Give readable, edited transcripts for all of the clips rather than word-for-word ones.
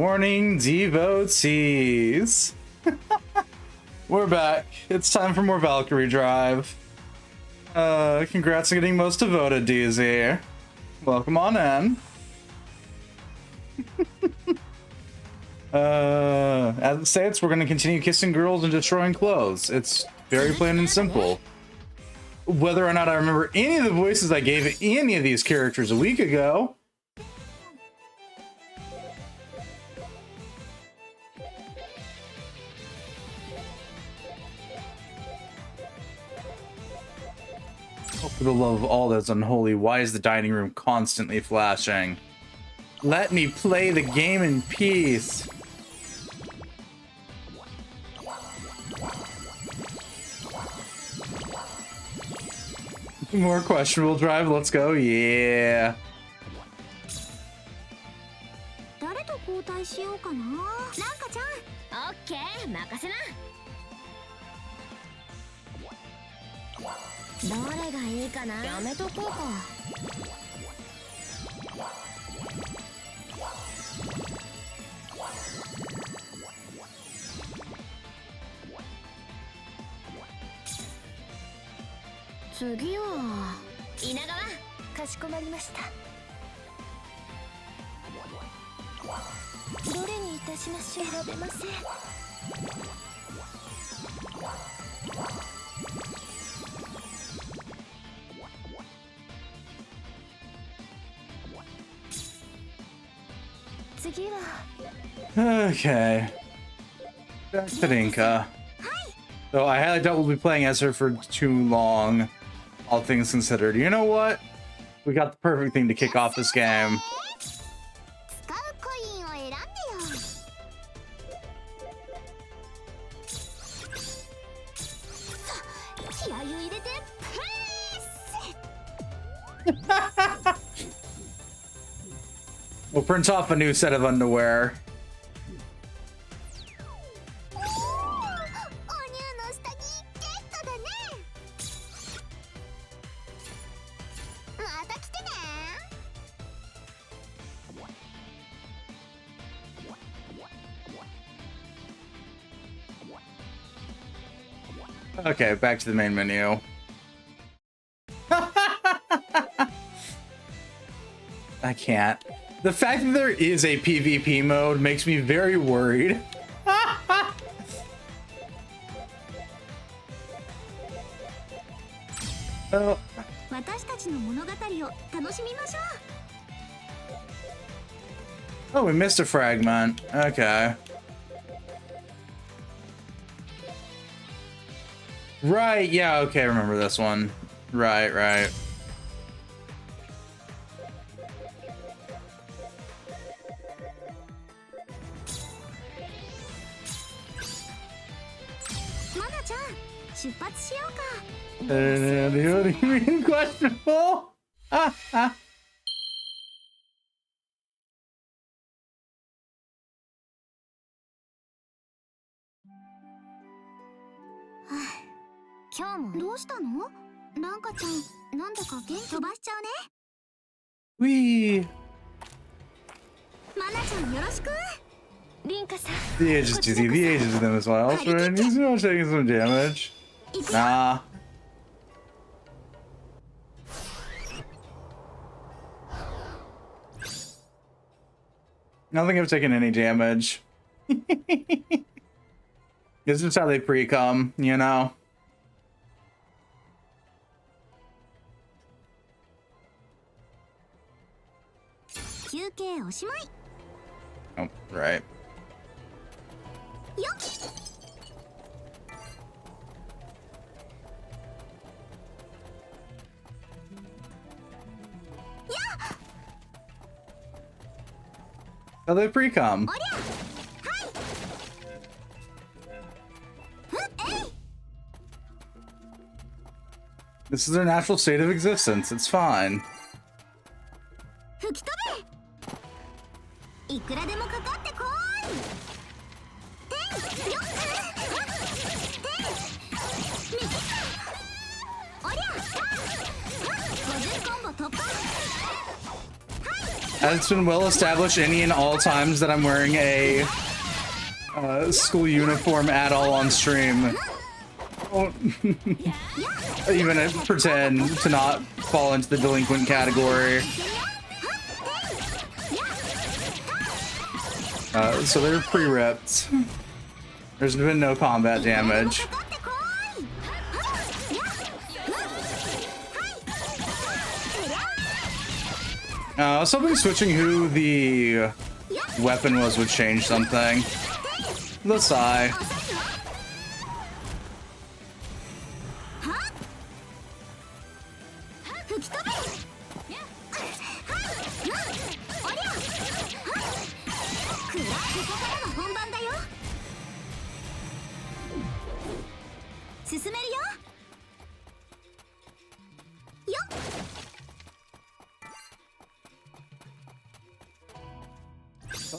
morning, devotees. We're back. It's time for more Valkyrie Drive. Congrats on getting most devoted, DZ. Welcome on in. As it states, we're going to continue kissing girls and destroying clothes. It's very plain and simple. Whether or not I remember any of the voices I gave any of these characters a week ago. Oh, for the love of all that's unholy, why is the dining room constantly flashing? Let me play the game in peace. More questionable drive, let's go, yeah. Okay. Back to Rinka. So I highly doubt we'll be playing as her for too long, all things considered. You know what? We got the perfect thing to kick off this game. We'll print off a new set of underwear. Okay, back to the main menu. I can't. The fact that there is a PvP mode makes me very worried. Oh. Oh, we missed a fragment. Okay. Right, yeah, okay, I remember this one. Right. What do you mean questionable? Wee. The age is dizzy. The age is them as well. So he's not taking some damage. Nah. I don't think I've taken any damage. This is how they pre-come, you know? Oh, right. How they pre-come. This is their natural state of existence. It's fine. As it's been well established any and all times that I'm wearing a school uniform at all on stream, don't even pretend to not fall into the delinquent category. So they're pre-ripped. There's been no combat damage. I was hoping switching who the weapon was would change something. The sigh.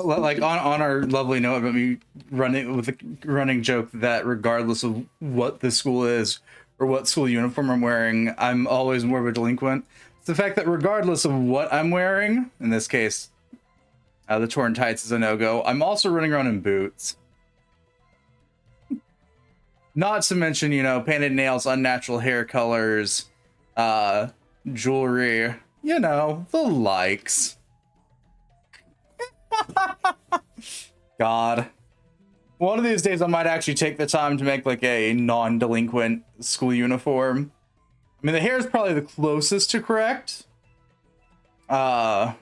Like on our lovely note about me running with a running joke that regardless of what the school is or what school uniform I'm wearing, I'm always more of a delinquent. It's the fact that regardless of what I'm wearing, in this case, the torn tights is a no-go, I'm also running around in boots. Not to mention, you know, painted nails, unnatural hair colors, jewelry, you know, the likes. God. One of these days I might actually take the time to make like a non-delinquent school uniform. I mean, the hair is probably the closest to correct. Style-wise,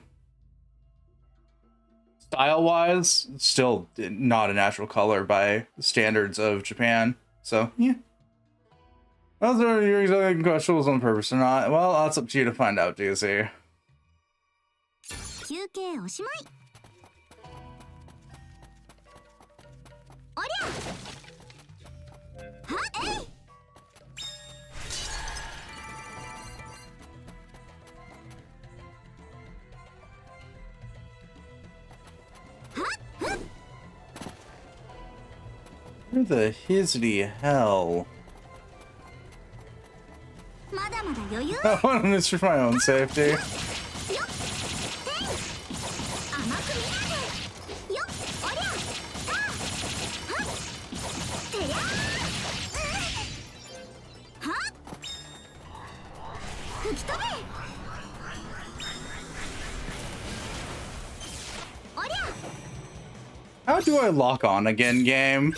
still not a natural color by standards of Japan. So, yeah. Whether you're exactly questionables on purpose or not, well, that's up to you to find out, DZ. Where the hizzy hell? I want this for my own safety. How do I lock on again, game?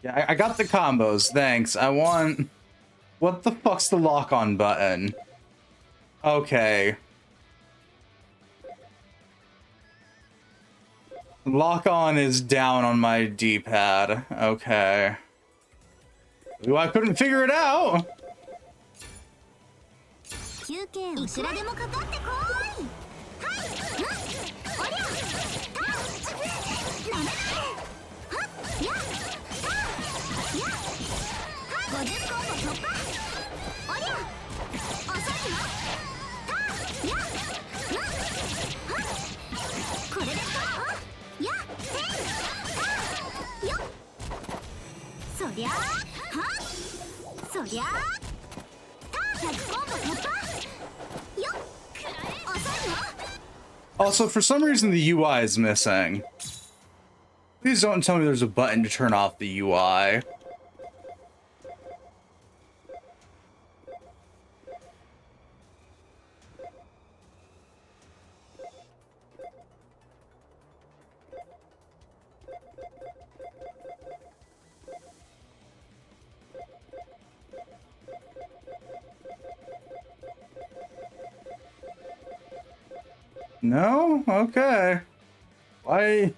Yeah, I got the combos, thanks. I want... What the fuck's the lock on button? Okay. Lock on is down on my D-pad. Okay. Ooh, I couldn't figure it out! Also, for some reason the UI is missing. Please don't tell me there's a button to turn off the UI. No? Okay. Why?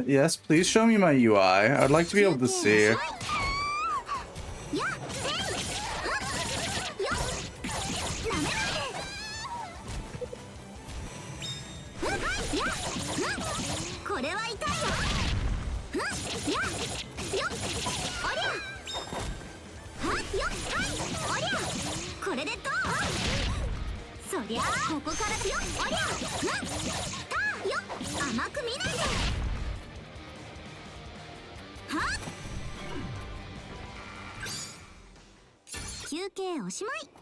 Yes, please show me my UI. I'd like to be able to see. 計おしまい。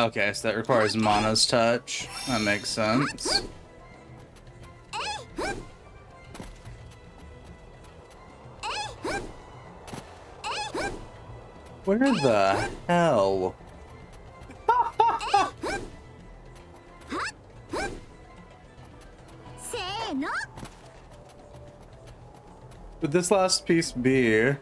Okay, so that requires Mana's touch. That makes sense. Where the hell? Would this last piece be?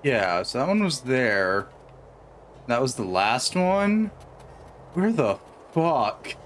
Yeah, so that one was there. That was the last one? Where the fuck?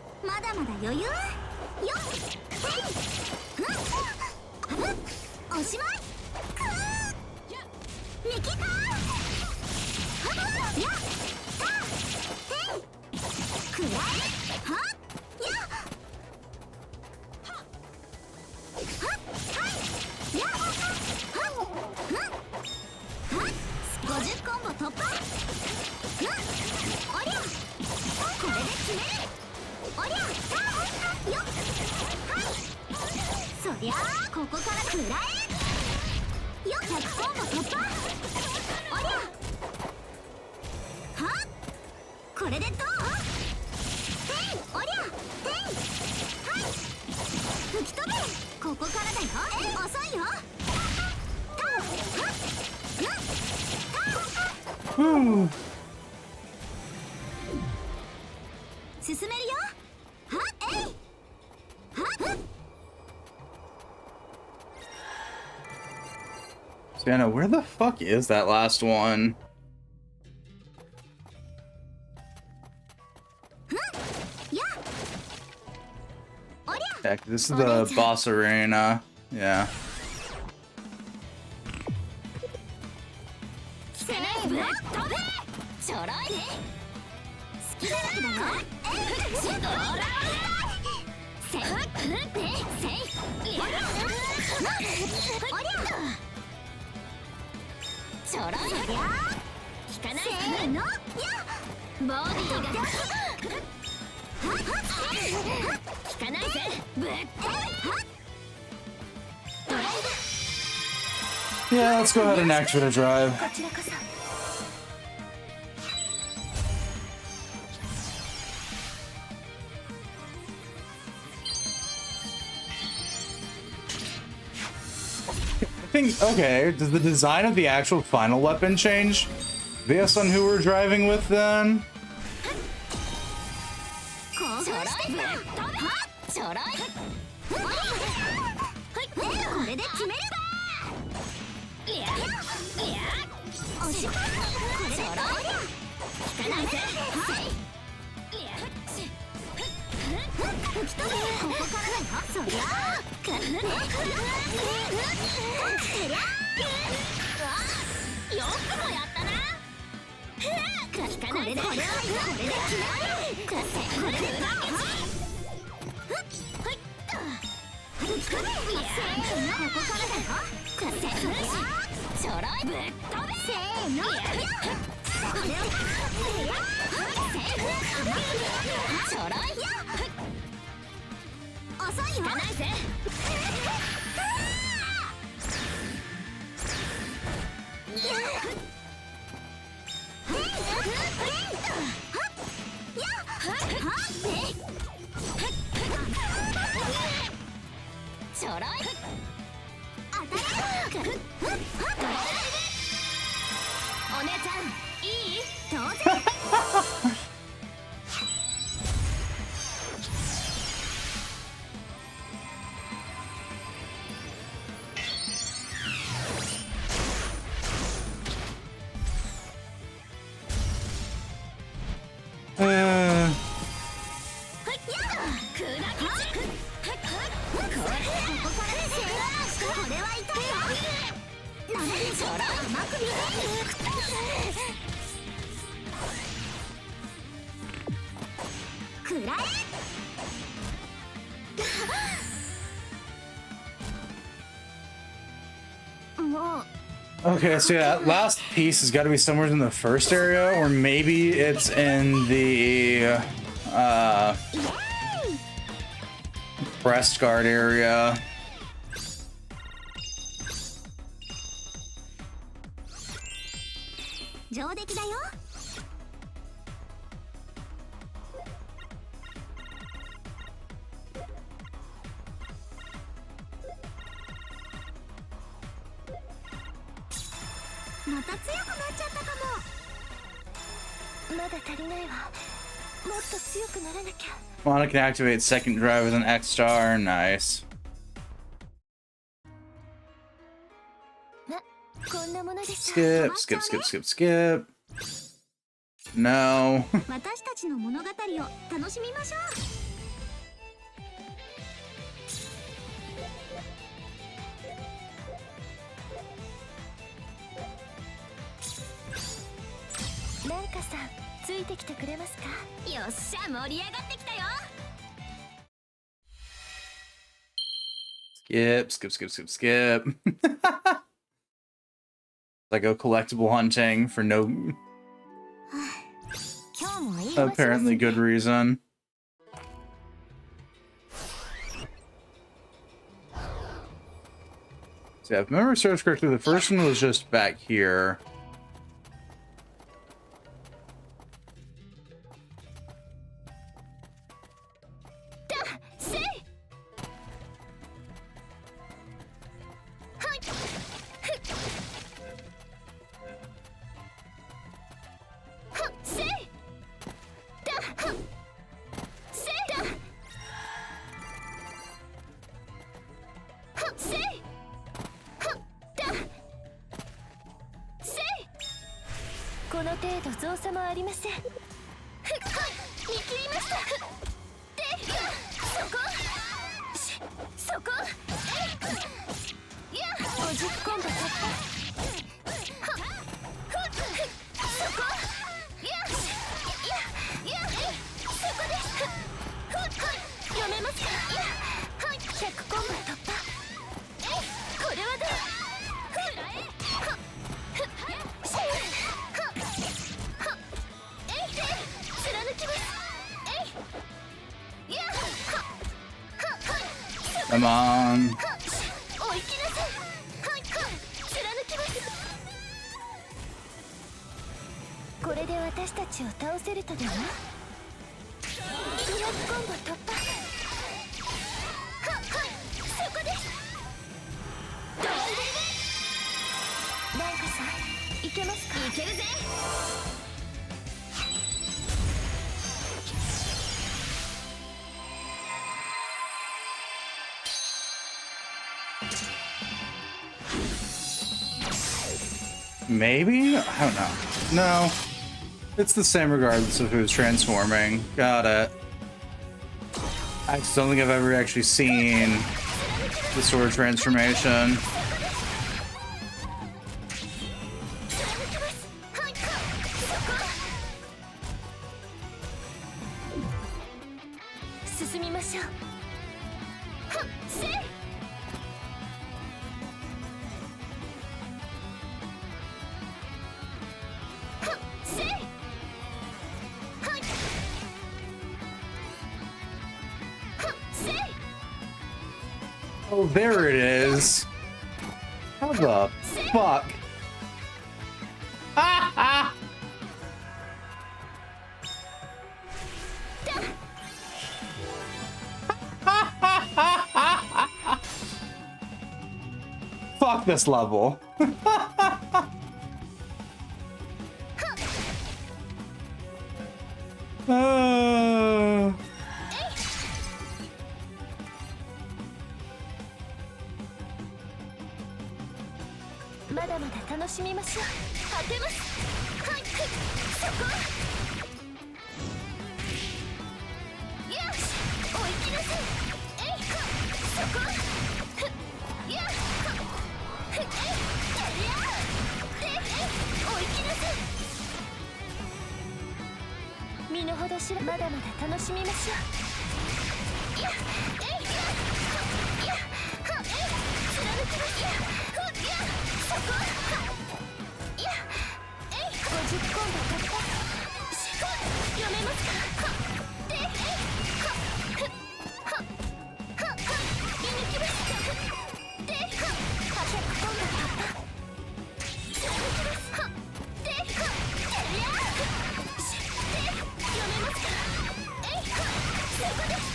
Sienna, where the fuck is that last one? Heck, this is the boss arena. Yeah. Yeah, let's go ahead and activate a drive. Okay, does the design of the actual final weapon change based on who we're driving with then? Okay, so yeah, that last piece has got to be somewhere in the first area, or maybe it's in the breast guard area. Mono can activate second drive with an X star. Nice. Skip, skip, skip, skip, skip. No. Skip, skip, skip, skip, skip. I go collectible hunting for no apparently good reason. So yeah, if memory serves correctly, the first one was just back here. Come on. Maybe? I don't know. No. It's the same regardless of who's transforming. Got it. I just don't think I've ever actually seen the sword transformation. しょう。はっせい。はっせい。はい。はっせい。 Oh, there it is. How the fuck? Fuck this level. まだまだ楽しみましょう。当てます。はい、そこ。よし、追いきなさい。えい、そこ。や、えい、や、で、追いきなさい。身の程知ら、まだまだ楽しみましょう。や、えい、や、貫きます。や、そこ。いや、えい、50コンボ突破。読めますか。で、えい、見抜きます。で、100コンボ突破。貫きます。で、や、で、読めますか。えい、そこです。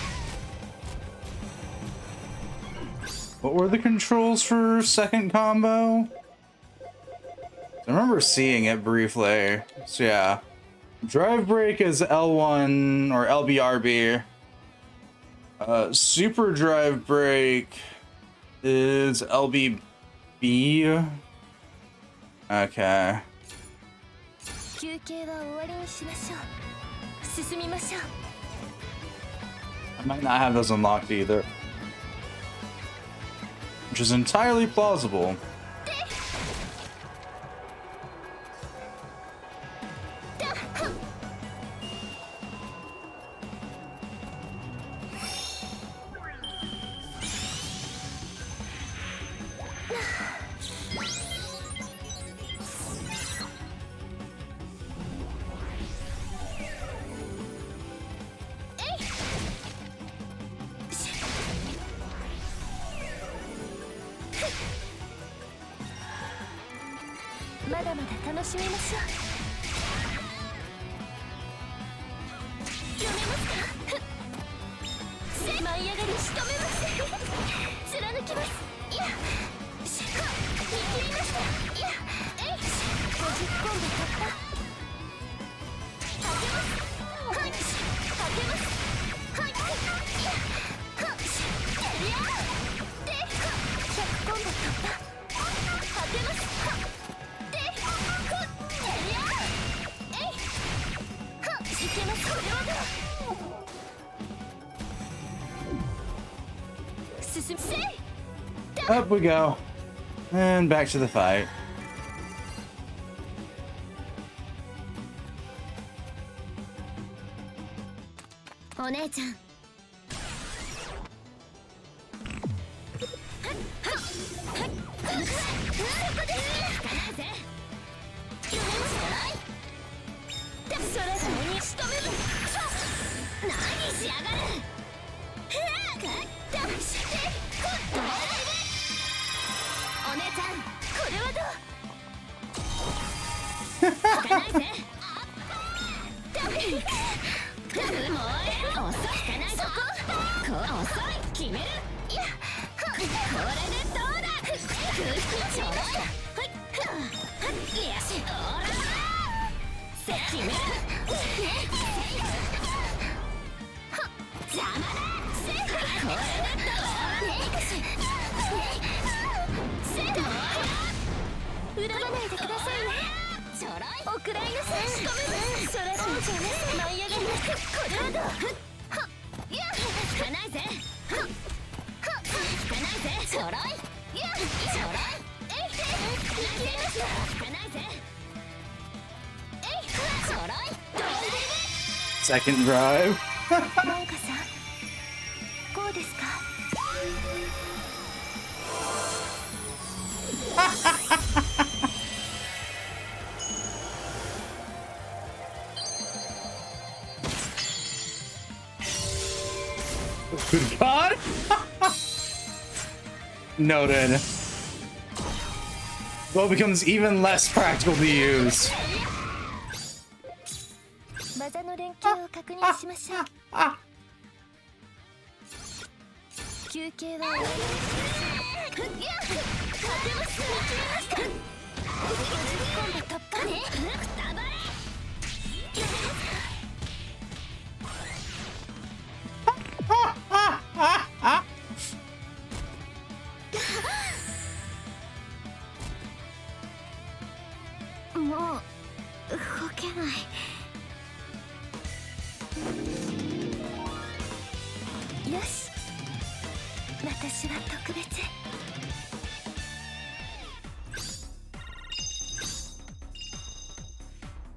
What were the controls for second combo? I remember seeing it briefly. So yeah. Drive brake is L1 or LBRB. Super drive brake is LBB. Okay. 休憩は終わりにしましょう。進みましょう。 I might not have those unlocked either. Which is entirely plausible. まだまだ楽しみましょう。読めますか。舞い上がり仕留めます。貫きます。いや、見切りました。いや、えい、50コンボ突破。当てます。はい、当てます。はい、いや、で、100コンボ突破。当てます。Up we go. And back to the fight. お姉ちゃん。恨まないでくださいね。おくらいなさい。そらそうじゃね。舞い上がります。これはどう。いや、引かないぜ。引かないぜ。ちょろい。いや、ちょろい。えい、引かないぜ。えい、ちょろい。Second drive. なんかさ、Good God! Noted. Well, it becomes even less practical to use.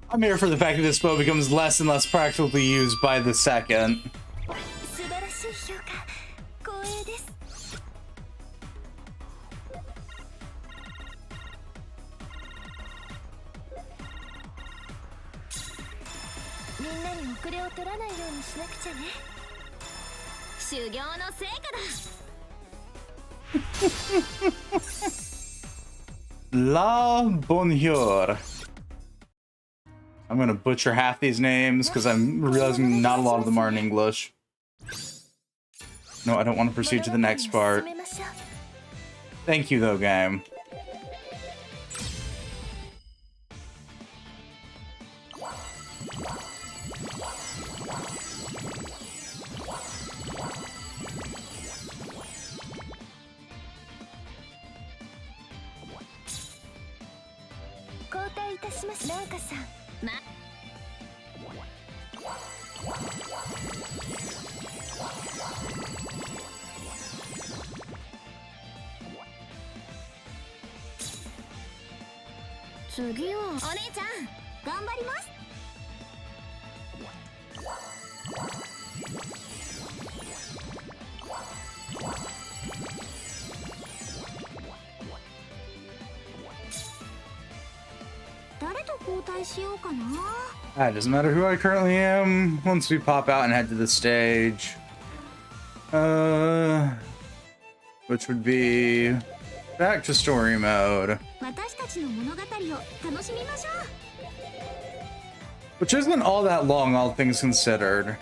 I'm here for the fact that this bow becomes less and less practical to use by the second. La bonjour. I'm gonna butcher half these names because I'm realizing not a lot of them are in English. No, I don't want to proceed to the next part. Thank you though, game. It doesn't matter who I currently am once we pop out and head to the stage. Which would be back to story mode. Which isn't all that long, all things considered.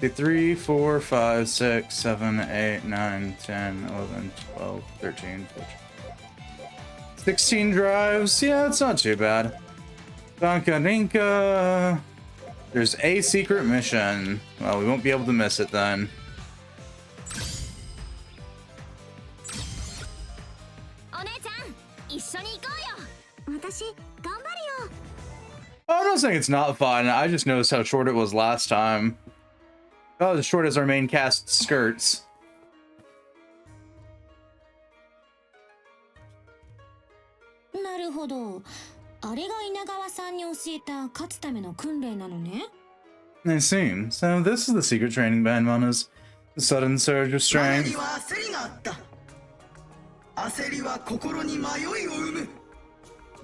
3, 4, 5, 6, 7, 8, 9, 10, 11, 12, 13, 14. 16 drives. Yeah, it's not too bad. Dankarinka. There's a secret mission. Well, we won't be able to miss it then. Oh, I'm not saying it's not fun. I just noticed how short it was last time. Oh, as short as our main cast skirts. I see. So this is the secret training band, Mana's. The sudden surge of strength.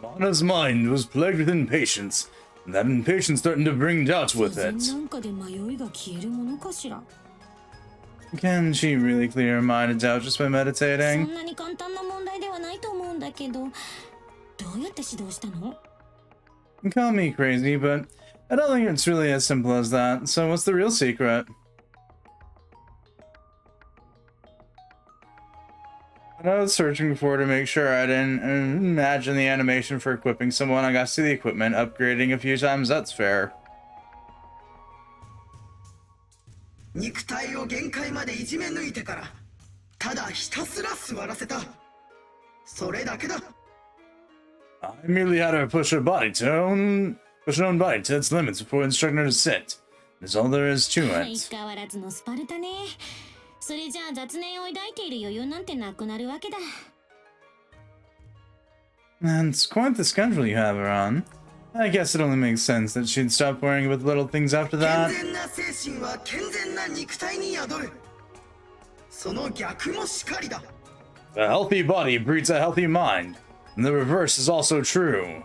Mana's mind was plagued with impatience, and that impatience threatened to bring doubt with it. Can she really clear her mind of doubt just by meditating? Call me crazy, but I don't think it's really as simple as that. So what's the real secret? I was searching before to make sure I didn't imagine the animation for equipping someone. I got to see the equipment upgrading a few times. That's fair. I merely had to push her own body to its limits before instructing her to sit. That's all there is to it. That's quite the schedule you have her on. I guess it only makes sense that she'd stop worrying about little things after that. A healthy body breeds a healthy mind, and the reverse is also true.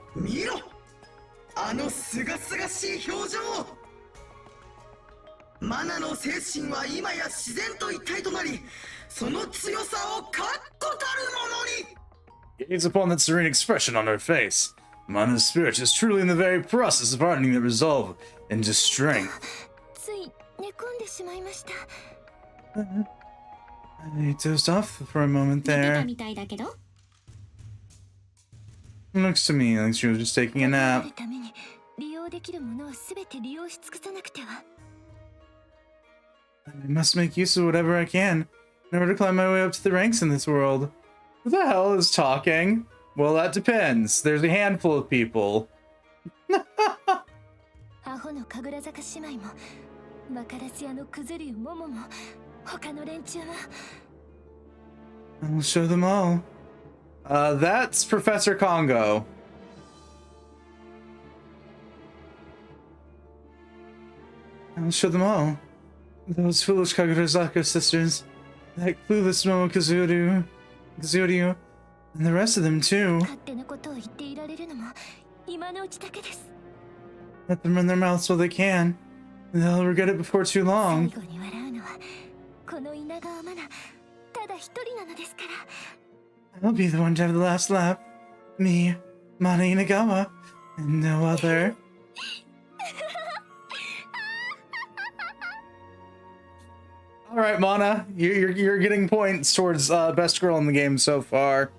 マナの精神は今や自然と一体となり、その強さを確固たるものに。 Gaze upon that serene expression on her face. Mana's spirit is truly in the very process of hardening that resolve into strength. つい寝込んでしまいました。 I dozed off for a moment 寝てた there. みたいだけど。 Looks to me like she was just taking a 生 nap. きるために利用できるものをすべて利用し尽くさなくては。 I must make use of whatever I can in order to climb my way up to the ranks in this world. Who the hell is talking? Well, that depends. There's a handful of people. アホの神楽坂姉妹もマカラス屋のクズリュウモモも他の連中も。 I'll show them all. That's Professor Congo. I'll show them all. Those foolish Kagurazaka sisters, that clueless Momo Kazuryu, and the rest of them too. 勝手なことを言っていられるのも今のうちだけです。 Let them run their mouths while they can. They'll regret it before too 最 long. 後に笑うのはこの稲川マナただ一人なのですから。 I'll be the one to have the last laugh. Me, Mana Inagawa, and no other. All right, Mana, you're getting points towards best girl in the game so far.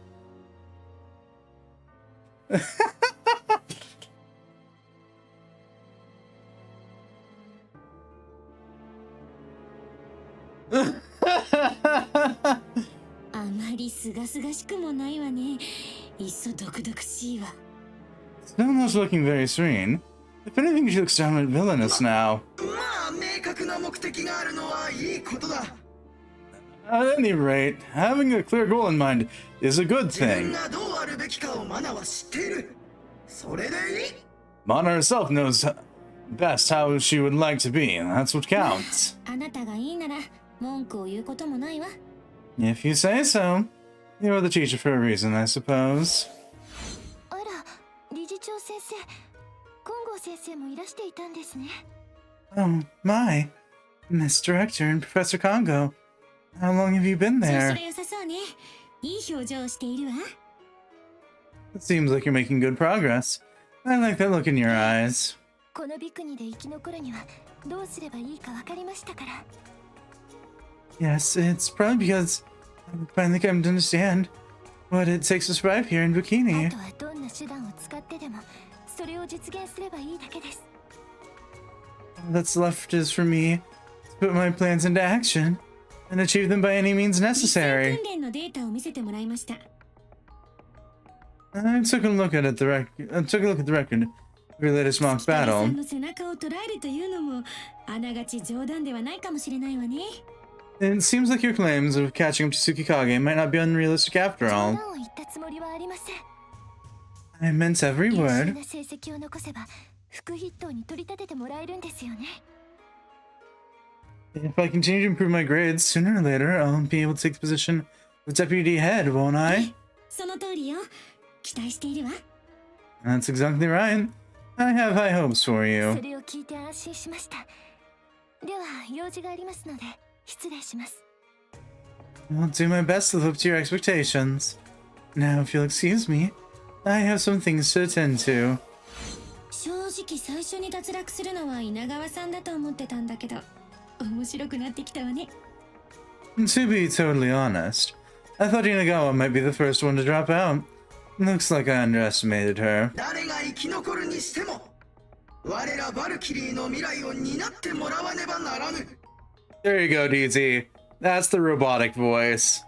あまりすがすがしくもないわね。いっそ毒々しいわ。 Snow-No's looking very serene. If anything, she looks downright villainous now. まあ明確な目的があるのはいいことだ。 At any rate, having a clear goal in mind is a good 自分 thing. がどうあるべきかをマナは知っている。それでいい。 Mana herself knows best how she would like to be, and that's what counts. あなたがいいなら文句を言うこともないわ。 If you say so. You're the teacher for a reason, I suppose. あら、理事長先生、金剛先生もいらしていたんですね。 Oh, my. Miss Director and Professor Congo. How long have you been そ there? れ良さそうね。いい表情をしているわ。 It seems like you're making good progress. I like that look in your eyes. このビクニで生き残るにはどうすればいいか分かりましたから。 Yes, it's probably because I finally come to understand what it takes to survive here in あ Bikini. とはどんな手段を使ってでもそれを実現すればいいだけです。 All that's left is for me to put my plans into action and achieve them by any means 実践 necessary. 訓練のデータを見せてもらいました。 I took a look at the record of your latest mock 北井さ battle. んの背中を捉えるというのもあながち冗談ではないかもしれないわね。 It seems like your claims of catching up to Tsukikage might not be unrealistic after 冗 all. 談を言ったつもりはありません。 I meant every 優秀 word. な成績を残せば副筆頭に取り立ててもらえるんですよね。 If I continue to improve my grades, sooner or later I'll be able to take the position of deputy head, won't I? その通りよ。期待しているわ。 That's exactly right. I have high hopes for そ you. れを聞いて安心しました。では用事がありますので失礼します。 I'll do my best to live up to your expectations. Now, if you'll excuse me, I have some things to attend to. 正直最初に脱落するのは稲川さんだと思ってたんだけど、面白くなってきたわね。 To be totally honest, I thought Inagawa might be the first one to drop out. Looks like I underestimated her. 誰が生き残るにしても、我らバルキリーの未来を担ってもらわねばならぬ。 There you go, DZ. That's the robotic voice.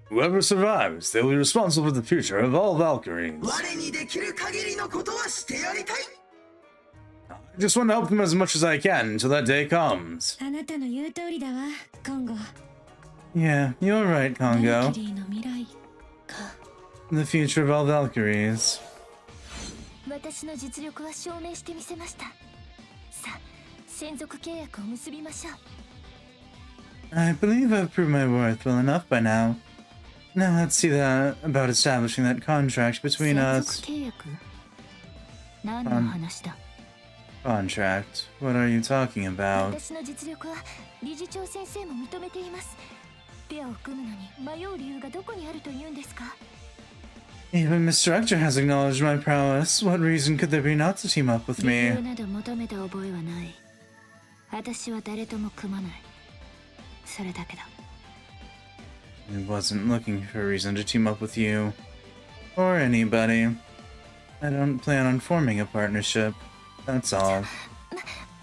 Whoever survives, they'll be responsible for the future of all Valkyries. 我にできる限りのことはしてやりたい。 I just want to help them as much as I can until that day comes. あなたの言う通りだわ、今後。 Yeah, you're right, バル Congo. キリーの未来か。 The future of all Valkyries. 私の実力は証明してみせました。さあ、専属契約を結びましょう。I believe I've proved my worth well enough by now. Now let's see about establishing that contract between us. 契約？何の話だ？ Contract? What are you talking about? 私の実力は理事長先生も認めています。ペアを組むのに迷う理由がどこにあると言うんですか？ Even Mr. Rector has acknowledged my prowess. What reason could there be not to team up with 理 me? 由など求めた覚えはない。私は誰とも組まない。それだけだ。I wasn't looking for a reason to team up with you. Or anybody. I don't plan on forming a partnership. That's all.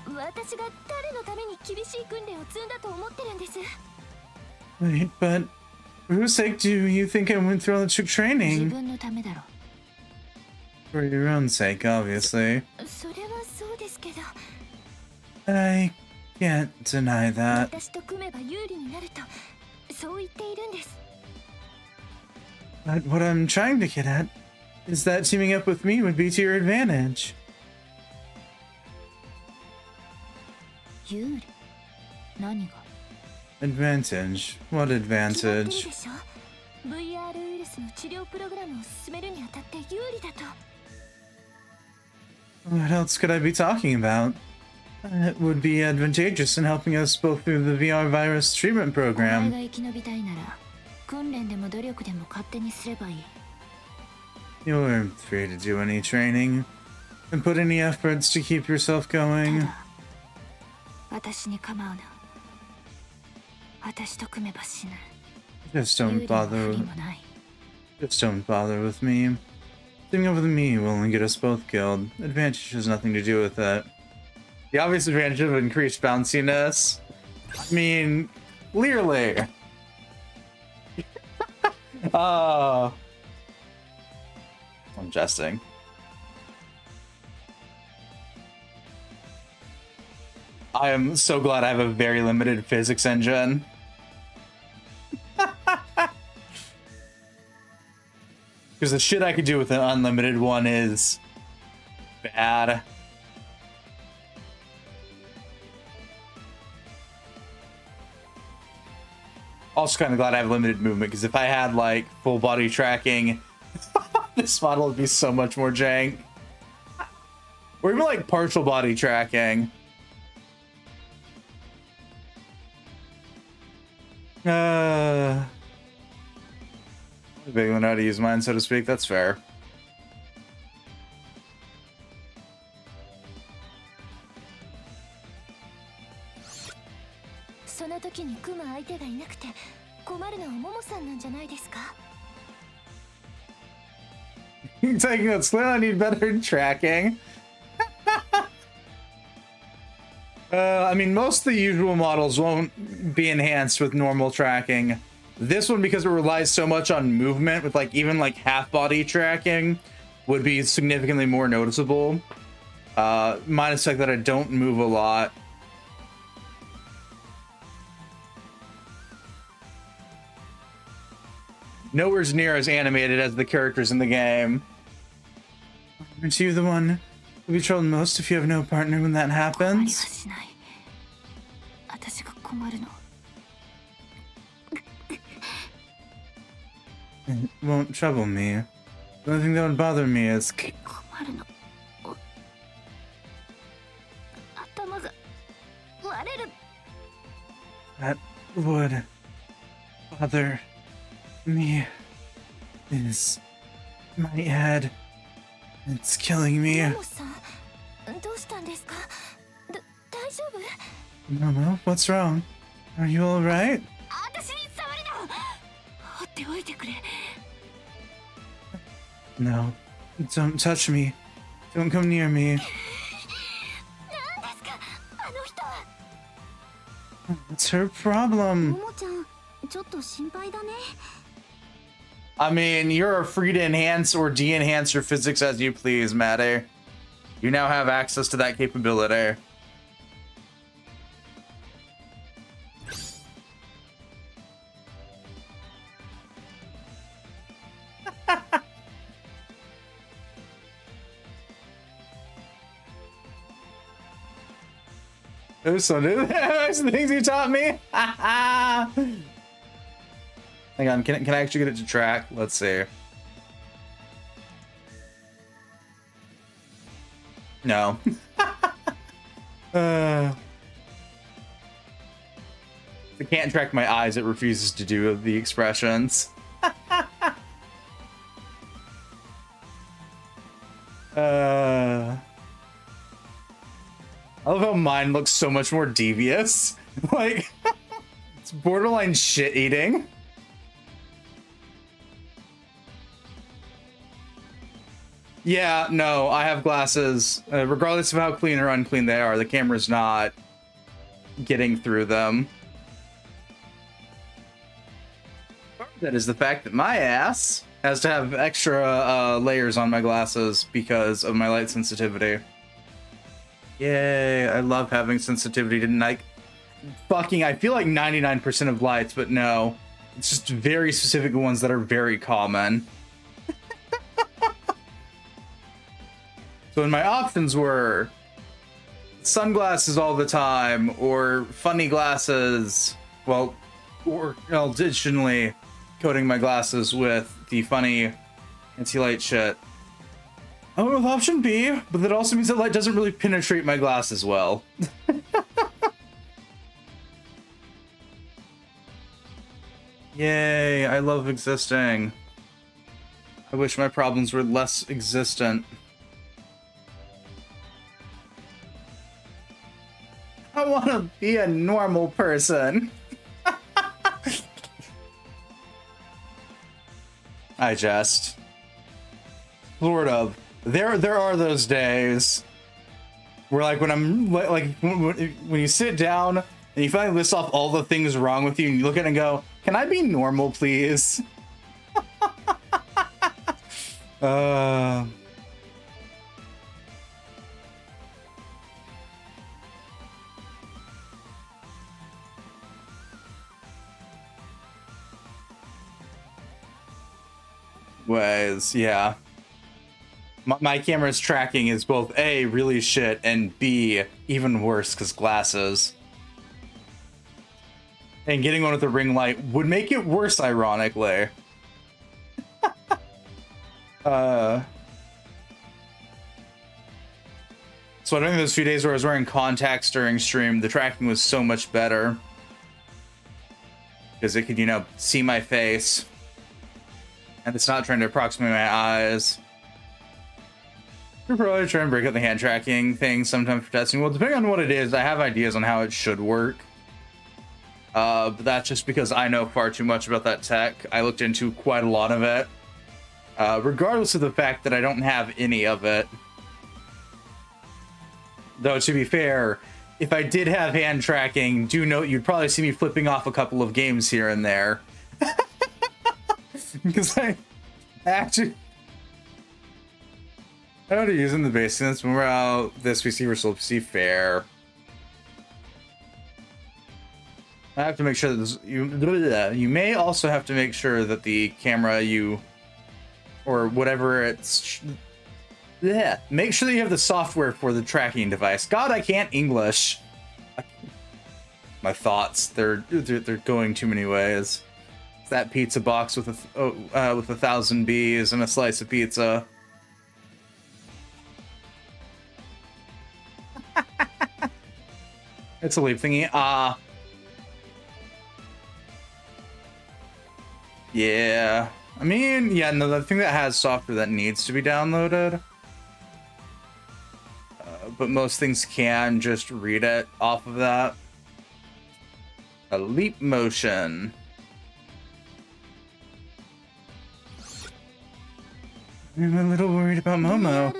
私が誰のために厳しい訓練を積んだと思ってるんです。 Wait, but for whose sake do you think I went through all the trick 自 training? 分のためだろ。 For your own sake, obviously. それはそうですけど、 I can't deny that. 私と組めば有利になるとそう言っているんです。 But what I'm trying to get at is that teaming up with me would be to your advantage. 有利？何が？ Advantage? What 決まってる advantage? でしょ。VR ウイルスの治療プログラムを進めるにあたって有利だと。 What else could I be talking about? It would be advantageous in helping us both through the VR virus treatment お前 program. が生き延びたいなら、訓練でも努力でも勝手にすればいい。 You're free to do any training and put any efforts to keep yourself た going. だ、私に構うな。私と組めば死ぬ。 Just 有 don't 利も不 bother. 利もない。 Just don't bother with me. Teaming up with me will only get us both killed. Advantage has nothing to do with it. The obvious advantage of increased bounciness. I mean, clearly. I'm jesting. I am so glad I have a very limited physics engine. Because the shit I could do with an unlimited one is bad. Also kind of glad I have limited movement, because if I had like full body tracking, this model would be so much more jank. Or even like partial body tracking. Big one how to use mine, so to speak. That's fair. その時に組む相手がいなくて困るのはももさんなんじゃないですか？ Taking that slow, I need better tracking. I mean, most of the usual models won't be enhanced with normal tracking. This one, because it relies so much on movement, with like even like half body tracking, would be significantly more noticeable. Minus the fact that I don't move a lot. Nowhere near as animated as the characters in the game. Aren't you the one who controlled most if you have no partner when that 困りは happens? しない。私が困るの。 It won't trouble me. The only thing that would bother me is 困るの。頭が割れる。 that would bother me is my head. It's killing me. ももさん、どうしたんですか？大丈夫？ Momo, what's wrong? Are you alright? 私に触るな。放っておいてくれ。 No, don't touch me. Don't come near me. 何ですか？あの人は。 What's her problem? ももちゃん、ちょっと心配だね。 I mean, you're free to enhance or de-enhance your physics as you please, Maddie. You now have access to that capability. There's so new. There's the things you taught me. Hang on, can I actually get it to track? Let's see. No. If I can't track my eyes, it refuses to do the expressions. I love how mine looks so much more devious. Like, it's borderline shit eating. Yeah, no, I have glasses. Regardless of how clean or unclean they are, the camera's not getting through them. That is the fact that my ass has to have extra layers on my glasses because of my light sensitivity. Yay, I love having sensitivity to night. Fucking, I feel like 99% of lights, but no. It's just very specific ones that are very common. So when my options were sunglasses all the time, or funny glasses, well, or additionally coating my glasses with the funny anti-light shit. I went with option B, but that also means that light doesn't really penetrate my glasses well. Yay, I love existing. I wish my problems were less existent. I want to be a normal person. I just sort of. There are those days where, like, when I'm like when you sit down and you finally list off all the things wrong with you, and you look at it and go, "Can I be normal, please?" Ways, yeah. My camera's tracking is both A, really shit, and B, even worse because glasses. And getting one with a ring light would make it worse, ironically. So during those few days where I was wearing contacts during stream, the tracking was so much better. Because it could, you know, see my face. And it's not trying to approximate my eyes. We're probably trying to break up the hand tracking thing sometime for testing. Well, depending on what it is, I have ideas on how it should work. But that's just because I know far too much about that tech. I looked into quite a lot of it. Regardless of the fact that I don't have any of it. Though, to be fair, if I did have hand tracking, do note you'd probably see me flipping off a couple of games here and there. Because I actually... I don't know using the basics when we're out this PC versus PC fair. I have to make sure that this, you may also have to make sure that the camera or whatever it's, make sure that you have the software for the tracking device. God, I can't English. My thoughts, they're going too many ways. It's that pizza box with 1,000 bees and a slice of pizza. It's a leap thingy. Yeah. I mean, yeah, no, the thing that has software that needs to be downloaded. But most things can just read it off of that. A leap motion. I'm a little worried about Momo.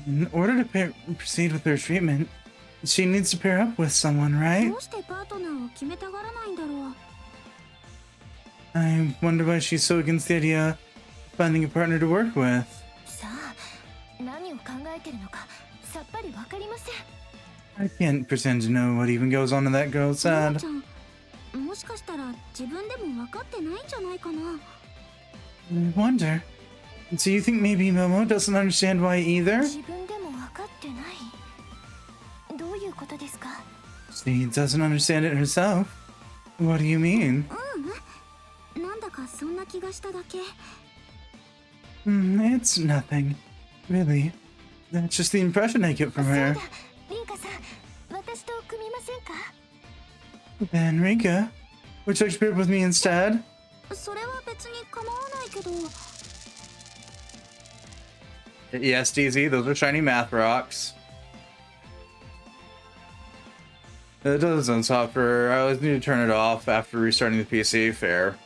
In order to proceed with her treatment, she needs to pair up with someone, right? I wonder why she's so against the idea of finding a partner to work with. I can't pretend to know what even goes on in that girl's head. I wonder. So you think maybe Momo doesn't understand why either? 自分でも分かってない。どういうことですか？ She doesn't understand it herself. What do you mean? なんだかそんな気がしただけ。It's nothing. Really. That's just the impression I get from そう her. だ、リンカさん、私と組みませんか？ Then Rika, would you like to pair with me instead? それは別に構わないけど。Yes, DZ, those are shiny math rocks. It does sound software. I always need to turn it off after restarting the PC. Fair.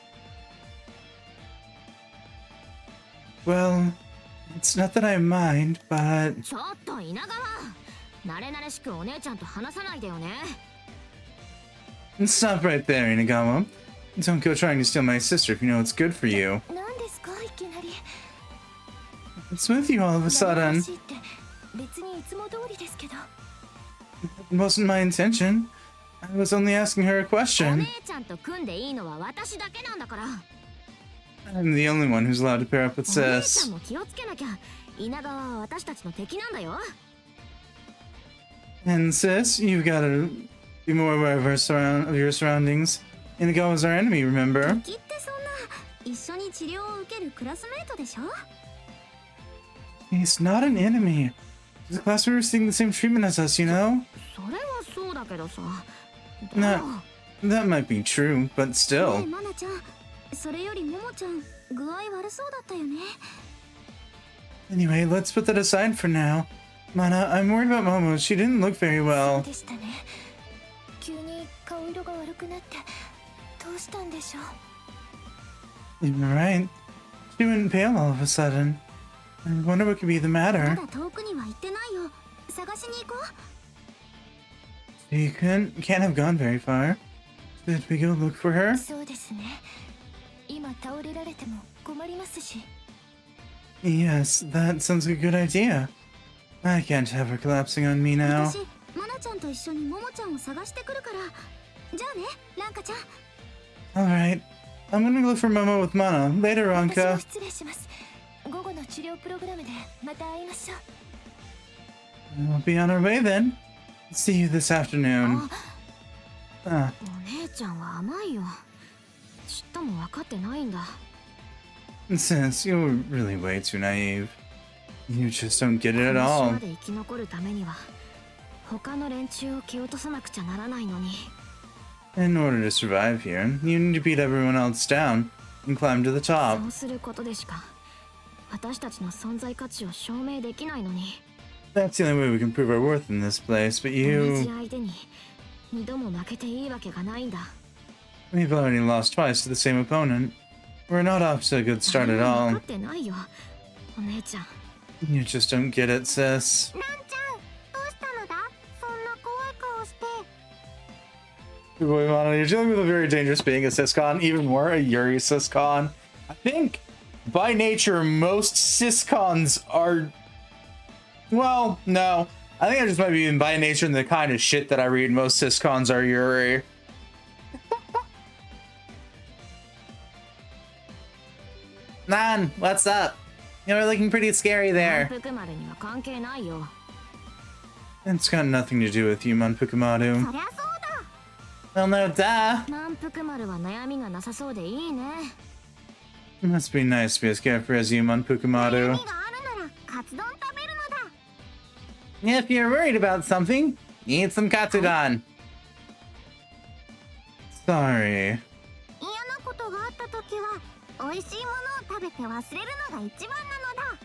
Well, it's not that I mind, but... ちょっと稲川、慣れ慣れしくお姉ちゃんと話さないでよね。 Stop right there, Inagawa. Don't go trying to steal my sister if you know it's good for you. なんですか、いきなり。 What's with you all of a sudden? 慣れ慣れしいって別にいつも通りですけど。 It wasn't my intention. I was only asking her a お question. 姉ちゃんと組んでいいのは私だけなんだから。 I'm the only one who's allowed to pair up with お姉ちゃ sis. んも気をつけなきゃ。稲川は私たちの敵なんだよ。 And sis, you've got to be more aware of your surroundings. Inagawa's our enemy, remember? 敵ってそんな一緒に治療を受けるクラスメートでしょ？ He's not an enemy. He's a class we're receiving the same treatment as us, you know? それはそうだけどさ。 That might be true, but ね still. え、マナちゃん、それよりももちゃん具合悪そうだったよね。 Anyway, let's put that aside for now. Mana, I'm worried about Momo. She didn't look very そう well. でしたね。急に顔色が悪くなってどうしたんでしょう。 You're right. She went pale all of a sudden. I wonder what could be the ま matter. だ遠くには行ってないよ。探しに行こう。 You can't have gone very far. Did we go look for her? そうですね。今倒れられても困りますし。 Yes, that sounds like a good idea. I can't have her collapsing on me now. 私、マナちゃんと一緒にももちゃんを探してくるから。じゃあね、ランカちゃん。 Alright. I'm gonna look for Momo with Mana. Later, 私は Ronka. 失礼します。午後の治療プログラムでまた会いましょう。 We'll be on our way then. See you this afternoon. お姉ちゃんは甘いよ。ちっとも分かってないんだ。 Sis, you're really way too naive. You just don't get it at この all. 島で生き残るためには他の連中を蹴落とさなくちゃならないのに。 In order to survive here, you need to beat everyone else down and climb to the そ top. うすることでしか私たちの存在価値を証明できないのに。 That's the only way we can prove our worth in this place, but 同じ you... 相手に二度も負けていいわけがないんだ。 We've already lost twice to the same opponent. We're not off to a good start at 分か all. ってないよ、お姉ちゃん。 You just don't get it, sis. ランちゃん、どうしたのだ？そんな怖い顔して。 Boy, Mana, you're dealing with a very dangerous being, a Siscon, even more a Yuri Siscon. I think, by nature, most Siscons are... Well, no. I think I just might be by nature the kind of shit that I read. Most Siscons are Yuri. Nan, what's up? You're looking pretty scary 満 there. 腹丸には関係ないよ。 It's got nothing to do with you, Manpukumaru. そりゃそうだ。 Well, no, duh. 満腹丸は悩みがなさそうでいいね。 It must be nice to be as carefree as you, 悩 Manpukumaru. みがあるならカツ丼食べるのだ。 If you're worried about something, eat some katsudon. Sorry. 嫌なことがあったときは美味しいものを食べて忘れるのが一番なのだ。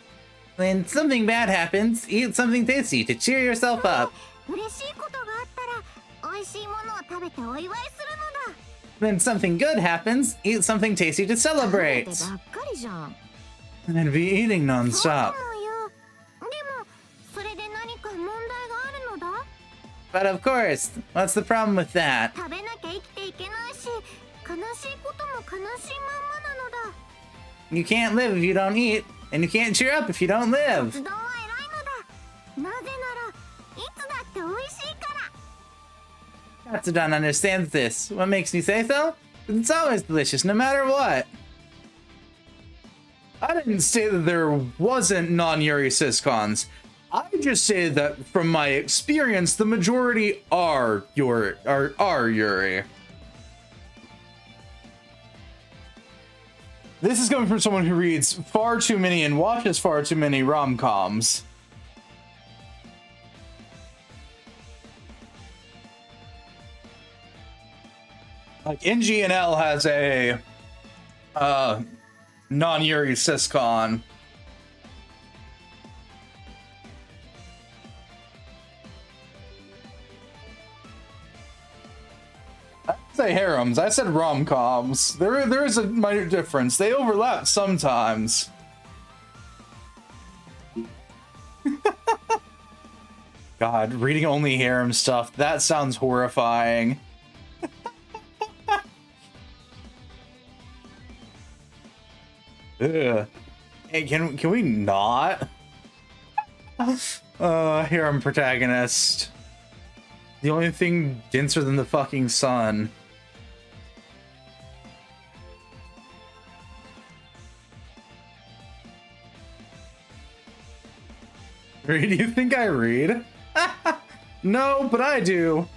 When something bad happens, eat something tasty to cheer yourself up. 嬉しいことがあったら美味しいものを食べてお祝いするのだ。 When something good happens, eat something tasty to 食べ celebrate. てばっかりじゃん。 And be eating そうな nonstop. のよ。でもそれで何か問題があるのだ。 But of course, what's the problem with that? 食べなきゃ生きていけないし、悲しいことも悲しいまんまなのだ。 You can't live if you don't eat, and you can't cheer up if you don't カ live. ツ丼は偉いのだ。なぜならいつだって美味しいから。 Katsudon understands this. What makes me say so? It's always delicious, no matter what. I didn't say that there wasn't non-Yuri syscons. I just say that from my experience, the majority are Yuri. This is coming from someone who reads far too many and watches far too many rom-coms. Like NGNL has a non-Yuri syscon. I didn't say harems, I said rom-coms. There is a minor difference. They overlap sometimes. God, reading only harem stuff, that sounds horrifying. Ugh. Hey, can we not? Harem protagonist. The only thing denser than the fucking sun. Do you think I read? No, but I do.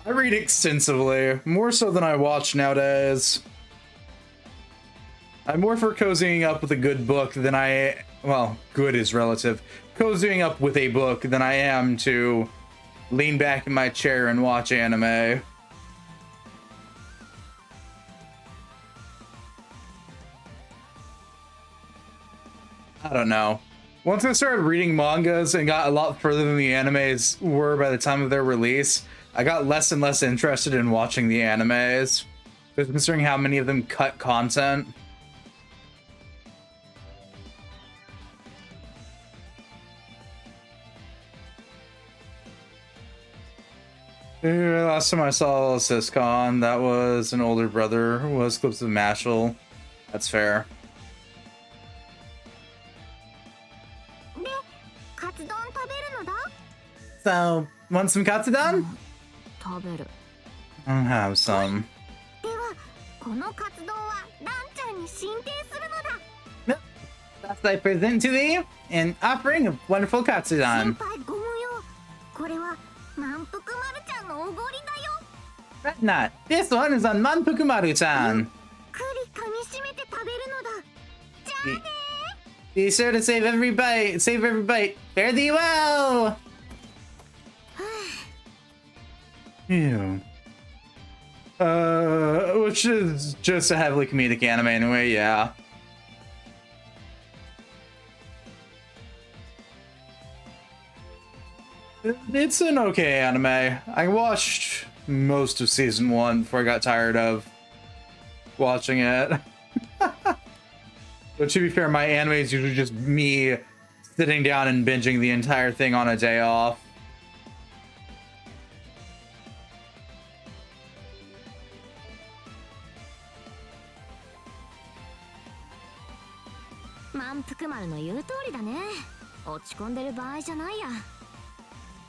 I read extensively, more so than I watch nowadays. I'm more for cozying up with a good book than well, good is relative. Cozying up with a book than I am to lean back in my chair and watch anime. I don't know. Once I started reading mangas and got a lot further than the animes were by the time of their release, I got less and less interested in watching the animes. Just considering how many of them cut content. Last time I saw a syscon, that was an older brother who was clips of Mashal. That's fair. So, want some katsudon? I'll have some. Thus I present to thee an offering of wonderful katsudon. Fret not, this one is on Manpukumaru-chan. Be sure to save every bite. Fare thee well. Ew. Which is just a heavily comedic anime anyway, yeah. It's an okay anime. I watched most of season 1 before I got tired of watching it. But to be fair, my anime is usually just me sitting down and binging the entire thing on a day off.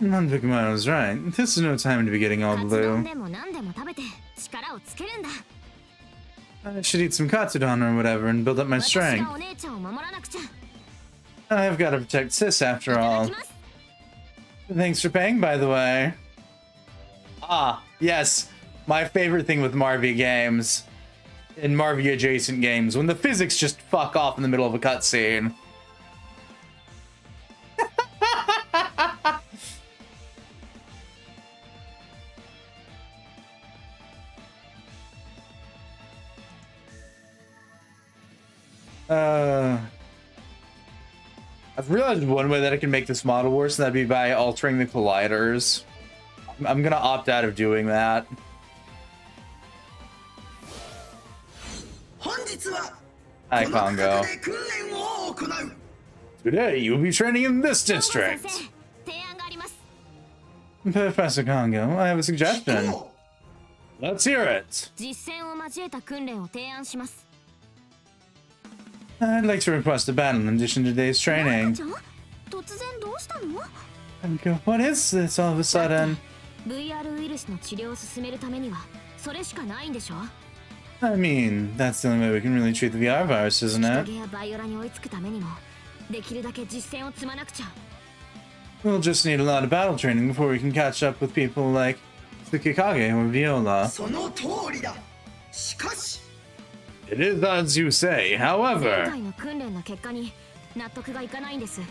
Manpukumaru's right. This is no time to be getting all blue. I should eat some katsudon or whatever and build up my strength. I've got to protect Sis after all. Thanks for paying, by the way. Ah, yes. My favorite thing with Marvy games, in Marvy adjacent games, when the physics just fuck off in the middle of a cutscene. I've realized one way that I can make this model worse, and that'd be by altering the colliders. I'm gonna opt out of doing that. Hi, Congo. Today, you'll be training in this district. Professor Congo, I have a suggestion. Let's hear it. I'd like to request a battle in addition to today's training. What is this all of a sudden? I mean, that's the only way we can really treat the VR virus, isn't it? ゲやバイオラに追いつくためにもできるだけ実践を積まなくちゃ。 We'll just need a lot of battle training before we can catch up with people like Tsukikage or Viola. その通りだ。しかし It is as you say, 前 however. 回の訓練の結果に納得がいかないんです。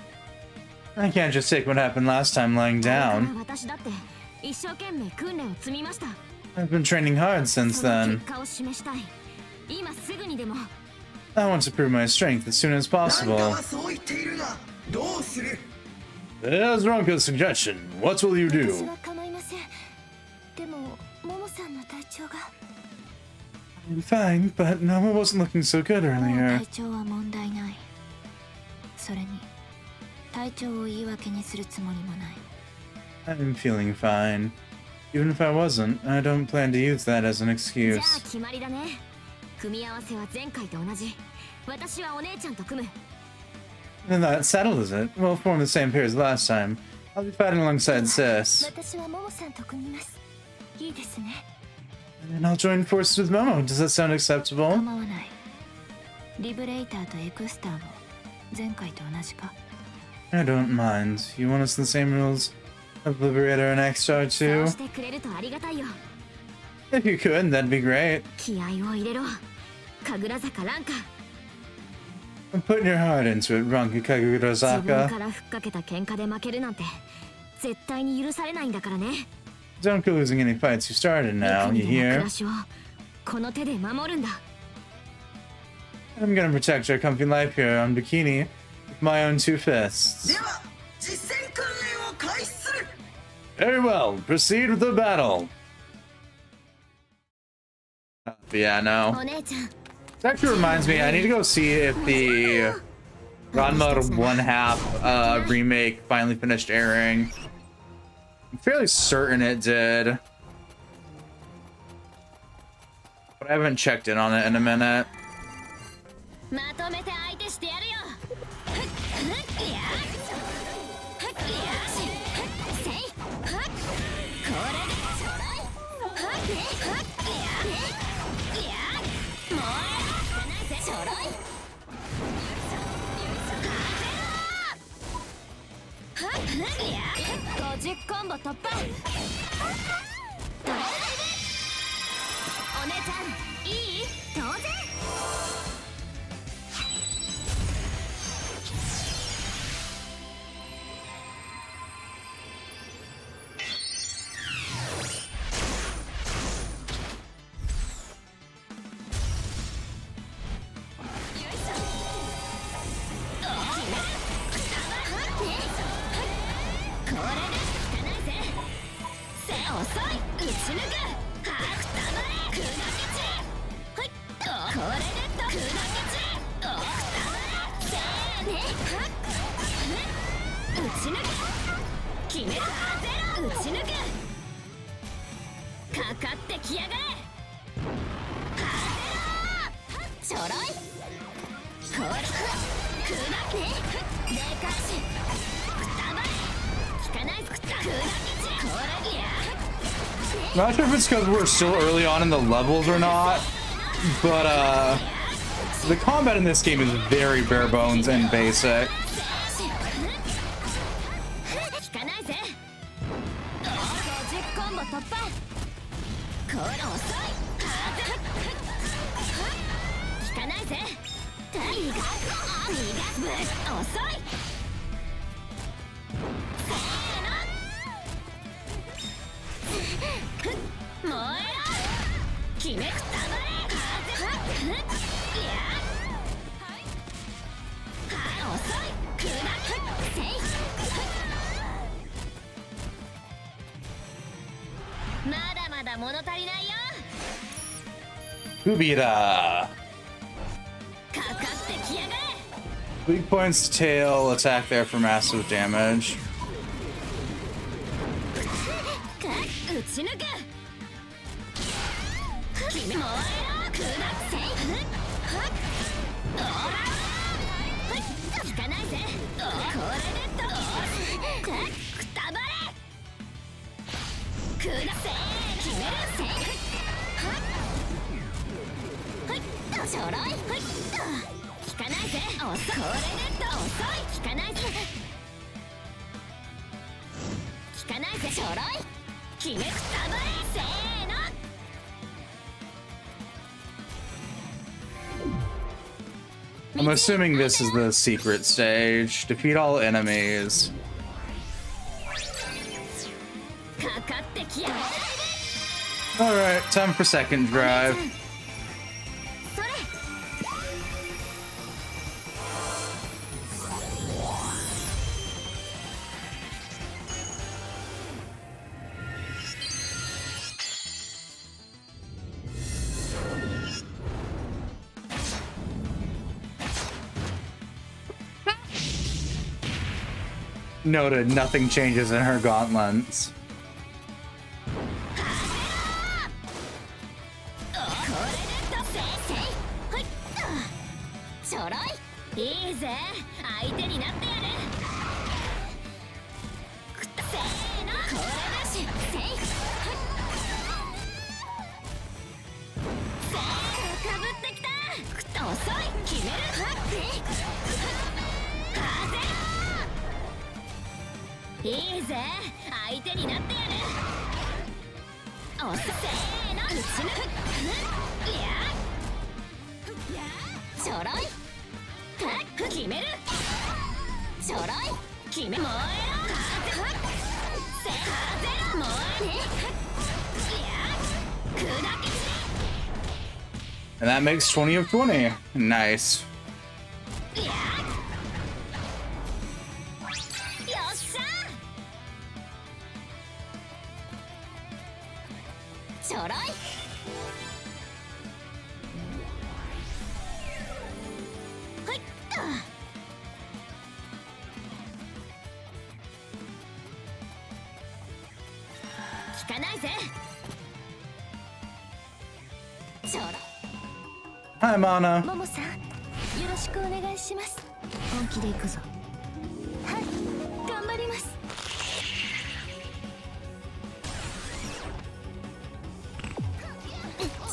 I can't just take what happened last time lying だから down. 私だって一生懸命訓練を積みました。 I've been training hard since その then. 結果を示したい。今すぐにでも。 I want to prove my strength as soon as ランカ possible. はそう言っているがどうする？ There's Ronka's suggestion. What will you 私 do? は構いません。でもももさんの体調が。 I'm fine, but Noma wasn't looking so good もう earlier. 体調は問題ない。それに体調を言い訳にするつもりもない。 I'm feeling fine. Even if I wasn't, I don't plan to use that as an じゃあ excuse. 決まりだね。組み合わせは前回と同じ。私はお姉ちゃんと組む。 Then that settles it. We'll form the same pair as last time. I'll be fighting alongside Sis. 私はももさんと組みます。いいですね。 And I'll join forces with Momo. Does that sound acceptable? 構わない。リブレイターとエクスターも前回と同じか。 I don't mind. You want us the same rules of Liberator and XR そう too? してくれるとありがたいよ。 If you could, that'd be great. 気合を入れろ。神楽坂ランカ。 I'm putting your heart into it, Ronka 自分 Kagurazaka. からふっかけた喧嘩で負けるなんて絶対に許されないんだからね。 Don't go losing any fights you started 三 now, 国 you での暮 hear? らしをこの手で守るんだ。 I'm gonna protect our comfy life here on Bikini with my own two で fists. は実践訓練を開始する。 Very well, proceed with the battle. Yeah, no. お姉ちゃん。 This actually reminds me, I need to go see if the Ranma 1/2 remake finally finished airing. I'm fairly certain it did. But I haven't checked in on it in a minute. まとめて相手してやるよ。50コンボ突破。お姉ちゃんいい？当然。かかってきやがれ。ちょろい。これ砕け。でかし。くたばれ。効かないぞ。砕けち。これや。 Not sure if it's because we're still early on in the levels or not, but the combat in this game is very bare bones and basic. 効かないぜ。50コンボ突破。これ遅い。効かないぜ。逃がす。遅い。燃えろ。決めくたばれ。遅い。砕け。まだまだ物足りないよ。 Kubira. かかってきやがれ。 Weak points to tail, attack there for massive damage. 打ち抜く。君燃えろ。砕け。効かないぜ。これでと。くたばれ。砕せ。決めるせ。ちょろいほいっと効かないぜ遅いこれで遅い効かないぜ効かないぜちょろい決めくたばれせーの I'm assuming this is the secret stage. Defeat all enemies. Alright, time for second drive. Noted, nothing changes in her gauntlets. And that makes 20 of 20. Nice. Hi, Mana. ももさん、よろしくお願いします。本気で行くぞ。はい、頑張ります。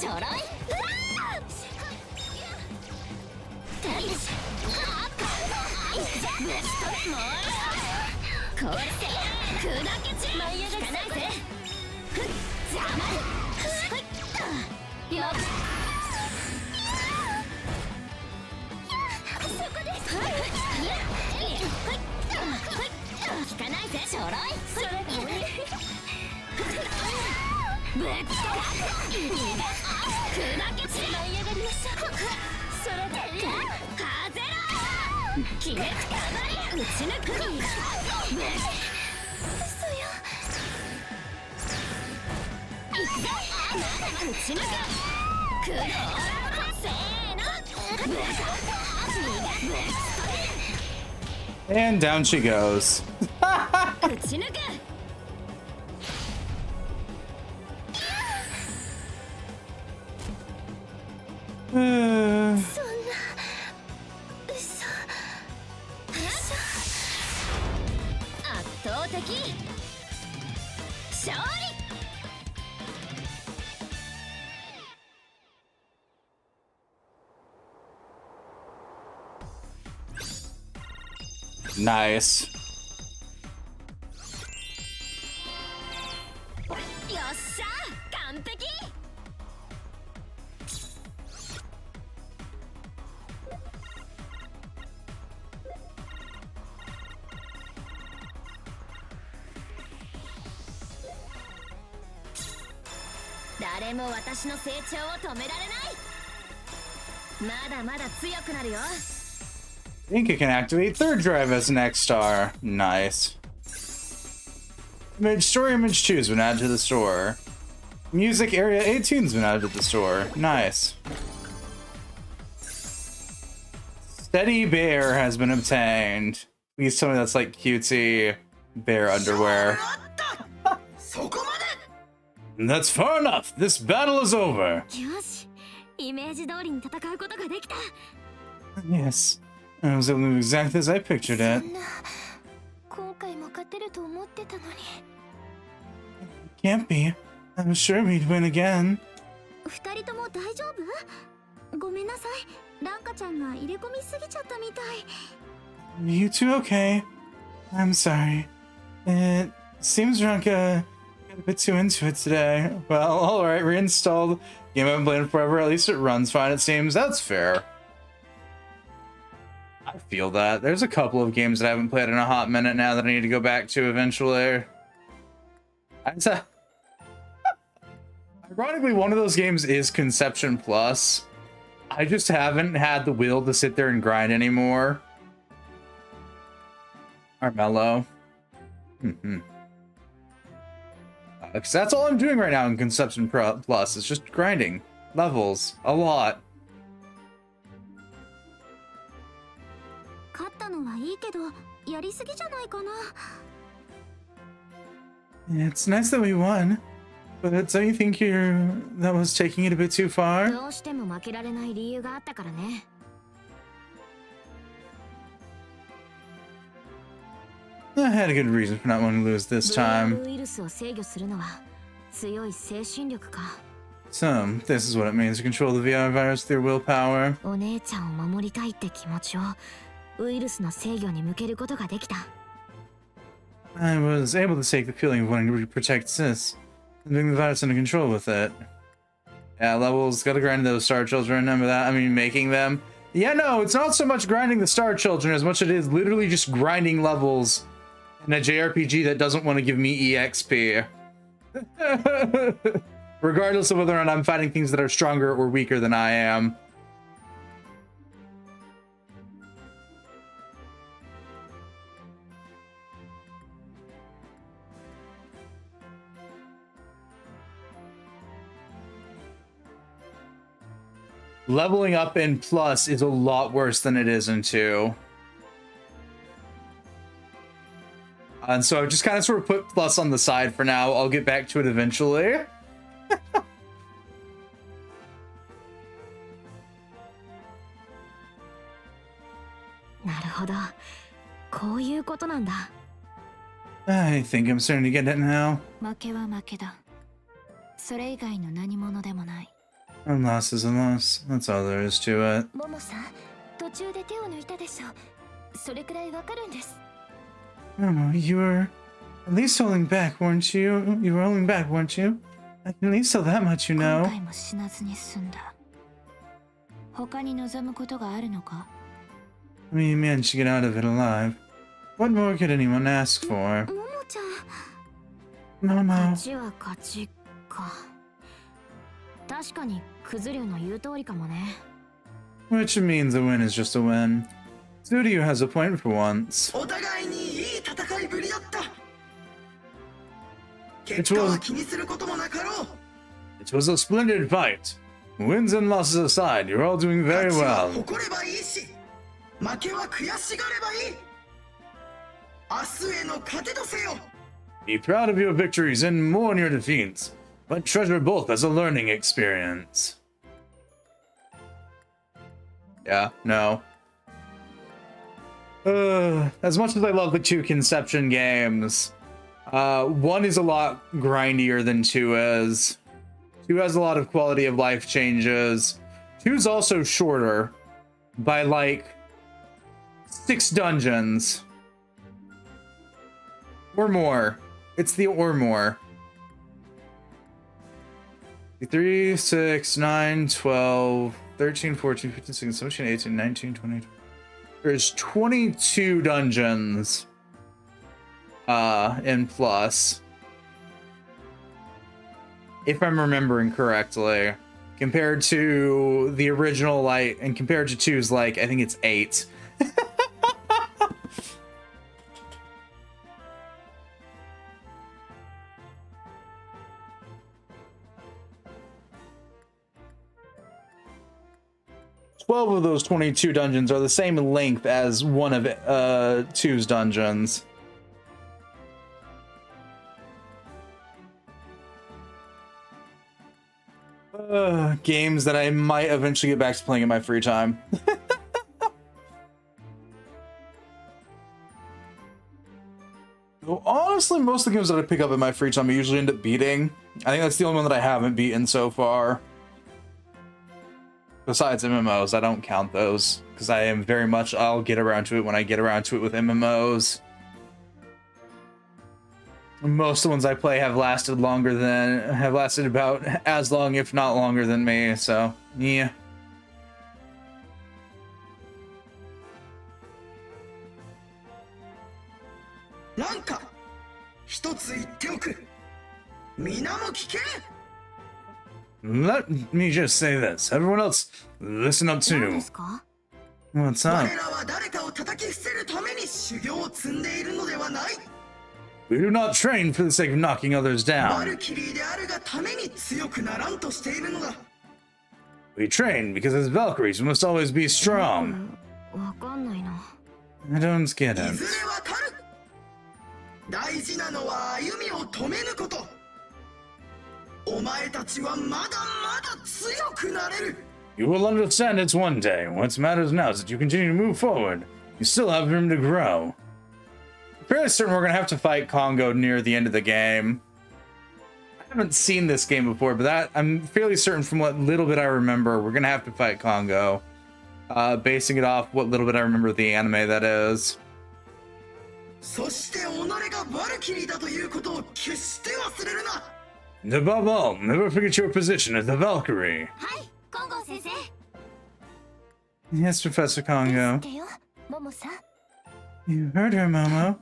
ちょろい。これで砕け散る。舞い上がらないぜ。邪魔。よっ。効かないぜちょろいそれぶっ砕け散り舞い上がりましたそれで風ろ決めくたばり打ち抜く嘘よいくぜ打ち抜くくろせーのAnd down she goes. Nice. よっしゃ完璧誰も私の成長を止められないまだまだ強くなるよ I think it can activate third drive as next star. Nice. Story image 2 has been added to the store. Music area 18 has been added to the store. Nice. Steady bear has been obtained. Please tell me that's like cutesy bear underwear. That's far enough. This battle is over. Yes. I was able to do exactly as I pictured it. Can't be. I was sure we'd win again. ごめんなさい。ランカちゃんが入れ込みすぎちゃったみたい。You two okay? I'm sorry. It seems Ranka got a bit too into it today. Well, alright, reinstalled. Game I haven't played in forever. At least it runs fine, it seems. That's fair. I feel that. There's a couple of games that I haven't played in a hot minute now that I need to go back to eventually. Ironically, one of those games is Conception Plus. I just haven't had the will to sit there and grind anymore. Armello. Because that's all I'm doing right now in Conception Plus. It's just grinding levels a lot. 勝ったのはいいけど、やりすぎじゃないかな。It's nice that we won, but don't you think that was taking it a bit too far? どうしても負けられない理由があったからね。I had a good reason for not wanting to lose this time. ウイルスを制御するのは強い精神力か。So, this is what it means to control the VR virus through willpower. お姉ちゃんを守りたいって気持ちをウイルスの制御に向けることができた。I was able to take the feeling of wanting to protect Sis and bring the virus under control with it. Yeah, levels, gotta grind those Star Children, remember that? I mean, making them. Yeah, no, it's not so much grinding the Star Children as much as it is literally just grinding levels in a JRPG that doesn't want to give me EXP. Regardless of whether or not I'm fighting things that are stronger or weaker than I am. Leveling up in Plus is a lot worse than it is in 2. And so I've just kind of sort of put Plus on the side for now. I'll get back to it eventually. なるほど。こういうことなんだ。I think I'm starting to get it now. 負けは負けだ。それ以外の何者でもない。A loss is a loss. That's all there is to it. ももさん、途中で手を抜いたでしょ。それくらいわかるんです。Momo, you were at least holding back, weren't you? You were holding back, weren't you? I can at least tell that much, you know. 今回も死なずに済んだ。他に望むことがあるのか？ I mean, you managed to get out of it alive. What more could anyone ask for? ももちゃん。 Momo. 勝ちは勝ちか。確かにクズリュウの言う通りかもね。Which means a win is just a win. Studio has a point for once. お互いにいい戦いぶりだった。結果は気にすることもなかろう。It was a splendid fight. Wins and losses aside, you're all doing very 勝ちは well. 誇ればいいし、負けは悔しがればいい。明日への糧とせよ。Be proud of your victories and mourn your defeats, but treasure both as a learning experience. Yeah, no. As much as I love the 2 Conception games, 1 is a lot grindier than 2 is. 2 has a lot of quality of life changes. 2 is also shorter by like 6 dungeons. Or more. It's the or more. 3, 6, 9, 12, 13, 14, 15, 16, 17, 18, 19, 20. There's 22 dungeons in Plus. If I'm remembering correctly. Compared to the original, like, and compared to 2's, like, I think it's 8. Twelve of those 22 dungeons are the same length as one of 2's dungeons. Games that I might eventually get back to playing in my free time. Well, honestly, most of the games that I pick up in my free time I usually end up beating. I think that's the only one that I haven't beaten so far. Besides MMOs, I don't count those because I am very much, I'll get around to it when I get around to it with MMOs. Most of the ones I play have lasted about as long, if not longer than me, so yeah. Lanka, 一つ言っておく。皆も聞け。 Let me just say this. Everyone else, listen up too. What's up? 我らは誰かを叩き伏せるために修行を積んでいるのではない。 We do not train for the sake of knocking others バ down. ルキリーであるがために強くならんとしているのだ。 We train because as Valkyries we must always be strong. わかんないな。 I don't get い it. ずれわかる。大事なのは歩みを止めぬこと。お前たちはまだまだ強くなれる。 You will understand it one day. What matters now is that you continue to move forward. You still have room to grow. I'm fairly certain we're gonna have to fight Congo near the end of the game. I haven't seen this game before, but that I'm fairly certain from what little bit I remember, we're gonna have to fight Congo. Basing it off what little bit I remember of the anime, that is. そして己がバルキリーだということを決して忘れるな。 And above all, never forget your position as the Valkyrie. はい、金剛先生。 Yes, Professor Congo. てよ、モモさん。 You heard her, Momo. は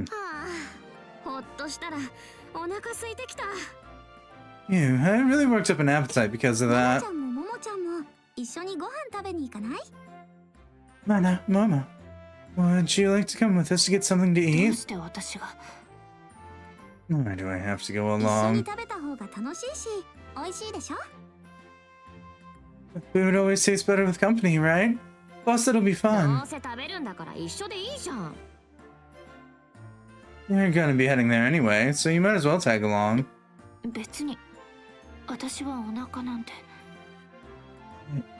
あ、ほっとしたらお腹空いてきた。 You, I really worked up an appetite because of モモ that. ちゃんもモモちゃんも一緒にご飯食べに行かない？ Mana, Momo, would you like to come with us to get something to どう eat? して私が？ Why do I have to go 一緒に along? 食べた方が楽しいし、美味しいでしょ？ Food always tastes better with company, right? Plus, it'll be ど fun. うせ食べるんだから一緒でいいじゃん。 You're gonna be heading there anyway, so you might as well tag along. 別に私はお腹なんて。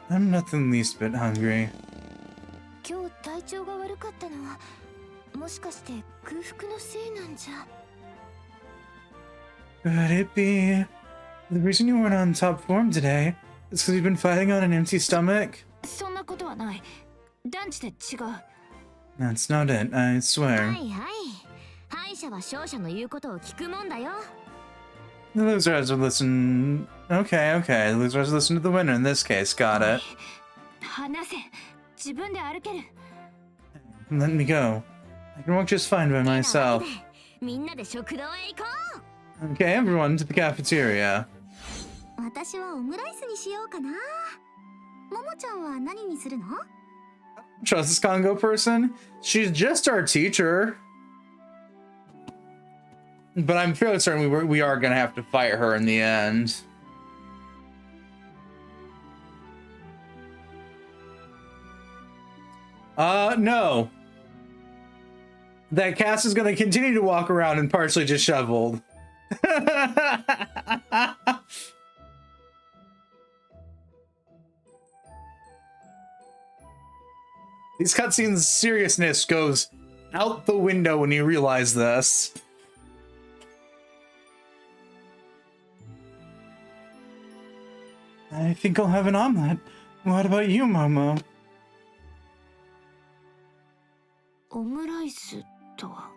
I'm not the least bit hungry. 今日体調が悪かったのはもしかして空腹のせいなんじゃ。 Could it be the reason you weren't on top form today is because you've been fighting on an empty stomach? そんなことはない。断じて違う。 That's not it, I は swear. いはい。敗者は勝者の言うことを聞くもんだよ。 The loser has to listen. Okay. The loser has to listen to the winner in this case. Got it. 離せ。自分で歩ける。 Let me go. I can walk just fine by myself. みんなで食堂へ行こう。 Okay, everyone to the cafeteria. 私はオムライスにしようかな。ももちゃんは何にするの？ Trust this Congo person? She's just our teacher. But I'm fairly certain we are gonna have to fight her in the end. No. That cast is gonna continue to walk around and partially disheveled. These cutscenes' seriousness goes out the window when you realize this. I think I'll have an omelet. What about you, Momo? オムライスとは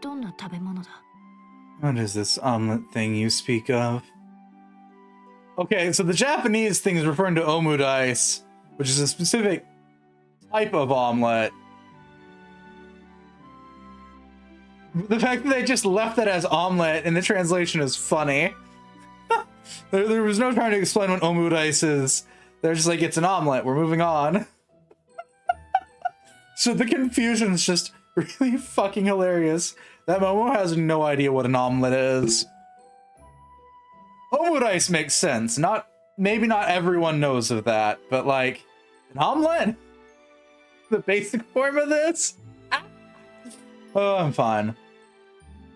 どんな食べ物だ？ What is this omelet thing you speak of? Okay, so the Japanese thing is referring to omurice, which is a specific type of omelet. The fact that they just left that as omelet in the translation is funny. There was no trying to explain what omurice is. They're just like, it's an omelet, we're moving on. So the confusion is just really fucking hilarious. That Momo has no idea what an omelet is. Omurice makes sense. Maybe not everyone knows of that, but like, an omelet? The basic form of this? Oh, I'm fine.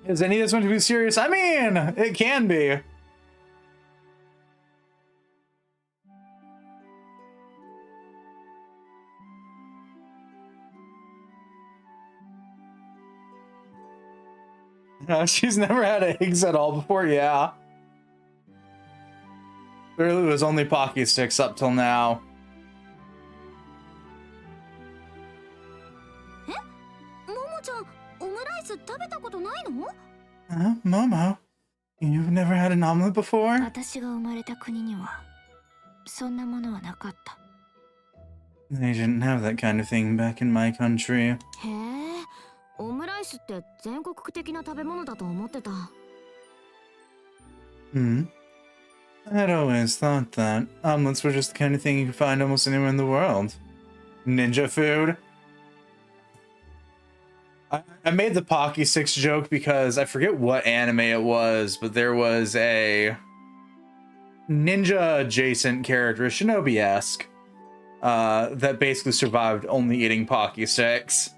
Is any of this going to be serious? I mean, it can be. No, she's never had eggs at all before, yeah. There was only Pocky Sticks up till now. Momo, you've never had an omelet before? They didn't have that kind of thing back in my country. I'd always thought that omelets were just the kind of thing you could find almost anywhere in the world. Ninja food? I made the Pocky Sticks joke because I forget what anime it was, but there was a ninja adjacent character, shinobi-esque, that basically survived only eating Pocky Sticks.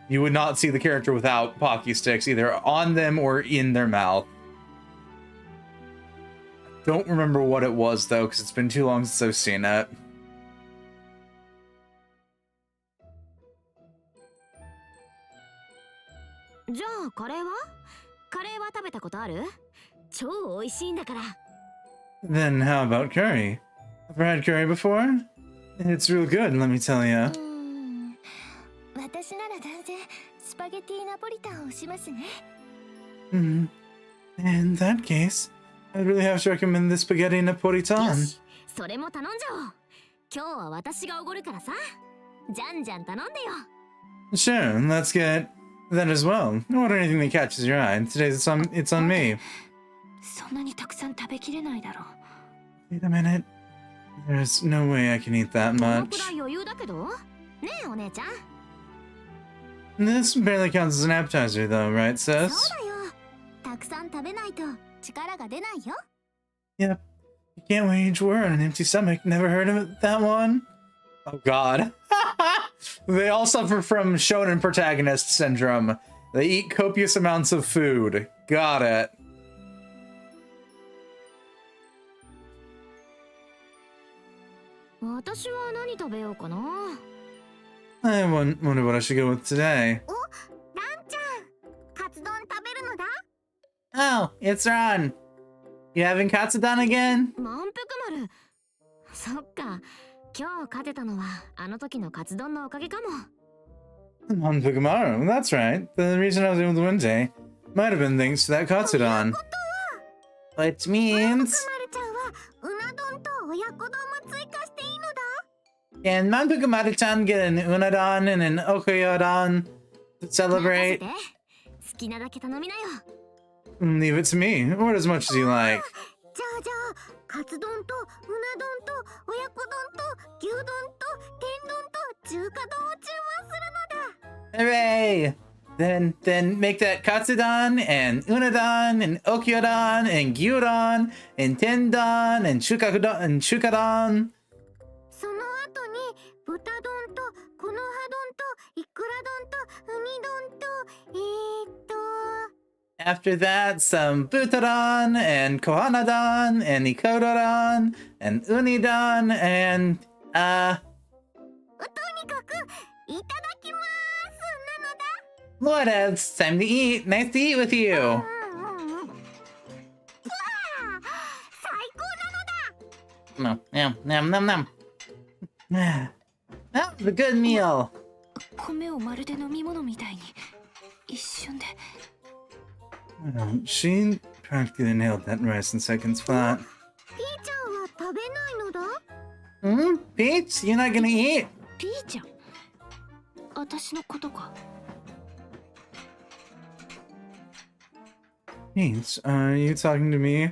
You would not see the character without Pocky Sticks, either on them or in their mouth. Don't remember what it was though, because it's been too long since I've seen it. Then how about curry? Ever had curry before? It's real good, let me tell ya. In that case, I'd really have to recommend the spaghetti napolitan. Sure, let's get that as well. Order anything that catches your eye. Today it's on me. Wait a minute. There's no way I can eat that much. This barely counts as an appetizer though, right, sis? Yep. You can't wage war on an empty stomach. Never heard of it, that one? Oh god. They all suffer from shonen protagonist syndrome. They eat copious amounts of food. Got it. I wonder what I should go with today. Oh, it's Ron. You having katsudon again? Manpukumaru, that's right. The reason I was able to win today might have been thanks to that katsudon. Which means... Can Manpukumaru-chan get an unadon and an okoyodon to celebrate? Leave it to me. Order as much as you like. Hooray! Then make that katsudon and unadon and okyodon and gyudon and tendon and shukadon. After that, some butadon and kohanadon and ikododon and unidon and Lord, it's time to eat. Nice to eat with you. No, nom nom nom. That was a good meal. She practically nailed that rice in seconds flat. Peach, you're not gonna eat? Peach, are you talking to me?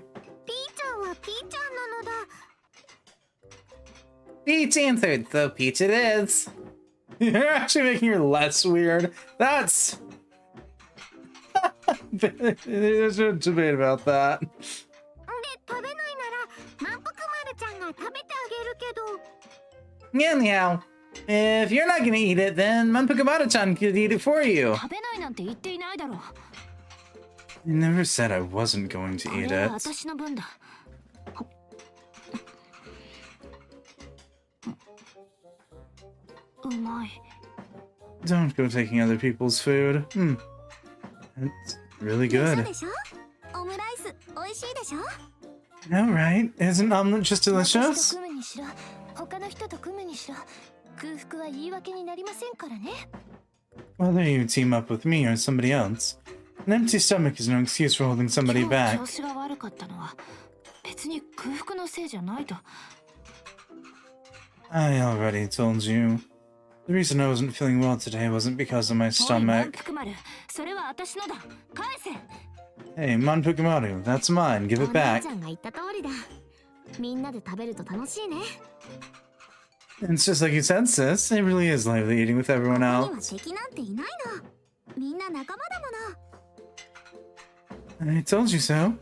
Peach answered, so Peach it is. You're actually making her less weird. That's... There's a debate about that. Anyhow, if you're not gonna eat it, then Manpukumaru-chan could eat it for you. I never said I wasn't going to eat it. Don't go taking other people's food. It's really good. No, right? Isn't omelet just delicious? 他の人と組むにしろ空腹は言い訳になりませんからね。 Whether you team up with me or somebody else, an empty stomach is no excuse for holding somebody back. 調子が悪かったのは別に空腹のせいじゃないと。 I already told you. The reason I wasn't feeling well today wasn't because of my stomach. それは私のだ。返せ。 Hey, Manpukumaru, that's mine. Give it お姉 back. ちゃんが言った通りだ。みんなで食べると楽しいね。 It's just like you said, sis. It really is lively eating with everyone ここには else. 敵なんていないの。みんな仲間だもの。 I told you so.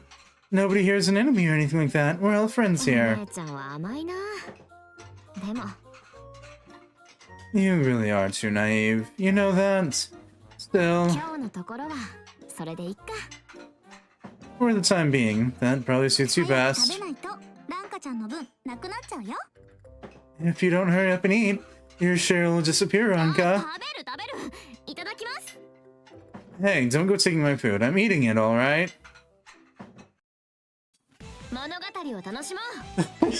Nobody here is an enemy or anything like that. We're all friends お here. 姉ちゃんは甘いな。でも You really are too naive. You know that. Still, 今日のところはそれでいいか。 for the time being, that probably suits you 早く best. 食べないとランカちゃんの分なくなっちゃうよ。 If you don't hurry up and eat, your share will disappear, 食 Anka. べる。いただきます。 Hey, don't go taking my food. I'm eating it, alright? 物語を楽しもう。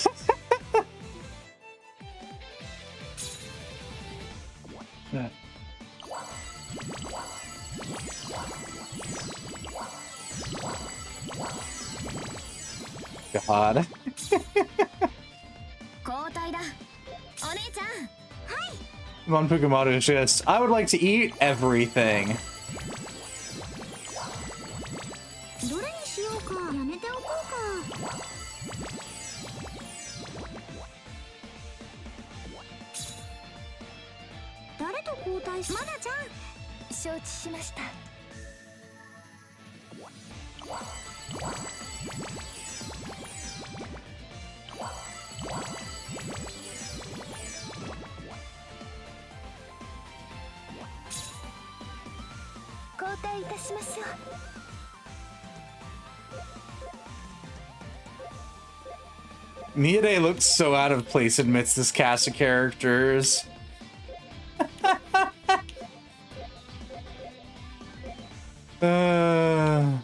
God. 交代だ。お姉ちゃん。 Manpukumaru is just, I would like to eat everything. どれにしようか。やめておこうか。誰と交代し。マナちゃん。承知しました。 交代いたしましょう。 Miade looks so out of place amidst this cast of characters. uh...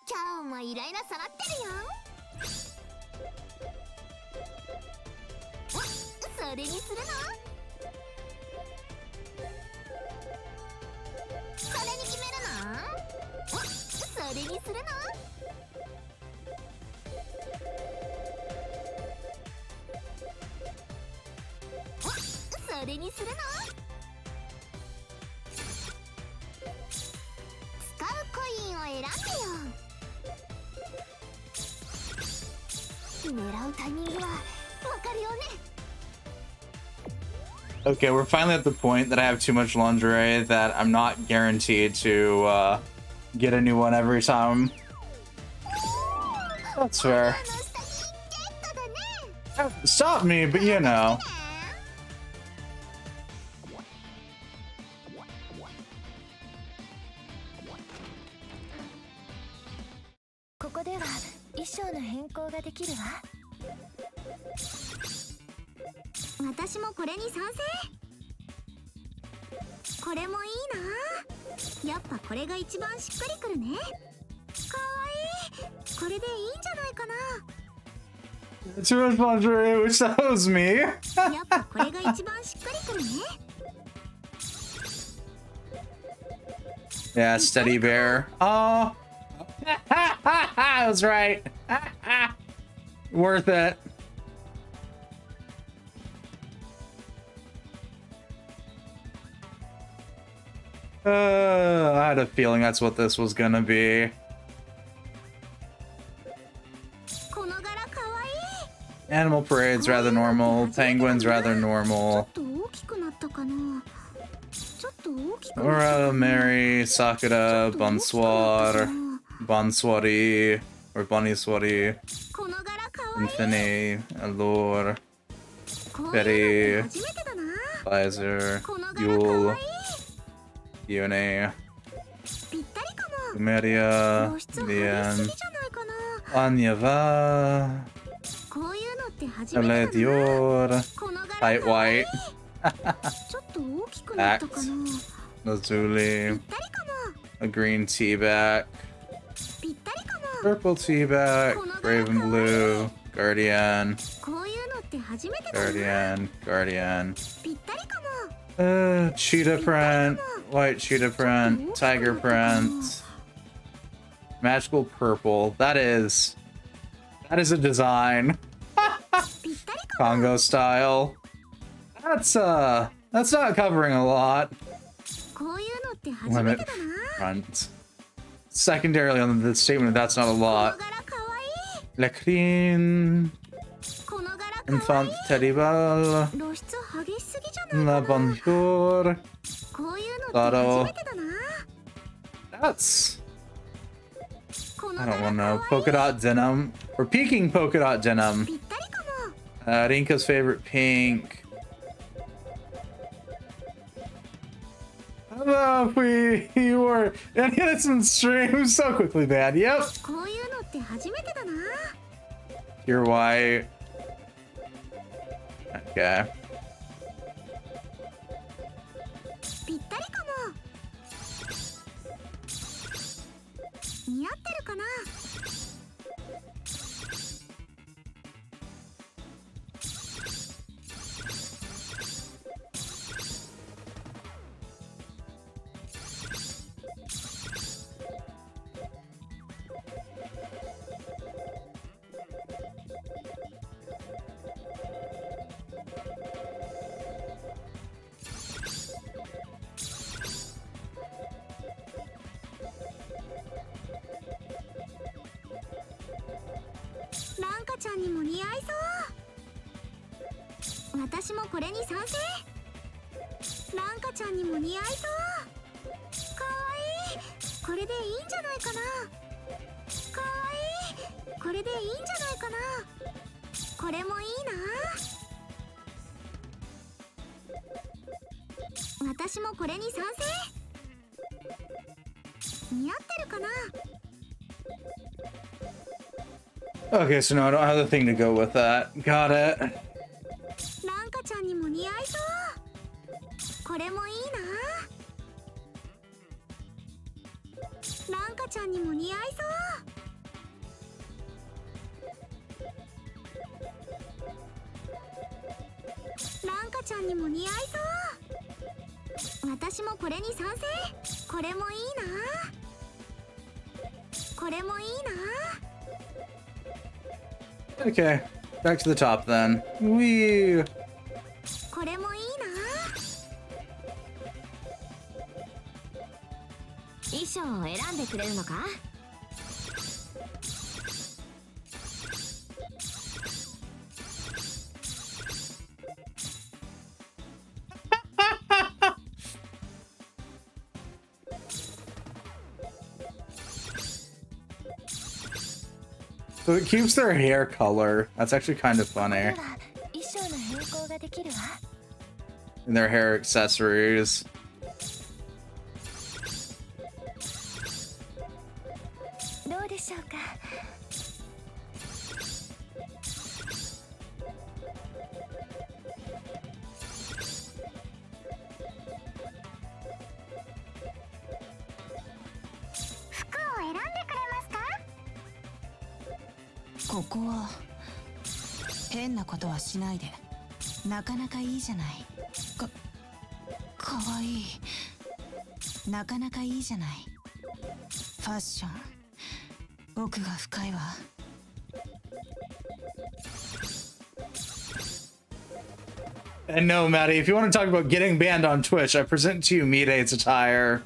今日もイライラさらってるよ。それにするの？それに決めるの？それにするの？それにするの？使うコインを選んでよ。 狙うタイミングはわかるよね。 Okay, we're finally at the point that I have too much lingerie that I'm not guaranteed to get a new one every time. That's fair. Stop me, but you know. ここでは衣装の変更ができるわ。私もこれに賛成。これもいいな。やっぱこれが一番しっくりくるね。かわいい。これでいいんじゃないかな。 Too much lingerie, which that was me. やっぱこれが一番しっくりくるね。 Yeah, steady bear. Oh, I was right. Worth it. I had a feeling that's what this was gonna be. この柄かわいい。 Animal parade's rather normal. Penguin's rather ちょ normal. っと大きくなったかな。ちょっと大きくなったかな。 Aura, Mary, Sakura, ちょっと大きくなったか Bonsoir, な。 Bonsoiri, or Bonsoiri, この柄かわいい。 Infinity, Allure, こういうのって Betty, 初めてだな。 Visor, この柄か Yule, わいい。 Yone, ぴったりかも。 Lumeria, 露出激しすぎ Lian, じゃないかな。 Anyava, こういうのって初め Chalet てだな。 Dior, この柄 Tight かわいい。 White, ちょっと大きくなったかな。 Lazuli, ぴったりかも。a green tea back. ぴったりかも。 Purple tea back. Raven blue. Guardian. こういうのって初めてだな。 Guardian. Guardian. ぴったりかも。 Cheetah print. White cheetah print. Tiger print. Magical purple. That is a design. ぴったりかも。 Congo style. That's not covering a lot. こういうのって初め Limit てだな。 front. Secondarily on the statement, that's not a この lot. 柄かわいい。 La Crine. この柄かわい Enfant い。 terrible. 露出激しすぎじゃない La かな。 bonjour. こういうのって初めてだな。 That's. この I 柄 don't か want to わ know. いい。 Polka dot denim. We're peaking polka dot denim. ぴったりかも。 Rinka's favorite pink. How about if we were an innocent stream so quickly, man? Yep. こういうのって初めてだな。 You're white. Okay. ぴったりかも。似合ってるかな。 ランカちゃんにも似合いそう。私もこれに賛成。ランカちゃんにも似合いそう。かわいい。これでいいんじゃないかな。かわいい。これでいいんじゃないかな。これもいいな。私もこれに賛成。似合ってるかな。 Okay, so no, I don't have the thing to go with that. Got it. ランカちゃんにも似合いそう。これもいいな。ランカちゃんにも似合いそう。ランカちゃんにも似合いそう。私もこれに賛成。これもいいな。これもいいな。 Okay, back to the top then. Wee. これもいいな。衣装を選んでくれるのか。 So it keeps their hair color. That's actually kind of funny. 衣装の変更ができるわ。 And their hair accessories. どうでしょうか。 服を選んでくれますか。 ここは変なことはしないで。なかなかいいじゃない。かわいい。なかなかいいじゃない。ファッション奥が深いわ。 And no, Maddie, if you want to talk about getting banned on Twitch, I present to you Mire's attire.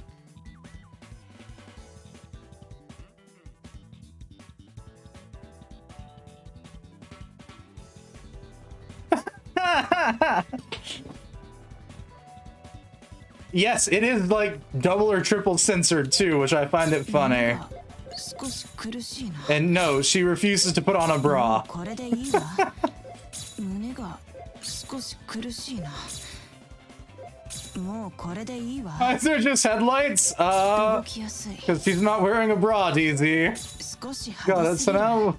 Yes, it is like double or triple censored too, which I find it funny. 少し苦しいな。 And no, she refuses to put on a bra. これでいいわ。胸が少し苦しいな。もうこれでいいわ。 Why is there just headlights? 動きやすい。 Because she's not wearing a bra, DZ. 少し Got 派 it. す So ぎる。 now,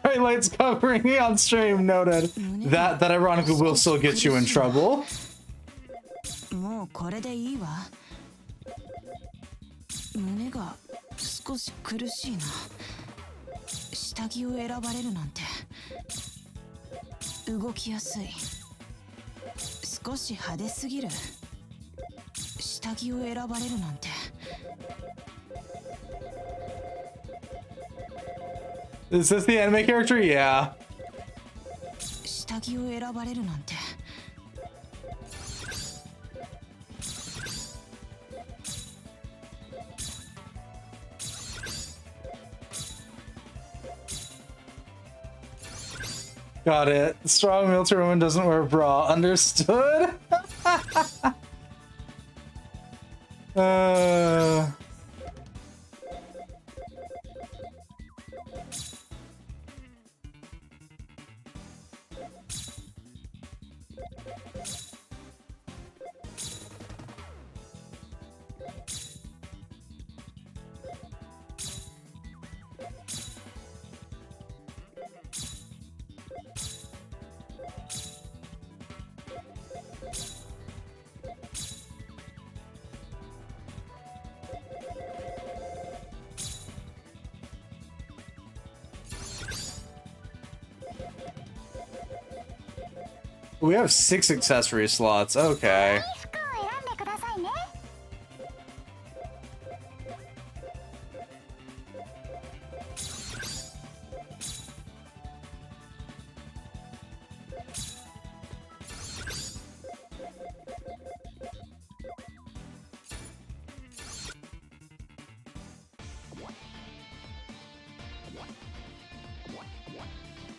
bright lights covering me on stream noted. That ironically will still get you in trouble. もうこれでいいわ。胸が少し苦しいな。下着を選ばれるなんて。動きやすい。少し派手すぎる。下着を選ばれるなんて。Is this the anime character? Yeah. 下着を選ばれるなんて。Got it. Strong military woman doesn't wear a bra. Understood? We have 6 accessory slots. Okay. 服を選んでくださいね。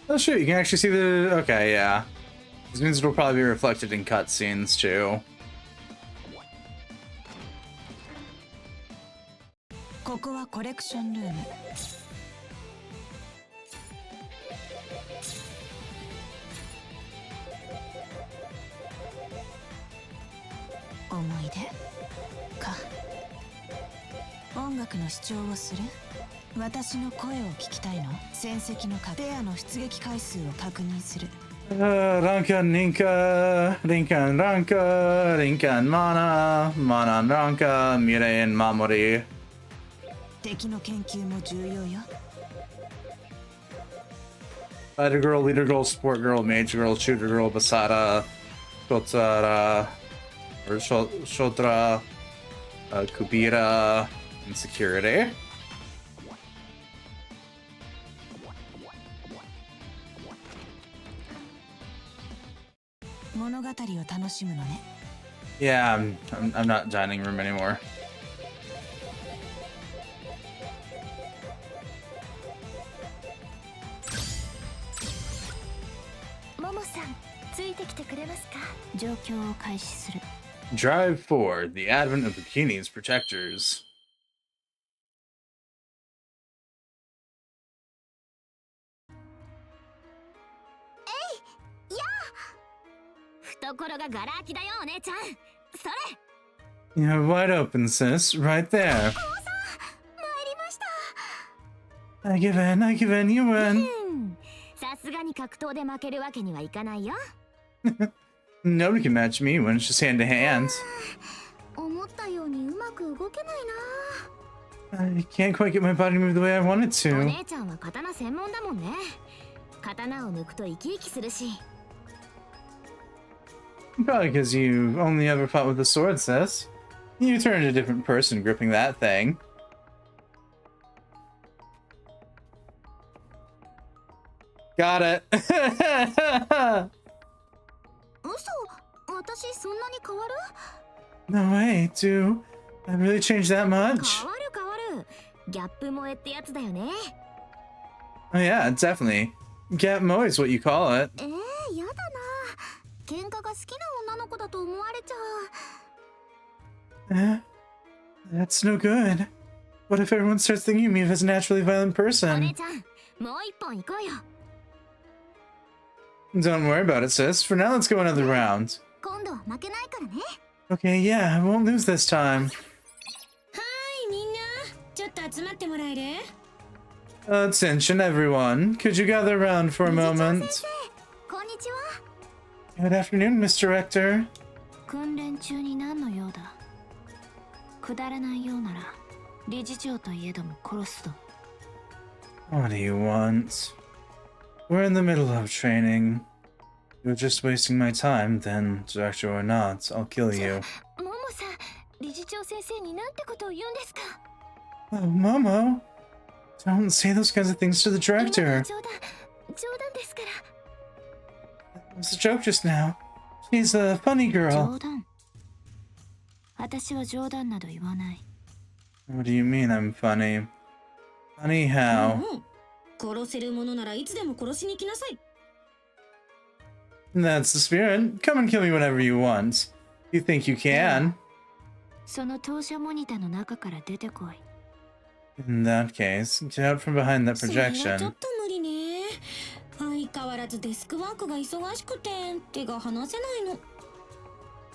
Oh shoot, you can actually see the... Okay, yeah. This means it'll probably be reflected in cutscenes too. ここはコレクションルーム。思い出か。音楽の視聴をする？私の声を聞きたいの？戦績のペアの出撃回数を確認する。Rankan Ninka, Rinkan Ranka, Rinkan Mana, Mana Ranka, Mirein Mamori. 敵の研究も重要よ。Fighter girl, leader girl, support girl, mage girl, shooter girl, Basara, Shotara, or Shotra, Kubira, and security. 物語を楽しむのね。Yeah, I'm not dining room anymore. ももさん、ついてきてくれますか？状況を開始する。Drive forward, the advent of Bikini's protectors. 懐がガラ空きだよ、お姉ちゃん。それ。You have wide open, sis, right there. 参りました。I give in, you win. さすがに格闘で負けるわけにはいかないよ。Nobody can match me when it's just hand to hand. 思ったようにうまく動けないな。 I can't quite get my body to move the way I want it お to. 姉ちゃんは刀専門だもんね。刀を抜くと生き生きするし。Probably because you only ever fought with a sword, sis. You turned a different person gripping that thing. Got it. 嘘、私そんなに変わる？ No way, do I really change that 変 much? わる変わる。ギャップ萌えってやつだよね。Oh yeah, definitely. Gap Moe is what you call it. やだな。喧嘩が好きな女の子だと思われちゃう。That's no good. What if everyone starts thinking of me as a naturally violent お person? 姉ちゃん、もう一本行こうよ。Don't worry about it, sis. For now, let's go another round. 今度は負けないからね。Okay, yeah, I won't lose this time. みんなちょっと集まってもらえる？ Attention, everyone. Could you gather around for a 理事長 moment? 先生、こんにちは。 Good afternoon, Mr. Rector. 訓練中に何の用だ？くだらないようなら理事長といえども殺すと。 What do you want? We're in the middle of training. You're just wasting my time, then, director or not, I'll kill you. ももさん、理事長先生になんてことを言うんですか。 Oh, Momo! Don't say those kinds of things to the 今のは director. 冗談ですから。 It was a joke just now. She's a funny girl. 冗談。私は冗談など言わない。 What do you mean I'm funny? Funny how? 殺せるものならいつでも殺しに来なさい。 That's the spirit. Come and kill me whenever you want. You think you can? その投射モニターの中から出てこい。 In that case, get out from behind that それはちょ projection. っと無理ね。相変わらずデスクワークが忙しくて手が離せないの。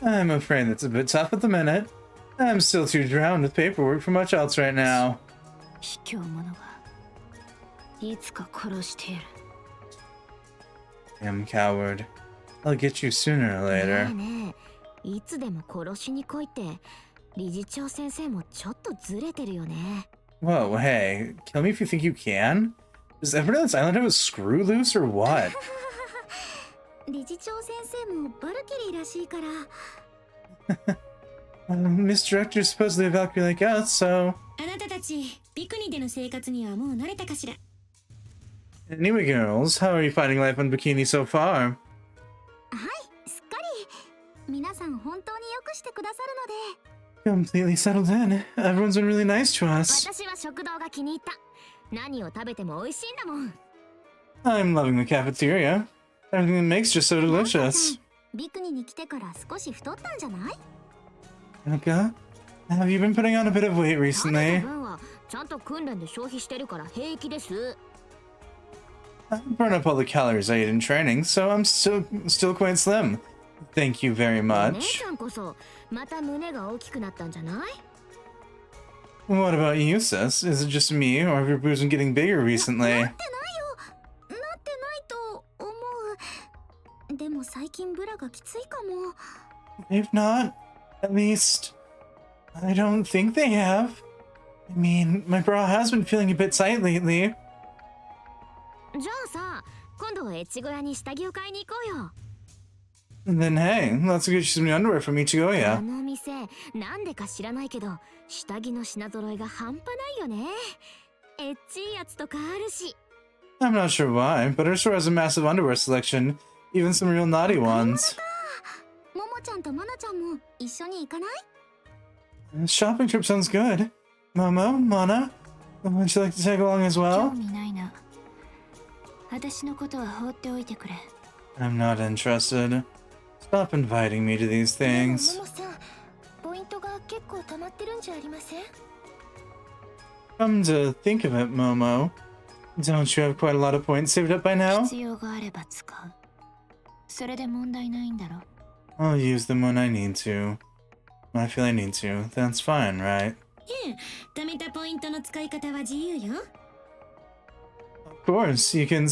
I'm afraid that's a bit tough at the minute. I'm still too drowned with paperwork for much else right now. 卑怯者がいつか殺してやる。 I'm coward. I'll get you sooner or ね later. えねえ、いつでも殺しに来いって理事長先生もちょっとずれてるよね。 Whoa, hey, kill me if you think you can? Does everyone on this island have a screw loose or what? 理事長先生もバルキリーらしいから。 Miss Director's supposedly a Valkyrie like us, so... あなたたちビクニでの生活にはもう慣れたかしら。 Anyway, girls, how are you finding life on Bikini so far? はい、すっかり。皆さん本当によくしてくださるので。 Completely settled in. Everyone's been really nice to us. 私は食堂が気に入った。何を食べても美味しいんだもん。 I'm loving the cafeteria. Everything it makes just so なんか delicious. さん、ビクニに来てから少し太ったんじゃない？ Aka, have you been putting on a bit of weight 食べ recently? た分はちゃんと訓練で消費してるから平気です。 I burn up all the calories I eat in training, so I'm still quite slim. Thank you very お姉 much. ちゃんこそまた胸が大きくなったんじゃない？ What about you, sis? Is it just me, or have your boobs been getting bigger recently? なってないと思う。でも最近ブラがきついかも。 They've not. At least, I don't think they have. I mean, my bra has been feeling a bit tight lately. じゃあさ、今度エッチ小屋に下着を買いに行こうよ。 Then hey, let's get you some new underwear from あ Ichigoya. の店、なんでか知らないけど、下着の品揃えが半端ないよね。エッチいやつとかあるし。 I'm not sure why, but our store has a massive underwear selection, even some real naughty ones. ももちゃんとまなちゃんも一緒に行かない？ A shopping trip sounds good. Momo, Mana, would you like to tag along as 興 well? 味ないな。私のことは放っておいてくれ。 I'm not interested. Stop inviting me to these でも things. ももさん、ポイントが結構溜まってるんじゃありません？ Come to think of it, Momo, don't you have quite a lot of points saved up by now? 必要があれば使う。それで問題ないんだろ。 I'll use them when I need to. When I feel I need to. That's fine, right? 貯めたポイントの使い方は自由よ。 Of course, you can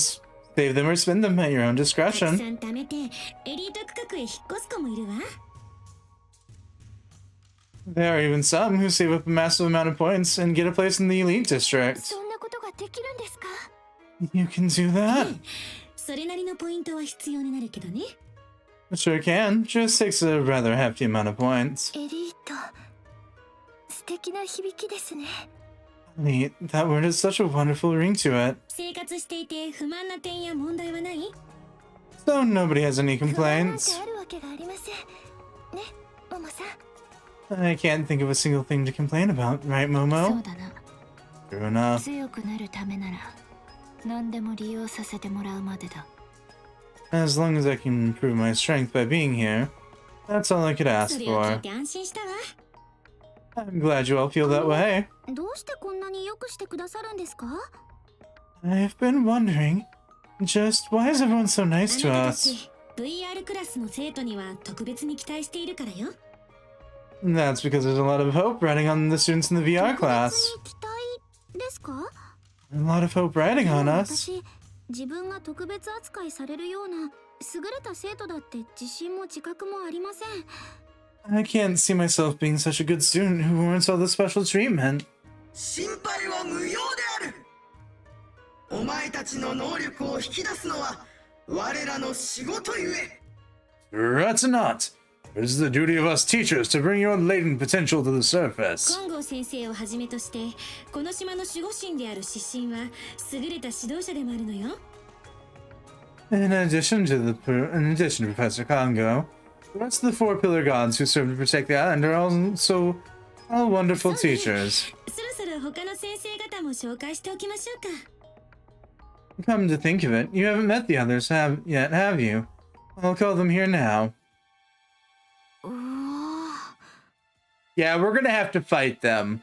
save them or spend them at your own たくさ discretion. ん貯めてエリート区画へ引っ越す子もいるわ。 There are even some who save up a massive amount of points and get a place in the elite district. そんなことができるんですか？ You can do that? それなりのポイントは必要になるけどね。 Sure can. Just takes a rather hefty amount of points. エリート、素敵な響きですね。 Neat. That word has such a wonderful ring to it. 生活していて不満な点や問題はない？ So nobody has any 不満なんて complaints. あるわけがありません。ね、ももさん。 I can't think of a single thing to complain about, right, そう Momo? だな。 True enough. 強くなるためなら何でも利用させてもらうまでだ。 As long as I can improve my strength by being here, that's all I could そ ask れを聞い for. て安心したわ。 I'm glad you all feel that way. どうしてこんなによくしてくださるんですか？ I've been wondering, just why is everyone so あ nice な to たた us? ち VR クラスの生徒には特別に期待しているからよ。 That's because there's a lot of hope riding on the students in the VR 特 class. 別に期待ですか？ A lot of hope riding で on も us. 私、自分が特別扱いされるような優れた生徒だって自信も自覚もありません。 I can't see myself being such a good student who warrants all the special treatment. 心配は無用である。お前たちの能力を引き出すのは我らの仕事ゆえ。 Regrets not. It is the duty of us teachers to bring your latent potential to the surface. 金剛先生をはじめとしてこの島の守護神である指針は優れた指導者でもあるのよ。In addition to Professor Congo, the rest of the four pillar gods who serve to protect the island are also all wonderful teachers. そろそろ他の先生方も紹介しておきましょうか。Come to think of it, you haven't met the others yet, have you? I'll call them here now. Yeah, we're gonna have to fight them.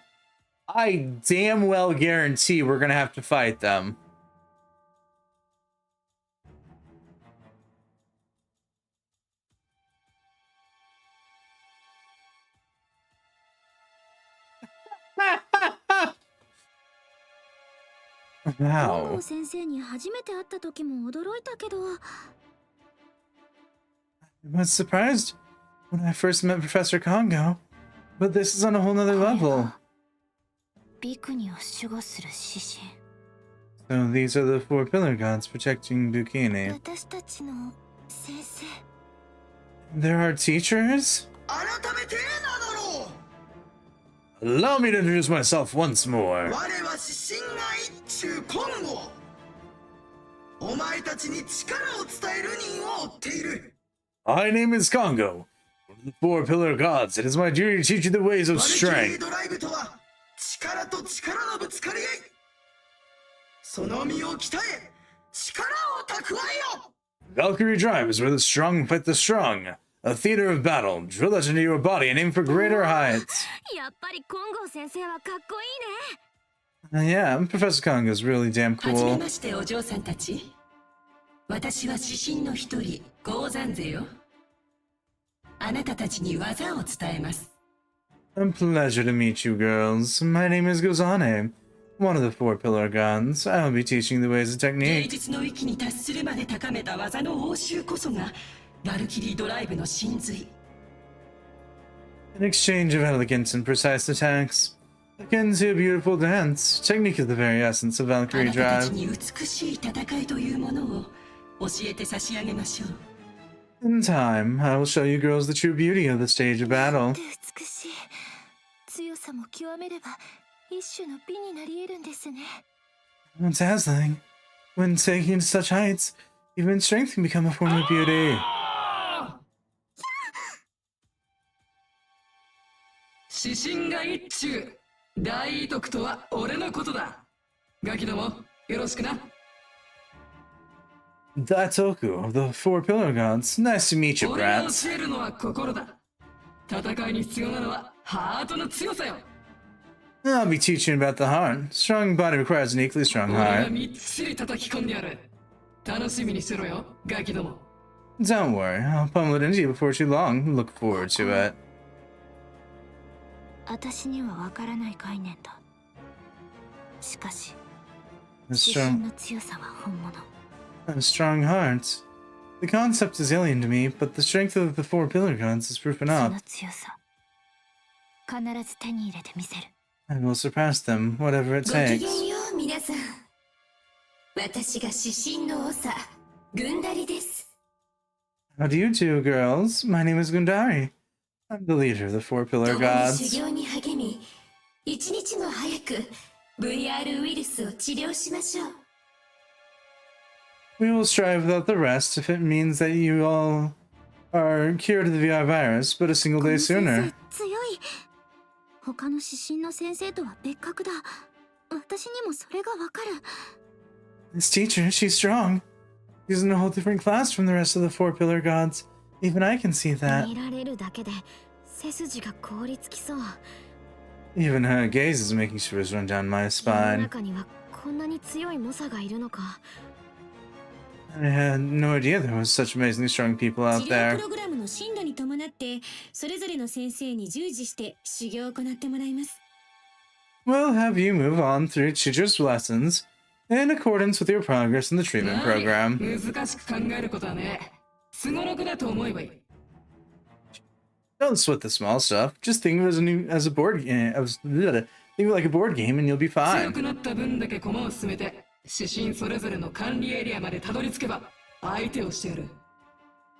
I damn well guarantee we're gonna have to fight them. Wow. 先生に初めて会った時も驚いたけど。I was surprised when I first met Professor Congo, but this is on a whole nother level. ビクニを守護する指針。So these are the four pillar gods protecting Bikini. 私たちの先生。There are teachers? 改めて名乗ろう。 Allow me to introduce myself once more. 我は指針が一中今後。お前たちに力を伝える任を負っている。 My name is Congo. One of the four pillar gods. It is my duty to teach you the ways of バルキリー strength. ドライブとは力と力のぶつかり合い。その身を鍛え、力を蓄えよ。 Valkyrie Drive is where the strong fight the strong. A theater of battle. Drill that into your body and aim for greater heights. やっぱり金剛先生はかっこいいね。Yeah, Professor Congo is really damn はじめ cool. ましてお嬢さんたち。私は指針の一人、ゴーザンゼよ。あなたたちに技を伝えます。A pleasure to meet you girls. My name is Gozane, one of the four pillar gods. I will be teaching the ways of 芸 technique. 術の域に達するまで高めた技の応酬こそが、バルキリードライブの真髄。An exchange of elegance and precise attacks. Akin to a beautiful dance. Technique is the very essence of あ Valkyrie なたたち Drive. に美しい戦いというものを教えて差し上げましょう。In time, I will show you girls the true beauty of the stage of battle. 美しい。強さも極めれば一種の美になり得るんですね。It's dazzling. When taking to such heights, even strength can become a form of beauty. 指針が一中、大異徳とは俺のことだ。ガキども、よろしくな。Daitoku of the four pillar gods. Nice to meet you, 俺が brats. 教えるのは心だ。戦いに必要なのはハートの強さよ。 I'll be teaching about the heart. Strong body requires an equally strong 俺が heart. みっちり叩き込んでやる。楽しみにしろよ、ガキども。 Don't worry, I'll pummel it into you before too long. Look forward to it. 私にはわからない概念だ。しかし、 A 指針 strong, の強さは本物。 a strong heart. The concept is alien to me, but the strength of the four pillar gods is proof そ enough. の強さ、必ず手に入れてみせる。I will surpass them, whatever it ごきげ takes. んよう皆さん。私が指針の長、グンダリです。 How do you do, girls? My name is Gundari. I'm the leader of the four pillar 共に gods. 修行に励み、一日も早く VR ウイルスを治療しましょう。We will strive without the rest if it means that you all are cured of the VR virus, but a single こ day の先 sooner. 生強い。他の指針の先生とは別格だ。私にもそれがわかる。This teacher, she's strong. She's in a whole different class from the rest of the four pillar gods. Even I can see that. 見られるだけで背筋が凍りつきそう。 Even her gaze is making shivers run down my 世の spine. 中にはこんなに強い猛者がいるのか。 I had no idea there was such amazingly strong people 治 out 療 there. プログラムの進路に伴ってそれぞれの先生に従事して修行を行ってもらいます。 We'll have you move on through teacher's lessons in accordance with your progress in the treatment program. 難しく考えることはね。すごろくだと思えばいい。 Don't sweat the small stuff. Just think of it as a board game. Think of it like a board game and you'll be 強 fine. くなった分だけ駒を進めて指針それぞれの管理エリアまでたどり着けば相手をしてやる。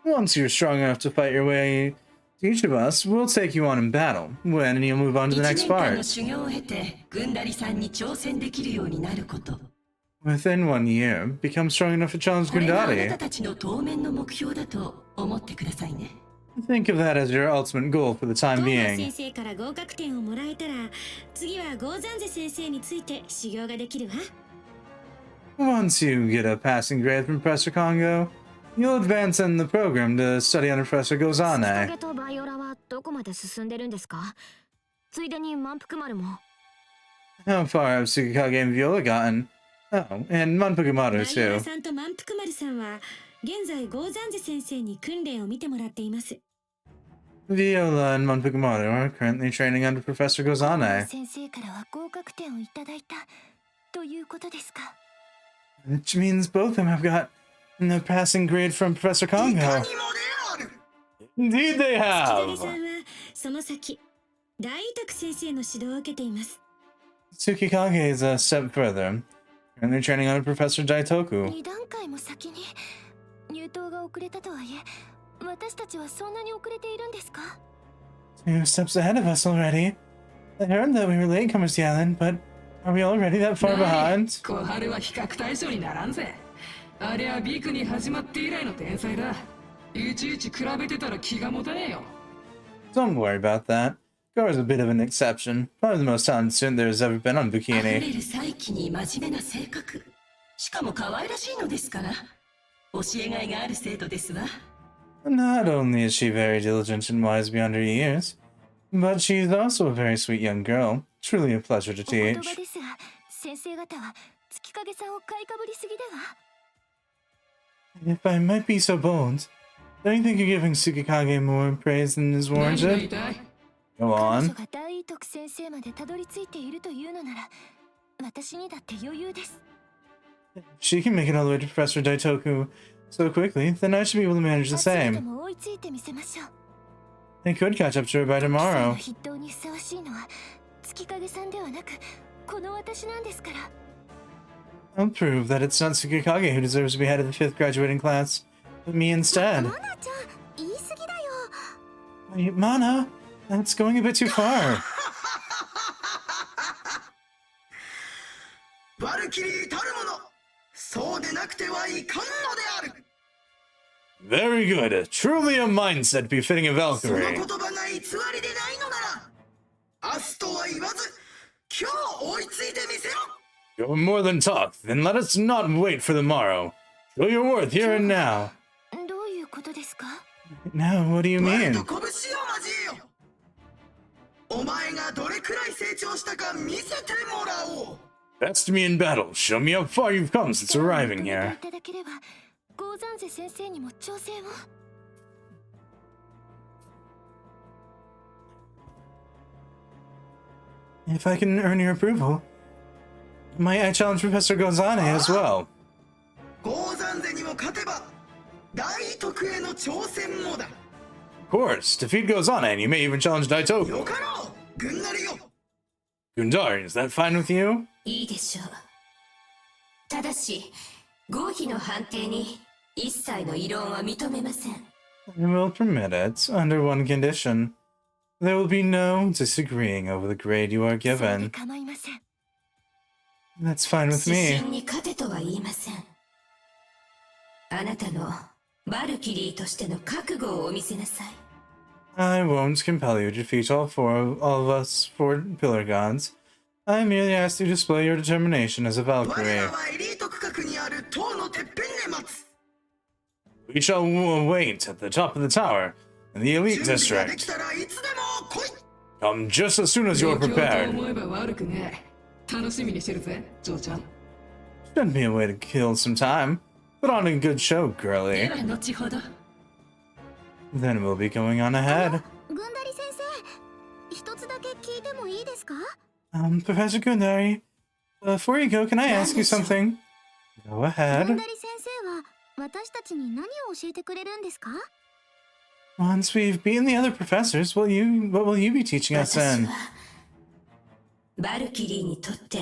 Once you're strong enough to fight your way to each of us, we'll take you on in battle. When and you'll move on to the 1 next 年間の part. 修行を経て軍ダリさんに挑戦できるようになること。 Within 1 year, become strong enough to challenge これがあなた Gundari. たちの当面の目標だと思ってくださいね。 Think of that as your ultimate goal for the time トーマ being. 先生から合格点をもらえたら次はゴーザンゼ先生について修行ができるわ。 Once you get a passing grade from Professor Congo, you'll advance in the program to study under Professor 月 Gozane. 影とバイオラはどこまで進んでるんですか？ついでに満腹丸も。 How far have Tsukikage and Viola gotten? Oh, and バ Manpukumaru イオラ too. さんと満腹丸さんは現在ゴーザンゼ先生に訓練を見てもらっています。 Viola and Manpukumaru are currently training under Professor Gozane, 先生からは合格点をいただいたということですか？ which means both of them have got a passing grade from Professor いかに Congo. もである。 Indeed they 月影さ have! んはその先大委託先生の指導を受けています。 Tsukikage is a step further, currently training under Professor Daitoku. 2段階も先に入党が遅れたとはいえ、私たちはそんなに遅れているんですか？ 2 steps ahead of us already. I heard that we were latecomers to the island, but are we already that far ない behind? 小春は比較対象にならんぜ。ありゃビクに始まって以来の天才だ。いちいち比べてたら気が持たねえよ。 Don't worry about that. Gora's a bit of an exception. Probably the most talented student there has ever been on 溢れ Bikini. る才気に真面目な性格。しかも可愛らしいのですから。教えがいがある生徒ですわ。 Not only is she very diligent and wise beyond her years, but she's also a very sweet young girl. Truly a pleasure to お言葉 teach. ですが、先生方は月影さんを買いかぶりすぎでは？ If I might be so bold, don't you think you're giving Tsukikage more praise than is 何が言い warranted? たい？ Go 彼 on. 女が大委徳先生までたどり着いているというのなら、私にだって余裕です。 If she can make it all the way to Professor Daitoku so quickly, then I should be able to manage the 暑いで same. も追いついてみせましょう。 I could catch up to her by 貴様 tomorrow. の筆頭にふさわしいのは月影さんではなく、この私なんですから。 I'll prove that it's not Tsukikage who deserves to be head of the 5th graduating class, but me instead. マナちゃん、言い過ぎだよ。 Wait, Mana, that's going a bit too far. バルキリーたるもの、そうでなくてはいかんのである。 Very good. Truly a mindset befitting a その言 Valkyrie. 葉が偽りでないのなら、明日とは言わず、今日追いついてみせろ。 You're more than talk, then let us not wait for the morrow. Show your worth here and now. どういうことですか？ Now, what do you 我 mean? と拳を交えよ。お前がどれくらい成長したか見せてもらおう。 Best me in battle. Show me how far you've come since arriving い here. ただければ、ゴーザンゼ先生にも挑戦を。 If I can earn your approval, might I challenge Professor Gozane as well? ゴーザンゼにも勝てば、大徳への挑戦もだ。 Of course, defeat Gozane and you may even challenge よ Daitoku. かろう、ぐんなりよ。 Gundari, is that fine with you? いいでしょう。ただし、合否の判定に一切の異論は認めません。 I will permit it, under one condition. There will be no disagreeing over the grade you are それで given. 構いません。 That's fine with 指 me. 針に勝てとは言いません。あなたのバルキリーとしての覚悟をお見せなさい。 I won't compel you to defeat all of us four pillar gods. I merely ask you to display your determination as a 我ら Valkyrie. はエリート区画にある塔のてっぺんで待つ。 We shall wait at the top of the tower in the elite 準備がで district. きたらいつでも来い。 Come just as soon as you're 状況と prepared. 思えば悪くねえ。楽しみにしてるぜ、ジョーちゃん。 Shouldn't be a way to kill some time. Put on a good show, で girlie. は後ほど。 Then we'll be going on ahead. グンダリ先生、一つだけ聞いてもいいですか？ Professor Gundari, before you go, can I ask you something? Go グン ahead. ダリ先生は私たちに何を教えてくれるんですか？ Once we've beaten the other professors, what will you be teaching us 私 then? はバルキリーにとって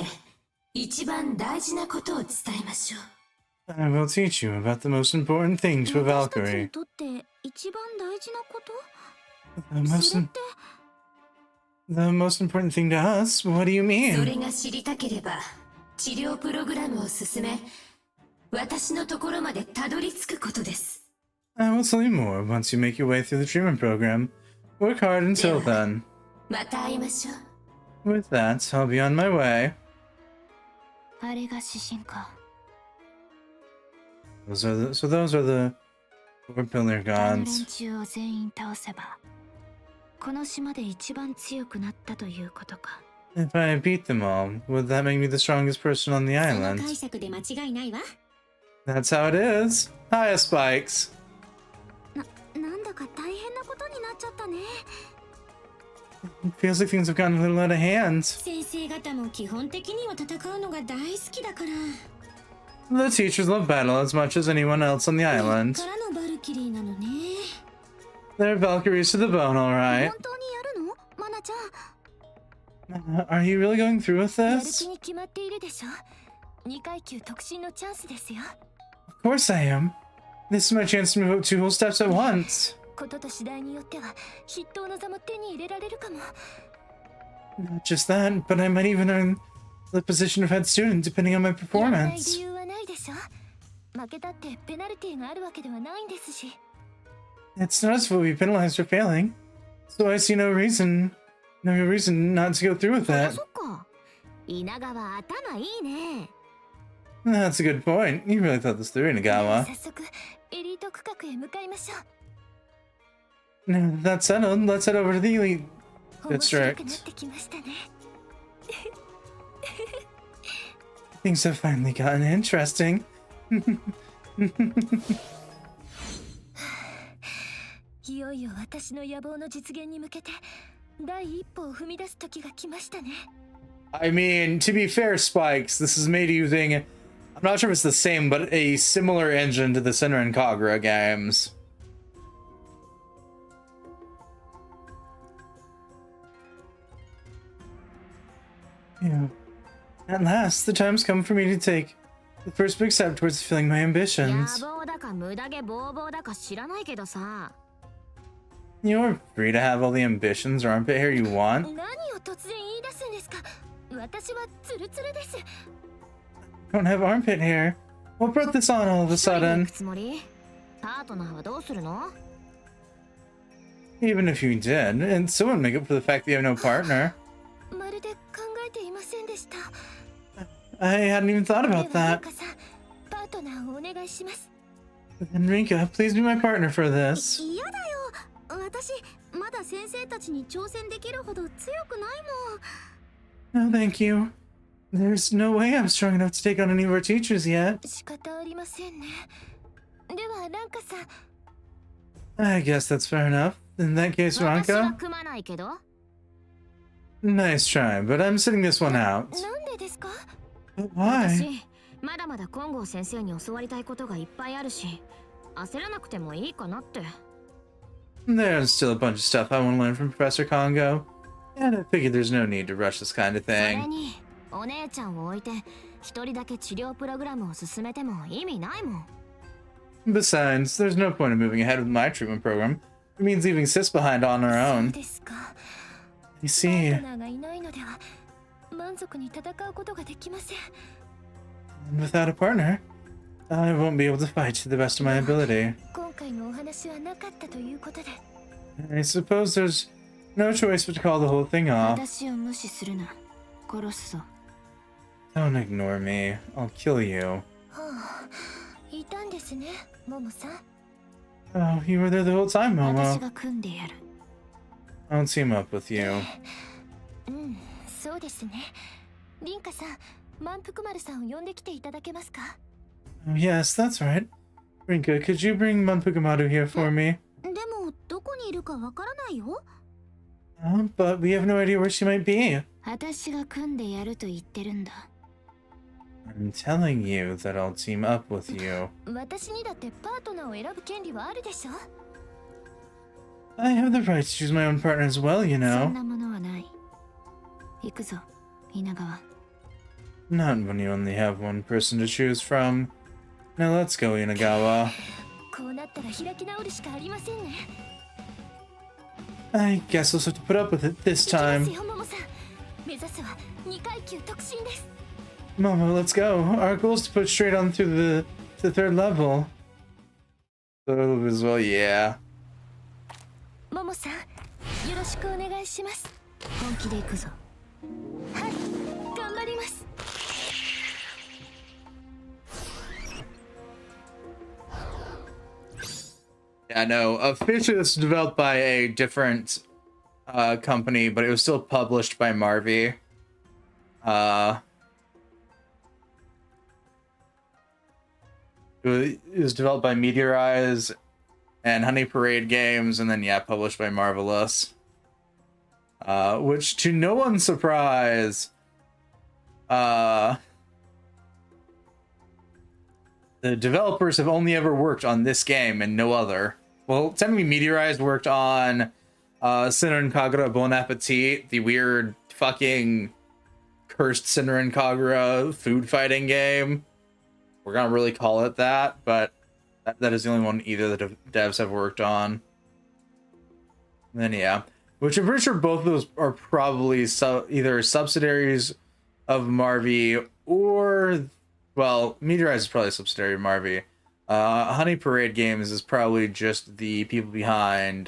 一番大事なことを伝えましょう。I will teach you about the most important thing to a 私たちに Valkyrie. とって一番大事なこと The most, それって the most important thing to us? What do you それ mean? が知りたければ治療プログラムを進め、私のところまでたどり着くことです。I will tell you more once you make your way through the treatment program. Work hard until then. また会いましょう。 With that, I'll be on my way. あれが指針か。 Those are the four pillar あの連 gods. 中を全員倒せばこの島で一番強くなったということか。 If I beat them all, would that make me the strongest person on the その island? 解釈で間違いないわ。 That's how it is. Hiya, Spikes. なんだか大変なことになっちゃったね。 It feels like things have gotten a little out of hand. 先生方も基本的には戦うのが大好きだから。 The teachers love battle as much as anyone else on the か island. らのバルキリーなのね。 They're Valkyries to the bone, 本 alright. 当にやるのマナちゃん。 Are you really going through with やる this? 気に決まっているでしょ。2階級特進のチャンスですよ。 Of course I am. This is my chance to move up 2 whole steps at once. ことと次第によっては筆頭の座も手に入れられるかも。 Not just that, but I might even earn the position of head student depending on my やらない performance. 理由はないでしょ。負けたってペナルティがあるわけではないんですし。 It's not as if we'll be penalized for failing, so I see no reason not to go through with そっ that. か。稲川頭いいね。 That's a good point. You really thought this through, Inagawa. 早速エリート区画へ向かいましょう。 Now that that's settled, let's head over to the elite 面白くなっ district. てきましたね。 Things have finally gotten interesting. いよいよ私の野望の実現に向けて第一歩を踏み出す時が来ましたね。 I mean, to be fair, Spikes, this is made using, I'm not sure if it's the same, but a similar engine to the Senran and Kagura games. Yeah. At last, the time's come for me to take the first big step towards fulfilling my 野 ambitions. 望だか無駄毛ボーボーだか知らないけどさ。 You're free to have all the ambitions or armpit hair you want. 何を突然言い出すんですか。私はツルツルです。 Don't have armpit hair. What brought this on all of a 一人で行 sudden? くつもり？パートナーはどうするの？ Even if you did, and still wouldn't make up for the fact that you have no partner. まるで考えていませんでした。 I hadn't even thought では about なん that. かさ、パートナーをお願いします。 Enrica, please be my partner for this. 嫌だよ。私まだ先生たちに挑戦できるほど強くないもん。 No, thank you. There's no way I'm strong enough to take on any of our teachers yet. 仕方ありませんね。ではランカさん。 I guess that's fair enough. In that case, 私は Ranka, 組まないけど。 nice try, but I'm sitting this one out. なんでですか？ But why? 私まだまだ金剛先生に教わりたいことがいっぱいあるし、焦らなくてもいいかなって。 There's still a bunch of stuff I want to learn from Professor Congo, and I figured there's no need to rush this kind of それ thing. にお姉ちゃんを置いて一人だけ治療プログラムを進めても意味ないもん。 Besides, there's no point in moving ahead with my treatment program. It means leaving Sis behind on her そう own. ですか。 You パ see, ートナーがいないのでは満足に戦うことができません。 without a partner, I won't be able to fight to the best of my ability. 今回のお話はなかったということで。 I suppose there's no choice but to call the whole thing off. 私を無視するな。殺すぞ。 Don't ignore me. I'll kill you. はあ、いたんですね、モモさん。 Oh, you were there the whole time, 私 Momo. が組んでやる。 I'll team up with you. うん、そうですね。リンカさん、満腹丸さんを呼んできていただけますか？ Oh, yes, that's right. Rinka, could you bring Manpukumaru here for me? でも、どこにいるかわからないよ。But we have no idea where she might be. 私が組んでやると言ってるんだ。 I'm telling you that I'll team up with you. 私にだってパートナーを選ぶ権利はあるでしょ？ I have the right to choose my own partner as well, you そん know. なものはない。行くぞ、稲川。 Not when you only have one person to choose from. Now let's go, Inagawa. こうなったら開き直るしかありませんね。 I guess we'll have to put up with it this 行きま time. すよ、モモさん。目指すは2階級特進です。 Momo, let's go. Our goal is to push straight on through the third level. So as well, yeah. モモさん、よろしくお願いします。本気で行くぞ。はい、頑張ります。 Yeah, no. Officially, this was developed by a different company, but it was still published by Marvy. It was developed by Meteorize and Honey Parade Games, and then, yeah, published by Marvelous. Which, to no one's surprise, the developers have only ever worked on this game and no other. Well, technically Meteorize worked on Senran Kagura Bon Appetit, the weird fucking cursed Senran Kagura food fighting game. We're gonna really call it that, but that is the only one either the devs have worked on. And then, yeah. Which I'm pretty sure both of those are probably either subsidiaries of Marvy or... Well, Meteorize is probably a subsidiary of Marvy. Honey Parade Games is probably just the people behind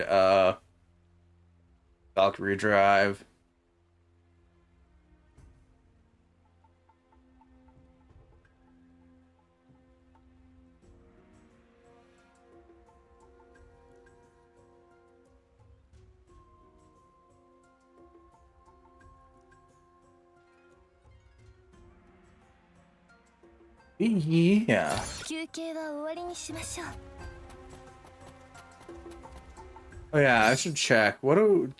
VALKYRIE Drive. Yeah. 休憩は終わりにしましょう。 Oh yeah, I should check. What do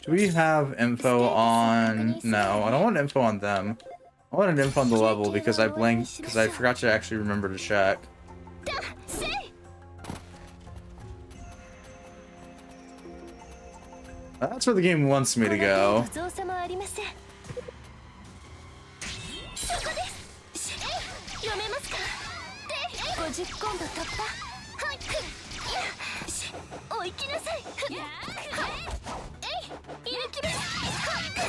we have info on? No, I don't want info on them. I wanted info on the level because I blanked because I forgot to actually remember to check. That's where the game wants me to go. 読めますか？で、50コンボ突破。はい、よし、お行きなさい。えい、入れきます。え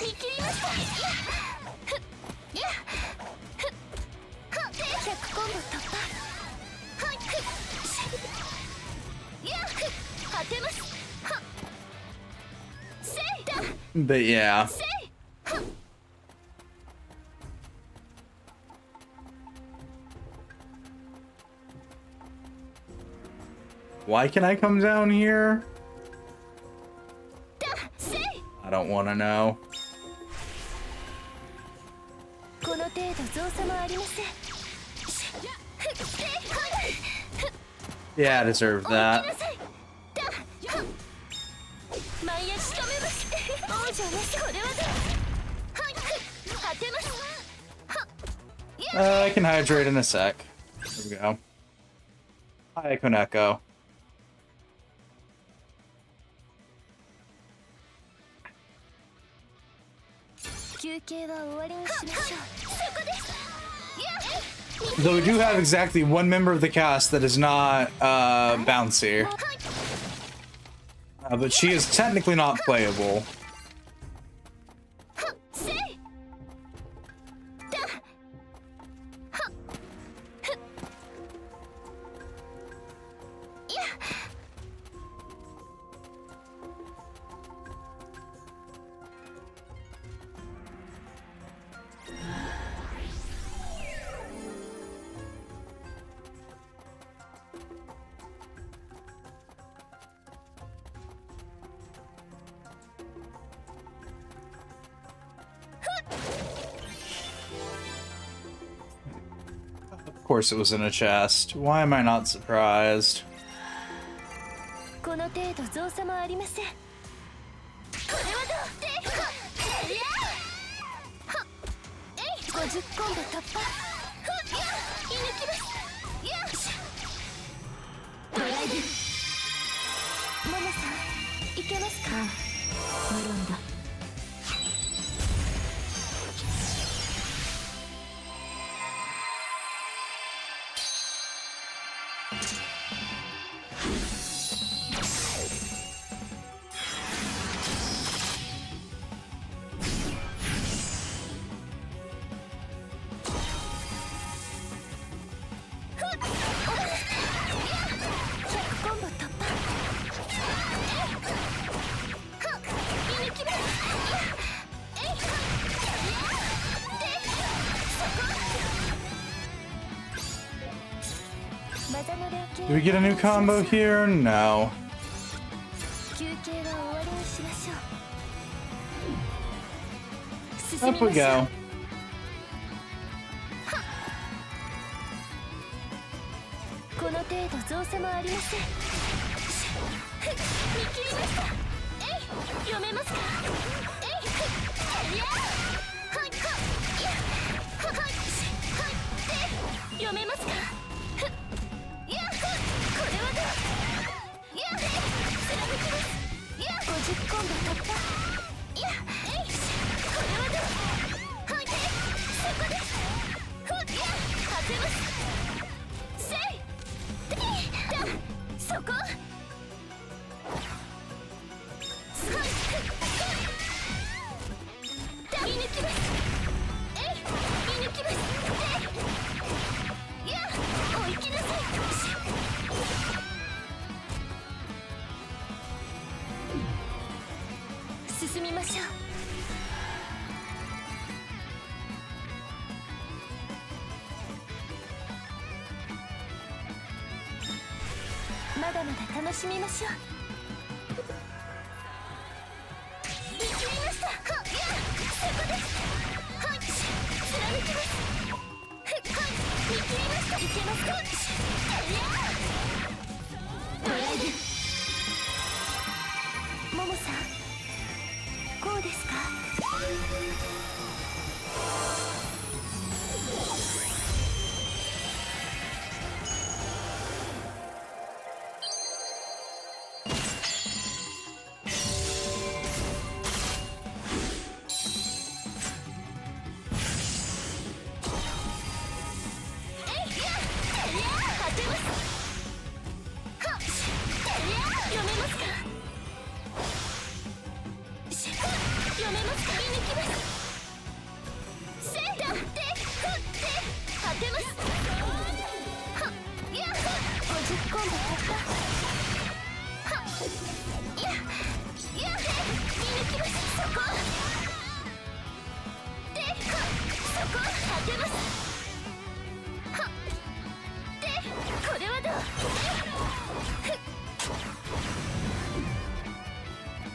い、見切りました。で、100コンボ突破。はい、果てます。せいだ。 But yeah. Why can I come down here? I don't want to know. Yeah, I deserve that. I can hydrate in a sec. There we go. Hi, Koneko. Though we do have exactly one member of the cast that is not bouncy. But she is technically not playable. Of course it was in a chest. Why am I not surprised? この程度造作もありません。これはどうではっえい50コンボ突破ふっや射抜きますよしドライブモモさんいけますか無論だ技の連携 Do we get a new combo here? No. 休憩は終わりにしましょう。進 Up み we ましょう。 go. この程度造作もありません。見切りました。えい、読めますか。えい、いや、はい、はい、いや、はい、はい、で、読めますか。いや、これはどう。いや、貫きます。いや、50コンボ突破。いや、えい、これはどう。はい、そこです。いや、当てます。せい。そこ。見抜きます。えい、見抜きます。いや、お行きなさい。進みましょう。まだまだ楽しみましょう。見切りました。いや、そこです。はい、貫きます。はい、見切りました。いけますか。いや、ドライブ。モモさん、こうですか。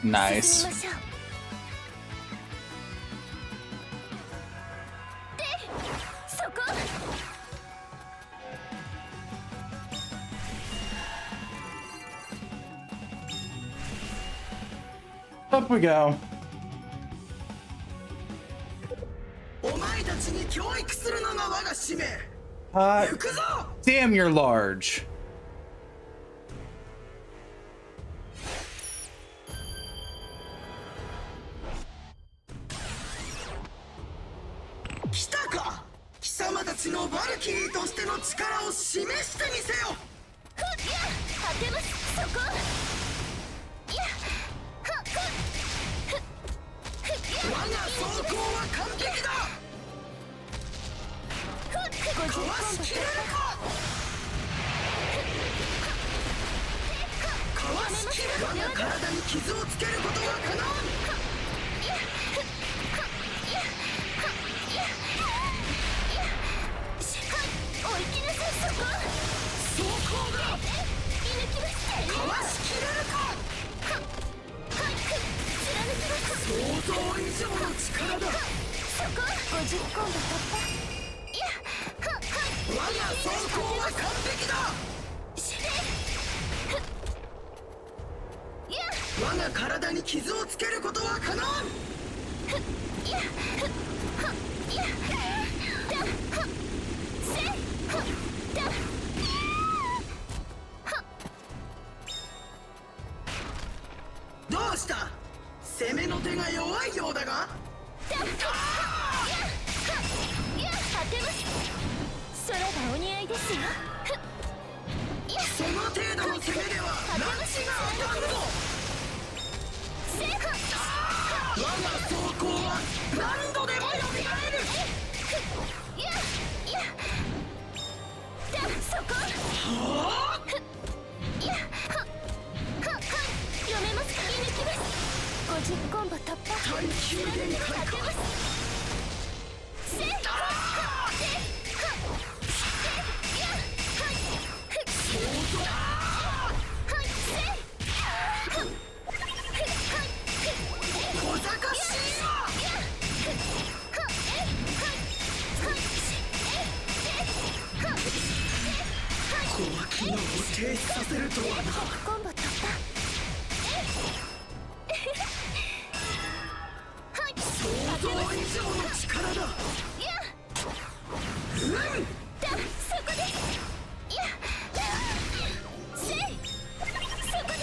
Nice. Up we go. お前たちに教育するのが我が使命。行くぞ。 Damn, you're large. 来たか。貴様たちのバルキリーとしての力を示してみせよ。いや、当てます。そこ。いや、我が走行は完璧だ。かわしきれるか。かわしきれる。我が体に傷をつけることはかなわん。お行きなさい。そこ。走行だ。見抜きます。かわしきれるか。貫きます。想像以上の力だ。そこ。50コンボ突破。いや、我が走行は完璧だ。いや、我が体に傷をつけることはかなわん。いや、いや、だ、せ、だ、どうした。攻めの手が弱いようだが。いや、当てます。空がお似合いですよ。その程度の攻めでは拉致が当たるぞ。我が走行は何度でも蘇る。いや、いや、だ、そこ。いや、読めますか。見抜きます。50コンボ突破。耐久限界か。せ、機能を停止させるとはな。コンボ突破。想像以上の力だ。うん。だ、そこで。いや、せい。そこで。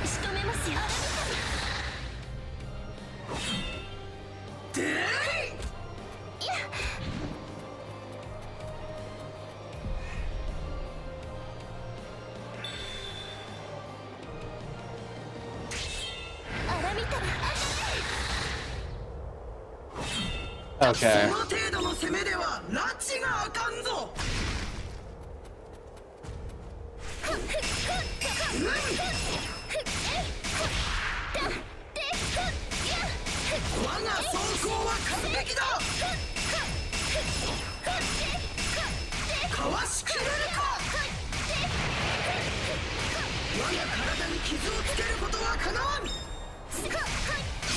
仕留めますよ。でーい。いや。あら見たら。Okay. その程度の攻めでは拉致があかんぞ。我が走行は完璧だ。かわしきれるか。我が体に傷をつけることはかなわん。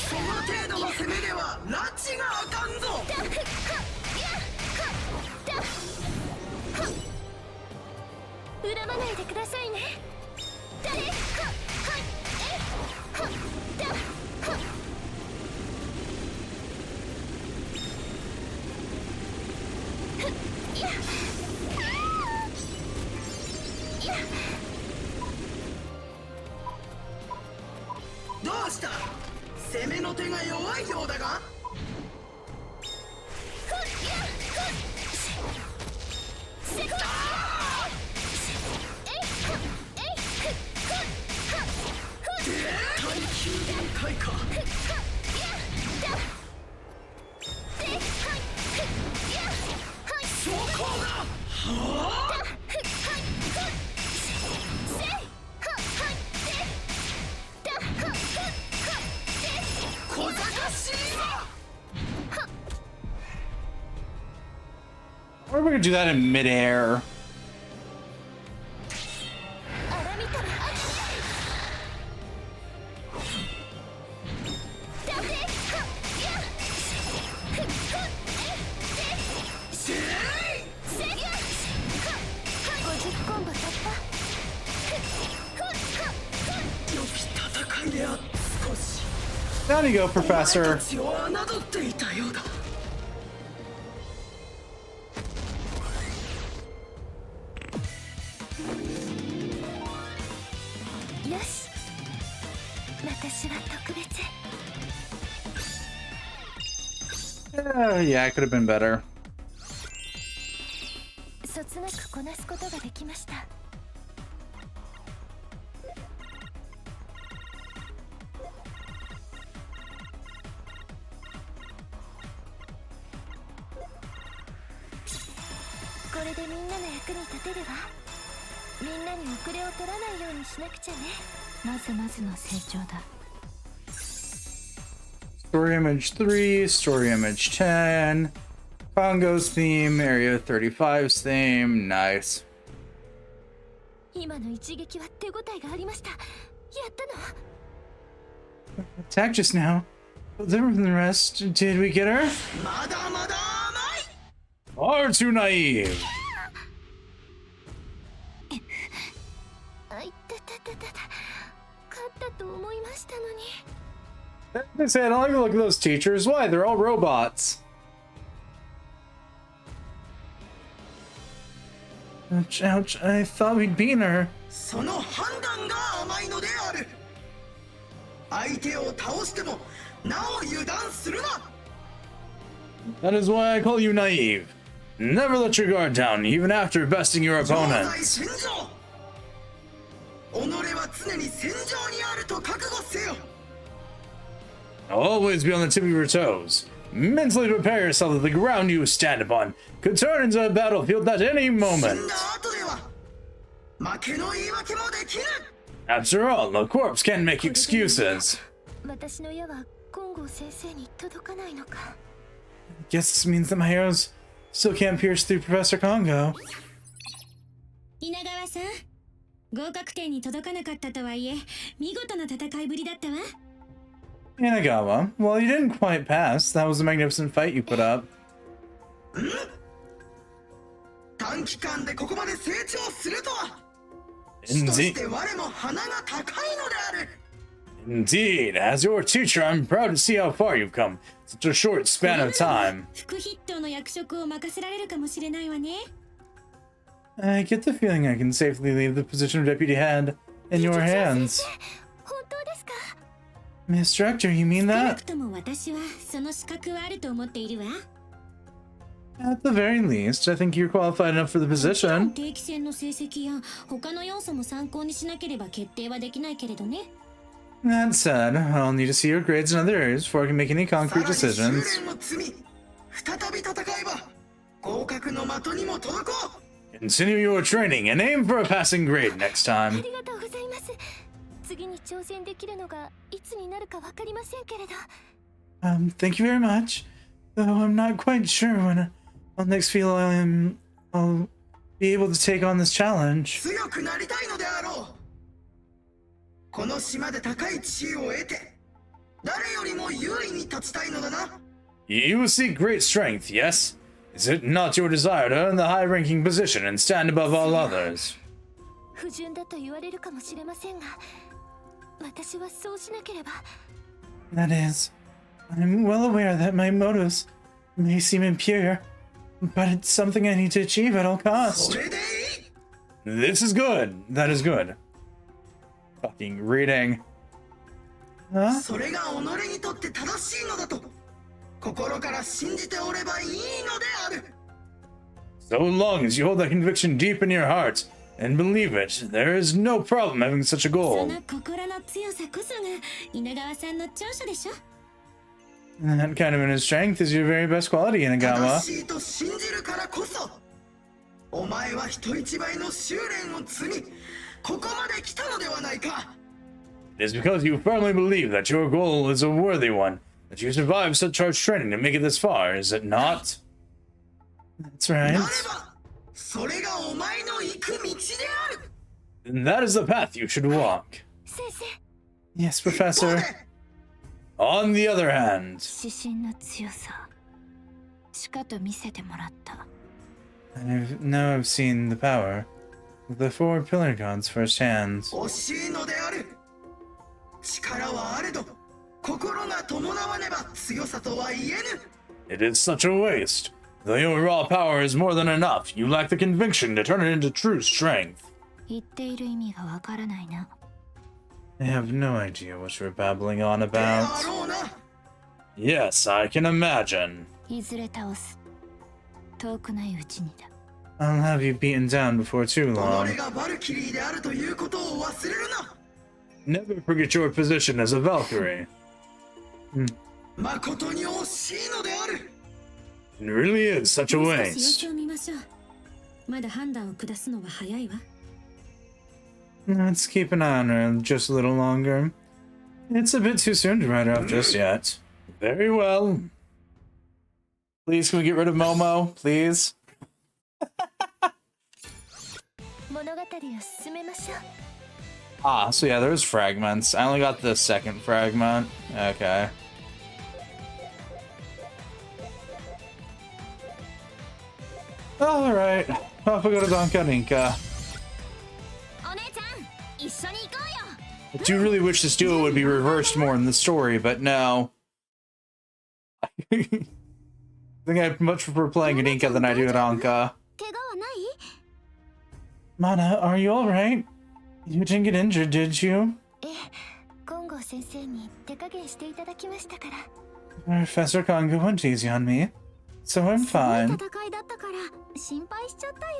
その程度の攻めでは拉致があかんぞ。恨まないでくださいね。どうした。攻めの手が弱いようだが。耐久限界か。そこだ。はあ。小賢しいわ。 Or we could do that in midair. あら見たら。50コンボ突破。良き戦いであった少し。 Down you go, Professor. 血を侮っていたようだ。よし。私は特別。Yeah, it could have been better. そつなくこなすことができました。これでみんなの役に立てるわ。みんなに遅れを取らないようにしなくちゃね。まずまずの成長だ。 Story image 3, story image 10, Congo's theme, Area 35's theme, nice. 今の一撃は手応えがありました。やったの。 Attack just now. Different from the rest. Did we get her? まだまだ甘い。 Far too naive. あいたたたたた。勝ったと思いましたのに。 They say I don't like the look of those teachers. Why? They're all robots. Ouch, ouch. I thought we'd beaten her. その判断が甘いのである。相手を倒してもなお油断するな。 That is why I call you naive. Never let your guard down, even after besting your 常在 opponents. 戦場。己は常に戦場にあると覚悟せよ。 Always be on the tip of your toes. Mentally prepare yourself that the ground you stand upon could turn into a battlefield at any 死ん moment. だ後では負けの言い訳もできる。 After all, the corpse can't make excuses. 私の矢は金剛先生に届かないのか。 Guess this means that my arrows still can't pierce through Professor Congo. 稲川さん、合格点に届かなかったとはいえ見事な戦いぶりだったわ。Inagawa, well, you didn't quite pass. That was a magnificent fight you put up. 短期間でここまで成長するとは。と Indeed. して我も鼻が高いのである。 Indeed, as your teacher, I'm proud to see how far you've come. Such a short span of time. 副筆頭の役職を任せられるかもしれないわね。 I get the feeling I can safely leave the position of deputy head in your hands. 本当ですか？ Miss Director, you mean 少な that? くとも私はその資格はあると思っているわ。 At the very least, I think you're qualified enough for the position. 定期戦の成績や他の要素も参考にしなければ決定はできないけれどね。 That said, I'll need to see your grades in other areas before I can make any さら concrete に修 decisions. 練を積み、再び戦えば合格の的にも届こう。 Continue your training and aim for a passing grade next あ time. りがとうございます。次に挑戦できるのがいつになるかわかりませんけれど。Thank you very much. Though I'm not quite sure when I'll next feel I'll be able to take on this challenge. 強くなりたいのであろう。この島で高い地位を得て、誰よりも優位に立ちたいのだな。 You seek great strength, yes? Is it not your desire to earn the high-ranking position and stand above all others? 不純だと言われるかもしれませんが、私はそうしなければ。 That is, I'm well aware that my motives may seem impure, but it's something I need to achieve at all そ costs. れでいい。 This is good. That is good. Fucking reading. Huh? それが己にとって正しいのだと心から信じておればいいのである。 So long as you hold that conviction deep in your heart and believe it, there is no problem having such a そ goal. の心の強さこそが稲川さんの長所でしょ。 That kind of inner strength is your very best quality, 正 Inagawa. しいと信じるからこそお前は人一倍の修練を積みここまで来たのではないか。 It is because you firmly believe that your goal is a worthy one that you survived such harsh training to make it this far, is it not? That's な right. ればそれがお前の行く道である。 And that is the path you should walk. 先生、 Yes, 一方 Professor. で On the other hand, 指針の強さ、しかと見せてもらった。 now I've seen the power of the four pillar gods firsthand. 惜しいのである。力はあれど心が伴わねば強さとは言えぬ。 It is such a waste. Though your raw power is more than enough, you lack the conviction to turn it into true strength. 言っている意味がわからないな。 I have no idea what you're babbling on であ about. ろうな。 Yes, I can imagine. いずれ倒す。遠くないうちにだ。 I'll have you beaten down before too 己 long. がバルキリーであるということを忘れるな。 Never forget your position as a Valkyrie. 誠に惜しいのである。 It really is such a もう少し様 waste. 子を見ましょう。まだ判断を下すのは早いわ。 Let's keep an eye on her just a little longer. It's a bit too soon to write her off just yet. Very well. Please, can we get rid of Momo? Please? 物語を進めましょう。 Ah, so yeah, there's fragments. I only got the second fragment. Okay. Alright. Off we go to Dankarinka. お姉ちゃん、一緒に行こうよ。 I do really wish this duo would be reversed more in the story, but no. I think I much prefer playing Rinka than I do Ranka. 怪我はない？ Mana, are you alright? You didn't get injured, did you? ええ、金剛先生に手加減していただきましたから。 Professor Kongo went easy on me, so I'm すごい fine. 戦いだったから心配しちゃったよ。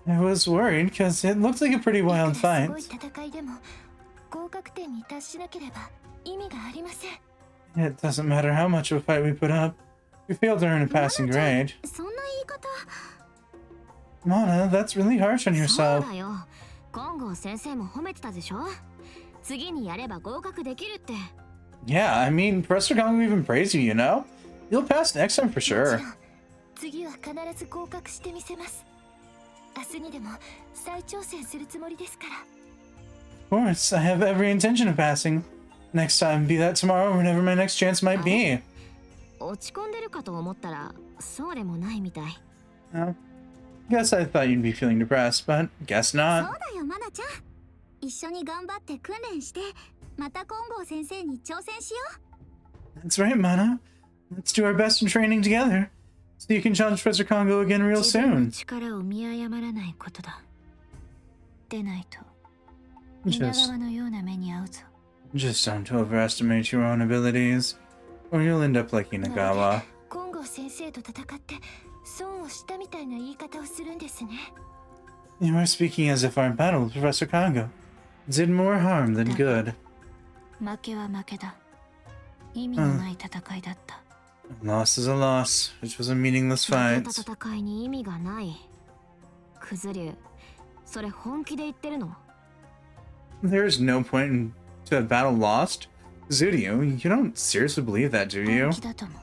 I was worried because it looked like a pretty い wild くらす fight. ごい戦いでも合格点に達しなければ意味がありません。 It doesn't matter how much of a fight we put up. We failed to earn a passing grade. そんな言い方。 Mana, that's really harsh on そう yourself. だよ。金剛先生も褒めてたでしょ。次にやれば合格できるって。 Yeah, I mean, Professor Kongo even praised you, you know? You'll pass next time for もち sure. ろん次は必ず合格してみせます。明日にでも再挑戦するつもりですから。 Of course, I have every intention of passing. next time, be that tomorrow or whenever my next chance might be. 落ち込んでるかと思ったらそうでもないみたい。 Oh, guess I thought you'd be feeling depressed, but guess そう not. だよマナちゃん。一緒に頑張って訓練してまた金剛先生に挑戦しよう。 That's right, Mana. Let's do our best in training together, so you can challenge Professor Congo again real 自分の soon. 力を見誤らないことだ。でないと皆 Just, 川のような目に遭うぞ。 just don't overestimate your own abilities, or you'll end up like Inagawa. 金剛先生と戦って損をしたみたいな言い方をするんですね。 You are speaking as if our battle with Professor Congo did more harm than good. 負けは負けだ。意味のない戦いだった。Loss is a loss, which was a meaningless 負 fight. けた戦いに意味がない。クズリュウ、それ本気で言ってるの？ There's no point to a battle lost. Zudio, you don't seriously believe that, do you? 本気だと思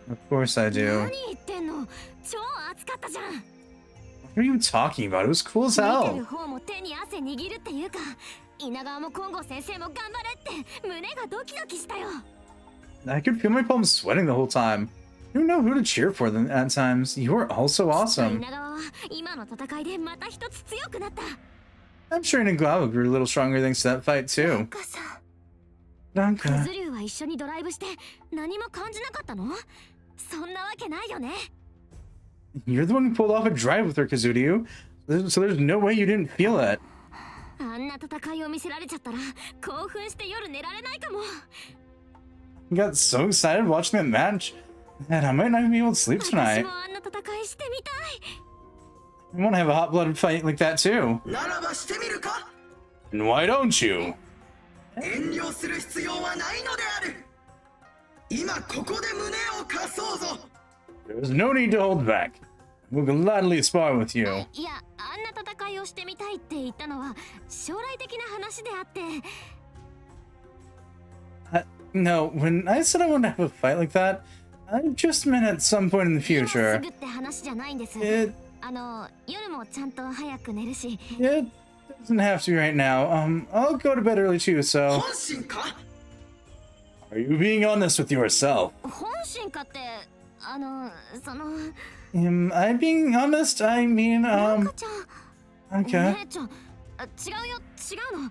う。 Of course I do. 何言ってんの？超熱かったじゃん。 What are you talking about? It was cool as 見てる hell. 方も手に汗握るっていうか、稲川も金剛先生も頑張れって胸がドキドキしたよ。 I could feel my palms sweating the whole time. You know who to cheer for them at times. You are all so awesome. 稲川は今の戦いでまた一つ強くなった。 I'm sure Inagawa grew a little stronger thanks to that fight なん too. かさ、ク Ranka, ズリュウは一緒にドライブして何も感じなかったの？そんなわけないよね。 you're the one who pulled off a drive with her, Kazudio. So there's no way you didn't feel it. あんな戦いを見せられちゃったら興奮して夜寝られないかも。 You got so excited watching that match that I might not even be able to sleep 私 tonight. もあんな戦いしてみたい。 I want to have a hot-blooded fight like that too. ならばしてみるか。 And why don't you? 遠慮する必要はないのである。今ここで胸を貸そうぞ。 There's no need to hold back. We'll gladly spar with you. いや、あんな戦いをしてみたいって言ったのは将来的な話であって。 No, when I said I wanted to have a fight like that, I just meant at some point in the 今す future. ぐって話じゃないんです。 It 夜もちゃんと早く寝るし。 it doesn't have to be right now. I'll go to bed early too. So, 本心か。 are you being honest with yourself? 本心かってその Am I being honest? I mean, 赤ちゃん、 okay. お姉ちゃん、違うよ、違うの。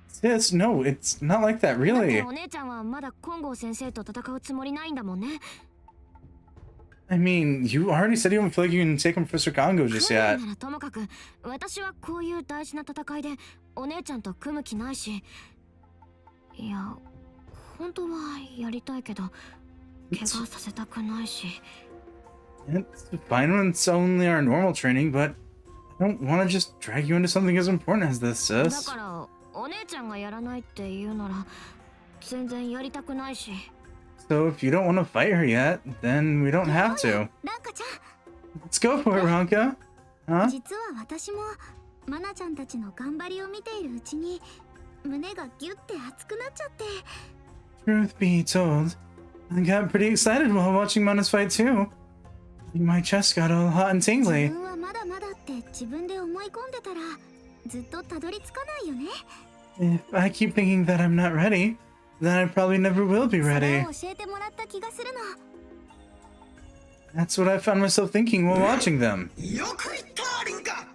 Sis, no, it's not like that, だって really. お姉ちゃんはまだ金剛先生と戦うつもりないんだもんね。 I mean, you already said you don't feel like you can take him Professor Congo just 訓練 yet. ならともかく、私はこういう大事な戦いでお姉ちゃんと組む気ないし。いや、本当はやりたいけど、怪我させたくないし。 It's fine when it's only our normal training, but I don't want to just drag you into something as important as this, だ sis. からお姉ちゃんがやらないって言うなら全然やりたくないし。 So if you don't want to fight her yet, then we don't have to. ランカちゃん、 Let's go for it, Ranka. Huh? 実は私もマナちゃんたちの頑張りを見ているうちに胸がギュッて熱くなっちゃって。 Truth be told, I got pretty excited while watching Mana's fight too. My chest got all hot and 自 tingly. 分はまだまだって自分で思い込んでたらずっとたどり着かないよね。 If I keep thinking that I'm not ready, then I probably never will be そ ready. れを教えてもらった気がするの。 That's what I found myself thinking while watching them. よく言ったリンカ。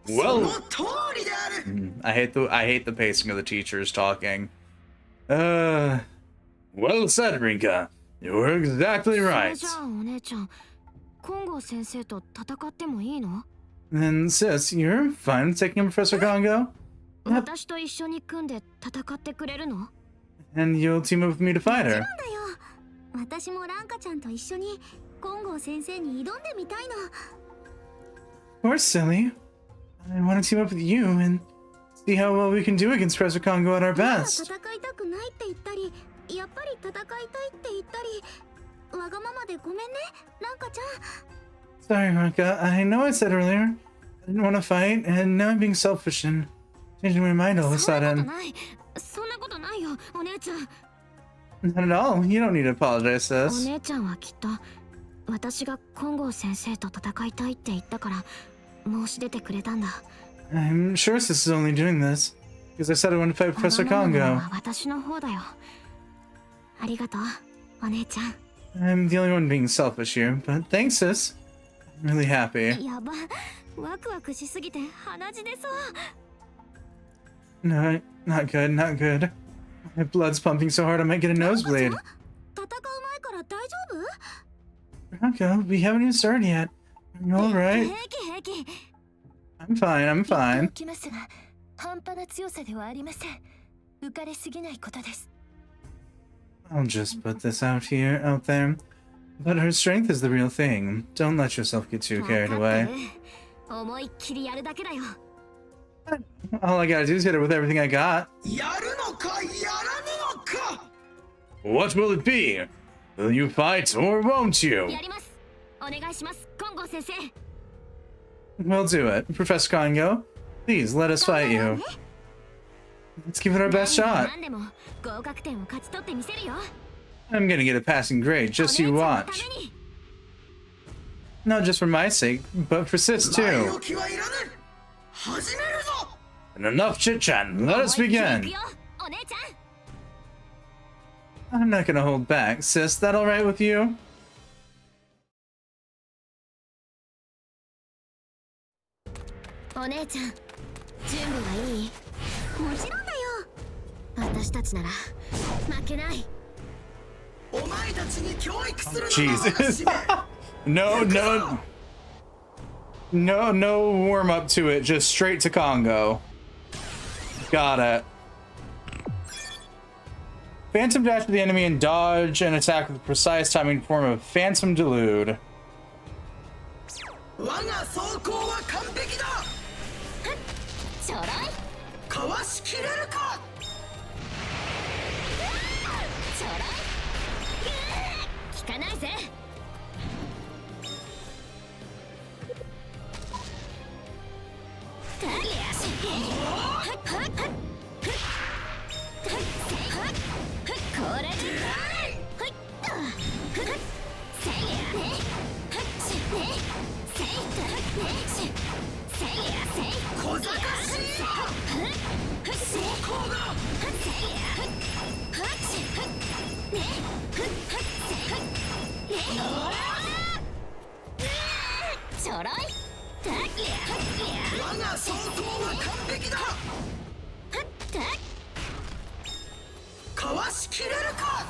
Well, その通りである。 I hate the pacing of the teachers talking. Well said, Rinka. You're exactly それ right. じゃあお姉ちゃん、金剛先生と戦ってもいいの？ Then, sis, you're fine with taking him Professor Congo? 私と一緒に組んで戦ってくれるの？ And you'll team up with me to fight her. だよ。私もランカちゃんと一緒に金剛先生に挑んでみたいの。 Of course, silly. I want to team up with you and see how well we can do against Professor Congo at our まだ best. 戦いたくないって言ったり、やっぱり戦いたいって言ったり、わがままでごめんね、ランカちゃん。 Sorry, Rinka. I know I said earlier I didn't want to fight, and now I'm being selfish and changing my mind all of a そんなこと sudden. ない。そんなことないよ、お姉ちゃん。 Not at all. You don't need to apologize, お sis. 姉ちゃんはきっと私が金剛先生と戦いたいって言ったから申し出てくれたんだ。 I'm sure sis is only doing this Because I said I wanted to fight Professor Congo. 私の方だよ。ありがとう、お姉ちゃん。 I'm the only one being selfish here, but thanks, sis. I'm really happy. やば、ワクワクしすぎて鼻血出そう。 No, not good, not good. My blood's pumping so hard I might get a nosebleed. 戦う前から大丈夫？ Congo, we haven't even started yet. Are you alright? 平気平気。 I'm fine, I'm fine. きますが、半端な強さではありません。浮かれすぎないことです。 I'll just put this out there. But her strength is the real thing. Don't let yourself get too carried away. 思いっきりやるだけだよ。 All I gotta do is hit her with everything I got. やるのかやらぬのか。 What will it be? Will you fight or won't you? やります。お願いします、金剛先生。 We'll do it. Professor Congo, please let us fight you. Let's give it our best shot. 何でも合格点を勝ち取ってみせるよ。 I'm gonna get a passing grade, just you お姉ちゃんのた watch. めに。 Not just for my sake, but for sis 前 too. 置きはいらぬ。始めるぞ。 And enough chit chat, let us 思いっきり行く begin. よ、お姉ちゃん。 I'm not gonna hold back, sis. That alright with you? お姉ちゃん、準備はいい？もちろんだよ。私たちなら負けない。お前たちに教育するのが Jesus. 私で。 No warm up to it, just straight to Congo. Got it. Phantom dash to the enemy and dodge and attack with precise timing form of Phantom Delude. 我が走行は完璧だ。ちょろい。かわしきれるか。ちょろい。効かないぜ。 小賢しいよ。走行だ。ちょろい。我が走行は完璧だ。かわしきれるか。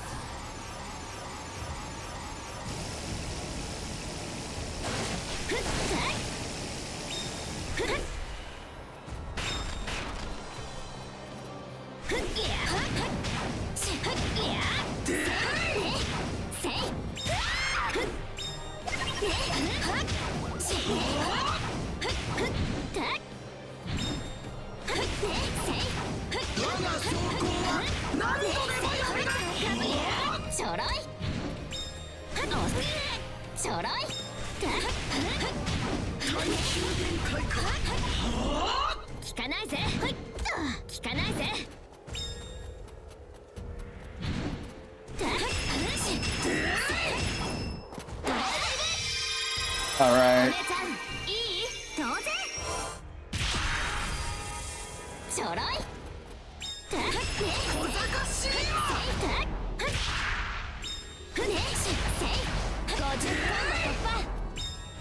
ちょろい。ちょろい。効かないぜ。効かないぜ。 All right. お姉ちゃん、いい？当然。ちょろい。小賢しいよ。50本の突破。効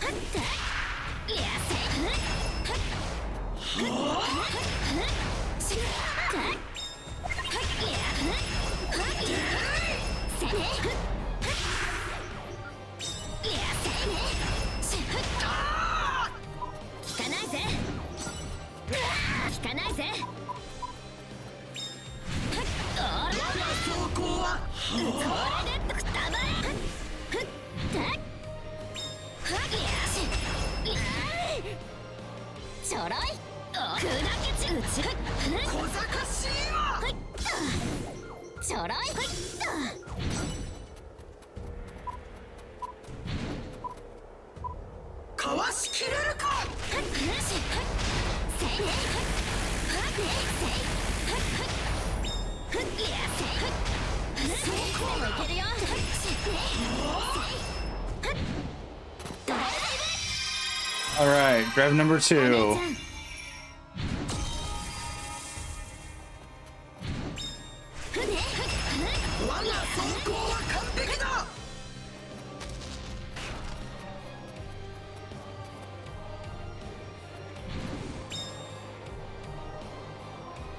かないぜ。効かないぜ。走行はこれでくたばれ。ちょろい。砕けちうち。小賢しいわ。ちょろい。かわしきれるか。All right, grab number 2. 我が走行は完璧だ。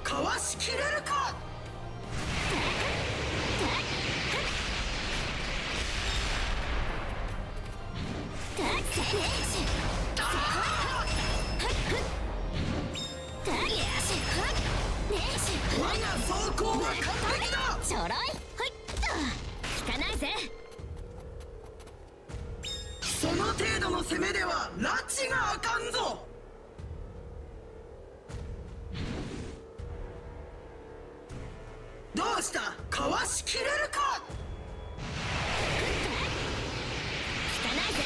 かわしきれるか。我が走行は完璧だ。ちょろい。はいっと。効かないぜ。その程度の攻めでは拉致があかんぞ。どうした、かわしきれるか。効かないぜ。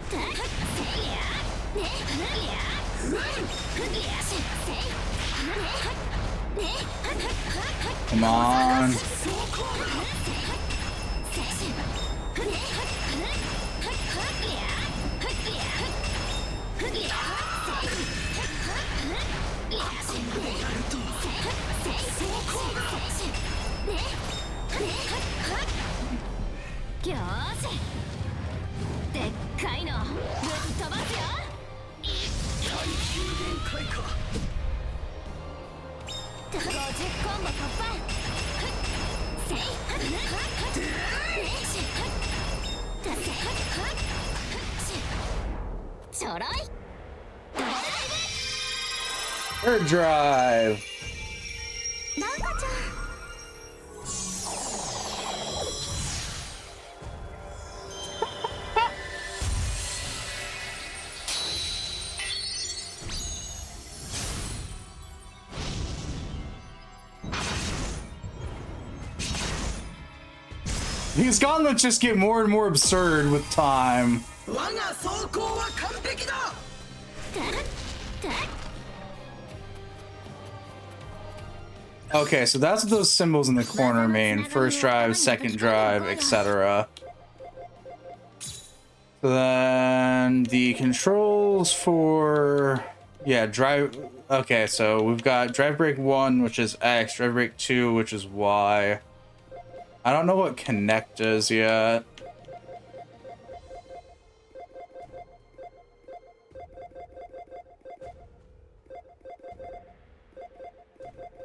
せいやねやねやしせいね Come on. よーし、でっかいのぶっ飛ばすよ。耐久限界か。50コンボ突破。せいちょろい。 Air drive. なんかちゃん。These gauntlets just get more and more absurd with time. 我が走行は完璧だ。Okay, so that's what those symbols in the corner mean. First drive, second drive, etc. Then the controls for... Yeah, drive... Okay, so we've got drive brake 1, which is X, drive brake 2, which is Y. I don't know what connect is yet.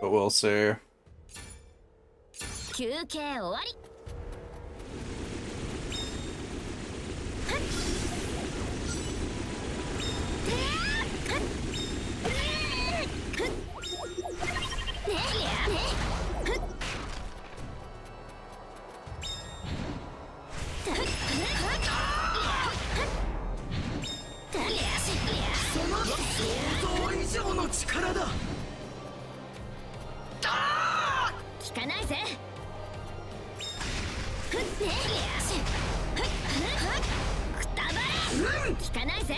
But we'll see. 休憩終わり。その想像以上の力だ。効かないぜ。くたばれ。効かないぜ。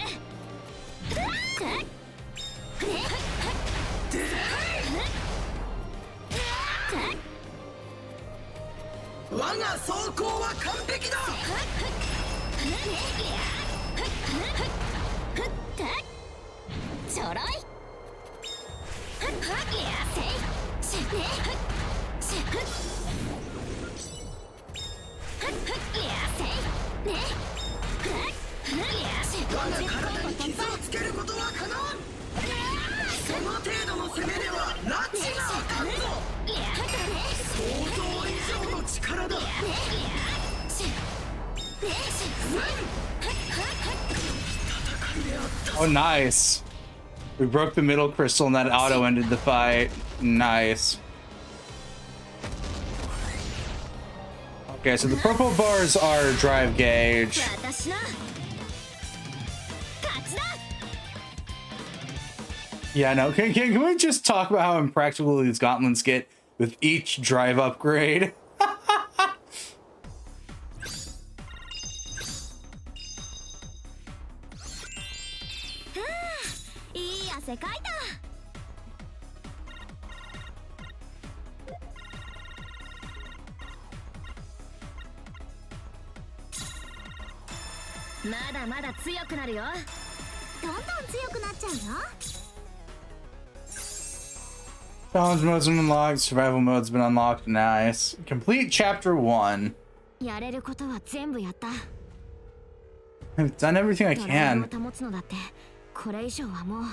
我が走行は完璧だ。ちょろい。我が体に傷をつけることは可能。その程度の攻めでは拉致があかんぞ。想像以上の力だ。 Oh, nice. We broke the middle crystal and that auto ended the fight. Nice. Okay, so the purple bars are drive gauge. Yeah, no, can we just talk about how impractical these gauntlets get with each drive upgrade? いい汗かいた。まだまだ強くなるよ。どんどん強くなっちゃうよ。Challenge mode's been unlocked. Survival mode's been unlocked. Nice. Complete chapter 1. やれることは全部やった。 I've done everything I ドライ can. ブを保つのだってこれ以上はもう。 I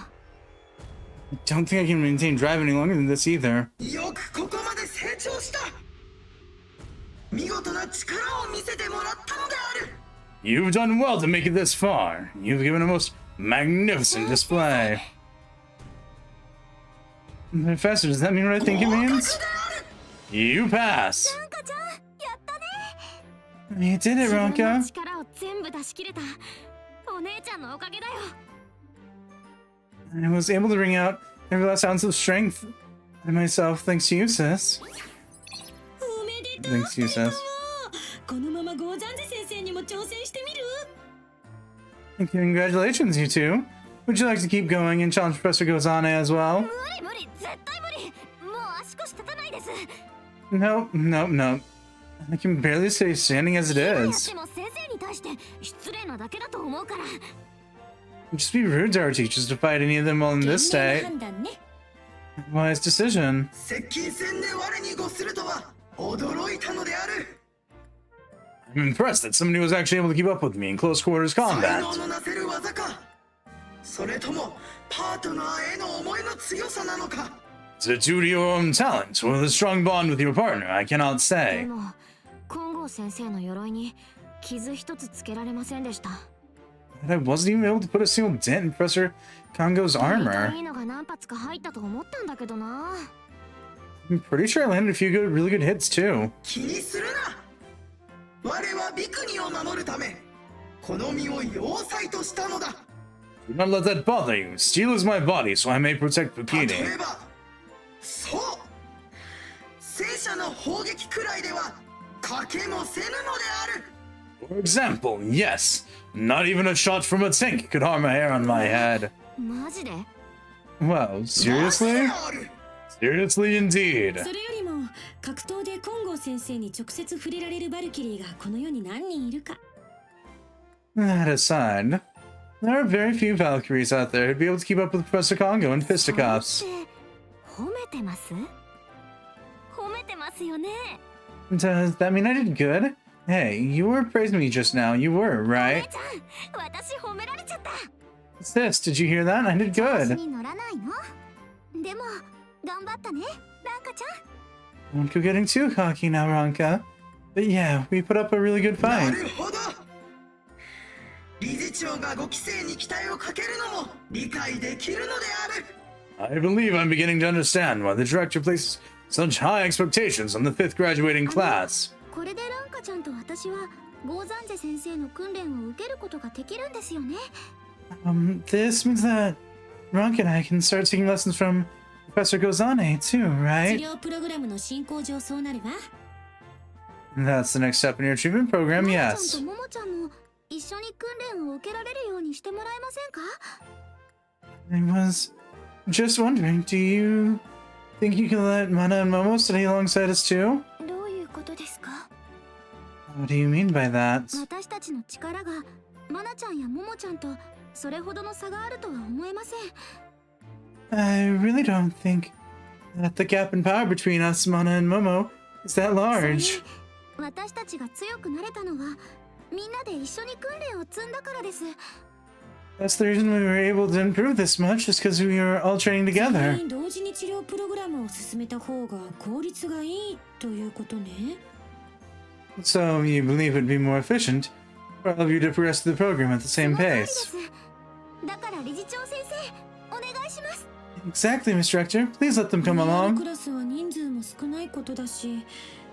don't think I can maintain drive any longer than this either. よくここまで成長した。見事な力を見せてもらったのである。 You've done well to make it this far. You've given a most magnificent display. Professor, does that mean what I think it 合格 means? である。 You pass. なんかちゃんやったね。 You did it, 自分の Ronka. 力を全部出し切れた。お姉ちゃんのおかげだよ。 I was able to bring out every last ounce of strength in myself thanks to you, sis. おめでとう。 Thanks to you, sis. このままゴーザンゼ先生にも挑戦してみる？ Congratulations, you two. Would you like to keep going and challenge Professor Gozane as well? 無理無理絶対無理。もう足腰立たないです。 Nope, nope, nope. I can barely stay standing as it 今やっ is. ても先生に対して失礼なだけだと思うから。 It'd just be rude to our teachers to fight any of them while in this 賢明 state. な判断ね。 Wise decision. 接近戦で我にごするとは驚いたのである。 I'm impressed that somebody was actually able to keep up with me in close quarters 才 combat. 能のなせる技か。それともパートナーへの思いの強さなのか。 Is it due to your own talent or the strong bond with your partner? I cannot で say. も金剛先生の鎧に傷一つつけられませんでした。 But I wasn't even able to put a single dent in Professor Kongo's 大 armor. 体いいのが何発か入ったと思ったんだけどな。 I'm pretty sure I landed a few really good hits too. 気にするな。我はビクニを守るためこの身を要塞としたのだ。 Do not let that bother you. Steel is my body, so I may protect 例 Bikini. えばそう戦車の砲撃くらいではかけもせぬのである。 For example, yes. Not even a shot from a tank could harm a hair on my head. マジで？ Wow, マジで seriously? ある。 Seriously indeed. それよりも格闘で金剛先生に直接触れられるバルキリーがこの世に何人いるか。 That aside, there are very few Valkyries out there who'd be able to keep up with Professor Kongo and それって fisticuffs. 褒めてます？褒めてますよね。 Does that mean I did good? Hey, you were praising me just now. You were, お right? 姉ちゃん、私褒められちゃった。 What's this? Did you hear that? I did 調子 good. に乗らないの？でも頑張ったね、ランカちゃん。 Don't go getting too cocky now, Ronka. But yeah, we put up a really good な fight. るほど。理事長が5期生に期待をかけるのも理解できるのである。 I believe I'm beginning to understand why the director places such high expectations on the 5th graduating class. これでランカちゃんと私はゴーザンゼ先生の訓練を受けることができるんですよね。 This means that Ronka and I can start taking lessons from Professor Gozane too, 治 right? 療プログラムの進行上そうなるわ。 That's the next step in your treatment program, マナ yes. ちゃんとモモちゃんも一緒に訓練を受けられるようにしてもらえませんか？ I was just wondering, do you think you can let Mana and Momo study alongside us too? どういうことですか？ What do you mean by that? 私たちの力がマナちゃんやモモちゃんとそれほどの差があるとは思えません。 I really don't think that the gap in power between us, Mana and Momo, is that それに large. 私たちが強くなれたのはみんなで一緒に訓練を積んだからです。 That's the reason we were able to improve this much, is because we were all training 全 together. 員同時に治療プログラムを進めた方が効率がいいということね。 So you believe it'd be more efficient for all of you to progress through the program at the そ same の通りで pace. す。だから理事長先生、お願いします。 Exactly, Miss Director. Please let them come ク along. ラスは人数も少ないことだし、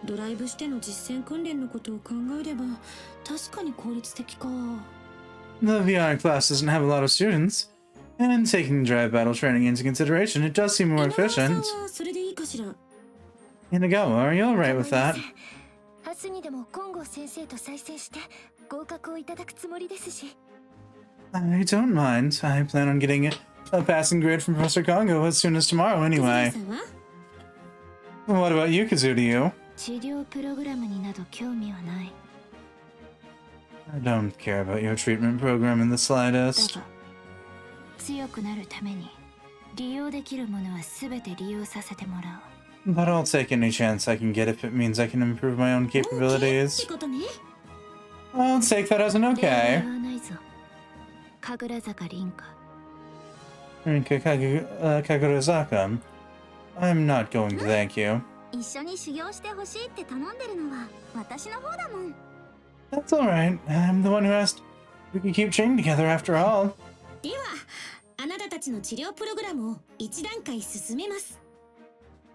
ドライブしての実践訓練のことを考えれば確かに効率的か。 The VR class doesn't have a lot of students, and taking drive battle training into consideration, it does seem more 稲川さん efficient. はそれでいいかしら。 Inagawa, are you alright with that? 明日にでも金剛先生と再戦して合格をいただくつもりですし。 I don't mind. I plan on getting a passing grade from Professor Kongo as soon as tomorrow 葛 anyway. さんは What about you, Kazuryu? 治療プログラムになど興味はない。 I don't care about your treatment program in the だ slightest. が強くなるために利用できるものは全て利用させてもらう。 But I'll take any chance I can get if it means I can improve my own って capabilities. ことね。 I'll take that as an 礼は okay. 言わないぞ。神楽坂凛花。 Rinka Kagurazaka. I'm not going to thank you. 一緒に修行してほしいって頼んでるのは私の方だもん。 That's alright. I'm the one who asked. We can keep training together after all. では、あなたたちの治療プログラムを一段階進めます。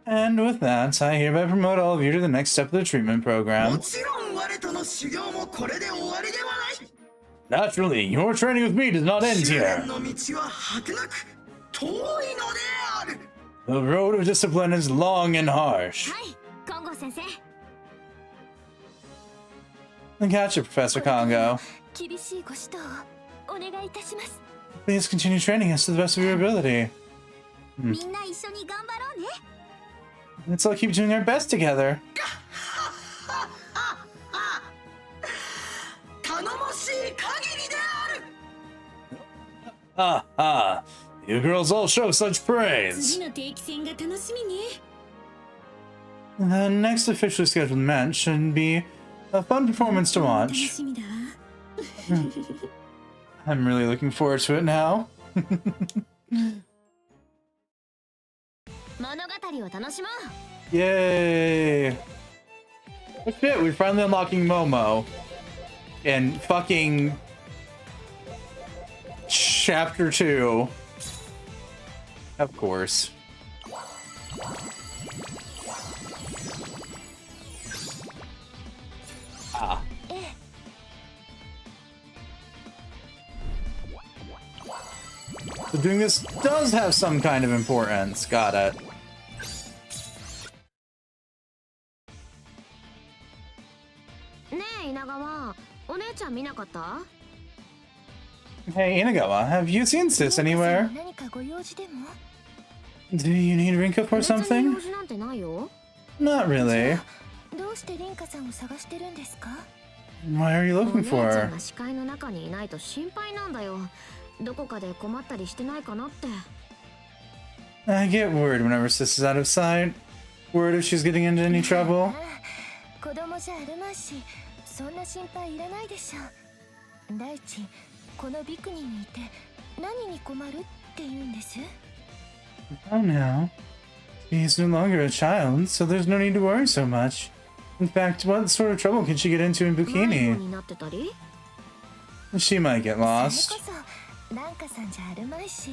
And with that, I hereby promote all of you to the next step of the treatment も program. ちろん我との修行もこれで終わりではない。 Naturally, your training with me does not end 修 here. 練の道は果てなく遠いのである。 The road of discipline is long and harsh. はい、金剛先生。 Gotcha, Professor Congo. 厳しいご指導をお願いいたします。 Please continue training us to the best of your ability. みんな一緒に頑張ろうね。 Let's all keep doing our best together. 頼もしい限りである。 Ah, ah. You girls all show such praise. 次の定期戦が楽しみね。 The next officially scheduled match should be a fun performance to 楽 watch. しみだわ。 I'm really looking forward to it now. 物語を楽しもう。 Yay! Oh shit, we're finally unlocking Momo. In fucking Chapter 2. Of course. Ah. So doing this does have some kind of importance. Got it. ねえ稲川、お姉ちゃん見なかった？ Hey, Inagawa, have you seen Sis anywhere? 何かご用事でも？ Do you need Rinka for 別に something? 用事なんてないよ。 Not really. どうして凛花さんを探してるんですか？ Why are you お looking 姉ちゃ for ん her? が視界の中にいないと心配なんだよ。どこかで困ったりしてないかなって。 I get worried whenever Sis is out of sight. Worried if she's getting into any trouble. 子供じゃあるまいし、そんな心配いらないでしょ。第一、このビクニにいて何に困るって言うんです？ Oh no. She's no longer a child, so there's no need to worry so much. In fact, what sort of trouble can she get into in 迷子 Bikini? になってたり？ She might get それ lost. こそ蘭花さんじゃあるまいし。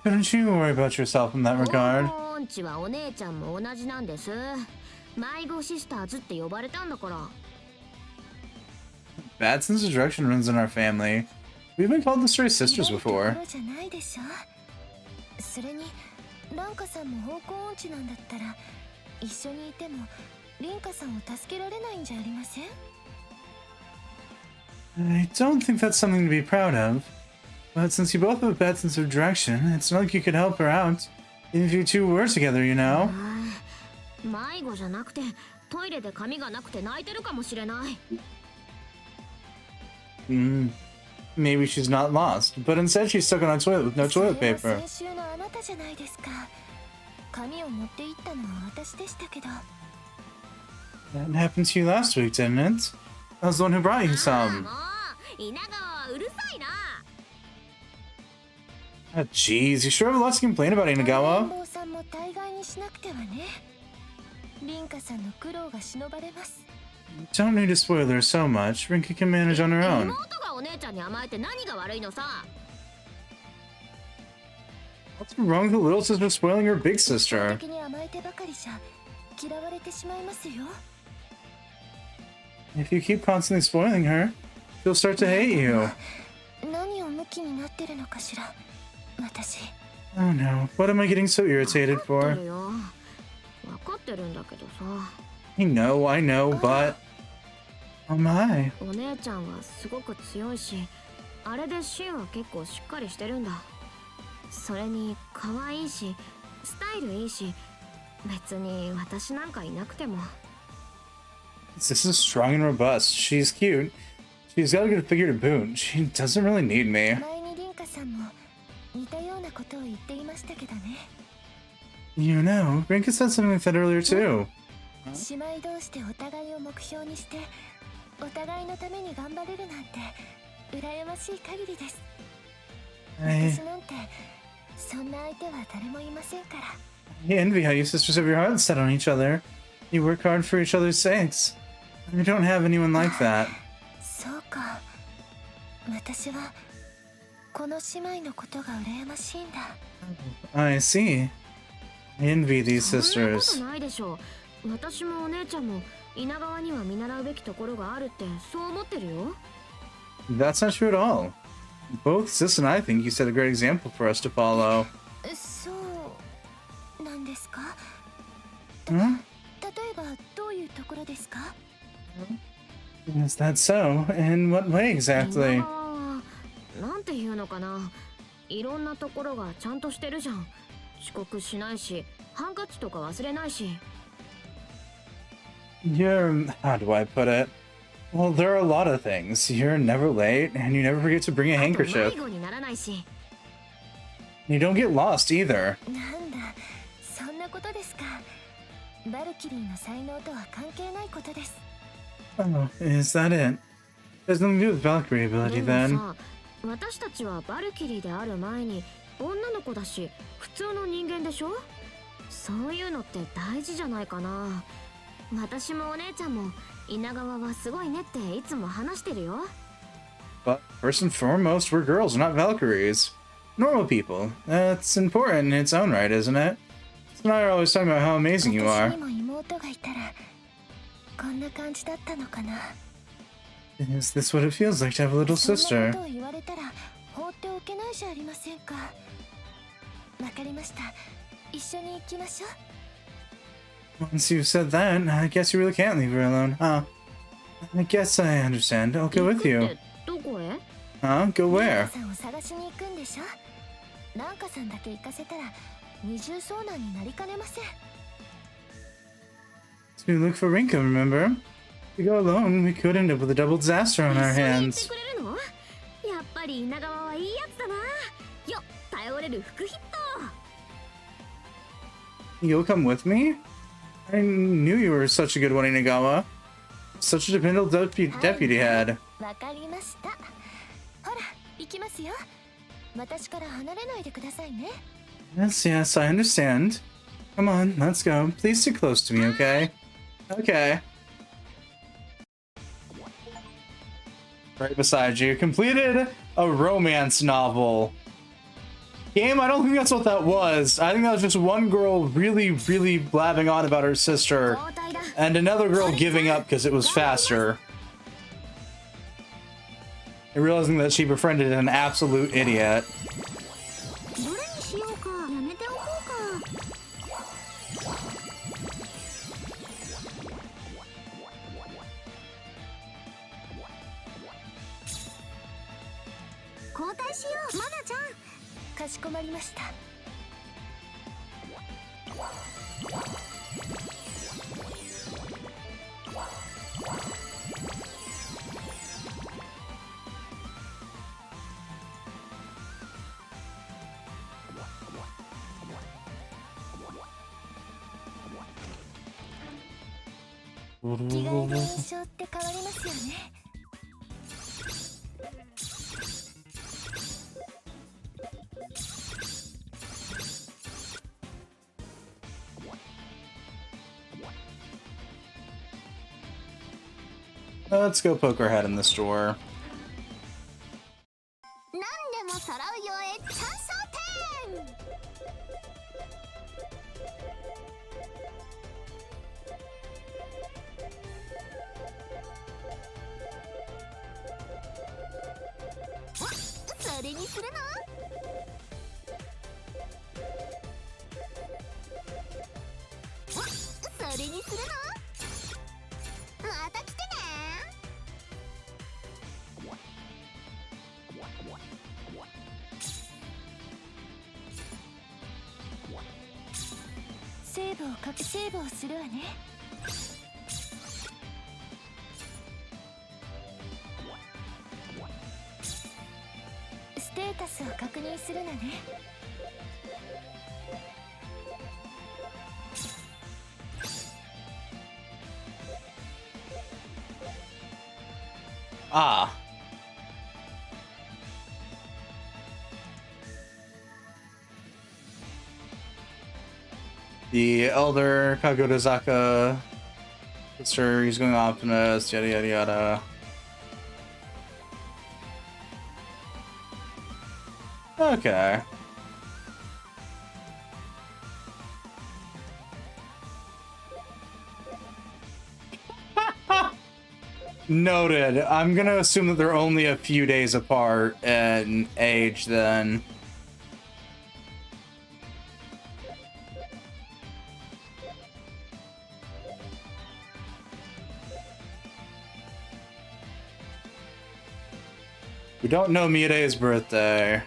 Couldn't you worry about yourself in that regard? おんちはお姉ちゃんも同じなんです。迷子シスターズって呼ばれたんだから。 Bad sense of direction runs in our family. We've been called the Stray Sisters ひどいと before. ころじゃないでしょ。それに蘭花さんも方向音痴なんだったら一緒にいても凛花さんを助けられないんじゃありません？ I don't think that's something to be proud of. But since you both have a bad sense of direction, it's not like you could help her out. Even if you two were together, you know? 迷子じゃなくてトイレで髪がなくて泣いてるかもしれない。 Maybe she's not lost, but instead she's stuck on a toilet with no それ toilet は paper. 先週のあなたじゃないですか。髪を持って行ったのは私でしたけど。 That happened to you last week, didn't it? I was the one who brought you あ some. もう稲川はうるさいな。 Ah, jeez, you sure have a lot to complain about, レイン Inagawa. ボーさんも大概にしなくてはね。凛花さんの苦労が忍ばれます。 Don't need to spoil her so much. Rinka can manage on her own. 妹がお姉ちゃんに甘えて何が悪いのさ。 What's wrong with the little sister spoiling her big sister? 的に甘えてばかりじゃ嫌われてしまいますよ。 If you keep constantly spoiling her, she'll start to hate you. 何をムキになってるのかしら、私。 Oh no, what am I getting so irritated 分か for? ってるよ。分かってるんだけどさ。 I know, but... Oh my. お姉ちゃんはすごく強いし、あれでシンは結構しっかりしてるんだ。それに可愛いし、スタイルいいし、別に私なんかいなくても。 This is strong and robust. She's cute. She's got a good figure to boot. She doesn't really need me. 前に凛花さんも似たようなことを言っていましたけどね。 You know, Rinka said something like that earlier too. 姉妹同士でお互いを目標にしてお互いのために頑張れるなんて羨ましい限りです。私なんてそんな相手は誰もいませんから。 I envy how you sisters have your hearts set on each other. You work hard for each other's sakes. You don't have anyone like that. そうか、私はこの姉妹のことが羨ましいんだ。 I see. I envy these そんなこ sisters. とないでしょう。私もお姉ちゃんも稲川には見習うべきところがあるってそう思ってるよ。 That's not true at all. Both Sis and I think you set a great example for us to follow. そうなんですか。 Huh? 例えばどういうところですか。 Is that so? In what way 稲 exactly? 川はなんていうのかな、いろんなところがちゃんとしてるじゃん。遅刻しないし、ハンカチとか忘れないし。 You're... how do I put it? Well, there are a lot of things. You're never late, and you never forget to bring a あと handkerchief. 迷子にならないし。 You don't get lost either. なんだ、そんなことですか。バルキリーの才能とは関係ないことです。 Oh, is that it? There's nothing to do with Valkyrie で ability も then. さ、私たちはバルキリーである前に女の子だし普通の人間でしょ。そういうのって大事じゃないかな。私もお姉ちゃんも稲川はすごいねっていつも話してるよ。 But first and foremost, we're girls, not Valkyries. Normal people. That's important in its own right, isn't it? So now you're always talking about how amazing you 私 are. にも妹がいたらこんな感じだったのかな。 Is this what it feels like to have a little そんな sister? ことを言われたら放っておけないじゃありませんか。わかりました。一緒に行きましょう。 Once you've said that, I guess you really can't leave her alone, huh? I guess I understand. I'll go with 行く you. ってどこへ？ Huh? Go ラン where? カさんを探しに行くんでしょ。ランカさんだけ行かせたら二重遭難になりかねません。 To look for Rinka, remember? If we go alone, we could end up with a double disaster on 一 our 緒に行って hands. くれるの？やっぱり稲川はいいやつだな。よっ、頼れる副筆頭。 You'll come with me? I knew you were such a good one, Inagawa. Such a dependable deputy head. わかりました。ほら、行きますよ。私から離れないでくださいね。 Yes, yes, I understand. Come on, let's go. Please stay close to me, okay? Okay. Right beside you. Completed a romance novel. Game, I don't think that's what that was. I think that was just one girl really, really blabbing on about her sister, 交代だ。 and another girl giving up because it was faster. And realizing that she befriended an absolute idiot. どれにしようか。やめておこうか。交代しよう、マナちゃん。かしこまりました。着替える印象って変わりますよね。Let's go poke our head in the store. 何でも揃うよへチャンス店。それにするの？それにするの？また来てね。セーブをかけセーブをするわね。ステーータスを確認するのね。Ah. The elder Kagurazaka sister, he's going optimist, yada yada yada. Okay. Noted. I'm gonna assume that they're only a few days apart in age then. We don't know Mire's birthday.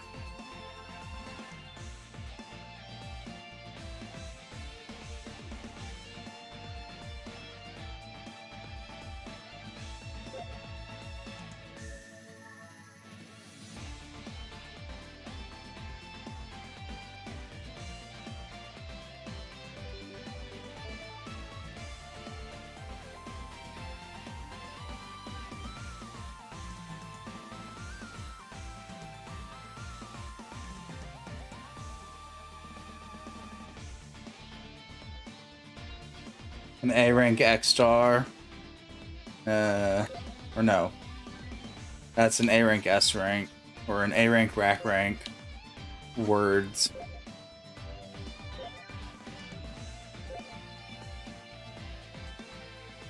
An A rank X star. Or no. That's an A rank S rank. Or an A rank rack rank. Words.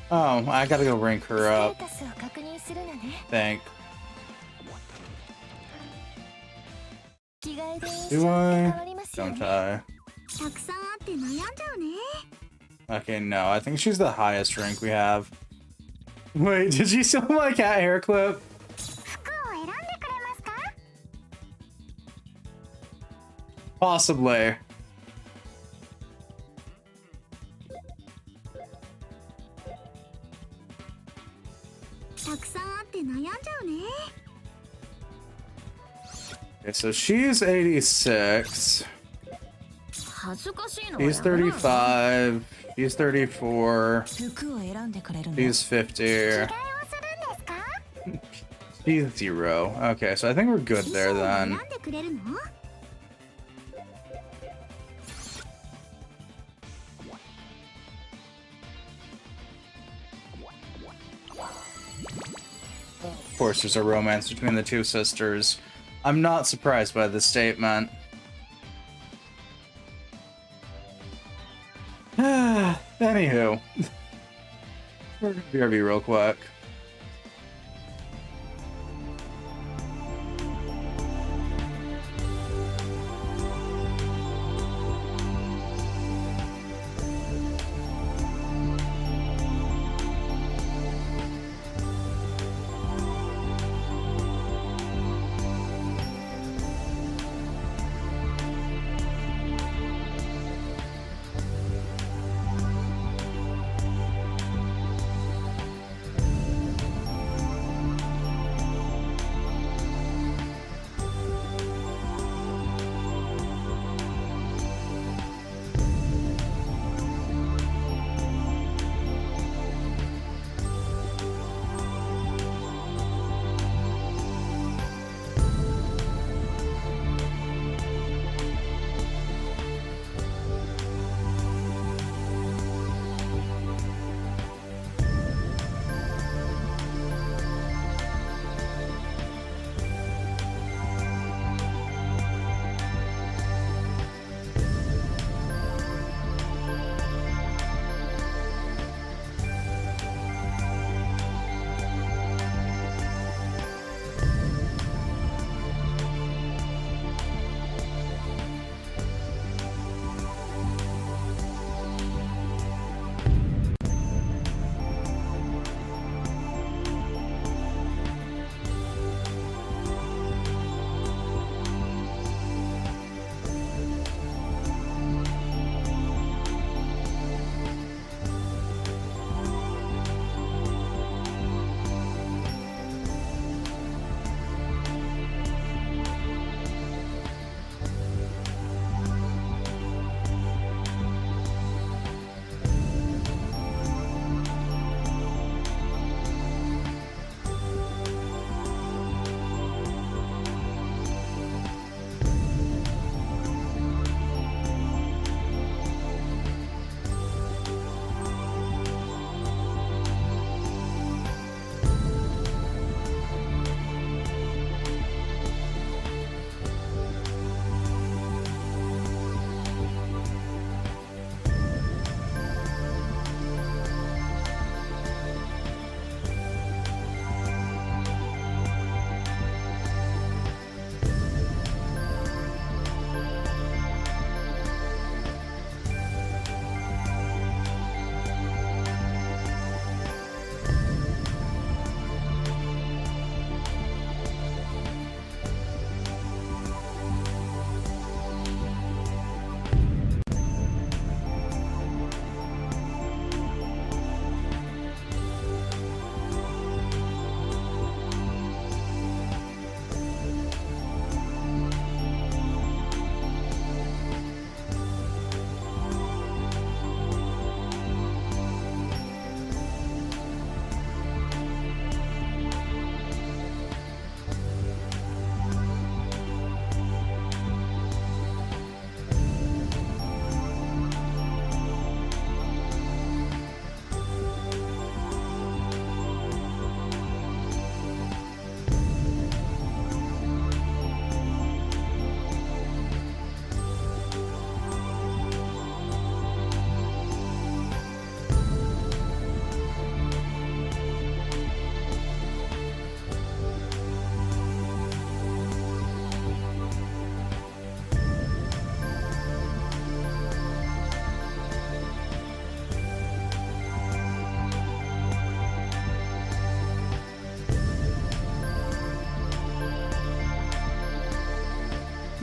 Oh, I gotta go rank her up. Think. Do I? Don't I? Okay, no, I think she's the highest rank we have. Wait, did you steal my cat hair clip? Possibly. Okay, so she's 86. He's 35. He's 34. He's 50. He's 0. Okay, so I think we're good there then. Of course, there's a romance between the two sisters. I'm not surprised by this statement. Anywho. We're gonna BRB real quick.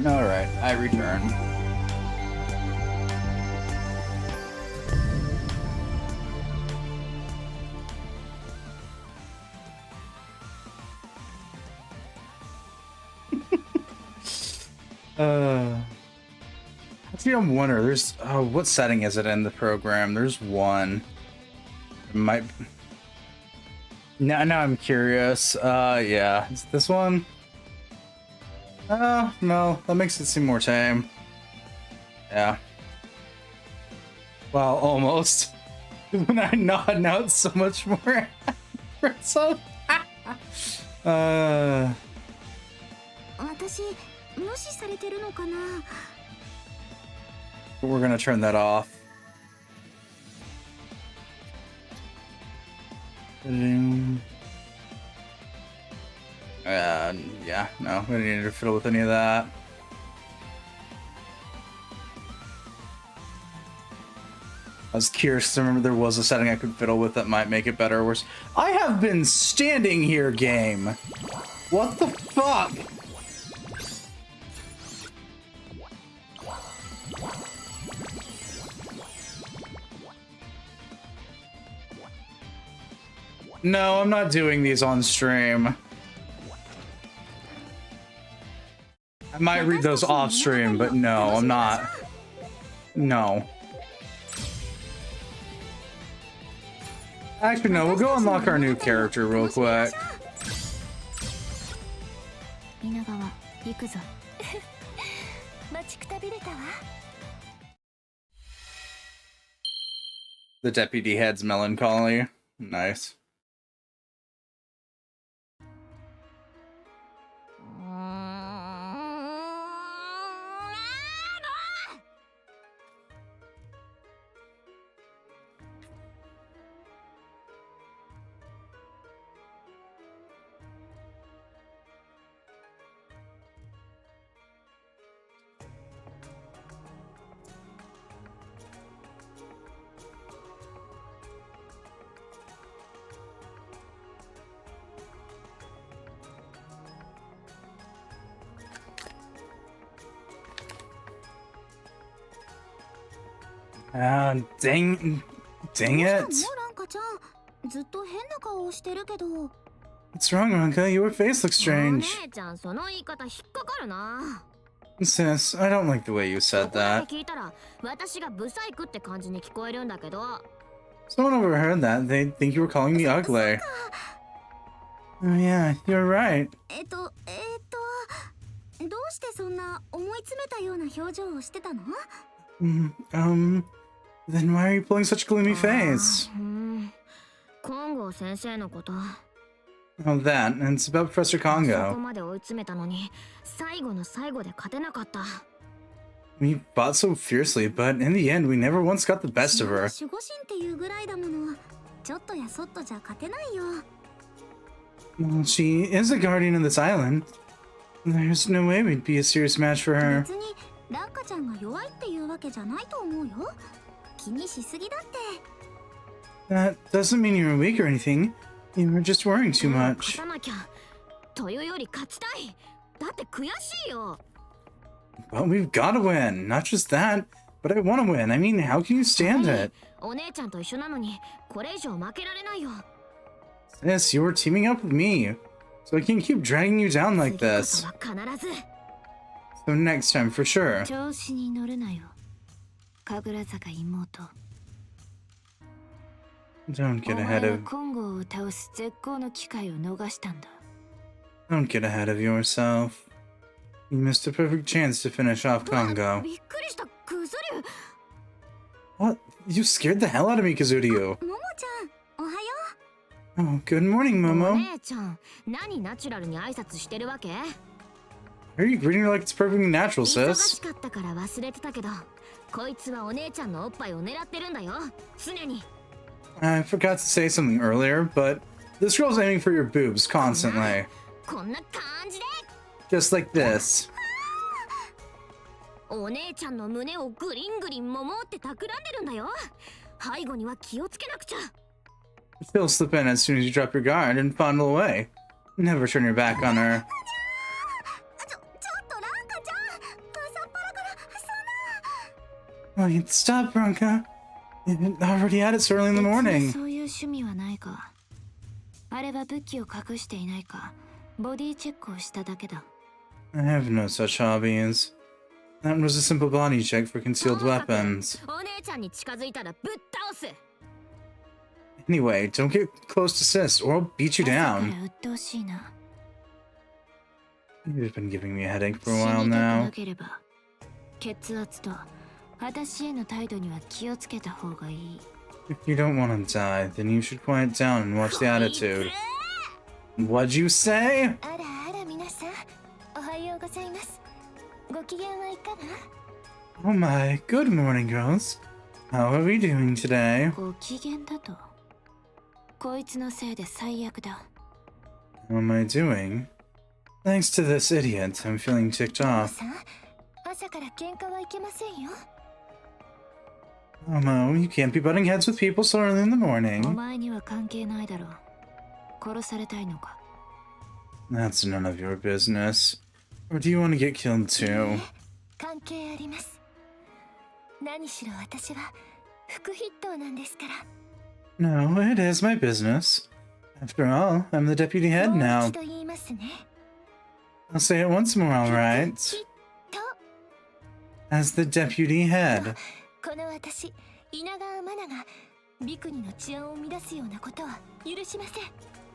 Alright, I return. Actually, I'm wondering, there's, what setting is it in the program? There's one. It might... Now I'm curious. Yeah, is this one? No, that makes it seem more tame. Yeah. Well, almost. When I nod, now it's so much more impressive. 私無視されてるのかな。 We're gonna turn that off. Yeah, no, we don't need to fiddle with any of that. I was curious because I remember there was a setting I could fiddle with that might make it better or worse. I have been standing here, game. What the fuck? No, I'm not doing these on stream. I might read those off stream, but no, I'm not. No. Actually, no, we'll go unlock our new character real quick. The deputy head's melancholy. Nice. Dang it. What's wrong, Ranka? Your face looks strange. Sis, I don't like the way you said that. Someone overheard that. They think you were calling me ugly. Oh yeah, you're right. どうしてそんな思い詰めたような表情をしてたの？ Then why are you pulling such a gloomy face? 金剛先生のこと。 Oh, that, and it's about Professor そこ Congo. まで追い詰めたのに、最後の最後で勝てなかった。 We fought so fiercely, but in the end, we never once got the best of her. 守護神っていうぐらいだもの。ちょっとやそっとじゃ勝てないよ。 Well, she is a guardian of this island. There's no way we'd be a serious match for her. 別にランカちゃんが弱いっていうわけじゃないと思うよ。気にしすぎだって。 That doesn't mean you're weak or anything. You were just worrying too 勝 much. たなきゃ。というより勝ちたい。だって悔しいよ。 But we've gotta win. Not just that, but I wanna win. I mean, how can you stand it? お姉ちゃんと一緒なのに、これ以上負けられないよ。 Sis, you're teaming up with me. So I can't keep dragging you down like 次こ this. そは必ず。 So next time, for sure. 調子に乗るなよ。神楽坂妹。 Don't お get 前 ahead は of 金剛を倒す絶好の機会を逃したんだ。 don't get ahead of yourself. You missed a perfect chance to finish off Congo. びっくりした、クズリュウ。 What? You scared the hell out of me, Kazuryu. ももちゃん、おはよ Oh, good morning, お Momo. 姉ちゃん、何ナチュラルに挨拶してるわけ？ Are you greeting her like it's perfectly natural, 忙 sis? しかったから忘れてたけど、こいつはお姉ちゃんのおっぱいを狙ってるんだよ。常に。 I forgot to say something earlier, but this girl's aiming for your boobs constantly. こんな感じで。 Just like this. お姉ちゃんの胸をグリングリンももって企んでるんだよ。背後には気をつけなくちゃ。 She'll slip in as soon as you drop your guard and fondle away. Never turn your back on her. ちょっとランカちゃん、Wait, stop, Bronca. You're already at it so early in the morning. そういう趣味はないか。あれは武器を隠していないか、ボディチェックをしただけだ。I have no such hobbies. That was a simple body check for concealed weapons. お姉ちゃんに近づいたらぶっ倒す。 Anyway, don't get close to sis, or I'll beat you 朝か down. ら鬱陶しいな。 You've been giving me a headache for a 死 while にたくな now. ければ、血圧と私への態度には気をつけた方がいい。 If you don't want to die, then you should quiet down and watch the attitude. What'd you say? あらあら皆さん、おはようございます。ご機嫌はいかが？ Oh my, good morning, girls. How are we doing today? ご機嫌だと。こいつのせいで最悪だ。 How am I doing? Thanks to this idiot, I'm feeling ticked 皆 off. さん、朝から喧嘩はいけませんよ。 Momo, you can't be butting heads with people so early in the お morning. 前には関係ないだろう。殺されたいのか。 That's none of your business. Or do you want to get killed too? 関係あります。何しろ私は副筆頭なんですから。 No, it is my business. After all, I'm the deputy head もう now. 一度言いますね。 I'll say it once more, alright? きっと As the deputy head. この私、稲川マナがビクニの治安を乱すようなことは許しません。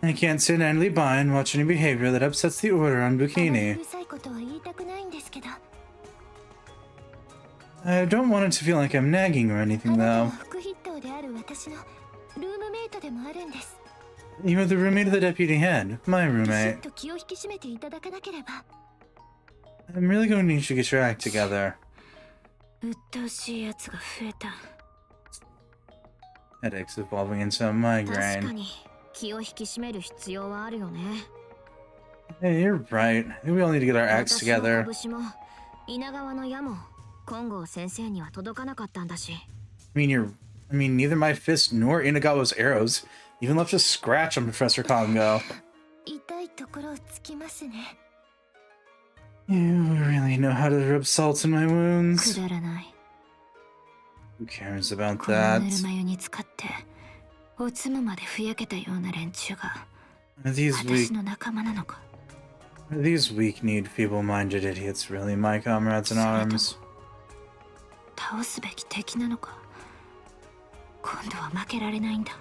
I can't sit idly by and watch any behavior that upsets the order on あまりう Bikini. るさいことは言いたくないんですけど、 I don't want it to feel like I'm nagging or あ anything なたは though. 副筆頭である私のルームメイトでもあるんです。 You're the roommate of the deputy head, my きちっ roommate. と気を引き締めていただかなければ。 I'm really going to need you to get your act together. 鬱陶しいやつが増えた。 Headache's evolving into a 確か migraine. に気を引き締める必要はあるよね。 Hey, you're right. We all need to get our acts 私の together. 拳も稲川の矢も金剛先生には届かなかったんだし。I mean, neither my fist nor Inagawa's arrows even left a scratch on Professor Kongo. 痛いところをつきますね。 You really know how to rub salt in my く wounds. だらない。 Who cares about この that? ぬるま湯に浸かっておつむまでふやけたような連中が Are these 私の仲間なのか。 weak-kneed, feeble-minded idiots really my comrades in arms? 倒すべき敵なのか。今度は負けられないんだ。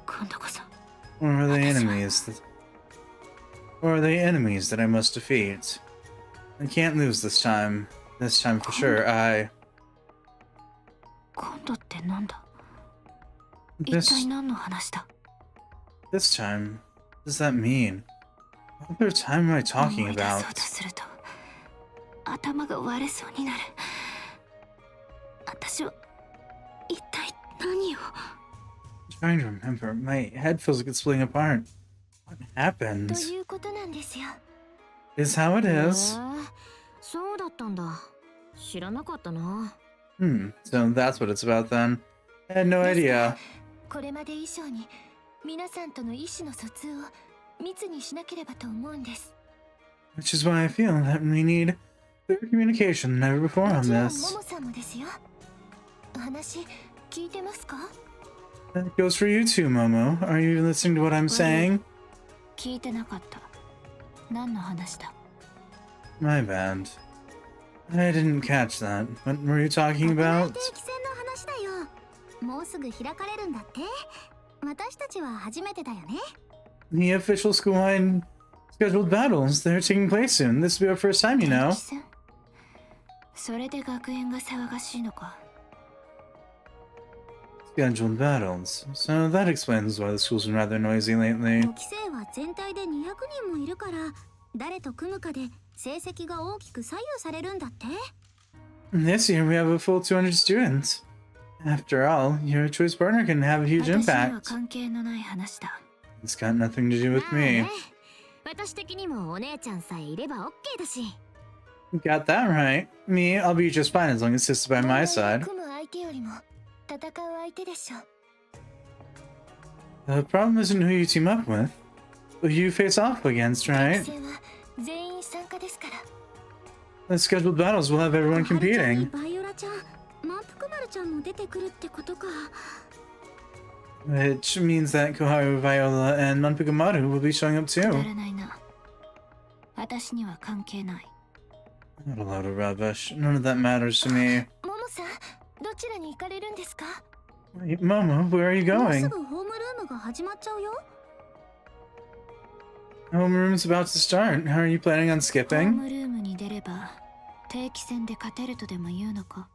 今度こそ。 Or are they enemies that I must defeat? I can't lose this time. This time for sure. 今度ってなんだ。 This 一体何の話だ。 time. What does that mean? What other time am I 思 talking い出そう about? とすると頭が割れそうになる。私は一体何を。 I'm trying to remember. My head feels like it's splitting apart. What と happened? いうことなんですよ。 Is how it へ is. え、そうだったんだ。知らなかったな。 So that's what it's about then. I had no ですから idea. これまで以上に皆さんとの意思の疎通を密にしなければと思うんです。 Which is why I feel that we need clear communication than ever before も on ちろんも this. もさんもですよ。話聞いてますか？ That goes for you too, Momo. Are you listening to what I'm saying? 聞いてなかった。何の話だ。 My bad. I didn't catch that. What were you talking 国内 about? 定期戦の話だよ。もうすぐ開かれるんだって。私たちは初めてだよね。 The official school-wide scheduled battles. They're taking place soon. This will be our first time, you know. 定期戦。それで学園が騒がしいのか。 Scheduled battles. So that explains why the school's been rather noisy lately. 5期生は全体で200人もいるから、誰と組むかで成績が大きく左右されるんだって。 This year we have a full 200 students. After all, your choice partner can have a huge 私には impact. 関係のない話だ。 It's got nothing to do with まあ me. ね、私的にもお姉ちゃんさえいれば OK だし。 Got that right. Me, I'll be just fine as long as Sis is by my side. 組む相手よりも戦う相手でしょ。 The problem isn't who you team up with, but who you face off against, 定 right? 期戦は全員参加ですから。 The scheduled battles will have everyone はるちゃんに competing. バイオラちゃん、満腹ちゃんも出てくるってことか。 Which means that Koharu, Viola, and Manpukumaru will be showing up くだ too. らないな。私には関係ない。 Not a load of rubbish. None of that matters to me. モモさん、どちらに行かれるんですか？ Wait, Momo, where are you もうす going? ぐホームルームが始まっちゃうよ。 Homeroom's about to start. How are you planning on ホー skipping? ムルームに出れば定期戦で勝てるとでも言うのか。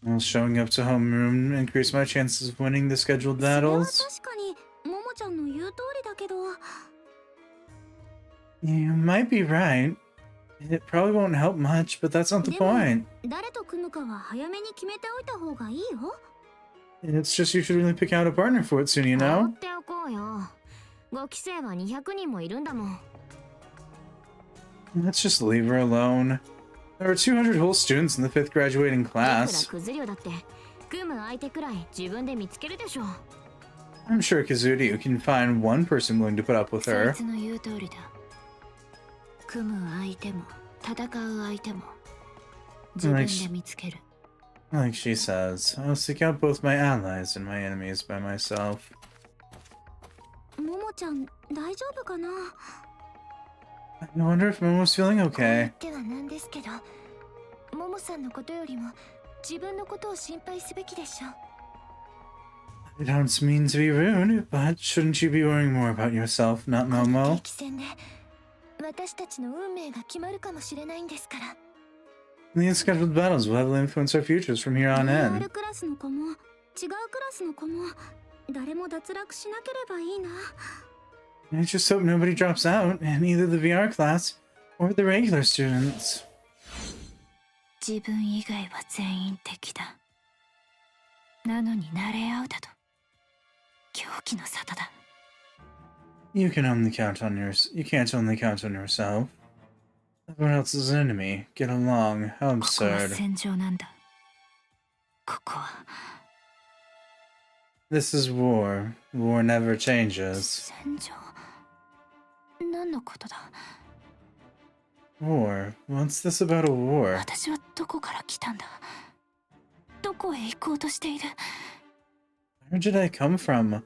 Will showing up to homeroom increase my chances of winning the scheduled それは battles? 確かにモモちゃんの言う通りだけど。 You might be right. It probably won't help much, but that's not the でも point. 誰と組むかは早めに決めておいた方がいいよ。 It's just you should really pick out a partner for it soon, you 放 know? っておこうよ。5期生は200人もいるんだもん。 Let's just leave her alone. There are 200 whole students in the 5th graduating いくら class. クズ量だって組む相手くらい自分で見つけるでしょ。 I'm sure Kazuryu can find one person willing to put up with そい her. つの言う通りだ。組む相手も戦う相手も自分で見つける。 Like she says, I'll seek out both my allies and my enemies by myself. モモちゃん大丈夫かな？ I wonder if Momo's feeling こう言 okay. ってはなんですけど、モモさんのことよりも自分のことを心配すべきでしょう。 I don't mean to be rude, but shouldn't you be worrying more about yourself, not この Momo? 定期戦で私たちの運命が決まるかもしれないんですから。 These scheduled battles will heavily influence our futures from here on in. VR クラスの子も違うクラスの子も誰も脱落しなければいいな。 I just hope nobody drops out in either the VR class or the regular students. 自分以外は全員敵だ。なのに慣れ合うだと狂気の沙汰だ。 You can't only count on yourself. Everyone else is an enemy. Get along. How ここは absurd. 戦場なんだ。ここは This is war. War never changes. 戦場。何のことだ？ War? What's this about a war? 私はどこから来たんだ？どこへ行こうとしている？ Where did I come from?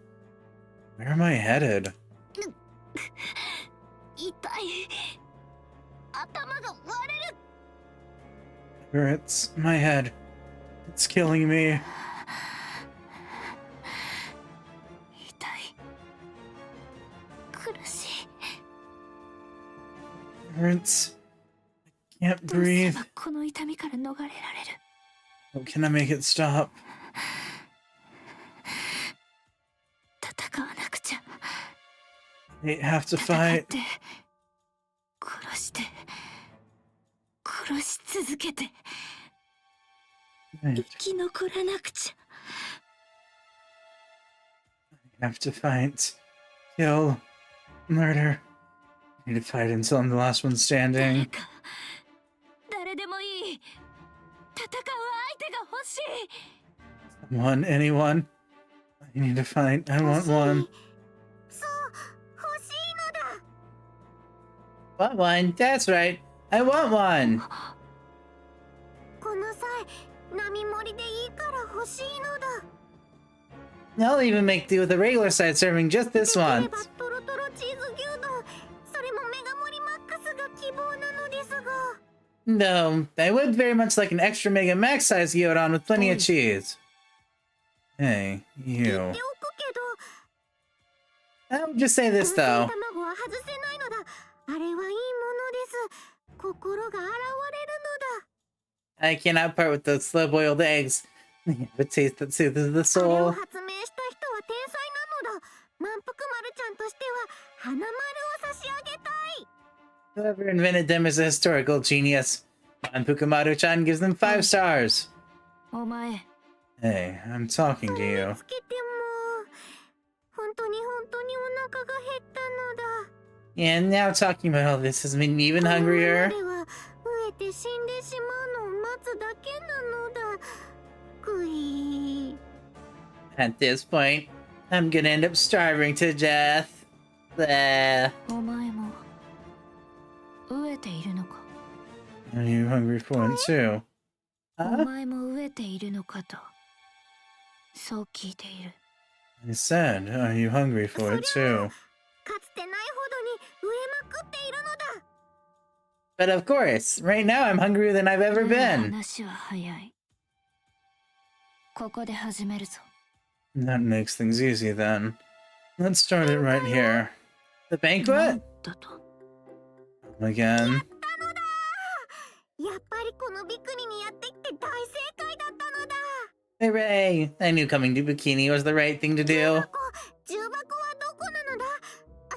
Where am I headed? 痛い。頭が割れる。 Hurts. My head. It's killing me. 痛い。苦しい。 Hurts. I can't どうすれ breathe. ばこの痛みから逃れられる？ How can I make it stop? 戦わなくちゃ。 I have to 戦っ fight. て殺して殺し続けて I 生き残らなくちゃ。 have to fight. Kill. Murder. I need to fight until I'm the last one 誰 standing. か誰でもいい。戦う相手が欲しい。 Someone, anyone. I need to fight. I want one. そう欲しいのだ。 Want one? That's right. I want one. この際並盛りでいいから欲しいのだ。 I'll even make do with a regular side serving just this できれ once. ばトロトロチーズ牛丼、それもメガ盛りマックスが希望なのですが。 No, I would very much like an extra mega max size gyudon with plenty of cheese. Hey, 言って you. おくけど、 I'll just say this 温泉 though. 卵は外せないのだ。あれはいいものです。心が現れるのだ。 I cannot part with those slow-boiled eggs. They have a taste that soothes the あれを soul. 発明した人は天才なのだ。満腹丸ちゃんとしては花丸を差し上げたい。 Whoever invented them is a historical genius. Manpukumaru-chan gives them 5 stars. お前、 Hey, I'm talking to それ you. につけても本当にお腹が減ったのだ。 And now talking about all this has made me even このまま hungrier. では飢えて死んでしまうのを待つだけなのだ。くい。 At this point, I'm gonna end up starving to death. Bleh. お前も飢えているのか？ Are you hungry for one too? お前も飢えているのかと、そう聞いている。I said, are you hungry for it too? かつてないほどに飢えまくっているのだ。 But of course, right now I'm hungrier than I've ever been. 話は早い。ここで始めるぞ。 That makes things easy then. Let's start it right here. The banquet? だと。 Again. やっぱりこのビクニにやってきて大正解だったのだ。 Hooray! I knew coming to Bikini was the right thing to do. 重箱はどこなのだ。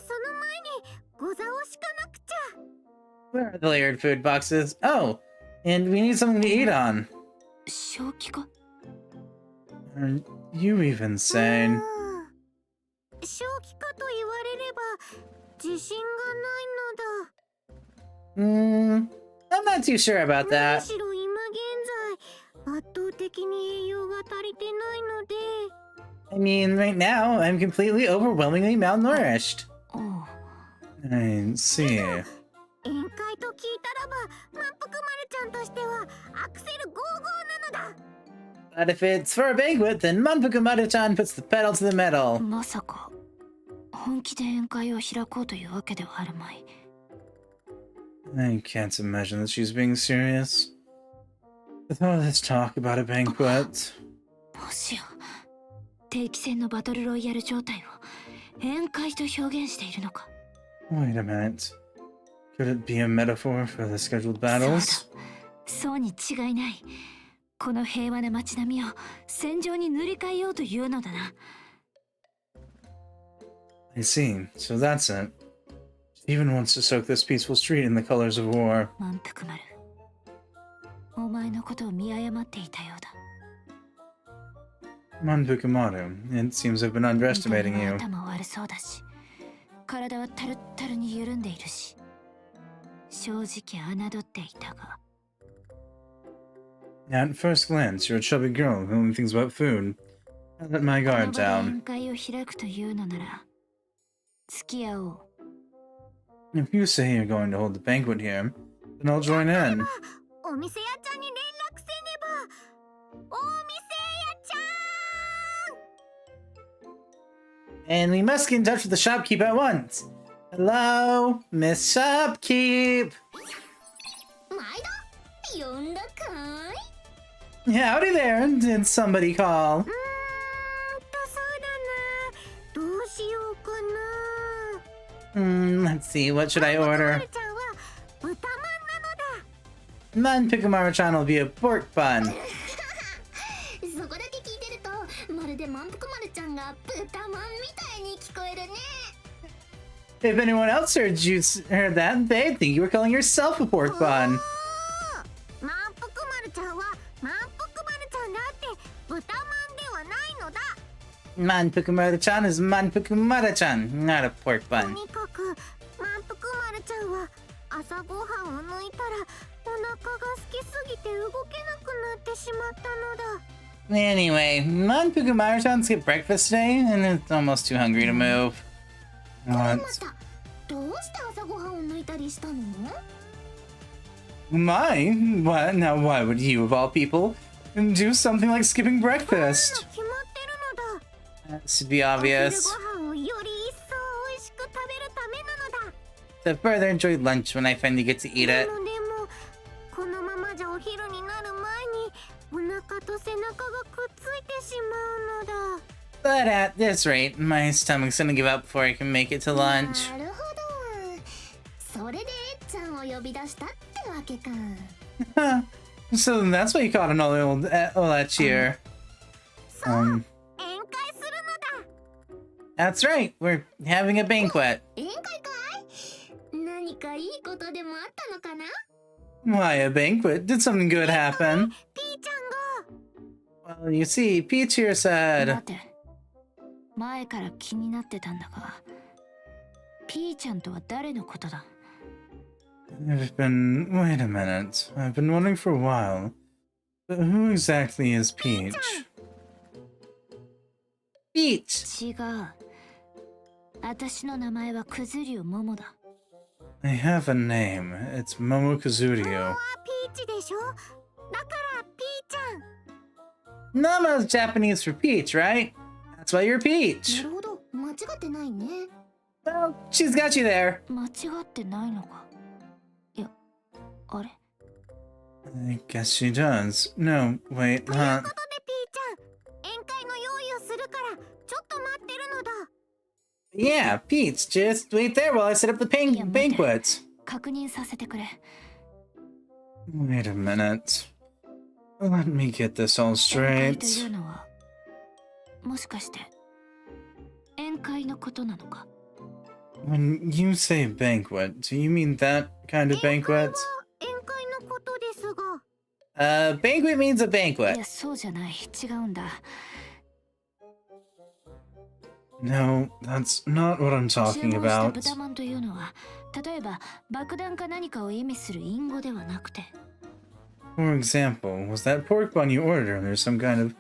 その前にご座を敷かなくちゃ。 Where are the layered food boxes? Oh, and we need something to eat on. 正気か。 Are you even sane? 正気かと言われれば自信がないのだ。I'm not too sure about む that. しろ今現在圧倒的に栄養が足りてないので。 I mean, right now, I'm completely overwhelmingly malnourished. おう。 I see. 宴会と聞いたらば満腹丸ちゃんとしてはアクセルゴーゴーなのだ。 But if it's for a banquet, then Manpukumaru-chan puts the pedal to the metal. まさか本気で宴会を開こうというわけではあるまい。 I can't imagine that she's being serious. With all this talk about a banquet. もしや定期戦のバトルロイヤル状態を宴会と表現しているのか。 Wait a minute. Could it be a metaphor for the scheduled battles? そうに違いない。この平和な街並みを戦場に塗り替えようというのだな。 I see. So that's it. She even wants to soak this peaceful street in the colors of war. 満腹丸、お前のことを見誤っていたようだ。 Manpukumaru, it seems I've been 見た underestimating 目は you. 頭悪そうだし、体はタルッタルに緩んでいるし、正直侮っていたが。 At first glance, you're a chubby girl who only thinks about food. I let my この guard 場で down. 宴会を開くというのなら、付き合おう。 If you say you're going to hold the banquet here, then I'll join in. お店屋ちゃんに連絡せねば。お店屋ちゃん。 And we must get in touch with the shopkeep at once. Hello, Miss Shopkeep. 毎度呼んだかい。 Howdy there. Did somebody call? そうだな。どうしようかな。 Let's see. What should I ま order? るちゃんは豚まんなのだ。 Manpukumaru-chan will be a pork bun. そこだけ聞いてるとまるで満腹丸ちゃんが豚まんみたいに聞こえるね。 If anyone else heard that, they'd think you were calling yourself a pork bun. 満腹丸ちゃんは満腹丸ちゃんだって豚まんではないのだ。 Manpukumaru-chan is Manpukumaru-chan, not a pork と bun. にかく満腹丸ちゃんは朝ごはんを抜いたらお腹が空きすぎて動けなくなってしまったのだ。 Anyway, Manpukumaru-chan skipped breakfast today, and it's almost too hungry to move. ま What? たどうして朝ごはんを抜いたりしたの？ My? What? Now, why would you, of all people, do something like skipping breakfast? 決まってるのだ。 That should be お昼 obvious. ご飯をより一層美味しく食べるためなのだ。 To further enjoy lunch when I finally get to eat で it. もこのままじゃお昼になる前にお腹と背中がくっついてしまうのだ。 But at this rate, my stomach's gonna give up before I can make it to lunch. なるほど。それでえっちゃんを呼び出したってわけか。 So that's why you caught an all that cheer. そう、宴会するのだ。 That's right, we're having a banquet. 宴会かい？何かいいことでもあったのかな？ Why a banquet? Did something good happen? ピーちゃんが。 Well, you see, Peach here 待 said... て、前から気になってたんだが、ピーちゃんとは誰のことだ？ Wait a minute. I've been wondering for a while. But who exactly is Peach? Peach! 違う。私の名前はクズリュウモモだ。 I have a name. It's Momo は Kazuryu. ピーチでしょ。だからピ Nama's Japanese for peach, right? That's why you're な peach. るほど、間違ってないね。 Well, she's got you there. 間違ってないのか。いや、あれ I guess she does. No, wait, という huh? ことでピーちゃん、宴会の用意をするからちょっと待ってるのだ。 Yeah, Peach, just wait there while I set up the banquet. 確認させてくれ。 Wait a minute. Let me get this all 宴会とい straight. うのは、もしかして宴会のことなのか。 When you say banquet, do you mean that kind of banquet? 宴会のことですが。 Banquet means a い banquet. や、そうじゃない。違うんだ。 No, that's not what I'm 注 talking 文した about. 豚まんというのは、例えば爆弾か何かを意味する隠語ではなくて、 For example, was that pork bun you ordered under some kind of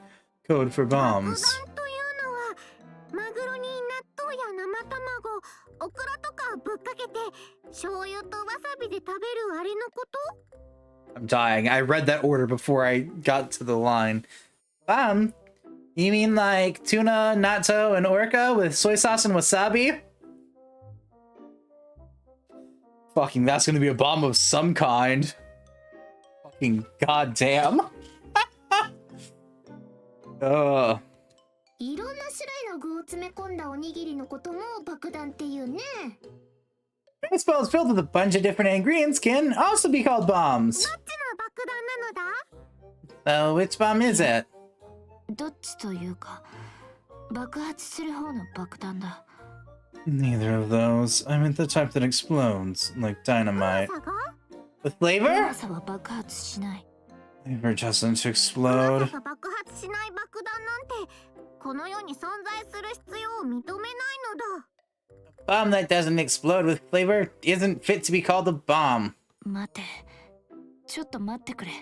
code for 爆弾 bombs? というのはマグロに納豆や生卵、オクラとかぶっかけて醤油とわさびで食べるあれのこと？ I'm dying. I read that order before I got to the line. You mean like tuna, natto, and orca with soy sauce and wasabi? Fucking, that's gonna be a bomb of some kind. Fucking goddamn. いろんな種類の具を詰め込んだおにぎりのことも爆弾っていうね。 Rice balls filled with a bunch of different ingredients can also be called bombs. どっちの爆弾なのだ？ So which bomb is it? どっちというか、爆発する方の爆弾だ。 Neither of those. I meant the type that explodes, like dynamite. さが？ With flavor? 長さは爆発しない。 Flavor doesn't ま explode. さか爆発しない爆弾なんてこの世に存在する必要を認めないのだ。 Bomb that doesn't explode with flavor isn't fit to be called a bomb. 待て。ちょっと待ってくれ。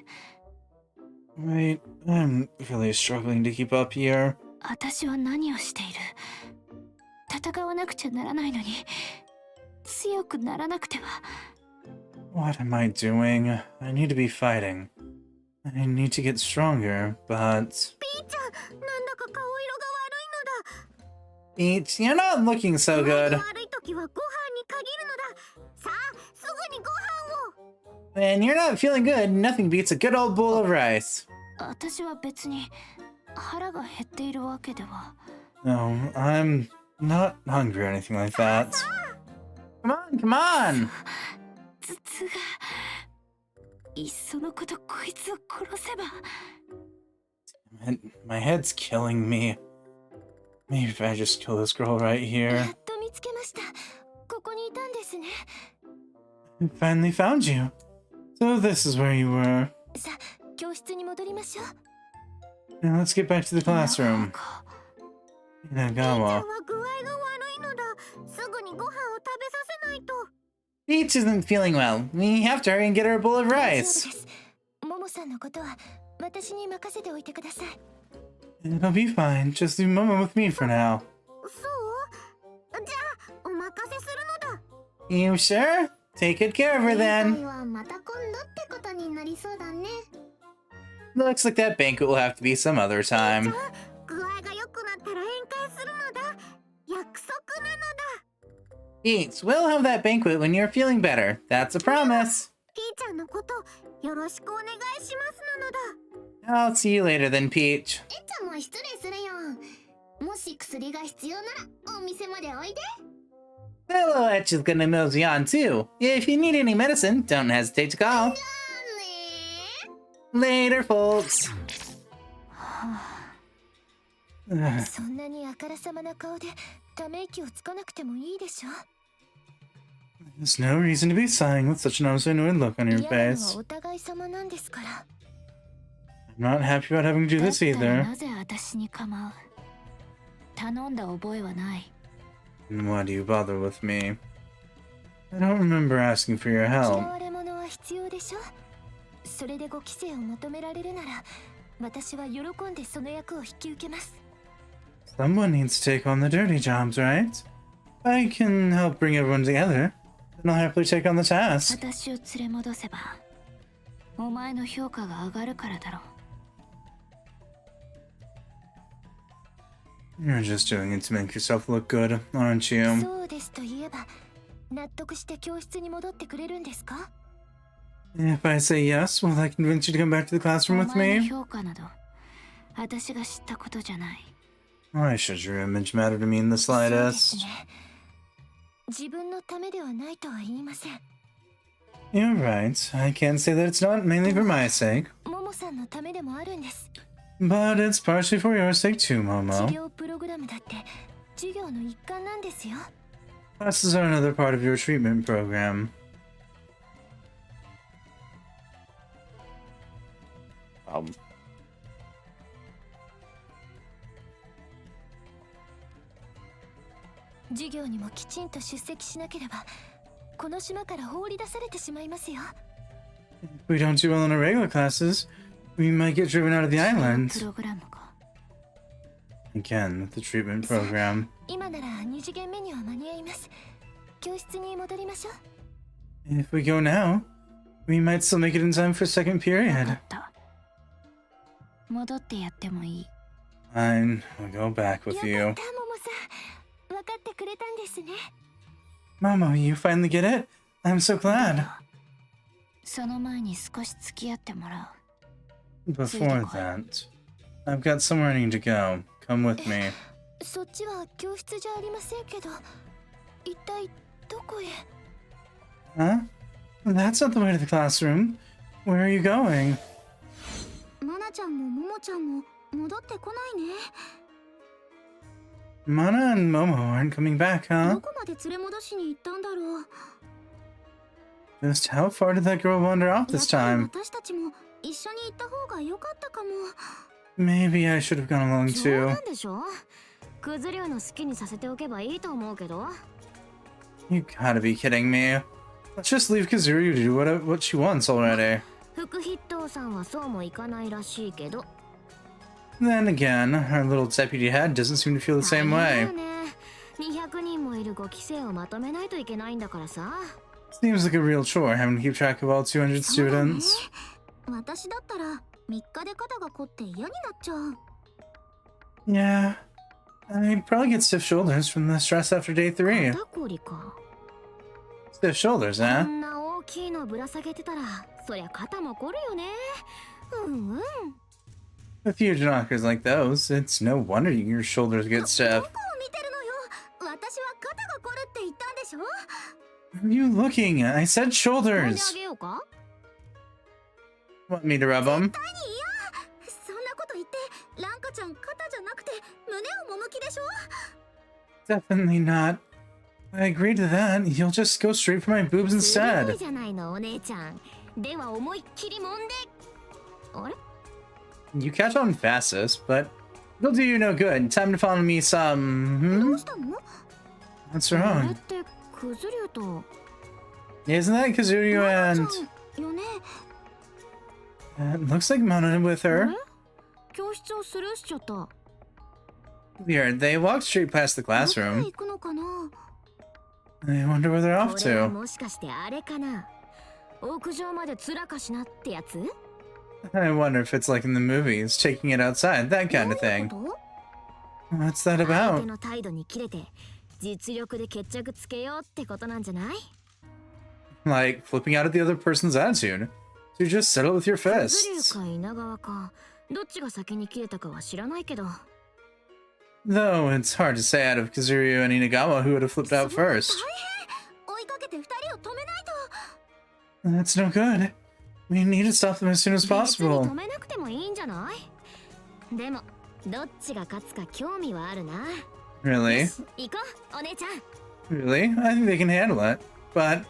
Wait, I'm really struggling to keep up here. 私は何をしている？戦わなくちゃならないのに、強くならなくては。 What am I doing? I need to be fighting. I need to get stronger, but... ピーちゃん、なんだか顔色が悪いのだ。 Peach, you're not looking so 具合 good. が悪い時はご飯に限るのだ。さあ、すぐにご飯を。 When you're not feeling good, nothing beats a good old bowl of rice. 私は別に腹が減っているわけでは。 No, I'm not hungry or anything like that. Come on, come on! 頭痛が。いっそのことこいつを殺せば。 My head's killing me. Maybe if I just kill this girl right や here. っと見つけました。ここにいたんですね。 I finally found you. So this is where you were. さあ、教室に戻りましょう。 Now let's get back to the classroom. ピーちゃん Inagawa. は具合が悪いのだ。すぐにご飯を食べさせないと。 Peach isn't feeling well. We have to hurry and get her a bowl of 大丈夫 rice. です。ももさんのことは私に任せておいてください。 It'll be fine. Just leave Mama with me for now. そう？じゃあ、お任せするのだ。 You sure? Take good care of her 宴 then. 会はまた今度ってことになりそうだね。 Looks like that banquet will have to be some other time. 具合が良くなったら宴会するのだ。約束なのだ。 Peach, we'll have that banquet when you're feeling better. That's a promise. ピーちゃんのことよろしくお願いしますなのだ。 I'll see you later then, Peach. えっちゃんも失礼するよ。もし薬が必要ならお店までおいで。 Hello, Etch is gonna mosey on too. If you need any medicine, don't hesitate to call. ね Later, folks. そんなにあからさまな顔でため息をつかなくてもいいでしょ。 There's no reason to be sighing with such an unannoyed look on your 嫌なのは face. お互い様なんですから。 I'm not happy about having to do だっ this たら either. なぜ私に構う？頼んだ覚えはない。 And why do you bother with me? I don't remember asking for your 嫌 help. われ者は必要でしょ。それでご規制を求められるなら、私は喜んでその役を引き受けます。 Someone needs to take on the dirty jobs, right? I can help bring everyone together. Then I'll happily take on the task. 私を連れ戻せば、お前の評価が上がるからだろう。You're just doing it to make yourself look good, aren't you? そうですと言えば納得して教室に戻ってくれるんですか？ If I say yes, will I convince you to come back to the classroom with お前の me? 評価など私が知ったことじゃない。 Why should your image matter to me in the そうです slightest? ね。自分のためではないとは言いません。 You're right. I can't say that it's not mainly for my sake. ももさんのためでもあるんです。 But it's partially for your sake too, 治 Momo. 療プログラムだって授業の一環なんですよ。 Classes are another part of your treatment program. Um. 授業にもきちんと出席しなければこの島から放り出されてしまいますよ。 If we don't do well in our regular classes, we might get driven out of the プ island. ログラムか。 Again, with the treatment program. 今なら二次元目には間に合います。教室に戻りましょう。 If we go now, we might still make it in time for second わか period. った。戻ってやってもいい。 Fine, I'll go back よ with かった、 you. ももさん。分かってくれたんですね。 Momo, you finally get it? I'm so glad. その前に少し付き合ってもらう。 Before that, I've got somewhere I need to go. Come with me. そっちは教室じゃありませんけど、一体どこへ？ Huh? That's not the way to the classroom. Where are you going? マナちゃんもモモちゃんも戻ってこないね。 Mana and Momo aren't coming back, ど huh? こまで連れ戻しに行ったんだろう。 Just how far did that girl wander off やっ this ぱり time? 私たちも一緒に行った方が良かったかも。 Maybe I should have gone along 冗 too. 談でしょ？クズ竜の好きにさせておけばいいと思うけど。 You gotta be kidding me. Let's just leave Kazuryu to do what she wants already. 副筆頭さんはそうもいかないらしいけど。 Then again, our little deputy head doesn't seem to feel the same 大変 way. だよね。200人もいる5期生をまとめないといけないんだからさ。 Seems like a real chore having to keep track of all 200 students. 私だったら3日で肩が凝って嫌になっちゃう。 Yeah. I'd probably get stiff shoulders from the stress after day 3. 肩こりか。 Stiff shoulders, こ huh? んな大きいのぶら下げてたら、そりゃ肩も凝るよね。うんうん。 With huge knockers like those, it's no wonder your shoulders get ど stiff. こを見てるのよ。私は肩が凝るって言ったんでしょ。 Where are you looking? I said 揉んで shoulders. あげようか？ Want me to rub them? そんなこと言ってランカちゃん肩じゃなくて胸をもむ気でしょ。 Definitely not. I agree to that. You'll just go straight for my boobs 鋭 instead. いじゃないのお姉ちゃん。では思いっきり揉んで。あれ？ You catch on fastest, but it'll do you no good. Time to follow me some. ど Hmm? うしたの？ What's あれっ wrong? てクズ竜と。 Isn't that Kazuryu マナ and... ちゃんよね。 It looks like Mana with あ her. れ？教室をスルーしちゃった。 Weird. They walked straight past the どこへ classroom. 行くのかな。 I wonder where they're off これは to. もしかしてあれかな。屋上までつらかしなってやつ？ I wonder if it's like in the movies, taking it outside, that kind of どういう thing. こと？ What's that 相手 about? の態度に切れて実力で決着つけようってことなんじゃない？ Like flipping out at the other person's attitude. So you just settle with your クズ竜 fists. か稲川かどっちが先に切れたかは知らないけど。 Though it's hard to say out of Kazuryu and Inagawa who would have flipped out 大 first. 変。追いかけて2人を止めないと。 That's no good. We need to stop them as soon as 別に possible. 止めなくてもいいんじゃない？でもどっちが勝つか興味はあるな。 Really? 行こうお姉ちゃん。 Really? I think they can handle it. But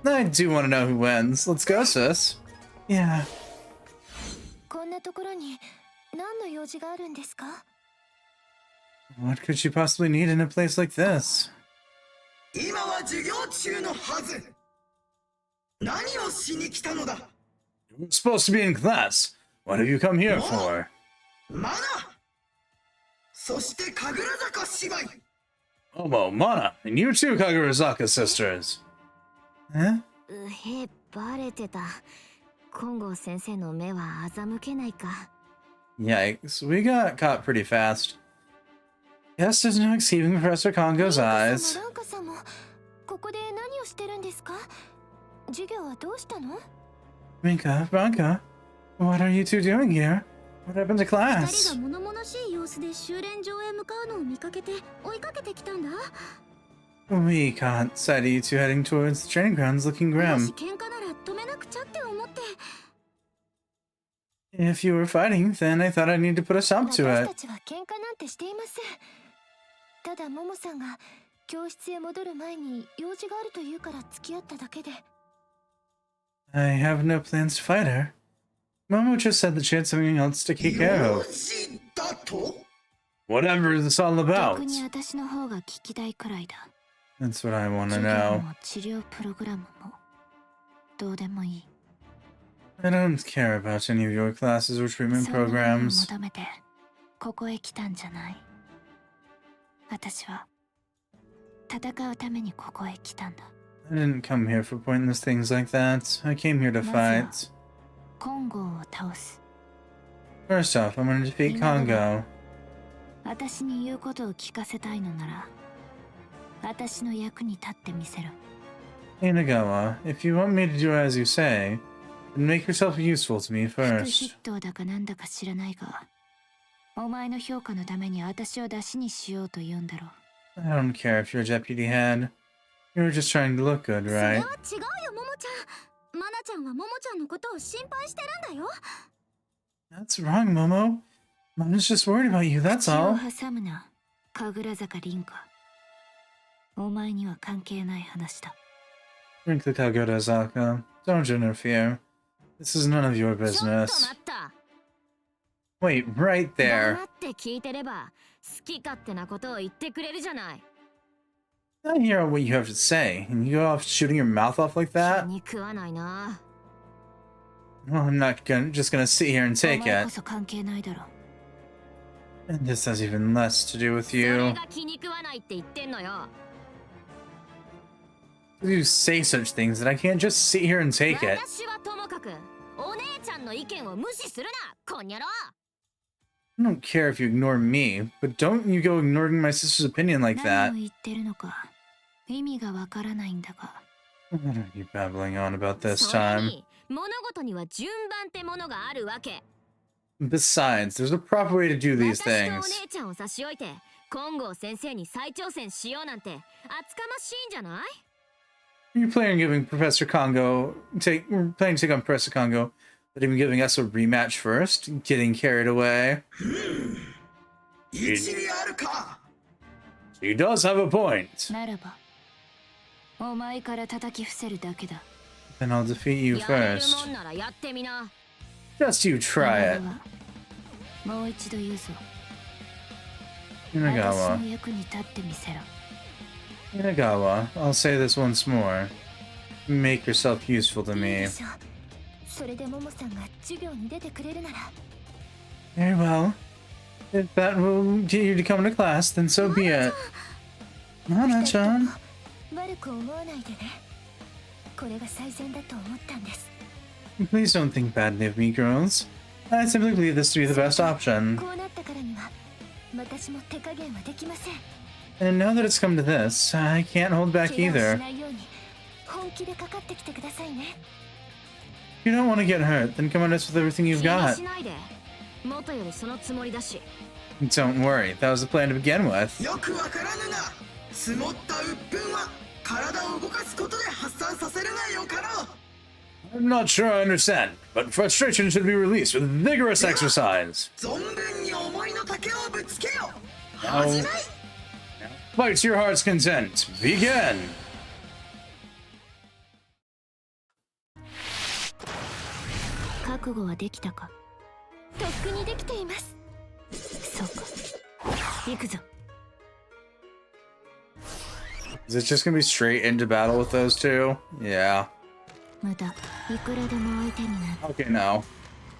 I do want to know who wins. Let's go, sis. Yeah. こんなところに何の用事があるんですか？ What could she possibly need in a place like this? 今は授業中のはず。何をしに来たのだ？ We're supposed to be in class. What have you come here for? マナ。そして神楽坂姉妹。 Omo, Mana, and you too, Kagurazaka sisters. Huh? うへバレてた。金剛先生の目は欺けないか。 Yikes, we got caught pretty fast. Yes, there's no escaping Professor Congo's eyes. ランカさんもここで何をしてるんですか？授業はどうしたの？ Minka, Branka, what are you two doing here? What happened to 二人 class? が物々しい様子で修練場へ向かうのを見かけて追いかけてきたんだ。 We can't sight you two heading towards the training grounds looking もし grim. 喧嘩なら止めなくちゃって思って。 If you were fighting, then I thought I'd need to put a stop 私 to た it. ちは喧嘩なんてしていません。ただモモさんが教室へ戻る前に用事があるというから付き合っただけで。 I have no plans to fight her. Momo just said that she had something else to take care 用 of. 事だと？ Whatever is this all about? 逆に私の方が聞きたいくらいだ。 That's what I want to 授業 know. も治療プログラムもどうでもいい。 I don't care about any of your classes or treatment そんなのを programs. 求めてここへ来たんじゃない。私は戦うためにここへ来たんだ。 I didn't come here for pointless things like that. I came here to fight. コンゴを倒す。 First off, I'm gonna defeat Congo. 私に言うことを聞かせたいのなら私の役に立ってみせる。 Inagawa, if you want me to do as you say, then make yourself useful to me 副 first. 筆頭だかなんだか知らないが、お前の評価のために私を出しにしようと言うんだろう。 I don't care if you're a deputy head. You were just trying to look good, それは right? 違うよ、モモちゃん。マナちゃんはモモちゃんのことを心配してるんだよ。 That's wrong, Momo. Mama's just worried about you, that's 口を all. 挟むな、神楽坂凛花。お前には関係ない話だ。 Drink the Kagoda, Zaka. Don't interfere. This is none of your ちょっと business. 待った。 Wait, right there. 黙って聞いてれば好き勝手なことを言ってくれるじゃない。 I hear what you have to say, and you go off shooting your mouth off like 気 that? に食わないな。 Well, I'm not just gonna sit here and お take 前 it. こそ関係ないだろ。 And this has even less to do with それ you. が気に食わないって言ってんのよ。 You say such things that I can't just sit here and take it. 私はともかくお姉ちゃんの意見を無視するな、こんにゃろ。 I don't care if you ignore me, but don't you go ignoring my sister's opinion like 何 that. を言ってるのか意味がわからないんだが。 What are you babbling on about this それ time? に物事には順番ってものがあるわけ。 Besides, there's a proper way to do these 私とお things. 姉ちゃんを差し置いて金剛先生に再挑戦しようなんて厚かましいんじゃない？ You're planning on giving Professor Congo we're planning to take on Professor Congo, but even giving us a rematch first, getting carried away. 一理あるか？ He does have a point. ならばお前から叩き伏せるだけだ。 Then I'll defeat you やれる first. もんならやってみな。 Just you try it. もう一度言うぞ。私 Inagawa. の役に立ってみせろ。 Inagawa, I'll say this once more. Make yourself useful to いい me. でしょ。それでモモさんが授業に出てくれるなら。 Very well. If that will get you to come to class, then so be it. Nana-chan. 悪く思わないでね。これが最善だと思ったんです。 Please don't think badly of me, girls. I simply believe this to be the best option. こうなったからには私も手加減はできません。 And now that it's come to this, I can't hold back 怪我をし either. ないように本気でかかってきてくださいね。 If you don't want to get hurt, then come at us with everything you've 気に got. しないで。元よりそのつもりだし。 Don't worry, that was the plan to begin with. よくわからぬが、積もった鬱憤は体を動かすことで発散させるがよかろう。 I'm not sure I understand, but frustration should be released with vigorous exercise. 存分に思いの丈をぶつけよ。 Now, 始め。 fight to your heart's content. Begin! 覚悟はできたか？とっくにできています。そうか。行くぞ。 Is it just gonna be straight into battle with those two? Yeah. 無駄。いくらでも相手になる。 Okay, now.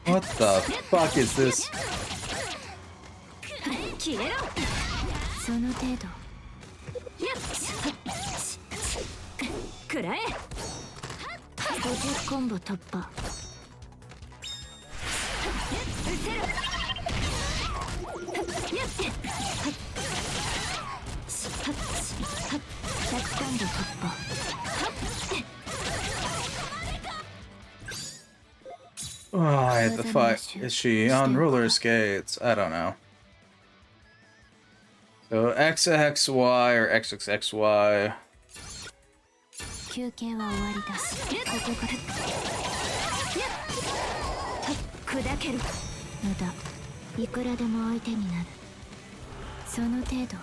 What the fuck is this? 消えろ。その程度。くらえ。 50コンボ突破。 う Right, the fuck is she on roller skates? I don't know. So XXY or XXXY. 休憩は終わりだし、ここから砕ける。無駄。いくらでも相手になる。その程度。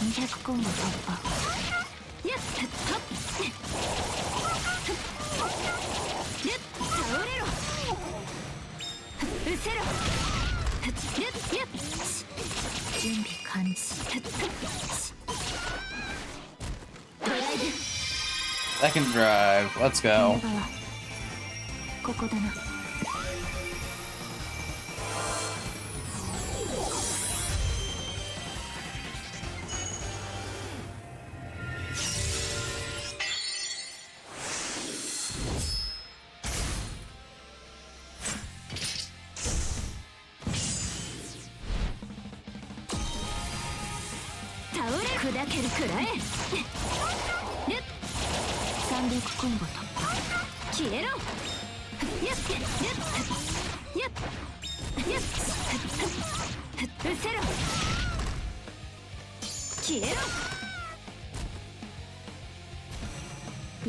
200コンボ突破。倒れろ。失せろ。準備完了。ドライブ。 Second drive. Let's go. ここだな。倒れ砕けるくらえ。300コンボ突破。消えろ。失せろ。消えろ。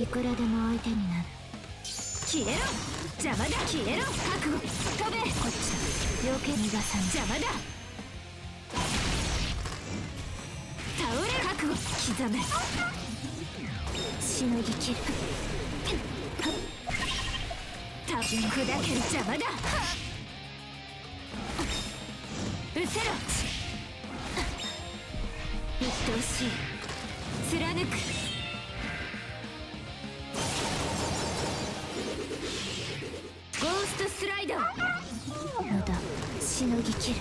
いくらでも相手になる。消えろ。邪魔だ。消えろ。覚悟。飛べ。こっちだ。避け逃がさん。邪魔だ。倒れ。覚悟。刻め。しのぎきる。多分砕ける。邪魔だ。うせろ。鬱陶しい。貫く。ゴーストスライド。無駄。しのぎきる。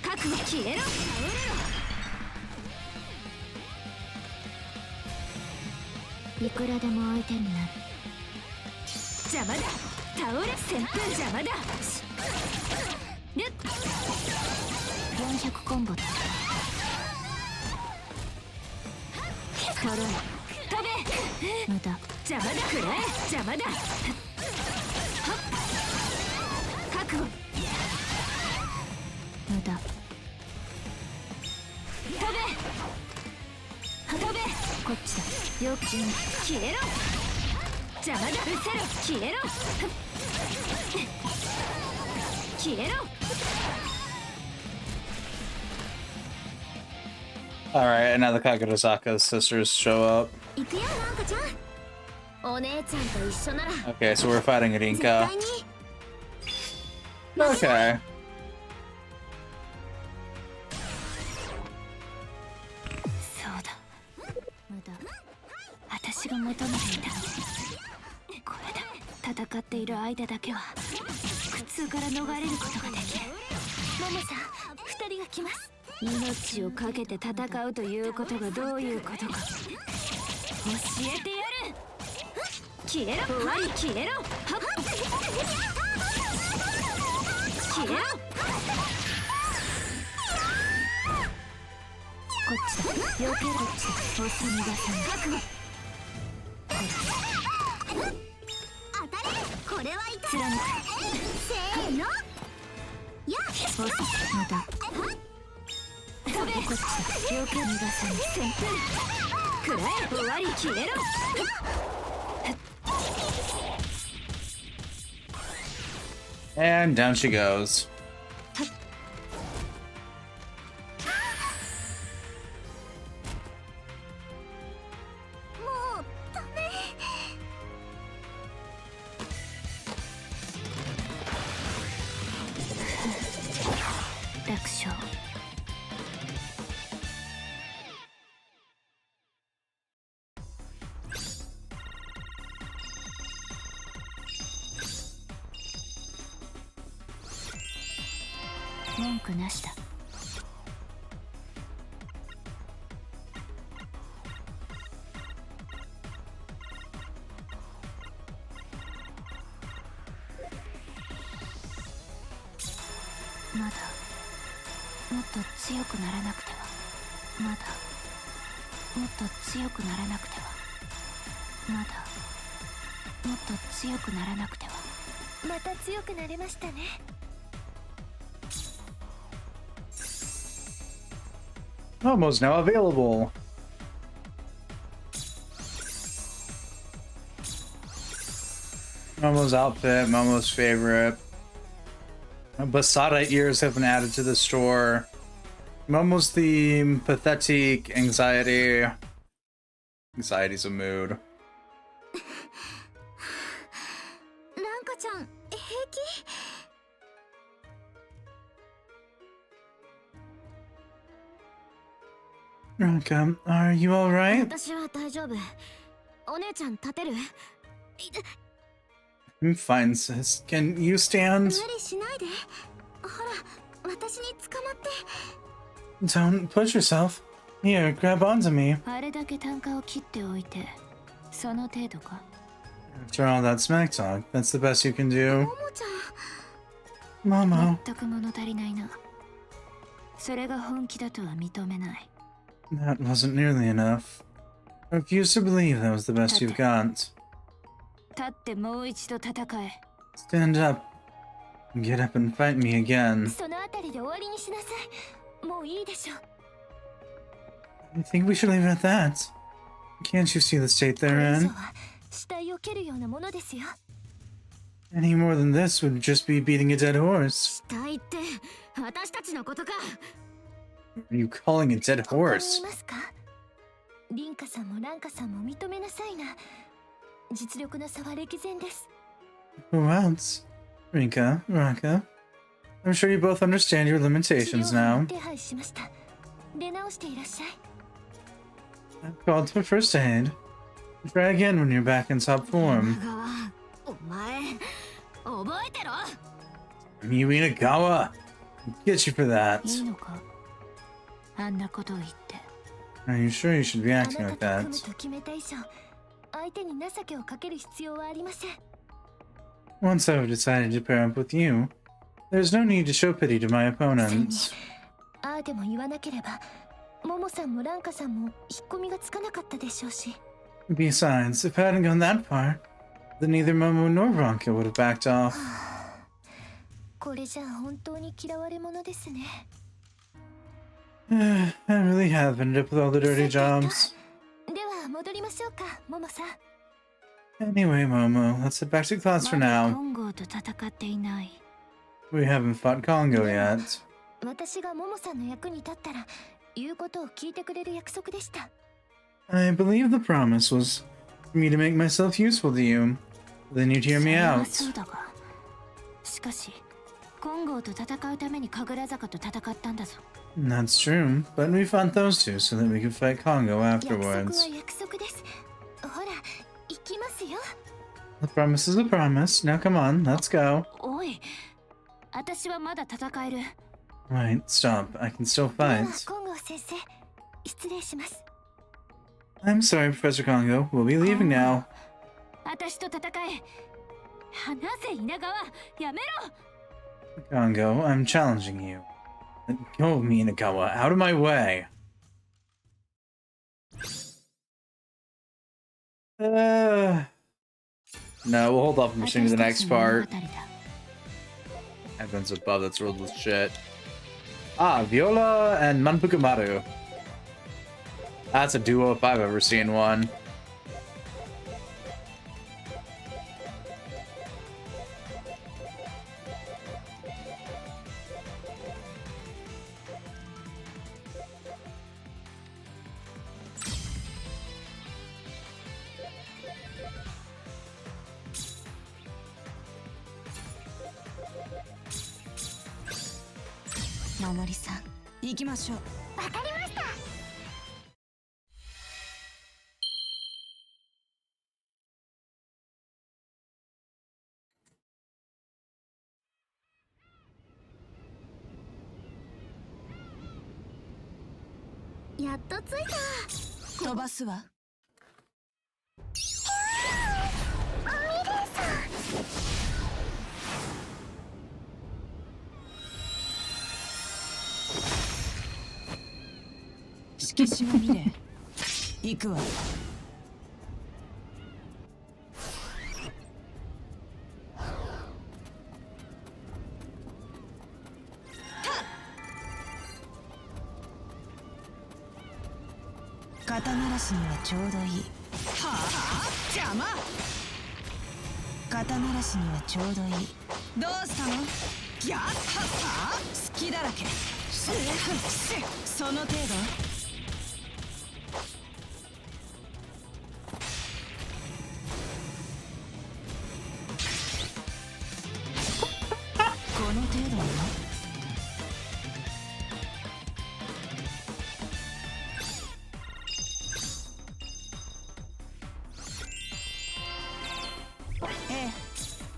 覚悟。消えろ。いくらでも相手になる。邪魔だ。倒れ。旋風。邪魔だ。400コンボだ。トロイ。飛べ。無駄。邪魔だ。くらえ。邪魔だ。覚悟。無駄。飛べ。飛べ。こっちだ。よく準備。消えろ。邪魔だ。うせろ。消えろ。消えろ。Alright, and now the Kagurazaka sisters show up. 行くよ、なんかちゃん。お姉ちゃんと一緒なら。Okay, so we're fighting Rinka. Okay. そうだ。無駄。私が求めていたの。これだ。戦っている間だけは苦痛から逃れることができる。ももさん、二人が来ます。命をかけて戦うということがどういうことか教えてやる。消えろ。終わり。消えろ。はっ。消えろ。こっちだ。避ける。こっちだ。おすみがさん。覚悟。当たれ。これは痛い。貫く。せーの。やっ。おす。無駄。飛べ。こっちだ。避け逃がさん。旋風。くらえ。終わり。消えろ。And down she goes. もうダメ。楽勝。文句なしだ。まだもっと強くならなくては。まだもっと強くならなくては。まだもっと強くならなくては。また強くなれましたね。Momo's now available. Momo's outfit, Momo's favorite. Basada ears have been added to the store. Momo's theme, pathetic, anxiety. Anxiety's a mood. ランカちゃん、平気？ Ranka, are you alright? 私は大丈夫。お姉ちゃん立てる？ I'm fine, sis. Can you stand? 無理しないで。ほら、私に捕まって。 Don't push yourself. Here, grab onto me. あれだけ単価を切っておいて、その程度か。 After all that smack talk, that's the best you can do. ももちゃん。 Momo, 全く物足りないな。それが本気だとは認めない。 that wasn't nearly enough. I refuse to believe that was the best you've got. 立ってもう一度戦え。 Stand up. Get up and fight me again. そのあたりで終わりにしなさい。もういいでしょ。 I think we should leave it at that. Can't you see the state これ they're 以上 in? は死体を蹴るようなものですよ。 Any more than this would just be beating a dead horse. 死体って私たちのことか。 Are you calling a dead ここにい horse? ますか？リンカさんもランカさんも認めなさいな。実力の差は歴然です。 Who else? Rinka, Ranka. I'm sure you both understand your 治 limitations 療 now. 手配しました。出直していらっしゃい。 I've called for first aid. Try again when you're back in top form. お前覚えてろ。 You Inagawa! Get you for that. いいのか？あんなことを言って。 Are you sure you should be あ acting な like たと組 that? むと決めた以上、相手に情けをかける必要はありません。 Once I've decided to pair up with you, there's no need to show pity to my それに opponents. ああでも言わなければ、モモさんもランカさんも引っ込みがつかなかったでしょうし。 Besides, if I hadn't gone that far, then neither Momo nor Ranka would have backed off. これじゃあ本当に嫌われ者ですね。 I really have ended up with all the dirty jobs. では戻りましょうか、モモさん。 Anyway, Momo, let's head back to class for まだ now. コンゴと戦っていない。 We haven't fought Congo yet. 私がモモさんの役に立ったら、言うことを聞いてくれる約束でした。 I believe the promise was for me to make myself useful to you. Then you'd hear そ me れは out. そうだが、しかしコンゴと戦うために神楽坂と戦ったんだぞ。 That's true, but we fought those two so that we could fight Congo 約束は afterwards. 約束です。ほら、行きますよ。 The promise is a promise. Now come on, let's go. おい、私はまだ戦える。 Wait, stop. I can still では fight. コンゴ先生、失礼します。 I'm sorry, Professor Congo. We'll be leaving now. 私と戦え。話せ稲川、やめろ。 Congo, I'm challenging you. Let go of me, Inagawa. Out of my way. No, we'll hold off on pushing to the next part. Heavens above, that's riddled with shit. Ah, Viola and Manpukamaru. That's a duo if I've ever seen one. Momoriさん、行きましょう。わかりました。やっと着いた。飛ばすわ。色紙を見れ。行くわ。肩慣らしにはちょうどいい。はあ、邪魔。肩慣らしにはちょうどいい。どうしたの？ギャッハッハー、隙だらけ。その程度。この程度なの？ええ、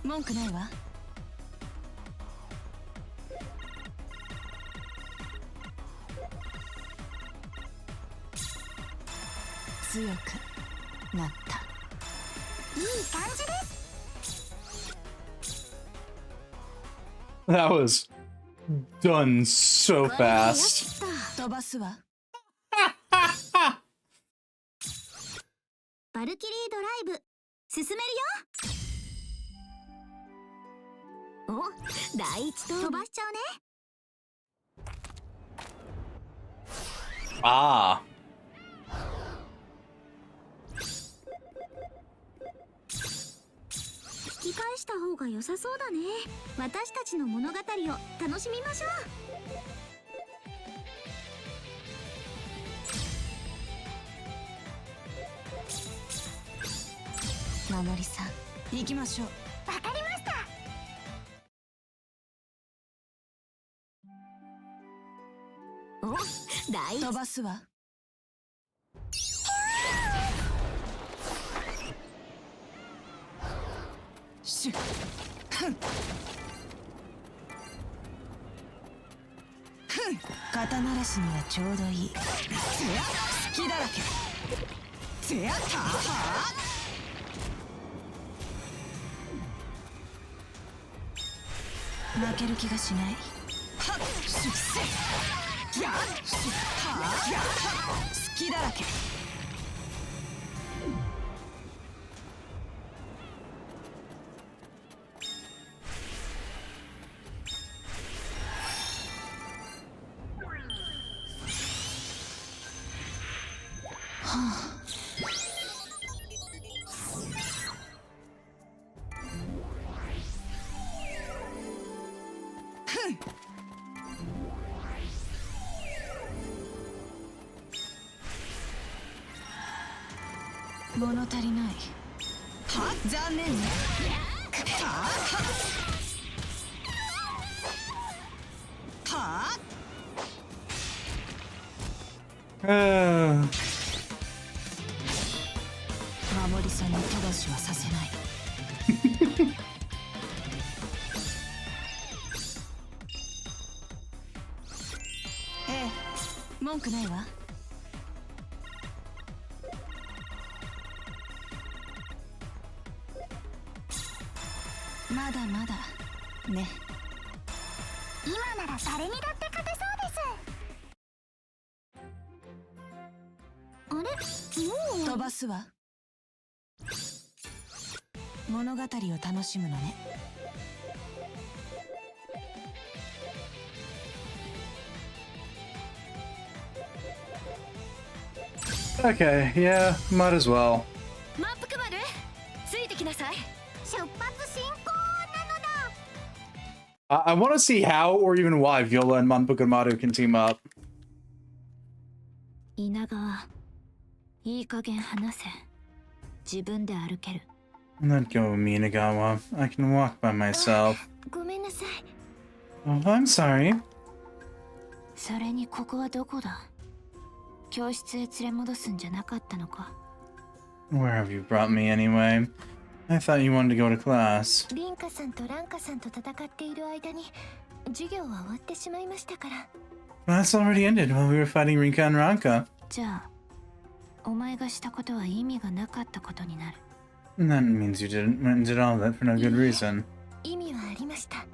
文句ないわ。強くなった。いい感じです。 That was done so fast. 飛ばすわ。バルキリードライブ進めるよ。お、第一飛ばしちゃうね。 Ah. 引き返した方が良さそうだね。私たちの物語を楽しみましょう。守りさん、行きましょう。う。わかりました。お、第一飛ばすわ。シュッ、ふん、ふん、肩慣らしにはちょうどいい。隙だらけ。ゼアターハー、負ける気がしない。はっ、シュッセギャッシュッハー、ギャッハッ、隙だらけ。物足りない。は、残念ね。はあ、はあ、 守りさんに手出しはさせない。ええ、文句ないわ。まだまだね。今なら誰にだって勝てそうです。あれ、もう飛ばすわ。物語を楽しむのね。Okay, yeah, might as well. 満腹丸、ついてきなさい。出発進行なのだ。 I want to see how or even why Viola and Manpukumaru can team up. 稲川、いい加減話せ。自分で歩ける。 Let go of me, Nagawa. I can walk by myself. ごめんなさい。 Oh, I'm sorry. それにここはどこだ？教室へ連れ戻すんじゃなかったのか？ Where have you brought me anyway? I thought you wanted to go to class. リンカさんとランカさんと戦っている間に授業は終わってしまいましたから。 Class already ended while we were fighting Rinka and Ranka. じゃあ、お前がしたことは意味がなかったことになる。 That means you went and did all that for no good reason. 意味はありました。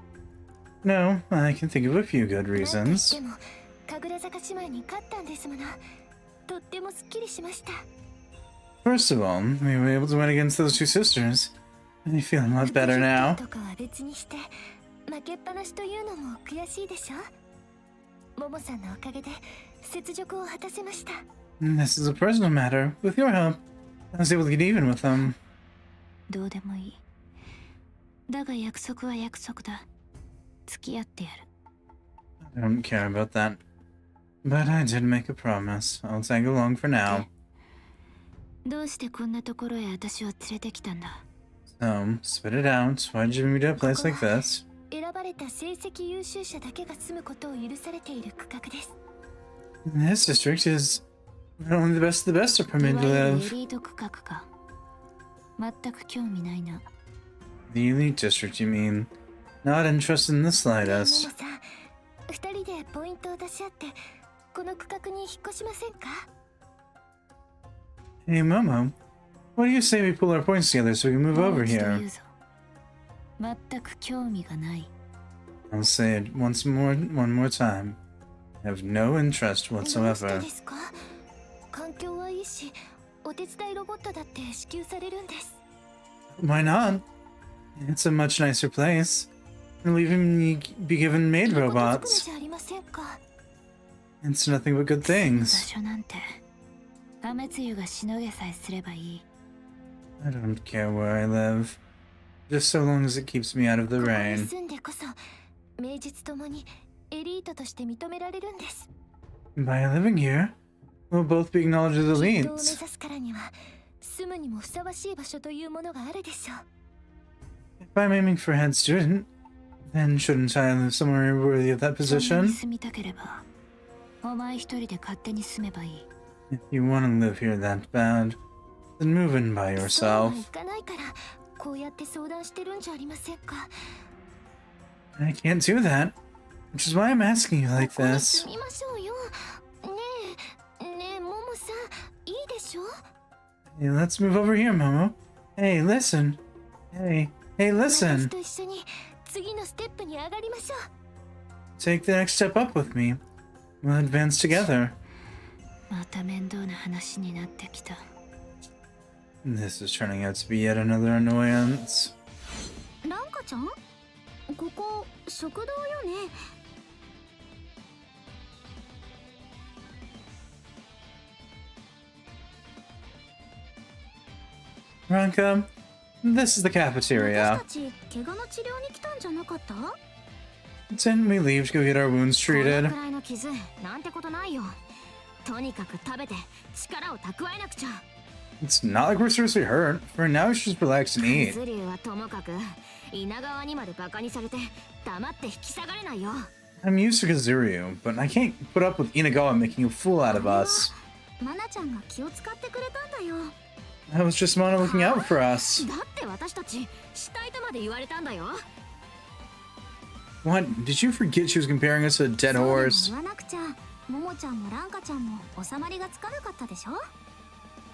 No, I can think of a few good なんと reasons. 言っても神楽坂姉妹に勝ったんですもの。とってもすっきりしました。 First of all, we were able to win against those two sisters. I feel a lot better now. とかは別にして負けっぱなしというのも悔しいでしょ。ももさんのおかげで雪辱を果たせました。This is a personal matter. With your help, I was able to get even with them. どうでもいい。だが約束は約束だ。付き合ってやる。I don't care about that. But I did make a promise. I'll tag along for now. どうしてこんなところへ私を連れてきたんだ？ So, spit it out. Why'd you bring me to a place like this? 選ばれた成績優秀者だけが住むことを許されている区画です。 This district is not only the best of the best are い permitted わ to ゆるエ live. リート区画か。全く興味ないな。 The elite district, you mean? Not interested in the モモ slightest. さん、二人でポイントを出し合ってこの区画に引っ越しませんか？ Hey, Momo. What do you say we pull our points together so we can move も over う一度 here? 言うぞ。全く興味がない。 I'll say it one more time. I have no interest どうして whatsoever. ですか？環境はいいし、お手伝いロボットだって支給されるんです。 Why not? It's a much nicer place. We'll even be given maid いいことずくめ robots. じゃありませんか。 It's nothing but good 場 things. 所なんて雨露がしのげさえすればいい。 I don't care where I live. Just so long as it keeps me out of the ここに rain. 住んでこそ名実ともにエリートとして認められるんです。 By living here, we'll both be acknowledged as 人を目 elites. 指すからには住むにもふさわしい場所というものがあるでしょう。 If I'm aiming for head student, then shouldn't I live somewhere worthy of that そんなに position? 住みたければ、お前一人で勝手に住めばいい。 If you want to live here that bad, then move in by そうは yourself. いかないからこうやって相談してるんじゃありませんか。 I can't do that, which is why I'm asking you like ここに this. 住みましょうよ。ねえももさん、いいでしょ。 Hey, let's move over here, Momo. Hey, listen. Hey, 私 listen. と一緒に次のステップに上がりましょう。 Take the next step up with me. We'll advance together. また面倒な話になってきた。 This is turning out to be yet another annoyance. ランカちゃん、ここ食堂よね。 Ranka, this is the 私 cafeteria. たち怪我の治療に来たんじゃなかった？ Didn't we leave to go get our wounds この treated? くらいの傷なんてことないよ。とにかく食べて力を蓄えなくちゃ。 It's not like we're seriously hurt. For now, we should just relax and eat. ズリュウはともかく稲川にまでバカにされて黙って引き下がれないよ。 I'm used to Kazuryu, but I can't put up with Inagawa making a fool out of us. マナちゃんが気を使ってくれたんだよ。 That was just Mana looking out for us. だって私たち死体とまで言われたんだよ。 What? Did you forget she was comparing us to a dead そうでも horse? 言わなくちゃ、ももちゃんもランカちゃんも収まりがつかなかったでしょ。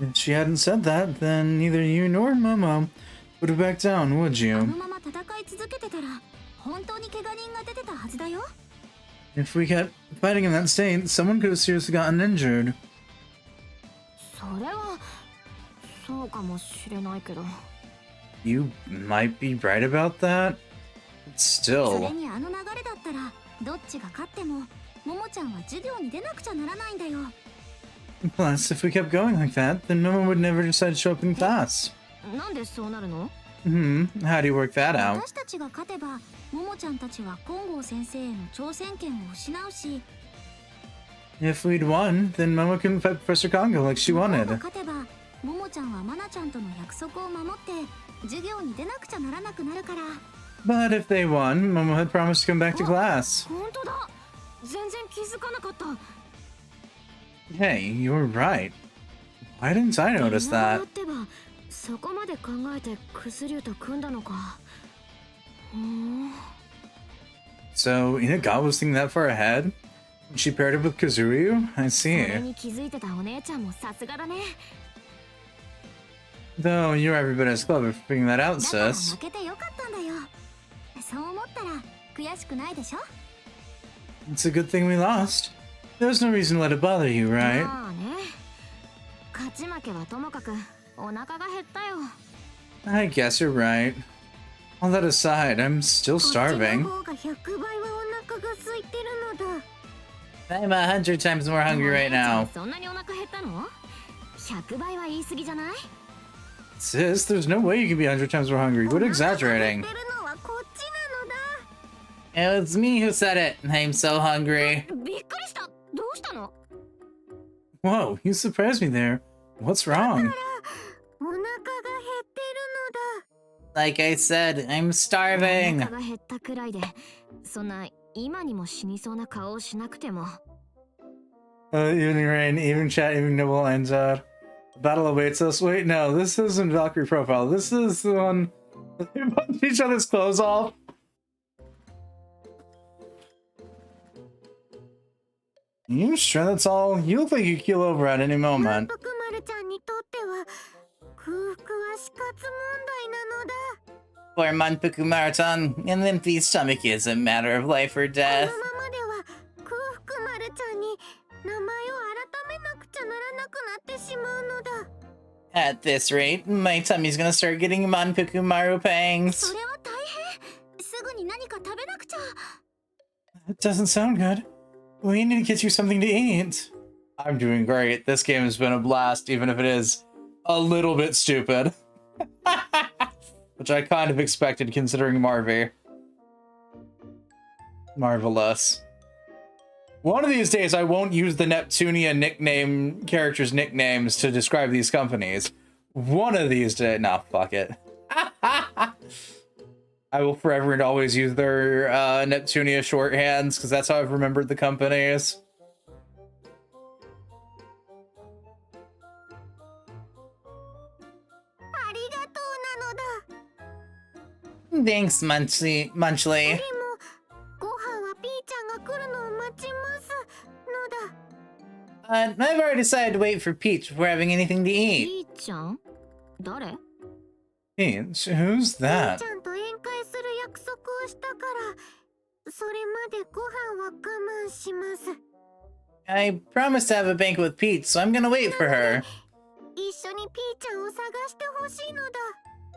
If she hadn't said that, then neither you nor Momo would have backed down, would あの you? まま戦い続けてたら本当に怪我人が出てたはずだよ。 If we kept fighting in that state, someone could have seriously gotten injured. それはそうかもしれないけど。 You might be right about that. But それ still, にあの流れだったらどっちが勝ってもももちゃんは授業に出なくちゃならないんだよ。 plus, if we kept going like that, then Momo would never decide to show up in class. なんでそうなるの？ How do you work that out? 私たちが勝てばももちゃんたちは金剛先生への挑戦権を失うし、 If we'd won, then Momo couldn't fight Professor Congo like she 向こうが wanted. 勝てばももちゃんはまなちゃんとの約束を守って授業に出なくちゃならなくなるから。 But if they won, Momo had promised to come back to class. 本当だ。全然気づかなかった。 Hey, you're right. Why didn't I notice 稲川 that? ってばそこまで考えてクズリュウと組んだのか。So, Inagawa was thinking that far ahead? She paired up with Kazuryu? I それ see. に気づいてたお姉ちゃんもさすがだね。 Though you're every bit as clever for figuring that out, だから sis. 負けてよかったんだよ。そう思ったら悔しくないでしょ。 It's a good thing we lost. There's no reason to let it bother you, right? まあね。勝ち負けはともかくお腹が減ったよ。 I guess you're right. All that aside, I'm still こっちの starving. 方が100倍はお腹が空いてるのだ。I'm 100 times more hungry right now. そんなにお腹減ったの ?100 倍は言い過ぎじゃない Sis, there's no way you can be 100 times more hungry. Quit exaggerating. 減ってるのはこっち It's me who said it. I'm so hungry. びっくりした。どうしたの Whoa, you surprised me there. What's wrong? なのだ。お腹が減ってるのだ。 Like I said, I'm お starving. 腹が減ったくらいで、そんな今にも死にそうな顔をしなくても。Evening rain, even chat, even nibble ends out. Battle awaits us. Wait, no, this isn't Valkyrie profile. This is the one they put each other's clothes off. You sure that's all? You look like you keel over at any 満 moment. 腹丸ちゃんにとっては空腹は死活問題なのだ。 For Manpuku Marathon, an empty stomach is a matter of life or こ death. のままでは空腹丸ちゃんに名前を改めなくちゃならなくなってしまうのだ。 At this rate, my tummy's gonna start getting Manpuku Maru そ pangs. れは大変。すぐに何か食べなくちゃ。 That doesn't sound good. We need to get you something to eat. I'm doing great. This game has been a blast, even if it is a little bit stupid. Which I kind of expected considering Marvy. Marvelous. One of these days, I won't use the Neptunia nickname characters' nicknames to describe these companies. One of these days, no, fuck it. I will forever and always use their Neptunia shorthands because that's how I've remembered the companies. Thanks, Munchley. でもご飯はピーちゃんが来るのを待ちますのだ。 I've already decided to wait for Peach before having anything to ピ eat. ーちゃん誰 Peach? Who's ピー that? ちゃんと宴会する約束をしたから、それまでご飯は我慢します。 I promised to have a banquet with Peach, so I'm gonna wait for her. 一緒にピーちゃんを探してほしいのだ。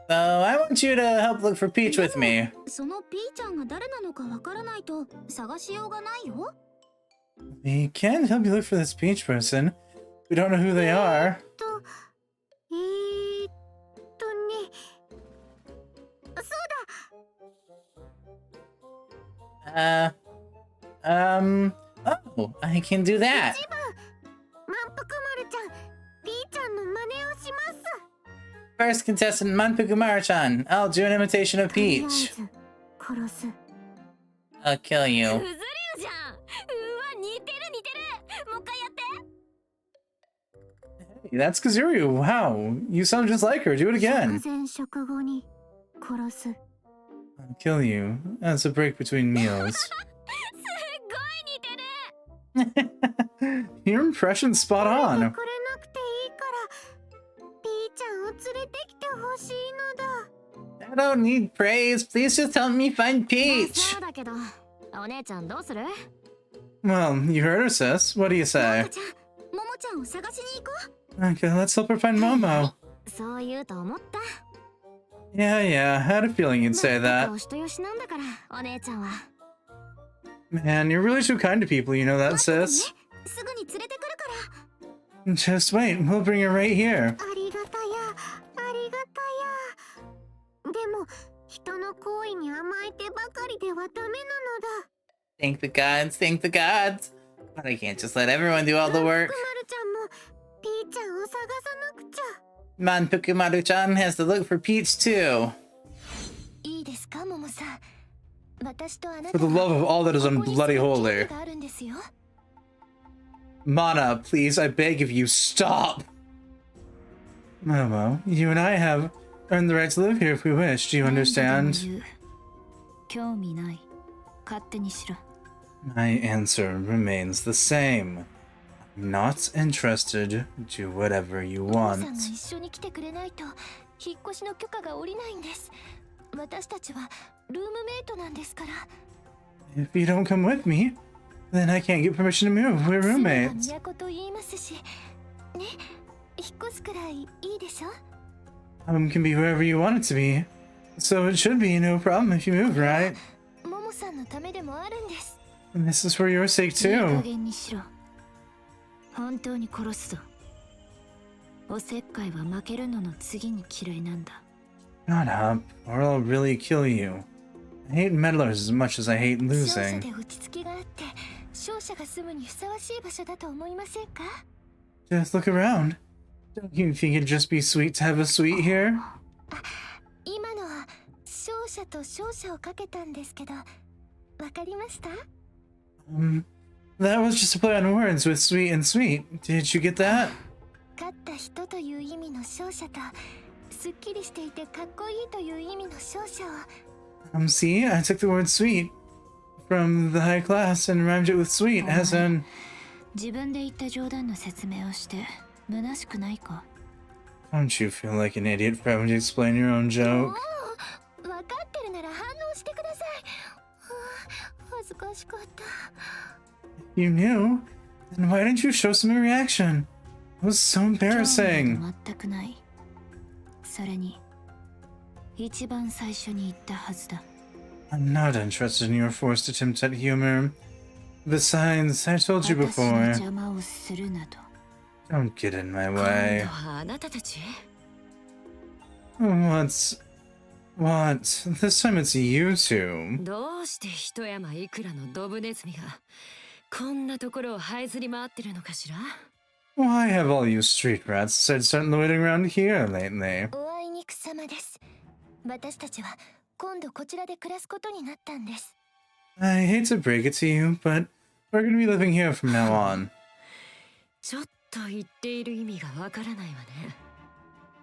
So I want you to help look for Peach with me. そのピーちゃんが誰なのかわからないと探しようがないよ。 We can help you look for this Peach person. We don't know who they are. ね、そうだ。 Oh, I can do that. 一番満腹丸ちゃん、ピーちゃんの真似をします。 First contestant, Manpuku Marachan. I'll do an imitation of とりあえ Peach. ず殺す。 I'll kill you. くずりゅうじゃん。うわ、似てる似てる。もう一回やって。 Hey, that's Kazuryu. Wow, you sound just like her. Do it again. 食前食後に殺す。 I'll kill you. That's a break between meals. すっごい似てる。 Your impression's spot くれ on. なくていいからピーちゃんを連れてきてほしいのだ。 I don't need praise. Please just help me find Peach. そうだけど、お姉ちゃんどうする Well, you heard her, sis. What do you も say? もちゃん、ももちゃんを探しに行こ Okay, let's help her find Momo. う。そう言うと思った。 Yeah, I had a feeling you'd say まったく that. お人よしなんだから、お姉ちゃんは。 Man, you're really too kind to people, you know that, 待っててね sis? すぐに連れてくるから。 Just wait, we'll bring her right here. ありがたやありがたや。でも人の行為に甘えてばかりではダメなのだ。 Thank the gods, thank the gods. But I can't just let everyone do all the く work. まるちゃんもピーちゃんを探さなくちゃ。 Manpuku Maru-chan has to look for Peach too. いいですか、ももさん。私とあな For た the love of all that is ここに unbloody 住む holy. 権利があるんですよ。 Mana, please, I beg of you, stop! Momo, you and I have earned the right to live here if we wish. Do you understand? 興味ない。勝手にしろ。 My answer remains the same. I'm not interested. Do whatever you お父さん want. が一緒に来てくれないと引っ越しの許可が下りないんです。私たちはルームメイトなんですから。 If you don't come with me, then I can't get permission to move. We're 住むが roommates. 都と言いますし、ね、引っ越すくらいいいでしょ。 Can be wherever you want it to be. So it should be no problem if you move, right? ももさんのためでもあるんです。And this is for your sake いい加 too. 減にしろ。本当に殺すぞ。おせっかいは負けるのの次に嫌いなんだ。Shut up, or I'll really kill you. I hate meddlers as much as I hate 勝者 losing. で落ち着きがあって勝者が住むにふさわしい場所だと思いませんか？ Just look around. Don't you think it'd just be sweet to have a suite here? 今のは勝者と勝者をかけたんですけど、わかりました？ That was just a play on words with sweet and sweet. Did you get that? 勝った人という意味の勝者と、すっきりしていてかっこいいという意味の勝者を。See, I took the word sweet from the high class and rhymed it with sweet, as in... 自分で言った冗談の説明をして虚しくないか？ Don't you feel like an idiot for having to explain your own joke? 分かってるなら反応してください。恥ずかしかった。You knew? Then why didn't you show some reaction? It was so 興味 embarrassing. など全くない。それに一番最初に言ったはずだ。I'm not interested in your forced attempt at humor. Besides, I told you 私の before. 邪魔をするなど。 Don't get in my 今度 way. はあなたたち What? This time it's you two. どうして一山いくらのドブネズミがこんなところを這いずり回ってるのかしら？ Why have all you street rats decided to start loitering around here lately? おあいにくさまです。私たちは今度こちらで暮らすことになったんです。I hate to break it to you, but we're gonna be living here from now on. ちょっと言っている意味がわからないわね。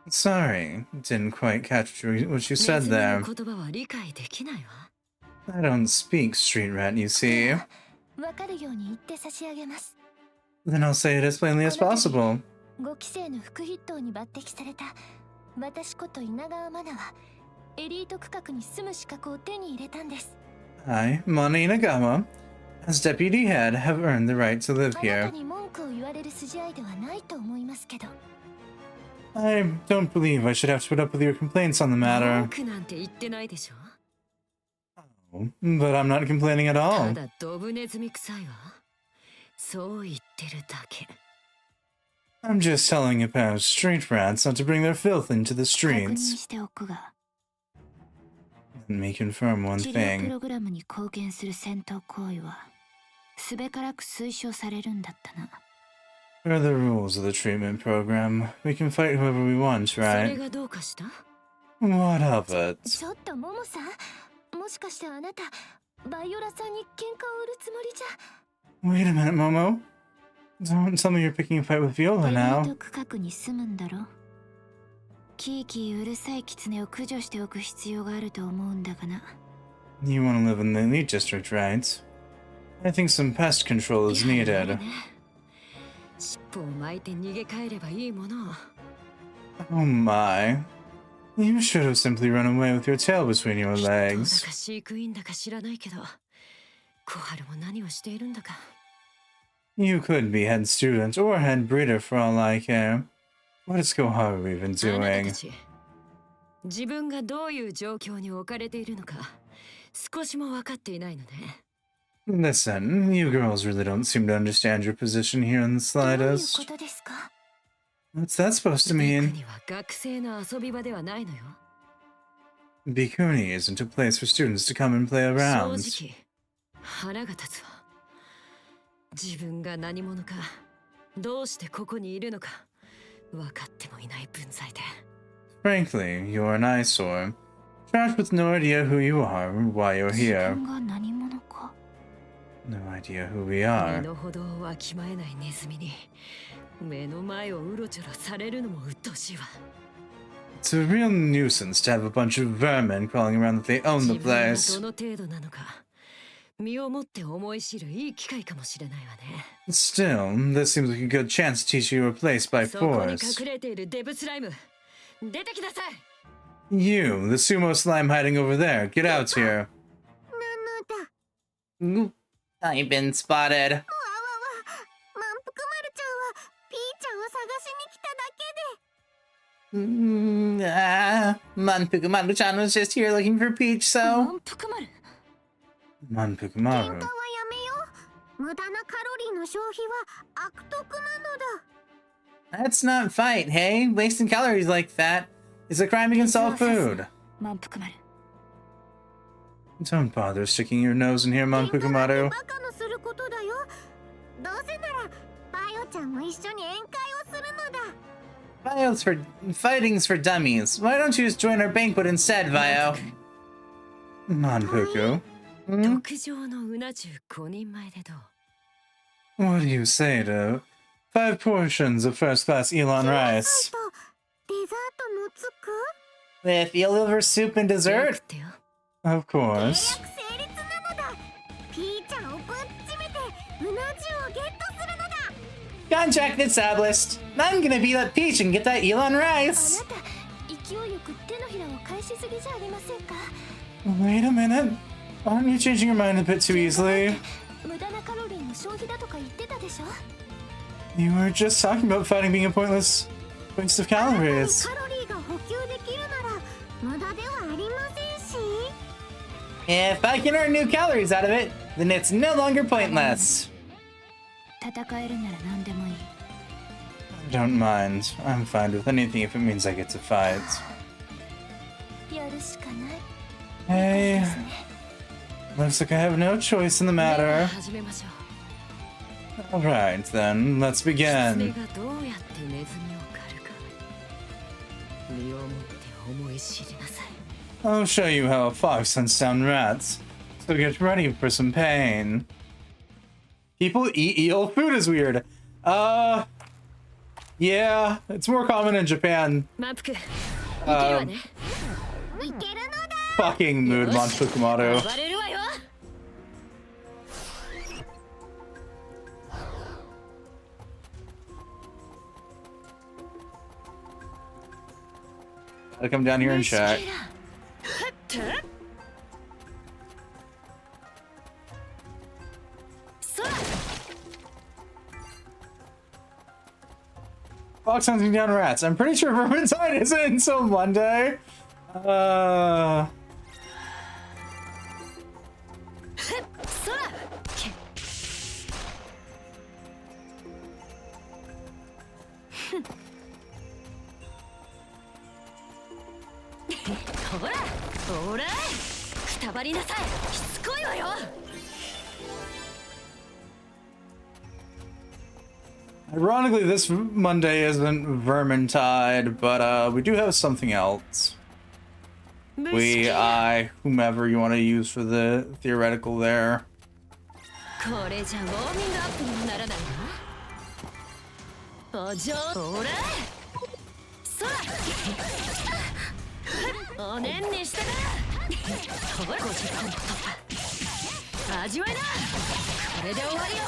Sorry, didn't quite catch what you ネ said ズミ there. の言葉は理解できないわ。 I don't speak street rat, you see. わかるように言って差し上げます。 Then I'll say it as plainly as possible. 5期生の副筆頭に抜擢された私こと稲川愛菜はエリート区画に住む資格を手に入れたんです。 I, Mana Inagawa, as deputy head, have earned the right to live あなた here. に文句を言われる筋合いではないと思いますけど。 I don't believe I should have to put up with your complaints on the 文 matter. 句なんて言ってないでしょ。 But I'm not complaining at た all. だドブネズミ臭いわ。そう言ってるだけ。 I'm just telling a pair of street rats not to bring their filth into the 確認 streets. しておくが、 Let me confirm one 治療プ thing. ログラムに貢献する戦闘行為はすべからく推奨されるんだったな。 Per the rules of the treatment program, we can fight whoever we want, それ right? がどうかした？ What of it? ちょっとモモさん、もしかしてあなたバイオラさんに喧嘩を売るつもりじゃ。 Wait a minute, Momo. Don't tell me you're picking a fight with エ Viola リート now. 区画に住むんだろ。キーキーうるさい狐を駆除しておく必要があると思うんだがな。 You want to live in the elite district, right? I think some pest control is やはり needed. ね。尻尾を巻いて逃げ帰ればいいものを。 Oh my. You should have simply run away with your tail between your どうだ legs. か飼育員だか知らないけど、小春も何をしているんだか。 You could be head student or head breeder for all I care. What is Koharu even あなたた doing? ち、自分がどういう状況に置かれているのか、少しも分かっていないのね。 Listen, you girls really don't seem to understand your position here in the どういうこ slightest. とですか？ What's that supposed to ビ mean? クには学生の遊び場ではないのよ。 Bikuni isn't a place for students to come and play 正 around. 直、腹が立つわ。自分が何者か、どうしてここにいるのか、分かってもいない分際で。 Frankly, you're an eyesore. Trash with no idea who you are or why you're 自 here. 分が何者か。 No idea who we 身 are. の程をわきまえないネズミに、目の前をうろちょろされるのも鬱陶しいわ。 It's a real nuisance to have a bunch of vermin crawling around that they own 自 the 分が place. どの程度なのか、身をもって思い知るいい機会かもしれないわね。 Still, this seems like a good chance to teach you your place by そこに force. 隠れているデブスライム、出てきなさい。 You, the sumo slime hiding over there, get out here. なのだ。 I've been spotted. わわわ。満腹丸ちゃんはピーちゃんを探しに来ただけで。Manpukumaru-chan was just here looking for Peach, so... 満腹丸。喧嘩は Manpukumaru. やめよう。無駄なカロリーの消費は悪徳なのだ。 That's not fight, hey? Wasting calories like that is a crime against all food. 満腹丸。 Don't bother sticking your nose in here, Manpukumaru. バカのすることだよ。どうせならバイオちゃんも一緒に宴会をするのだ。 Fighting's for dummies. Why don't you just join our banquet instead, Vio? Manpuku. 特上のうな重5人前でどう？ What do you say to 5 portions of first-class Elon rice? とデザートもつく？ With eel liver soup and よ dessert? くてよ。 Of 契 course. 約成立なのだ。ピーちゃんをぶっちめてうな重をゲットするのだ。 Contract established. I'm gonna beat up Peach and get that Elon あ rice. なた勢いよく手のひらを返しすぎじゃありませんか。 Wait a minute. Aren't you changing your mind a bit too easily? 無駄なカロリーの消費だとか言ってたでしょ。 You were just talking about fighting being a pointless waste of calories. カロリーが補給できるなら無駄ではありませんし。 If I can earn new calories out of it, then it's no longer pointless. 戦えるなら何でもいい。 I don't mind. I'm fine with anything if it means I get to fight. やるしかない。 Hey, looks like I have no choice in the では matter. 始めましょう。 Alright then, let's それ begin. がどうやってネズミを狩るか。身をもって思い知りなさい。 I'll show you how a fox hunts down rats. So get ready for some pain. People eat eel food is weird. Yeah, it's more common in Japan. 満腹。いけるわね。いけるのだ。 Fucking mood, Manpukumaru. 暴れるわよ。 Gotta come down here and check. Fox hunting down rats. I'm pretty sure Vermintide isn't until Monday. Ironically, this Monday isn't Vermintide, but we do have something else. Whomever you want to use for the theoretical there. これじゃウォーミングアップにもならないわ。お嬢、ほら。そら。おねんにしたな。ほら、50コンボ突破。味わいな。これで終わりよ。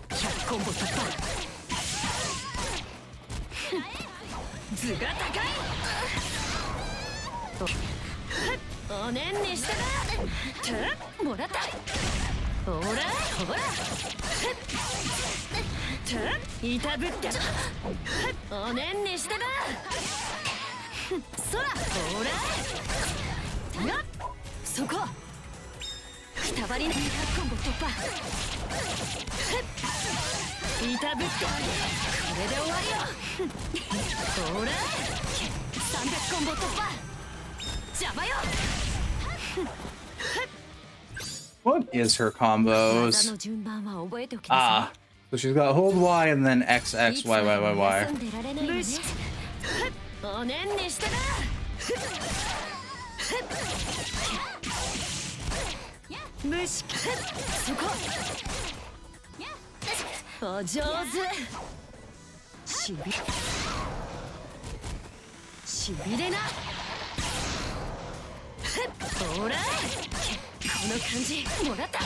100コンボ突破。図が高い。おねんにしたな。もらった。ほらほらいたぶっておねんにしてなそらほらやっそこくたばりの200コンボ突破いたぶってこれで終わりよほら300コンボ突破邪魔よ What is her combos? Ah, so she's got hold Y and then X X Y Y Y Y. おねんにしてな無視そこお上手しびれなほらこの感じもらった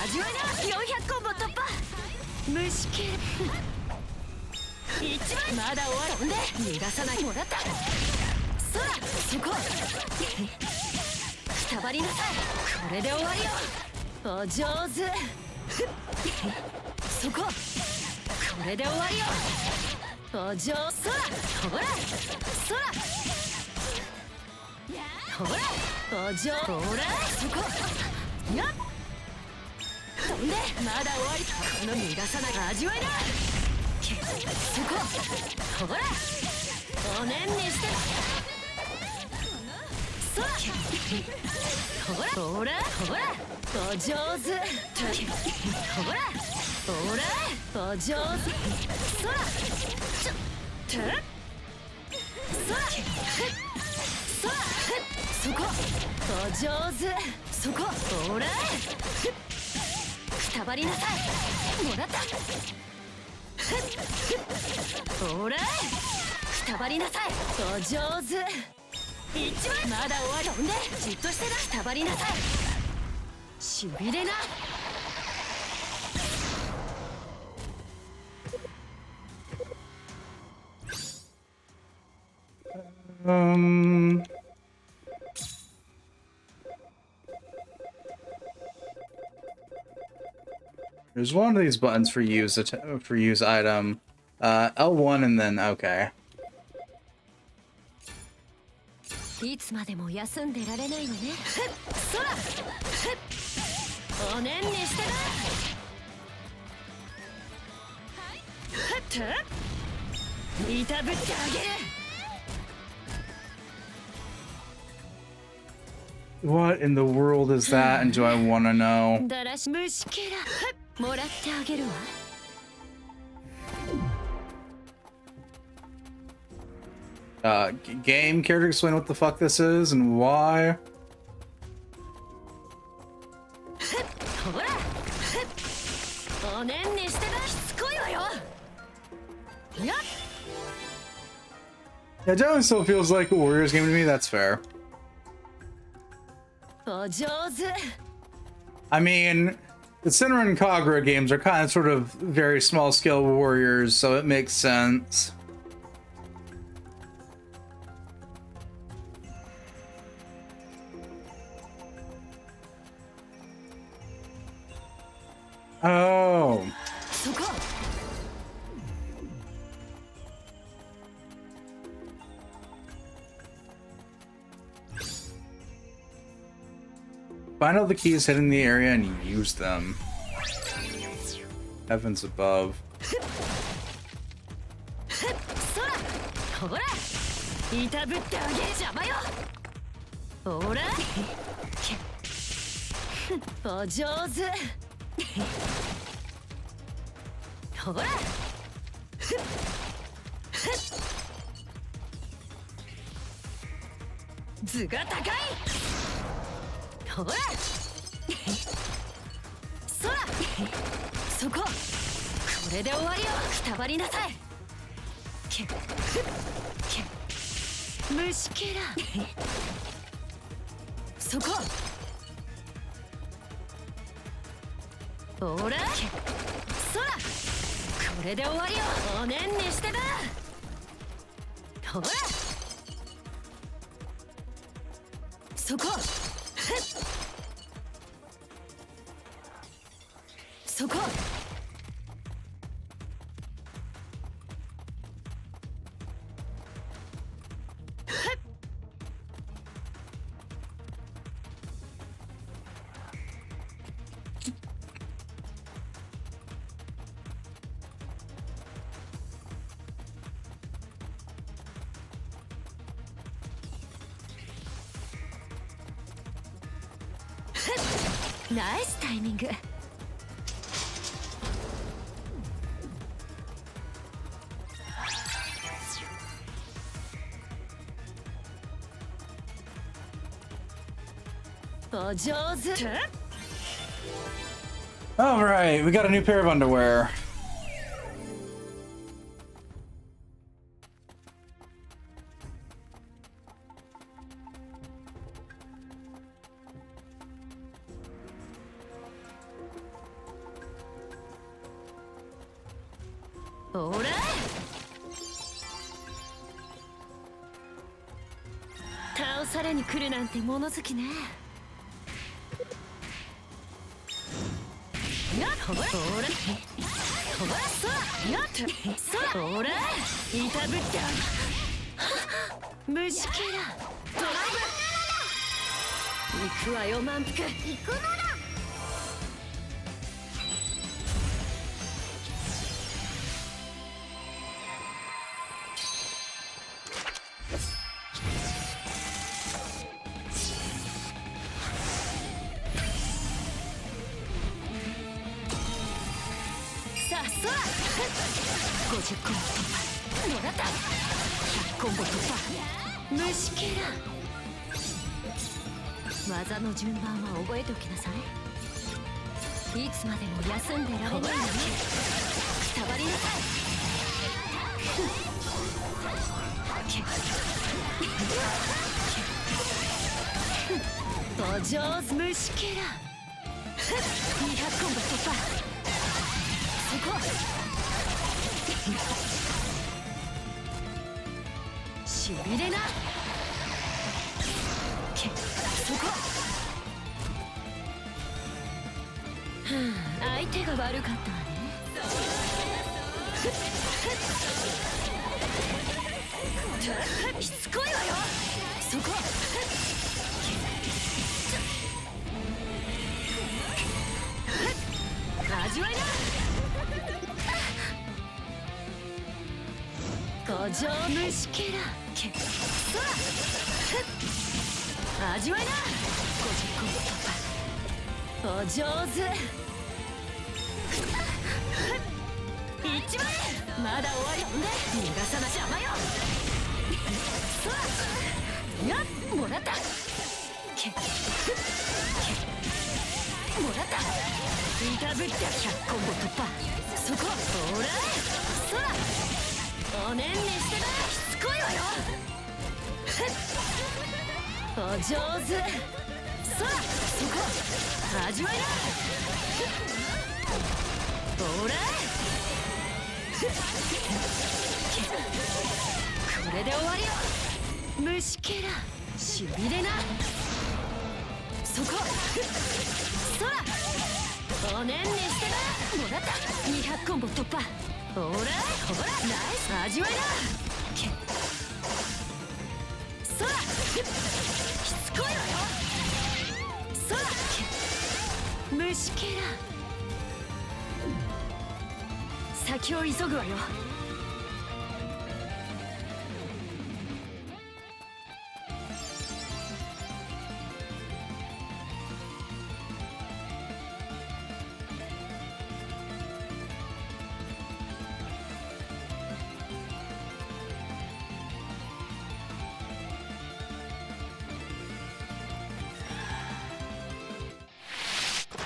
味わいな400コンボ突破虫系1枚まだ終わるんで逃がさないもらったそらそこくたばりなさいこれで終わりよお上手そここれで終わりよお上手そらほらそらほらお嬢ほらそこやっ飛んでまだ終わりこの逃がさない味わいだそこほらおねんにしてそうほらほらほらお上手ほらほらお上手そらちょっそらそらそこお上手そこほらくたばりなさいもらったほらくたばりなさいお上手一番まだ終わり飛んでじっとしてなくたばりなさいしびれなThere's one of these buttons for use item. L1 and then okay. いつまでも休んでられないわねそらおねんにしてないたぶってあげるWhat in the world is that, and do I want to know? だらし虫けらもらってあげるわGame character explain what the fuck this is and why? ほらおねんにしてなしつこいわよやっ Yeah, it definitely still feels like a Warriors game to me. That's fair. お上手 I mean, the Senran and Kagura games are kind of sort of very small scale warriors, so it makes sense. Oh. そこ Find all the keys hidden in the area and use them. Heavens above. そらほらいたぶってあげ邪魔よほらお上手ほら図が高いほらそらそここれで終わりよくたばりなさい虫けらそこほらそらこれで終わりよおねんにしてだほらそこそこナイスタイミングお上手 Alright, we got a new pair of underwear.ほら倒されに来るなんて物好きねやっほらほらほらそらやっそらほらいたぶって虫けらドライブ行くわよ満腹行くのだ空50コンボ突破もらった100コンボ突破虫けら技の順番は覚えておきなさい。いつまでも休んでられないのね。くたばりなさい。お上手虫けら200コンボ突破そこしびれなそこ相手が悪かったわね。しつこいわよそこ味わいな五条虫けらそら味わいな50コンボ突破お上手1万円まだ終わり逃がさな邪魔よそらやっもらったもらったいたぶって100コンボ突破そこほらそらおねんねしてなしつこいわよお上手そらそこ味わいなほらこれで終わりよ虫けらしびれなそこそらおねんねしてなもらった200コンボ突破ほらほらナイス味わいなそらしつこいわよそら虫けら先を急ぐわよ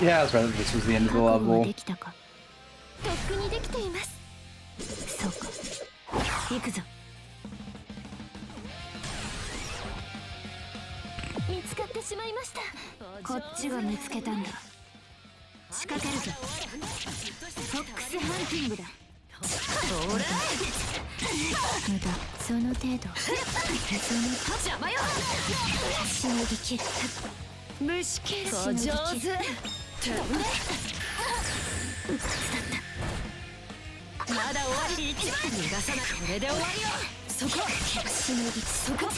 Yeah, I was right. This was the end of the level. できたかとっくにできていますそうか行くぞ見つかってしまいましたこっちが見つけたんだ仕掛けるぞフォックスハンティングだほら無駄その程度その邪魔よしのぎ切る虫けらご上手飛んでまだ終わり1枚逃がさなこれで終わりよそこしのぎそここ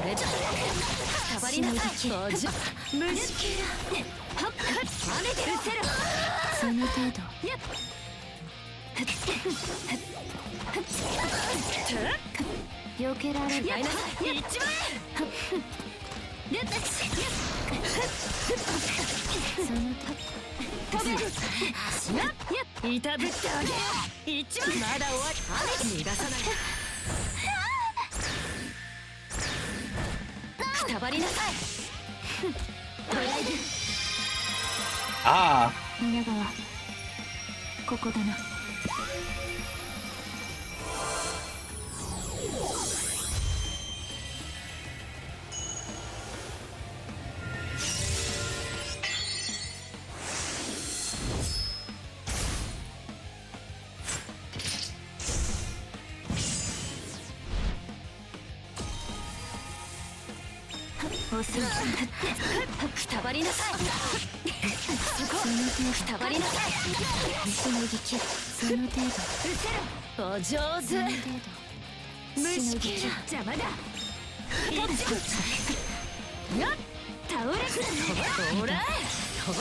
れだくたばりなさいご上手虫けらはっ跳ねてるせるその程度避けられるやなさい1枚その飛べいたぶってあげよう一番まだ終わり逃がさないくたばりなさいドライブAh. 皆川ここだなくたばりなさいそこくたばりなさいしのぎ切るその程度お上手虫けら邪魔だやっ倒れずほらほら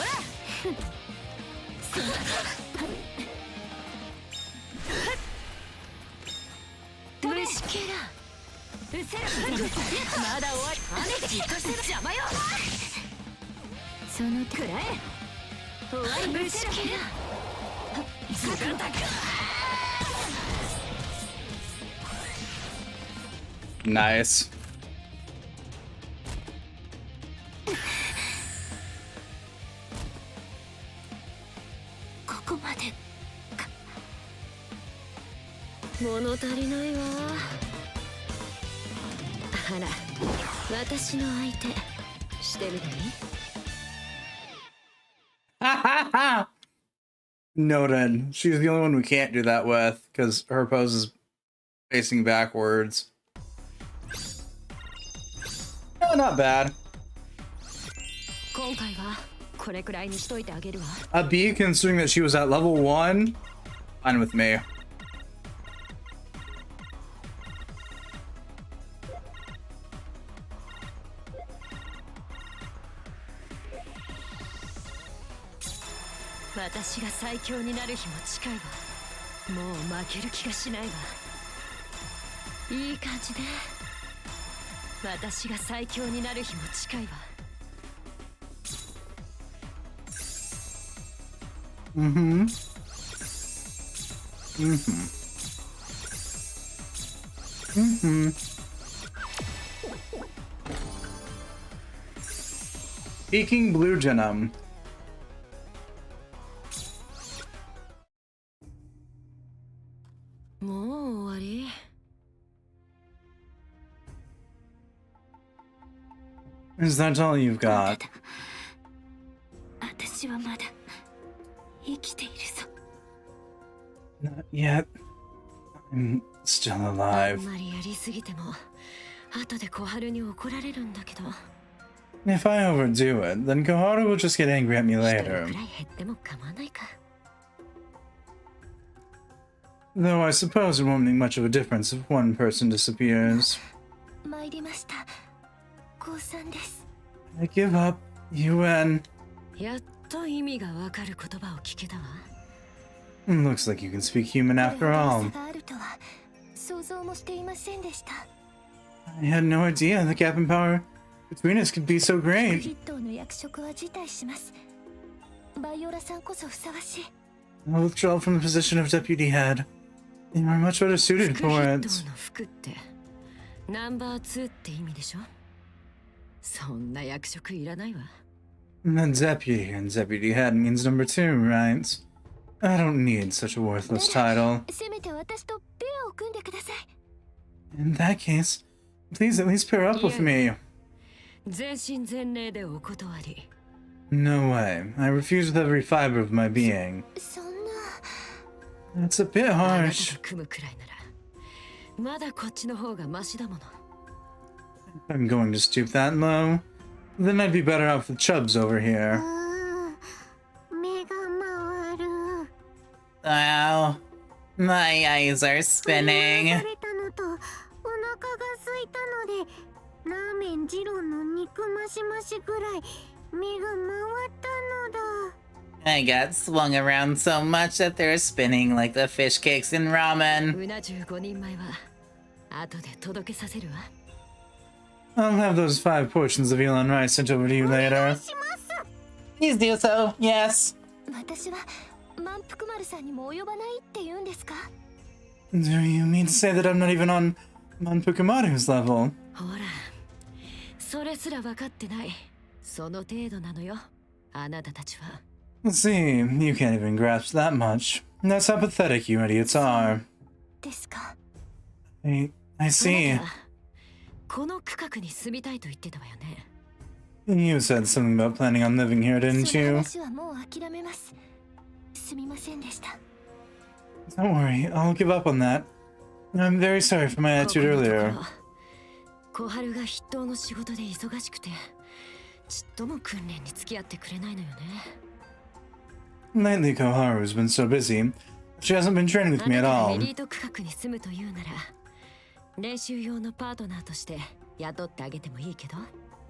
虫けらまだ終わり跳ねてじっとしてる邪魔よそのくらえ終わり虫けら Nice.物足りないわ。あら、私の相手してみていい？ Noted. She's the only one we can't do that with because her pose is facing backwards. Not bad. 今回はこれくらいにしといてあげるわ。A B, considering that she was at level 1, fine with me. 私が最強になる日も近いわ。もう負ける気がしないわ。いい感じね。私が最強になる日も近いわ。Peking Blue Genome. Is that all you've got? 私はまだ生きているぞ。 Not yet. I'm still alive. あんまりやりすぎても後で小春に怒られるんだけど。 If I overdo it, then Koharu will just get angry at me 一人 later. くらい減っても構わないか。 Though I suppose it won't make much of a difference if one person disappears. 参りました。降参です。 I give up. You win. やっと意味がわかる言葉を聞けたわ。 Looks like you can speak human after all. があるとは想像もしていませんでした。 I had no idea the gap in power between us could be so 筆 great. 頭の役職は辞退します。バイオラさんこそふさわしい。 I'll withdraw from the position of deputy head. You are much better suited 副 for 筆 it. 頭の服ってナンバー2って意味でしょ。そんな役職いらないわ。 The deputy and deputy head means number 2, right? I don't need such a worthless title. せめて私とペアを組んでください。 In that case, please at least pair up with me. 全身全霊でお断り。 No way. I refuse with every fiber of my being. そんな。 That's a bit あなた harsh. と組むくらいならまだこっちの方がマシだもの。 If I'm going to stoop that low, then I'd be better off with Chubbs over here. 目が回る。 Wow. My eyes are さ spinning. れたのとお腹が空いたのでラーメン二郎の肉増し増しぐらい目が回ったのだ。 I got swung around so much that they're spinning like the fish cakes in ramen. うな重5人前は後で届けさせるわ。 I'll have those 5 portions of eel and rice sent over to you later. します。 Please do so, yes. 私は満腹丸さんにも及ばないって言うんですか？ Do you mean to say that I'm not even on Manpukumaru's level? ほら、それすら分かってない。その程度なのよ、あなたたちは。 See, you can't even grasp that much. That's how pathetic you idiots are. ですか？ I あ see. なたこの区画に住みたいと言ってたわよね。 You said something about planning on living here, そ didn't の you? 話はもう諦めます。すみませんでした。 Don't worry, I'll give up on that. I'm very sorry for my こ attitude このとこ earlier. ろ小春が筆頭の仕事で忙しくてちっとも訓練に付き合ってくれないのよね。 Lately, Koharu's been so busy. She hasn't been training あ with me な at たがエ all. リート区画に住むというなら練習用のパートナーとして雇ってあげてもいいけど。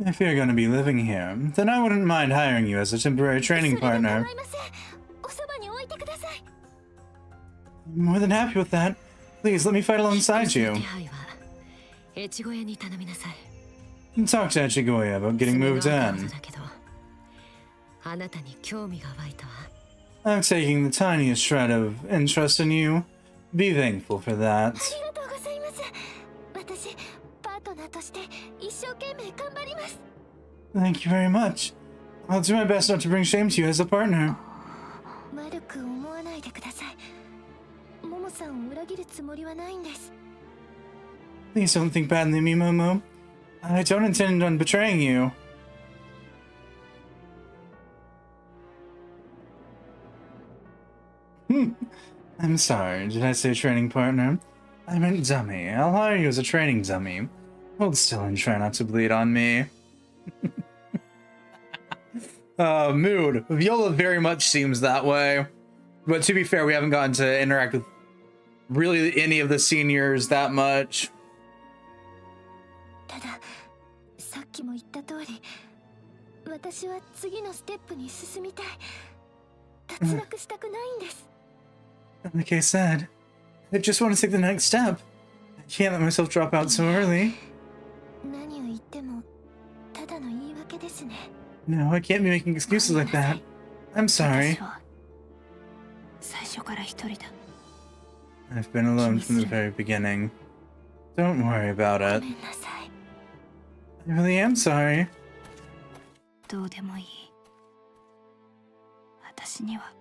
If you're going to be living here, then I wouldn't mind hiring you as a temporary それ training で構 partner. いません。おそばに置いてください。 More than happy with that. Please let me fight alongside 手 you. 配は越後屋に頼みなさい。 Talk to Echigoya about getting 爪の moved 赤技 in. だけどあなたに興味が湧いたわ。I'm taking the tiniest shred of interest in you. Be thankful for that. ありがとうございます。私、パートナーとして一生懸命頑張ります。 Thank you very much. I'll do my best not to bring shame to you as a partner. 悪く思わないでください。モモさんを裏切るつもりはないんです。 Please don't think badly of me, Momo. I don't intend on betraying you. I'm sorry, did I say training partner? I meant dummy. I'll hire you as a training dummy. Hold still and try not to bleed on me. Mood. Viola very much seems that way. But to be fair, we haven't gotten to interact with really any of the seniors that much. ただ、さっきも言った通り、私は次のステップに進みたい。脱落したくないんです。 Like I said, I just want to take the next step. I can't let myself drop out so early. 何を言ってもただの言い訳ですね。 No, I can't be making excuses like that. I'm sorry. 最初から一人だ。 I've been alone from the very beginning. Don't worry about ご it. めんなさい。 I really am sorry. どうでもいい。私には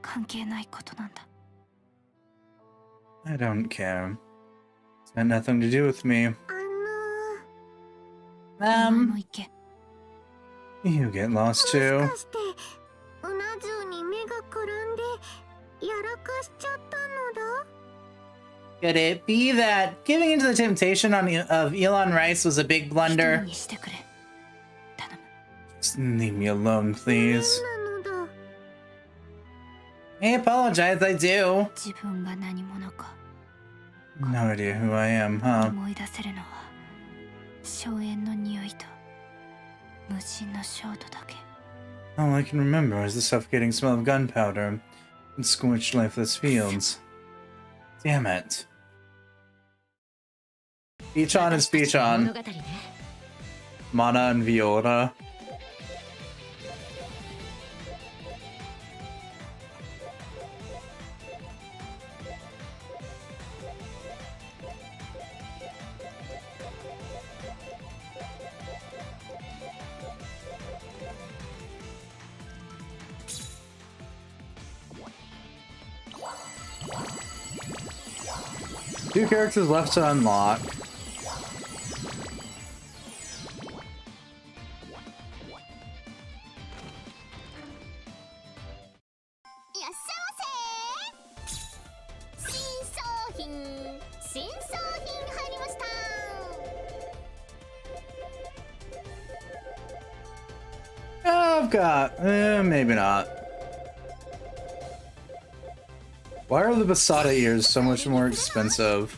関係ないことなんだ。 I don't care. It's got nothing to do with me. お前も行け。 You get lost too. もしかしてうな重に目がくらんでやらかしちゃったのだ。 Could it be that giving into the temptation of Elon Rice was a big 一人 blunder? にしてくれ。頼む。 Just leave me alone, please. なのだ。 I apologize, I do. 自分が何者か No idea who I am, huh? 思い出せるのは硝煙の匂いと無人の焦土だけ。 All I can remember is the suffocating smell of gunpowder and scorched lifeless fields. Damn it. Speech on and speech on. Mana and Viola. Two characters left to unlock. Oh, I've got... maybe not. Why are the Basada ears so much more expensive?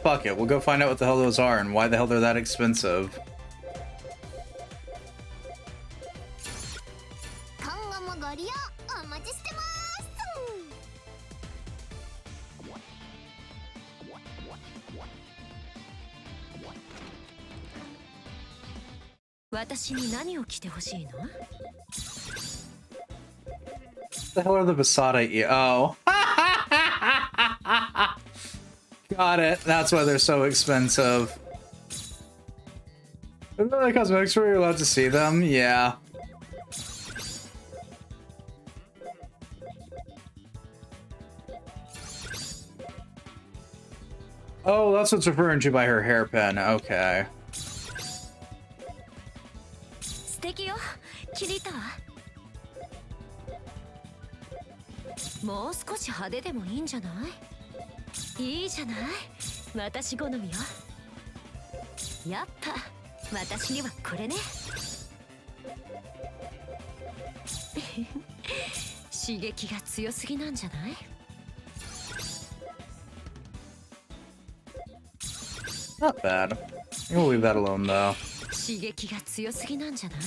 Fuck it, we'll go find out what the hell those are and why the hell they're that expensive. 今後もご利用お待ちしてます。 私に何を着てほしいの？ What the hell are the Basada ears? Oh. Got it. That's why they're so expensive. Isn't there like cosmetics where you're allowed to see them? Yeah. Oh, that's what's referring to by her hairpin. Okay. 素敵よ。気に入ったわ。もう少し派手でもいいんじゃない？いいじゃない。私好みよ。やっぱ私にはこれね。刺激が強すぎなんじゃない？ Not bad. We'll leave that alone though. 刺激が強すぎなんじゃない？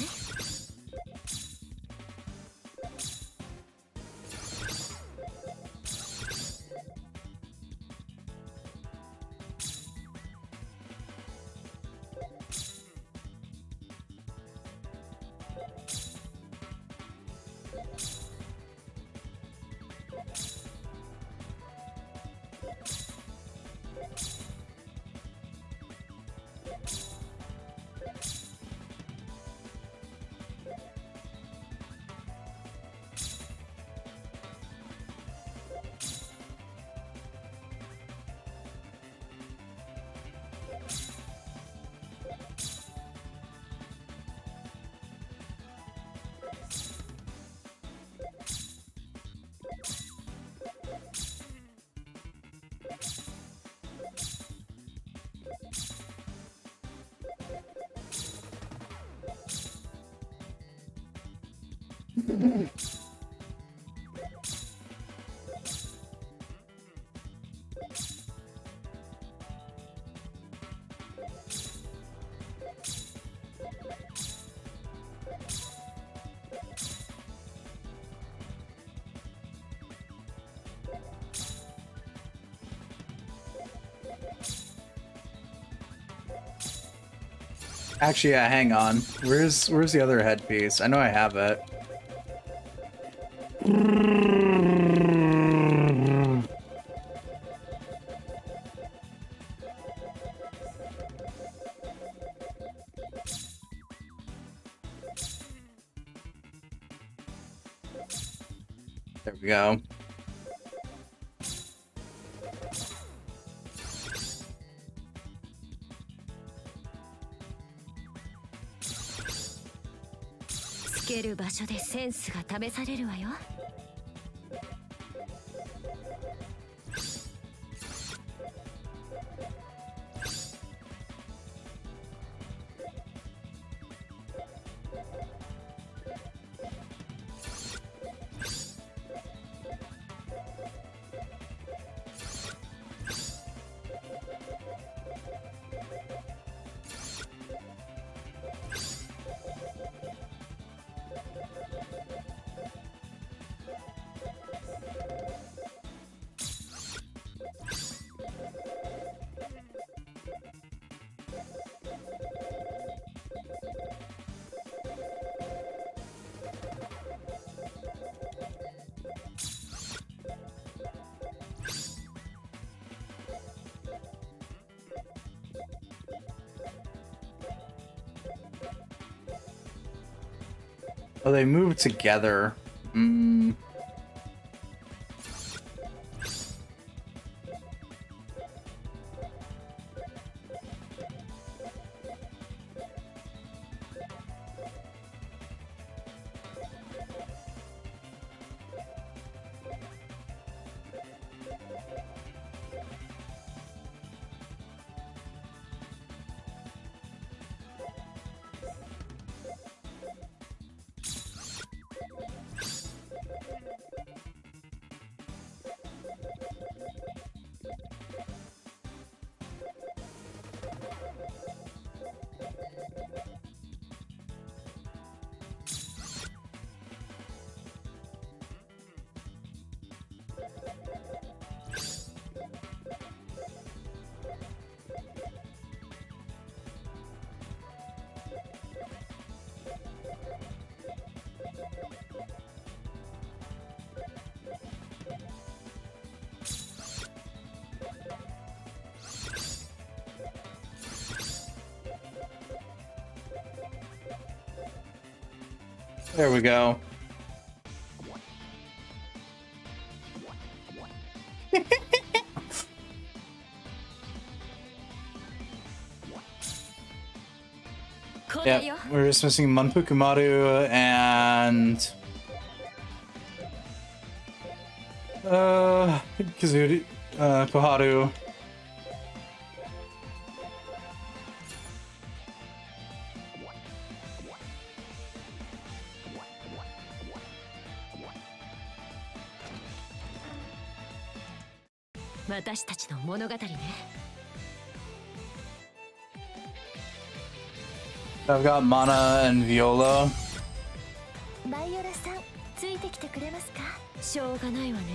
What Actually, yeah, hang on. Where's the other headpiece? I know I have it. There we go.つける場所でセンスが試されるわよ。Oh, they move together. Mm. There we go. Yeah, we're just missing Manpukumaru and Kazuri, Koharu. I've got Mana and Viola. バイオラさん、ついてきてくれますか？しょうがないわね。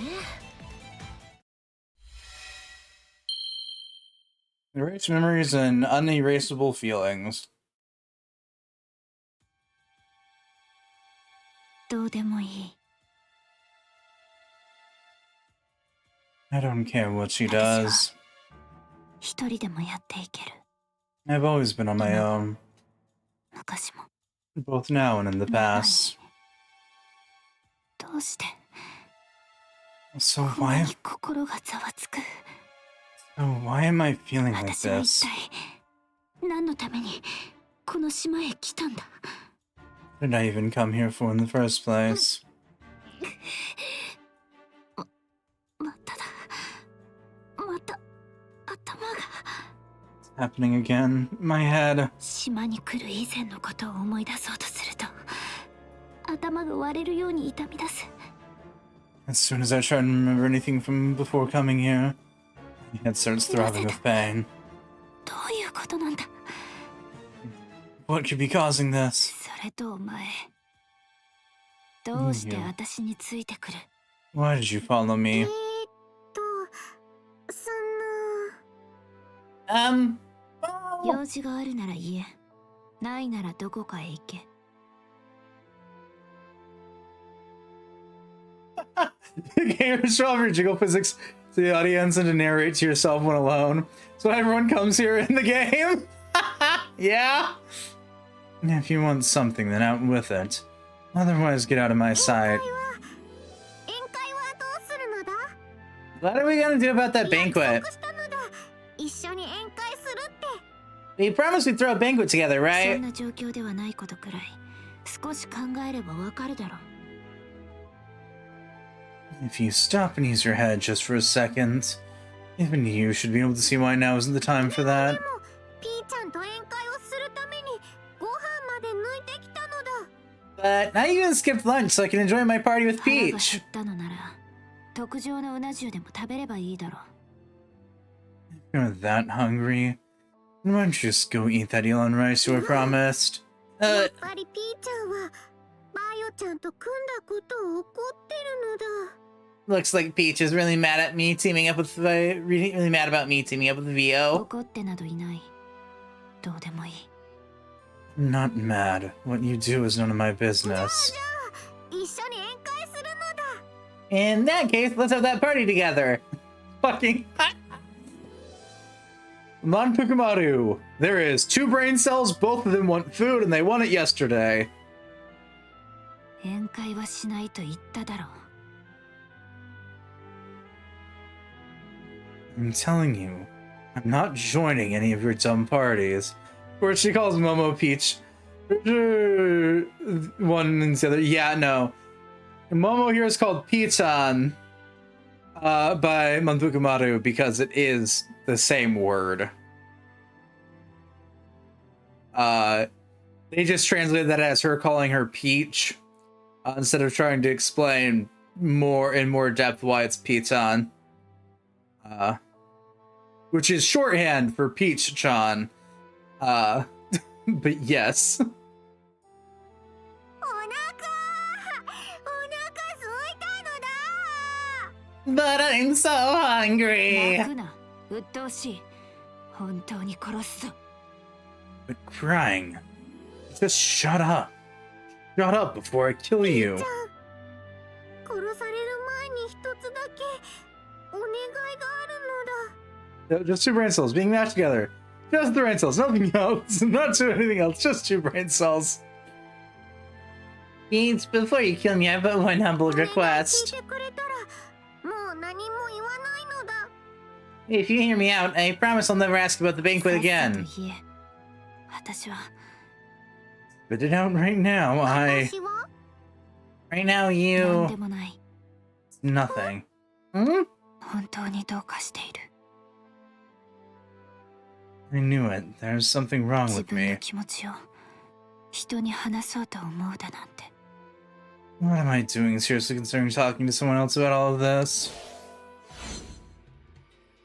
Erase memories and unerasable feelings. どうでもいい。I don't care what she does. 一人でもやっていける。I've always been on my own. 昔も。Both now and in the past. どうして So こんな why に心がざわつく。am I feeling like 私は this? 一体何のためにこの島へ来たんだ。What did I even come here for in the first place? まただ。また頭が。Happening again. My head. 島に来る以前のことを思い出そうとすると頭が割れるように痛み出す。 As soon as I try to remember anything from before coming here, my head starts throbbing with pain. どういうことなんだ。 What could be causing this? それとお前、どうして私についてくる。 Why did you follow me? 用事があるなら言え、ないならどこかへ行け。 You show off your jiggle physics to the audience and to narrate to yourself when alone. So everyone comes here in the game? Yeah? If you want something, then out with it. Otherwise, get out of my sight. What are we gonna do about that banquet? We promised we'd throw a banquet together, right? そんな状況ではないことくらい、少し考えればわかるだろう。 If you stop and use your head just for a second, even you should be able to see why now isn't the time for that. ピーちゃんと宴会をするためにご飯まで抜いてきたのだ。 But now you can skip lunch so I can enjoy my party with 腹が減 Peach. ったのなら、特上のうな重でも食べればいいだろう。 You're that hungry? Then why don't you just go eat that eel and rice you were promised? やっぱりピーちゃんはバイオちゃんと組んだことを怒ってるのだ。 Looks like Peach is really mad at me teaming up with really mad about me teaming up with VO. 怒ってなどいない。どうでもいい。 I'm not mad. What you do is none of my business. 一緒に宴会するのだ。 In that case, let's have that party together. Fucking. Manpukumaru. There is 2 brain cells, both of them want food, and they want it yesterday. 宴会はしないと言っただろう。 I'm telling you, I'm not joining any of your dumb parties. Of course, she calls Momo Peach. One and the other. Yeah, no. Momo here is called Pitan by Manpukumaru because it is the same word. They just translated that as her calling her Peach instead of trying to explain in more depth why it's Pitan. Which is shorthand for Peach-chan. But yes. But I'm so hungry. 泣くな、鬱陶しい。本当に殺すぞ。 But crying. Just shut up. Shut up before I kill you. 殺される前に一つだけお願いがあるのだ。 Just 2 brain cells being matched together. Just the brain cells, nothing else. Not to anything else, just 2 brain cells. Beans, before you kill me, I have one humble request. 聞いてくれたらもう何も言わないのだ。 If you hear me out, I promise I'll never ask about the banquet again. さっさと言え。私は。 Spit it out right now, 私は Right now, 何 you... でもない。 Nothing. Hmm? 本当にどうかしている。 I knew it. There's something wrong 自 with 分の me. 気持ちを人に話そうと思うだなんて。 What am I doing? Seriously considering talking to someone else about all of this?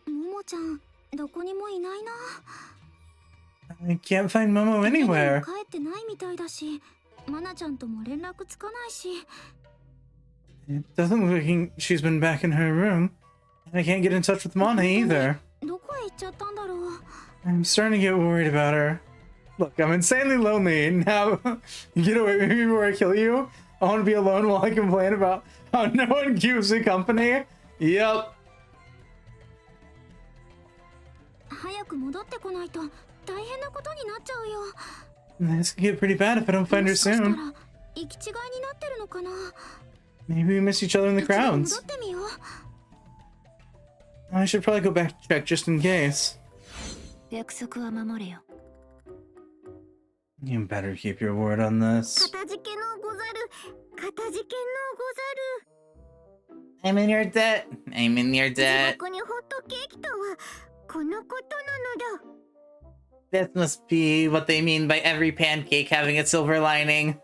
ももちゃん、どこにもいないな。 I can't find Momo anywhere. 帰ってないみたいだし、マナちゃんとも連絡つかないし。 It doesn't look like she's been back in her room. And I can't get in touch with Mana either. どこへ行っちゃったんだろう。 I'm starting to get worried about her. Look, I'm insanely lonely. Now, get away from me before I kill you. I want to be alone while I complain about how no one keeps me company. Yep. 早く戻ってこないと大変なことになっちゃうよ。 This could get pretty bad if I don't find her もしかしたら soon. 行き違いになってるのかな。 Maybe we miss each other in the 一度 crowds. 戻ってみよう。 I should probably go back to check just in case. 約束は守れよ。 You better keep your word on this. かたじけのござる。かたじけのござる。 I'm in your debt. I'm in your 自 debt. 宅にホットケーキとはこのことなのだ。 This must be what they mean by every pancake having a silver lining.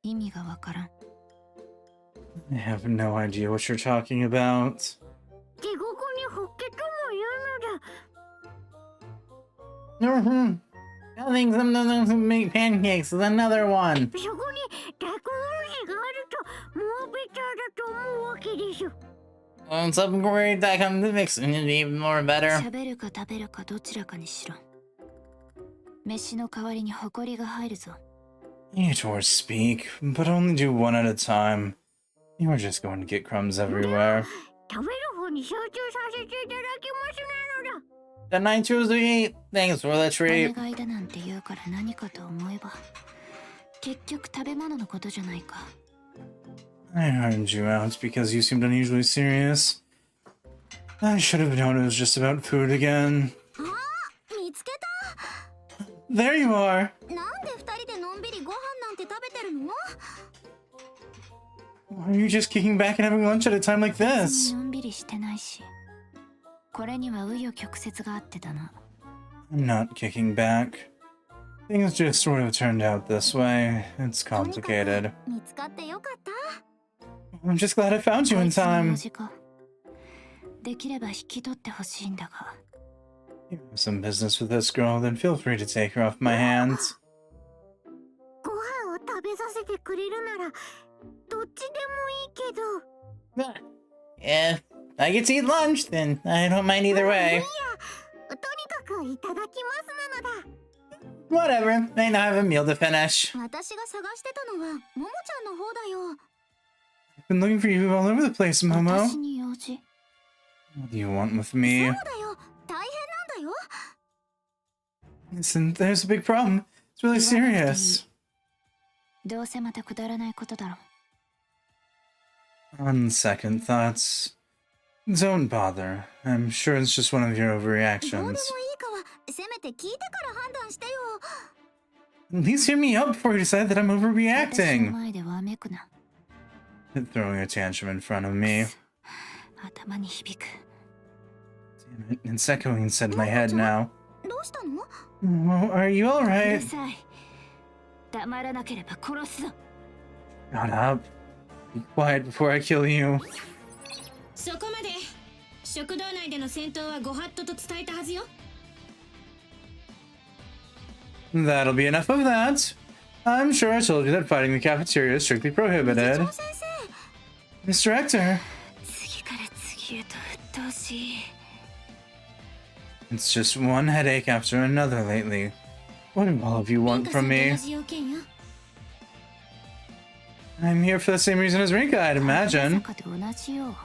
意味がわからん。 I have no idea what you're talking about. 地獄にホッケとも言うのだ。 Telling them to make pancakes is another one. そこにテクノロジーがあるともうベターだと思うわけでしょ。 Well, it's upgrade that comes to mix and it'd be even more better. 喋るか食べるかどちらかにしろ。飯の代わりにホコリが入るぞ。 You towards speak, but only do one at a time. You are just going to get crumbs everywhere. 食べる方に集中させていただきますなのだ。 The night choose to eat. Thanks for the お treat. 願いだなんて言うから何かと思えば、結局食べ物のことじゃないか。 I heard you out because you seemed unusually serious. I should have known it was just about food again. あ、見つけ There you are. た。なんで二人でのんびりご飯なんて食べてるの？ Why are you just kicking back and having lunch at a time like 別 this? にのんびりしてないし、これには紆余曲折があってだな。 I'm not kicking back. Things just sort of turned out this way. It's とにかく complicated. 見つかってよかった。 I'm just glad I found you こ in いつの time. 用事か。できれば引き取ってほしいんだが。 You have some business with this girl, then feel free to take her off my hands. ご飯を食べさせてくれるならどっちでもいいけど。 If I get to eat lunch, then I don't mind either way. とにかくいただきますなのだ。 Whatever, I now have a meal to finish. 私が探してたのはももちゃんの方だよ。 I've been looking for you all over the place, Momo. 私に用事。 What do you want with そう me? だよ。大変なんだよ。 Listen, there's a big problem. It's really serious. どうせまたくだらないことだろ。 On second thoughts, don't bother. I'm sure it's just one of your どうでもいい overreactions. かはせめて聞いてから判断してよ。 At least hear me out before you decide that I'm 私の overreacting. 前でわめくな。 Throwing a tantrum in front of me. 頭に響く。 Damn it, it's echoing inside my head now. どうしたの？ Oh, are you うる alright? さい。黙らなければ殺すぞ。 Shut up. Be quiet before I kill you. そこまで。食堂内での戦闘はご法度と伝えたはずよ。 That'll be enough of that. I'm sure I told you that fighting in the cafeteria is strictly 部 prohibited. 長先生。 Mr. Rector, 次から次へと沸騰し。 it's just one headache after another lately. What do all of you リン want カさ from んと me? 同じ要件よ。 I'm here for the same reason as Rinka, I'd ま imagine. さかと同じよ。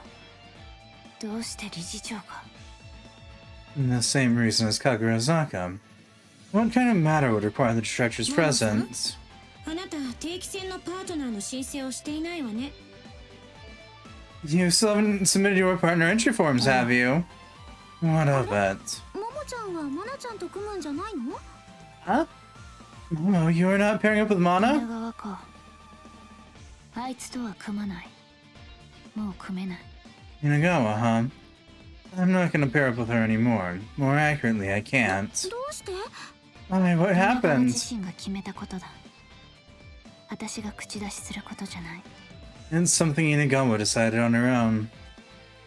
どうして理事長が。 The same reason as Kagurazaka. What kind of matter would require the director's presence? あなた定期戦のパートナーの申請をしていないわね。 You still haven't submitted your partner entry forms, have you? What of it? ももちゃんはまなちゃんと組むんじゃないの？ Huh? Oh, you're not pairing up with 皆 Mana? 川か。あいつとは組まない。もう組めない。 Inagawa, huh? I'm not gonna pair up with her anymore. More accurately, I can't. どうして？ Why, what 皆川 happened? 自身が決めたことだ。私が口出しすることじゃない。 It's something Inagawa decided on her own.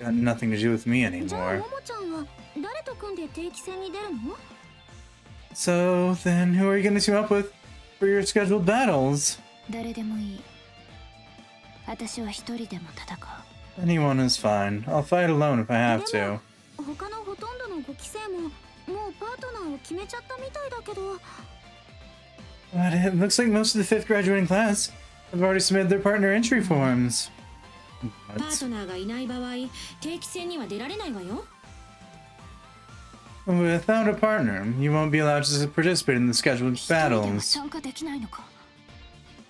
Got nothing to do with me じゃあ anymore. ももちゃんは誰と組んで定期戦に出るの？ So then, who are you gonna team up with for your scheduled battles? 誰でもいい。私は一人でも戦う。 Anyone is fine. I'll fight alone if I have to. 他のほとんどの5期生ももうパートナーを決めちゃったみたいだけど。 But it looks like most of the 5th graduating class have already submitted their partner entry forms. パートナーがいない場合、定期戦には出られないわよ。 Without a partner, you won't be allowed to participate in the scheduled 一人では battles. 参加できないのか。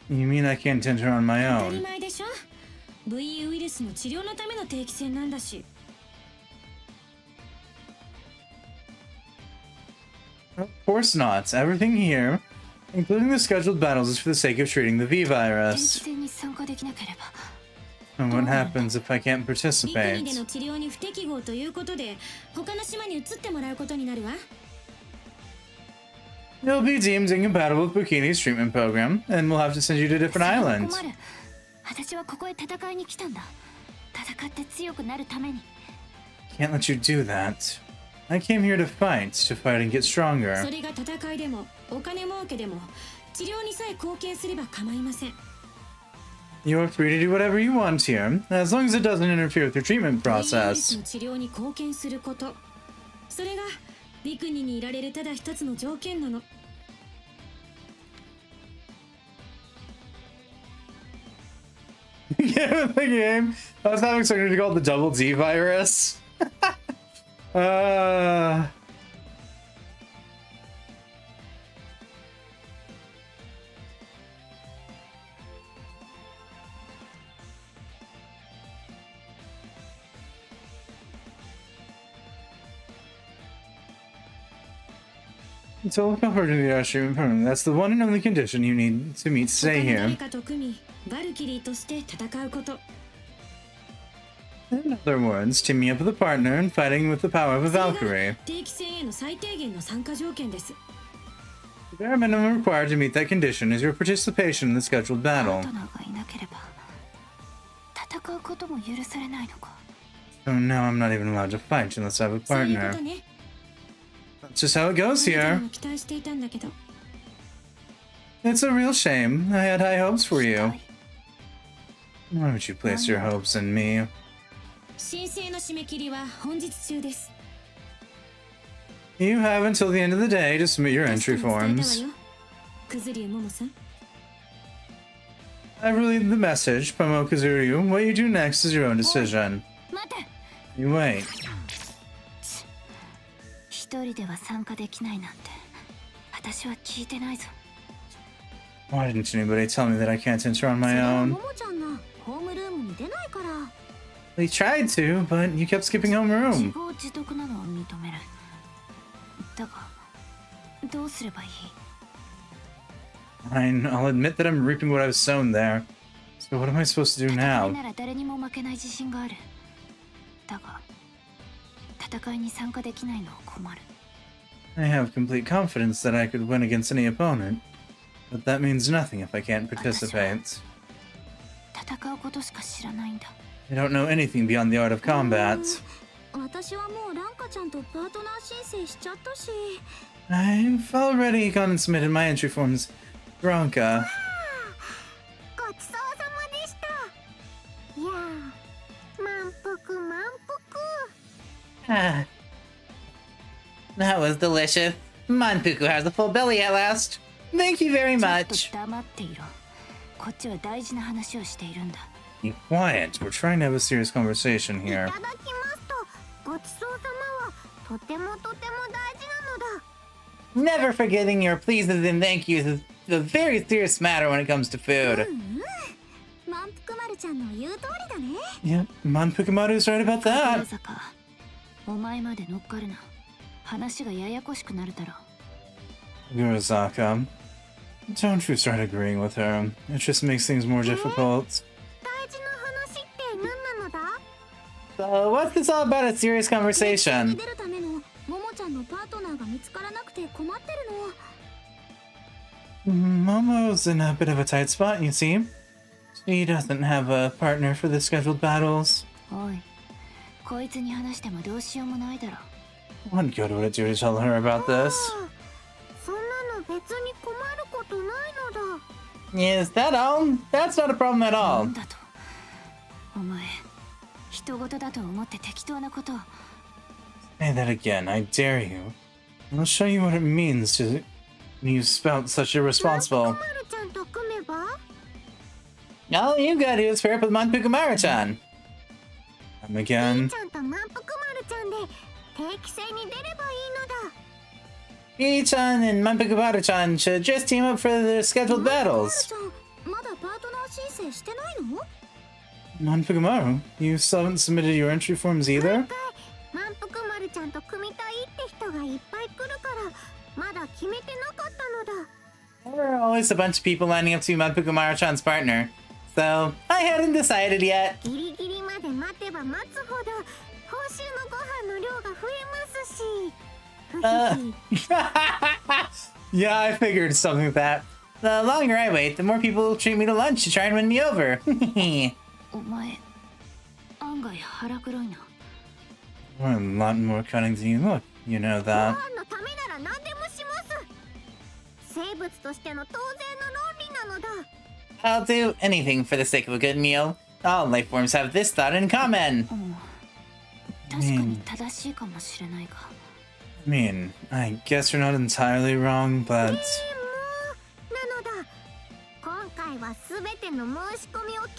You mean I can't enter on my 当たり own? 前でしょ。VE ウイルスの治療のための定期戦なんだし。 Of course not. Everything here, including the scheduled battles, is for the sake of treating the V 定期 virus. 戦に参加できなければ。 And what happens if I can't ビクニで participate? の治療に不適合ということで、他の島に移ってもらうことになるわ。You'll be deemed incompatible with Bikini's treatment program, and we'll have to send you to a different island. 私はここへ戦いに来たんだ。戦って強くなるために。 Can't let you do that. I came here to fight and get stronger. それが戦いでもお金儲けでも治療にさえ貢献すれば構いません。 You are free to do whatever you want here, as long as it doesn't interfere with your treatment process. の治療に貢献すること、それがビクニにいられるただ一つの条件なの。 Yeah, the game. I was not expecting to call it the double D virus. So look over to the treatment program. That's the one and only condition you need to meet to stay 他の here. 誰かと組み、バルキリーとして戦うこと。 In other words, teaming up with a partner and fighting with the power of a それが Valkyrie. 定期戦への最低限の参加条件です。 The bare minimum required to meet that condition is your participation in the scheduled パー battle. トナーがいなければ戦うことも許されないのか。 So now I'm not even allowed to fight unless I have a そういうこ partner. とね。 That's just how it goes あなた here. も期待していたんだけど。 It's a real shame. I had high hopes for 期 you. 待 Why would you place your hopes in me? 申請の締め切りは本日中です。 You have until the end of the day to submit your 確 entry かに伝えたわ forms. よ。クズリュウモモさん。 I've relayed the message, Pomo Kazuryu. What you do next is your own decision. 待て。 You wait. 一人では参加できないなんて私は聞いてないぞ。 Why didn't anybody tell me that I can't enter on my それは own? ももちゃんがホームルームに出ないから。 We tried to, but you kept skipping 自 homeroom. 業自得なのを認める。だがどうすればいい？ Fine, I'll admit that I'm reaping what I've sown there. So what am I supposed to do 戦い now? なら誰にも負けない自信がある。だが戦いに参加できないのは困る。 I have complete confidence that I could win against any opponent, but that means nothing if I can't participate. 戦うことしか知らないんだ。 I don't know anything beyond the art of combat. 私はもうランカちゃんとパートナー申請しちゃったし。 I've already gone and submitted my entry forms. Bronca. ごちそうさまでした。いやー、満腹満腹。 Ah. That was delicious. Manpuku has a full belly at last. Thank you very ちょっ much. と黙っていろ。こっちは大事な話をしているんだ。 Be quiet. We're trying to have a serious conversation い here. ただきますと、ごちそうさまはとてもとても大事なのだ。 Never forgetting your pleases and thank yous is a very serious matter when it comes to food. 満腹丸ちゃんの言う通りだね。 Yep, Manpukumaru's right about ま that. さかお前まで乗っかるな。話がややこしくなるだろう。 Gurazaka, don't you start agreeing with her. It just makes things more difficult. 大事な話って何なのだ？ So, what's this all about a serious に conversation? 出るためのももちゃんのパートナーが見つからなくて困ってるの。 Momo's in a bit of a tight spot, you see. She doesn't have a partner for the scheduled battles. おい、こいつに話してもどうしようもないだろう。 What good would it do to tell her about this? そんなの別に困ることないのだ。 Is that all? That's not a problem at な all. んだと。お前、人事だと思って適当なことを。 Say that again, I dare you. I'll show you what it means to you spout such irresponsible. まるちゃんと組めば？ All you gotta do is pair up with Manpukumaru-chan.みー Again. ちゃんと満腹丸ちゃんで定期戦に出ればいいのだ。 Ii-chan and Manpukumaru-chan should just team up for the scheduled まる battles. ちゃん、まだパートナー申請してないの？ Manpukumaru, you still haven't submitted your entry forms either? 満腹丸ちゃんと組みたいって人がいっぱい来るからまだ決めてなかったのだ。 There are always a bunch of people lining up to be Manpukumaru-chan's partner. So, I hadn't decided yet. ギリギリまで待てば待つほど報酬のご飯の量が増えますし。Yeah, I figured something like that. The longer I wait, the more people will treat me to lunch to try and win me over. お前案外腹黒いな。 We're a lot more cunning than you look. You know ご that. 飯のためなら何でもします。生物としての当然の論理なのだ。 I'll do anything for the sake of a good meal. All life forms have this thought in common. 確かに正しいかもしれないが。 I mean, I guess you're not entirely wrong, but... なのだ。今回はすべての申し込みを蹴って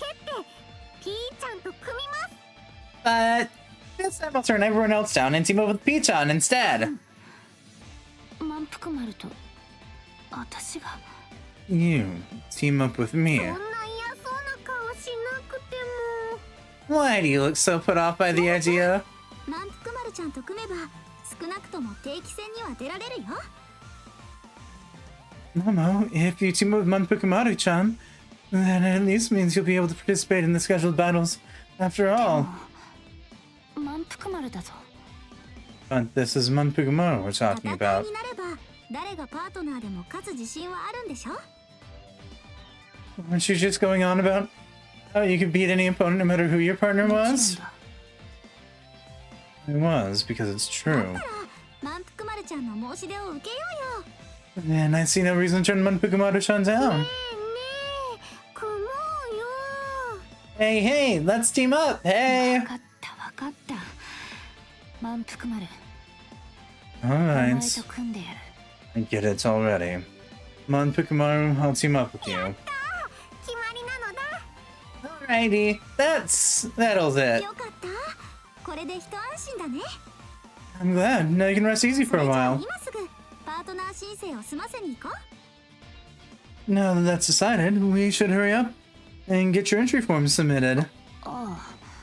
ピーちゃんと組みます。 But this time I'll turn everyone else down and team up with Peach-on instead. 満腹丸と私が。 You team up with そ me. んな嫌そうな顔しなくても。 Why do you look so put off by the idea? 満腹丸ちゃんと組めば少なくとも定期戦には出られるよ。 Momo, if you team up with Manpukumaru-chan, then it at least means you'll be able to participate in the scheduled battles. After all. 満腹丸だぞ。 But this is Manpukumaru we're 戦 talking い about. になれば誰がパートナーでも勝つ自信はあるんでしょ。 Weren't you just going on about how you could beat any opponent no matter who your partner もちろん was? だ。 It was, because it's true. 満腹丸ちゃんの申し出を受けようよ。 And I see no reason to turn Manpukumaru-chan down. ねえ、組もうよ。 Hey, hey, let's team up! Hey! 分かった分かった。満腹丸。 Alright, お前と組んでやる。 I get it already. Manpukumaru, I'll team up with you. 決まりなのだ。 Alrighty, that'll it. よかった。これで一安心だね。 I'm glad. Now you can rest easy そ for a れじゃあ while. 今すぐパートナー申請を済ませに行こう。 Now that that's decided, we should hurry up and get your entry forms submitted. あ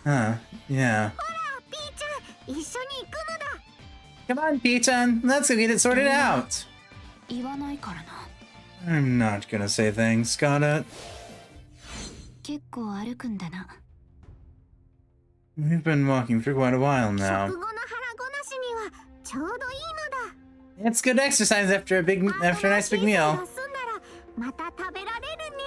Huh, yeah. ほら、ピーちゃん、一緒に行くのだ。 Come on, Peach-chan, let's go get it sorted out. あ、言わないからな。 I'm not gonna say things, got it? 結構歩くんだな。 We've been walking for quite a while 食 now. 後の腹ごなしにはちょうどいいのだ。 It's good exercise after a nice big meal. パートナー申請が済んだらまた食べられるね。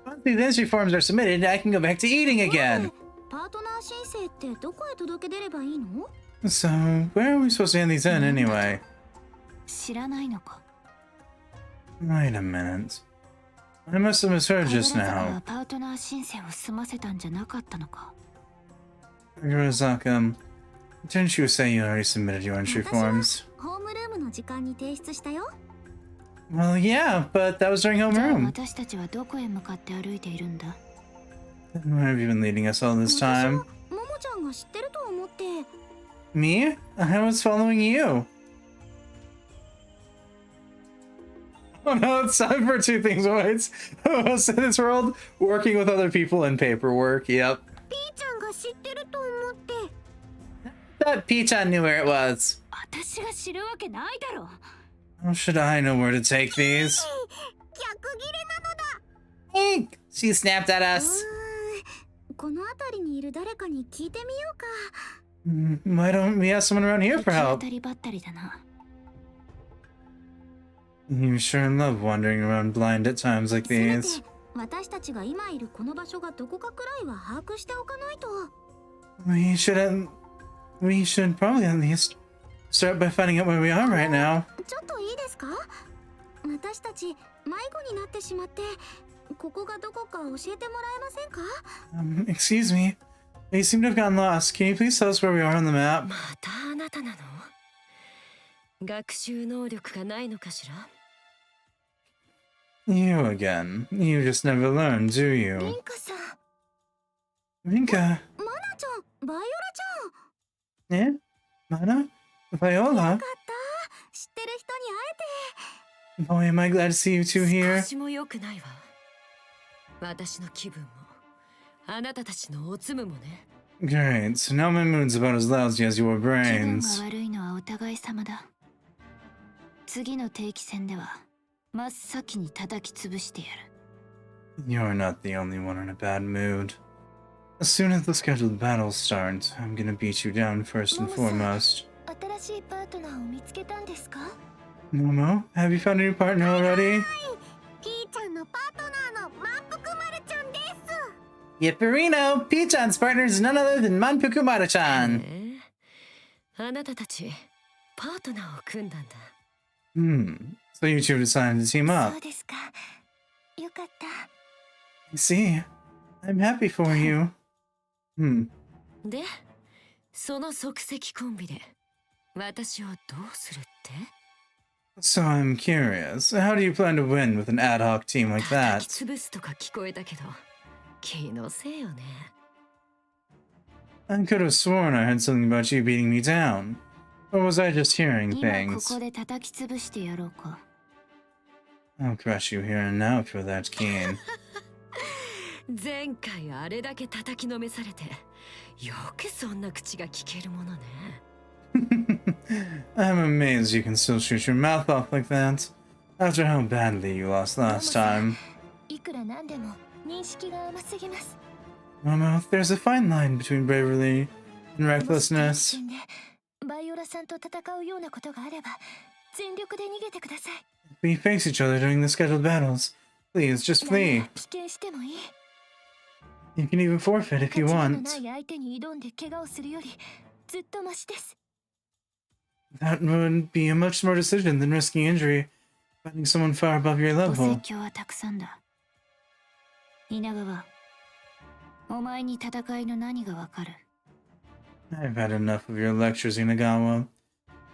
Once these entry forms are submitted, I can go back to eating again. パートナー申請ってどこへ届け出ればいいの？ So, where are we supposed to hand these in anyway? 知らないのか。 Wait a minute. I must have misheard 神 just 楽坂 now. はパートナー申請を済ませたんじゃなかったのか。 Kurazaka, didn't you say you already submitted your entry 私は forms? ホームルームの時間に提出したよ。 Well, yeah, but that was during じゃあ homeroom. 私たちはどこへ向かって歩いているんだ。 Where have you been leading us all this 私は time? ももちゃんが知ってると思って。 Me? I was following you. Oh no, it's time for two things at once. Most in this world, working with other people and paperwork, yep. ピーちゃんが知ってると思って。 That Peach-chan knew where it was. 私が知るわけないだろ。 How should I know where to take these? 逆ギレなのだ。 Eek! She snapped at us. この辺りにいる誰かに聞いてみようか。 Why don't we ask someone around here for 当 help? たりばったりだな。 You sure love wandering around blind at times like せめ these. て私たちが今いるこの場所がどこかくらいは把握しておかないと。 We should probably at least start by finding out where we are right now. ちょっといいですか？私たち迷子になってしまって、ここがどこか教えてもらえませんか？ Excuse me. You seem to have gotten lost. Can you please tell us where we are on the map? またあなたなの？学習能力がないのかしら？ You again. You just never learn, do リ you? ンカさん、 Minka. マナちゃん、バイオラちゃん。 Eh? Mana? よ Viola? かった。知ってる人に会えて。 Boy, am I glad to see you two 少 here. しも良くないわ。私の気分も、あなたたちのおつむもね。 Great. So now my mood's about as lousy as your 気分 brains. が悪いのはお互い様だ。次の定期戦では真っ先に叩き潰してやる。 You're not the only one in a bad mood. As soon as the scheduled battles start, I'm gonna beat you down first and モモさん、 foremost. 新しいパートナーを見つけたんですか？ Momo, have you found a new partner already? ピーちゃんのパートナーの満腹丸ちゃんです。 Yipperino! P-chan's partner is none other than Manpuku Mara-chan. あなたたちパートナーを組んだんだ。So you two decided to team そ up. うですか。よかった。 I see. I'm happy for you. で、その即席コンビで私をどうするって？ So I'm curious. How do you plan to win with an ad hoc team like 叩 that? き潰すとか聞こえたけど、気のせいよね。I could have sworn I heard something about you beating me down. Or was I just hearing 今こ things? こで叩き潰してやろうか。 I'll crush you here and now if you're that keen. 前回あれだけ叩きのめされて、よくそんな口が聞けるものね。I'm amazed you can still shoot your mouth off like that. After how badly you lost last time. いくらなんでも認識が甘すぎます。 Momo, there's a fine line between bravery and もし recklessness. 一瞬でバイオラさんと戦うようなことがあれば全力で逃げてください。 We face each other during the scheduled battles. Please, just 何 flee. が危険してもいい。 You can even forfeit if you 勝ち目の want. ない相手に挑んで怪我をするよりずっとマシです。 That would be a much smarter decision than risking injury, fighting someone far above your ご level. 説教はたくさんだ。稲川、お前に戦いの何がわかる？ I've had enough of your lectures, Inagawa.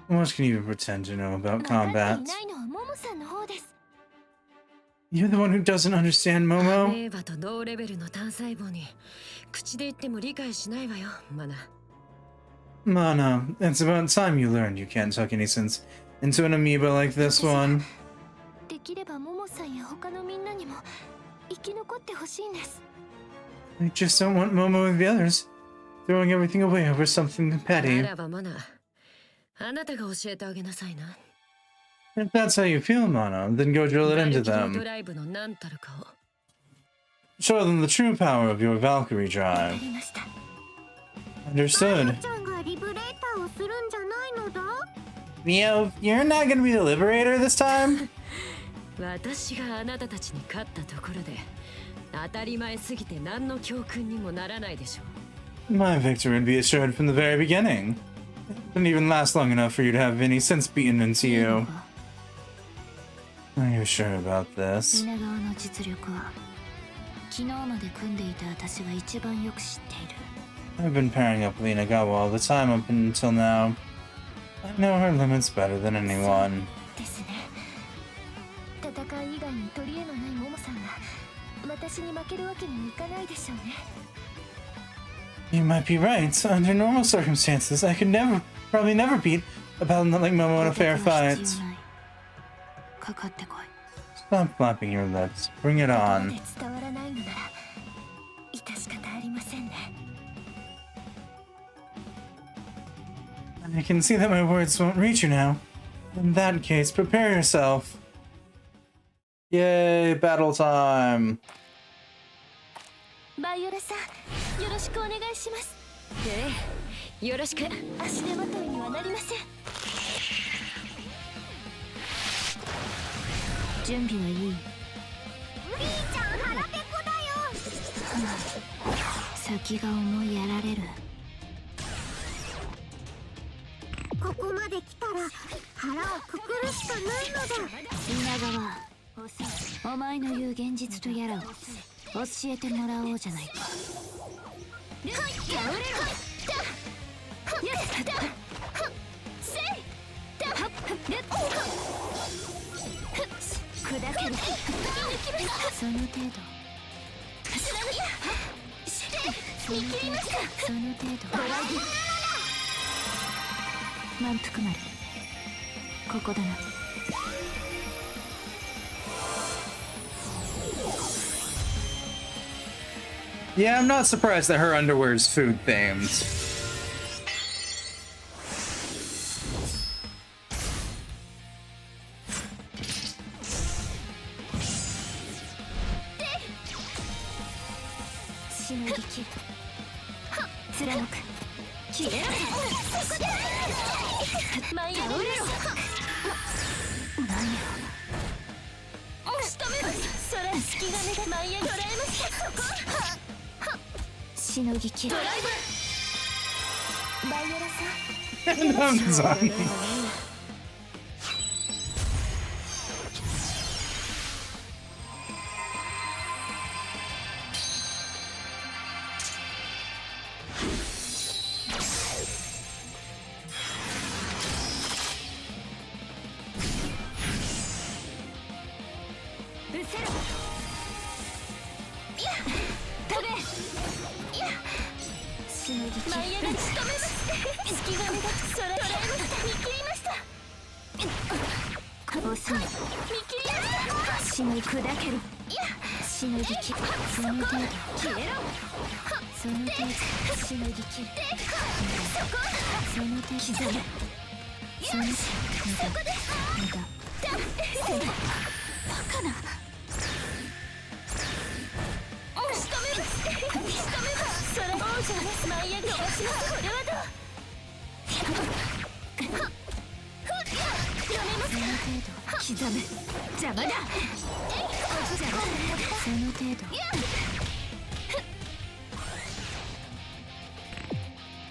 What can you even pretend to know about 分かって combat? いないのはモモさんの方です。 You're the one who doesn't understand, ア Momo. メーバと同レベルの単細胞に口で言っても理解しないわよ、マナ。 Mana, it's about time you learned you can't tuck any sense into an amoeba like this one. できればモモさんや他のみんなにも生き残ってほしいんです。 I just don't want Momo and the others throwing everything away over something な petty. らばマナ、あなたが教えてあげなさいな。 If that's how you feel, Mana, then go drill it バル into キリード them. ライブの何たるかを。 Show them the true power of your Valkyrie わか drive. りました。 Understood. ちゃんがリブレーターをするんじゃないのだ。 Mio, you're not gonna be the liberator this time? 私があなたたちに勝ったところで当たり前すぎて何の教訓にもならないでしょう。 My victory would be assured from the very beginning. It didn't even last long enough for you to have any sense beaten into you. Are you sure about this? 稲川の実力は昨日まで組んでいた私が一番よく知っている。 I've been pairing up with Inagawa all the time up until now. I know her limits better than anyone. ですね。戦い以外に取り柄のないモモさんが私に負けるわけにもいかないでしょうね。 You might be right. Under normal circumstances, I could probably never beat a paladin like Momo in a fair 戦は fight. 必要ない。かかってこい。 Stop flapping your lips. Bring it 言葉 on. で伝わらないのなら致し方ありませんね。 I can see that my words won't reach you now. In that case, prepare yourself. Yay, battle time. バイオラさん、よろしくお願いします。ええ、よろしく。足手まといにはなりません。準備はいい？ピーちゃん腹ペコだよ。先が思いやられる。ここまで来たら腹をくくるしかないのだ。稲川、お前の言う現実とやらを教えてもらおうじゃないか。砕ける。その程度。その程度。満腹丸、ここだな。Yeah, I'm not surprised that her underwear is food themed. 隙が目が舞い上げ捉えました。そこしのぎきる。バイオラさん I'm sorry.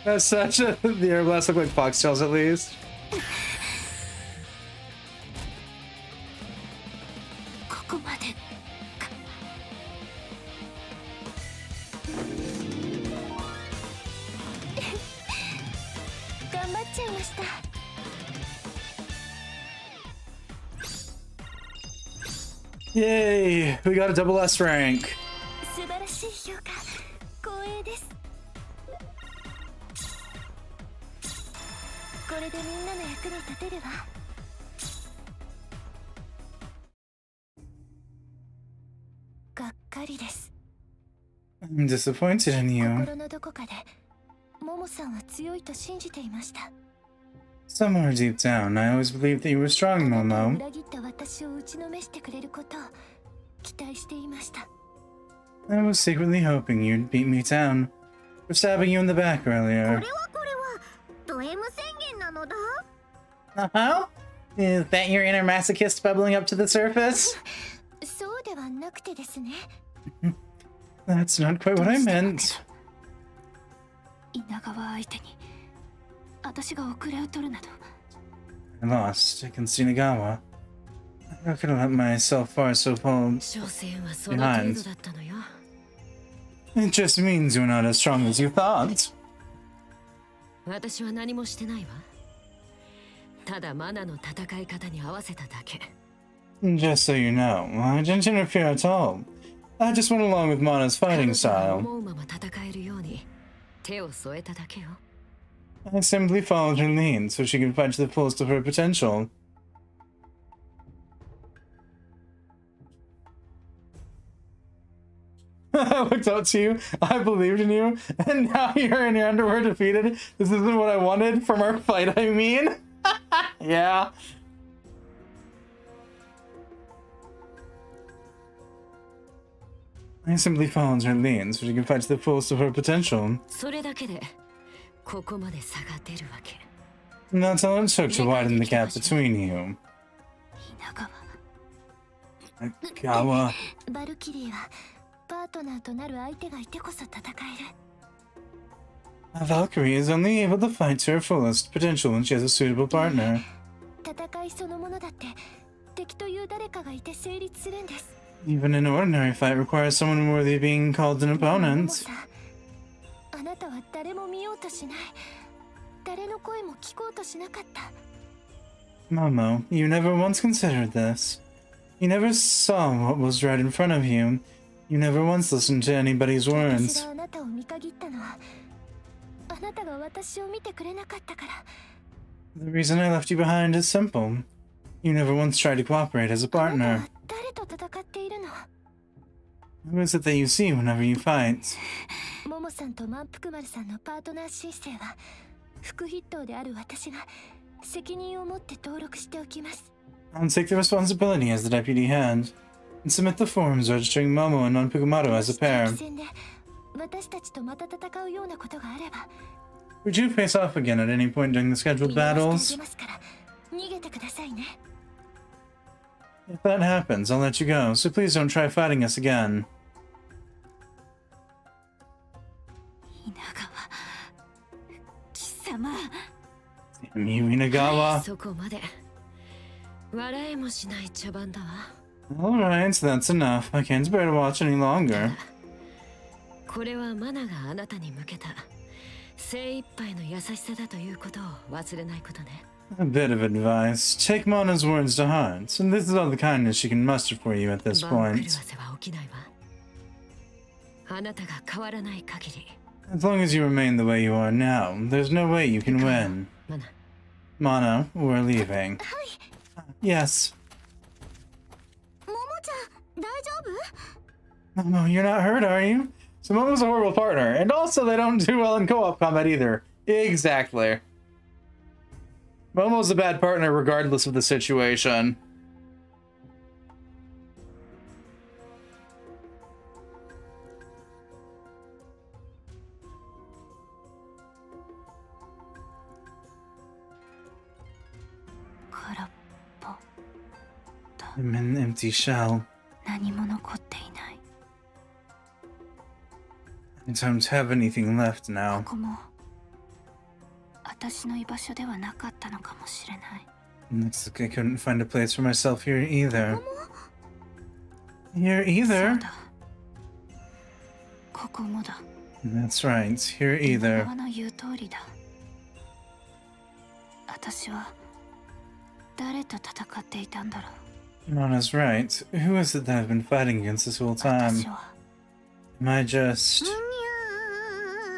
That's such a. The air blasts look like foxtails at least. ここまでか。頑張っちゃいました。Yay! We got a double S rank. 素晴らしい評価。光栄です。これでみんなの役に立てるわ。がっかりです。I'm disappointed in you. 心のどこかでモモさんは強いと信じていました。Somewhere deep down, I always believed that you were strong, あなたを Momo. 裏切った私を打ちのめしてくれることを期待していました。I was secretly hoping you'd beat me down for stabbing you in the back これ earlier. はド M 宣言なのだ。Uh-huh? Is that your inner masochist bubbling up to the surface? そうではなくてですね。That's not quite what I meant. 稲川相手に私が遅れを取るなど。I lost against Inagawa. How could I let myself far so far 所詮はその程度だったのよ。 It just means you're not as strong as you thought. 私は何もしてないわ。ただマナの戦い方に合わせただけ。 Just so you know, I didn't interfere at all. I just went along with Mana's fighting 彼女が style. 思うまま戦えるように手を添えただけよ。 I simply followed her lead so she could fight to the fullest of her potential. I looked up to you, I believed in you, and now you're in your underwear defeated. This isn't what I wanted from our fight, I mean. Yeah. I simply followed her lead so she could fight to the fullest of her potential. それだけでここまで差が出るわけ。 That's all it took to widen the gap between you. 稲 Gawa. バルキリーはパートナーとなる相手がいてこそ戦える。 Valkyrie is only able to fight to her fullest potential when she has a suitable partner. 戦いそのものだって敵という誰かがいて成立するんです。 Even an ordinary fight requires someone worthy of being called an モモ opponent. さん、あなたは誰も見ようとしない。誰の声も聞こうとしなかった。 Momo, you never once considered this. You never saw what was right in front of you. You never once listened to anybody's 私 words. があなたを見限ったのはあなたが私を見てくれなかったから。 The reason I left you behind is simple. You never once tried to cooperate as a あなた partner. は誰と戦っているの？ Who is it that you see whenever you fight? モモさんと満腹丸さんのパートナー申請は副筆頭である私が責任を持って登録しておきます。 I'll take the responsibility as the deputy head and submit the forms registering Momo and Nonpukumaru as a pair. 激戦で私たちとまた戦うようなことがあれば Would you face off again at any point during the scheduled 見逃してあ battles? げますから逃げてくださいね。If that happens, I'll let you go, so please don't try fighting us again. 稲川貴様 Damn you, Inagawa. そこまで笑えもしない茶番だわ。 Alright, that's enough. I can't bear to watch any longer. これはマナがあなたに向けた精一杯の優しさだということを忘れないことね。 A bit of advice. Take Mona's words to heart, and this is all the kindness she can muster for you at this 番狂わ point. せは起きないわ。あなたが変わらない限り。 As long as you remain the way you are now, there's no way you can win. マナ、 Mana, we're leaving. Yes. ももちゃん大丈夫？ Momo, you're not hurt, are you? So Momo's a horrible partner, and also they don't do well in co-op combat either. Exactly. Momo's a bad partner regardless of the situation. I'm an empty shell. 何も残っていない。 I don't have anything left now. ここも私の居場所ではなかったのかもしれない。 Looks like I couldn't find a place for myself here either. Here そう either? だ。ここもだ。 That's right, here 稲 either. 川の言う通りだ。私は誰と戦っていたんだろう。 Mona's right. Who is it that I've been fighting against this whole 私 time? は Am I just... にゃ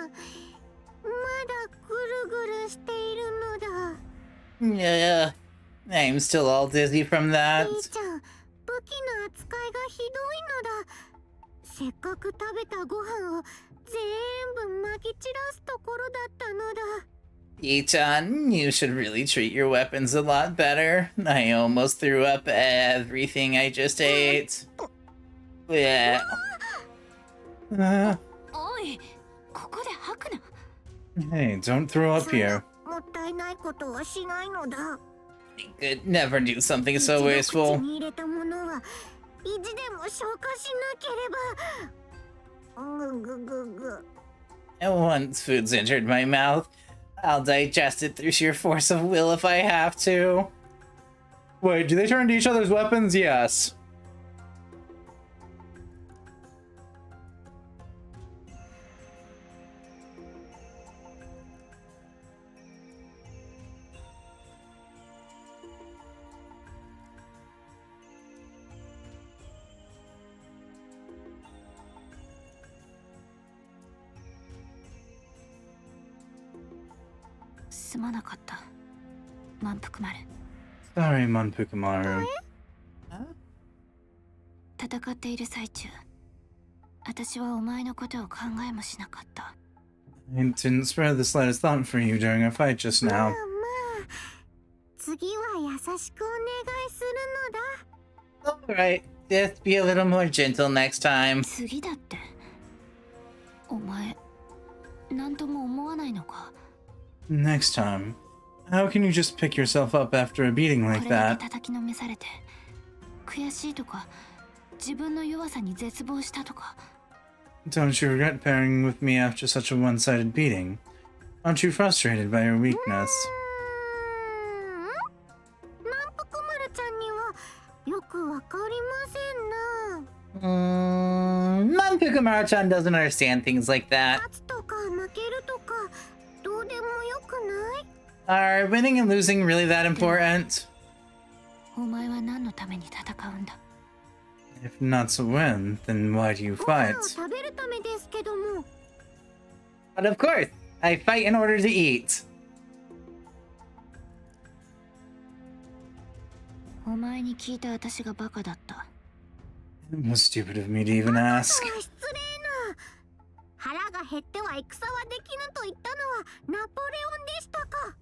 ーまだぐるぐるしているのだ。 Yeah, I'm still all dizzy from that. 兄ちゃん、武器の扱いがひどいのだ。せっかく食べたご飯を全部まき散らすところだったのだ。 Ichan, you should really treat your weapons a lot better. I almost threw up everything I just ate. Yeah. おい、ここで吐くな。 Hey, don't throw up here. もったいないことはしないのだ。 You could never do something so 一度口 wasteful. に入れたものは意地でも消化しなければ。ぐぐぐぐ。 And once food's entered my mouth, I'll digest it through sheer force of will if I have to. Wait, do they turn into each other's weapons? Yes. Sorry, すまなかった。満腹丸。 Sorry, Monpukumaru. 戦っている最中、私はお前のことを考えもしなかった。 I didn't spare the slightest thought for you during our fight just まあ now. まあ、次は優しくお願いするのだ。 Alright, just be a little more gentle next time. 次だって。お前、なんとも思わないのか。 Next time. How can you just pick yourself up after a beating こ like れだ that? け叩きのめされて、悔しいとか、自分の弱さに絶望したとか。 Don't you regret pairing with me after such a one-sided beating? Aren't you frustrated by your weakness? 満腹丸ちゃんにはよくわかりませんな。 Monpukumaru-chan doesn't understand things like that. 勝つとか負けるとかどうでもよくない？ Are winning and losing really that important? お前は何のために戦うんだ。 If not to win, then why do you ご飯 fight? を食べるためですけども。 But of course, I fight in order to eat. お前に聞いた私がバカだった。 It was stupid of me to even ask. 失礼な。腹が減っては戦はできぬと言ったのはナポレオンでしたか。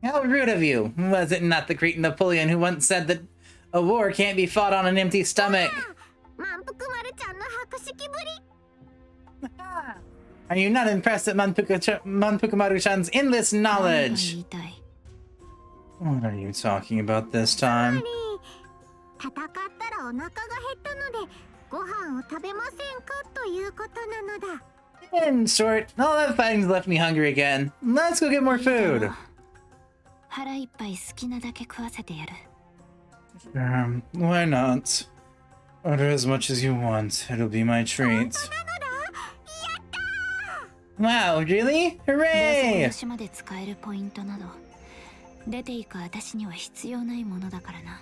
How rude of you. Was it not the great Napoleon who once said that a war can't be fought on an empty stomach? 満腹丸ちゃんの博識ぶり。 Are you not impressed at Monpukumaru-chan's endless 何が言 knowledge? いたい。 What are you talking about this time? つまり戦ったらお腹が減ったのでご飯を食べませんかということなのだ。 In short, all that fighting's left me hungry again. Let's go get more food. 腹いっぱい好きなだけ食わせてやる。Why not? Order as much as you want. It'll be my treat. Wow, really? で、そ Hooray! の島で使えるポイントなど出ていく私には必要ないものだからな。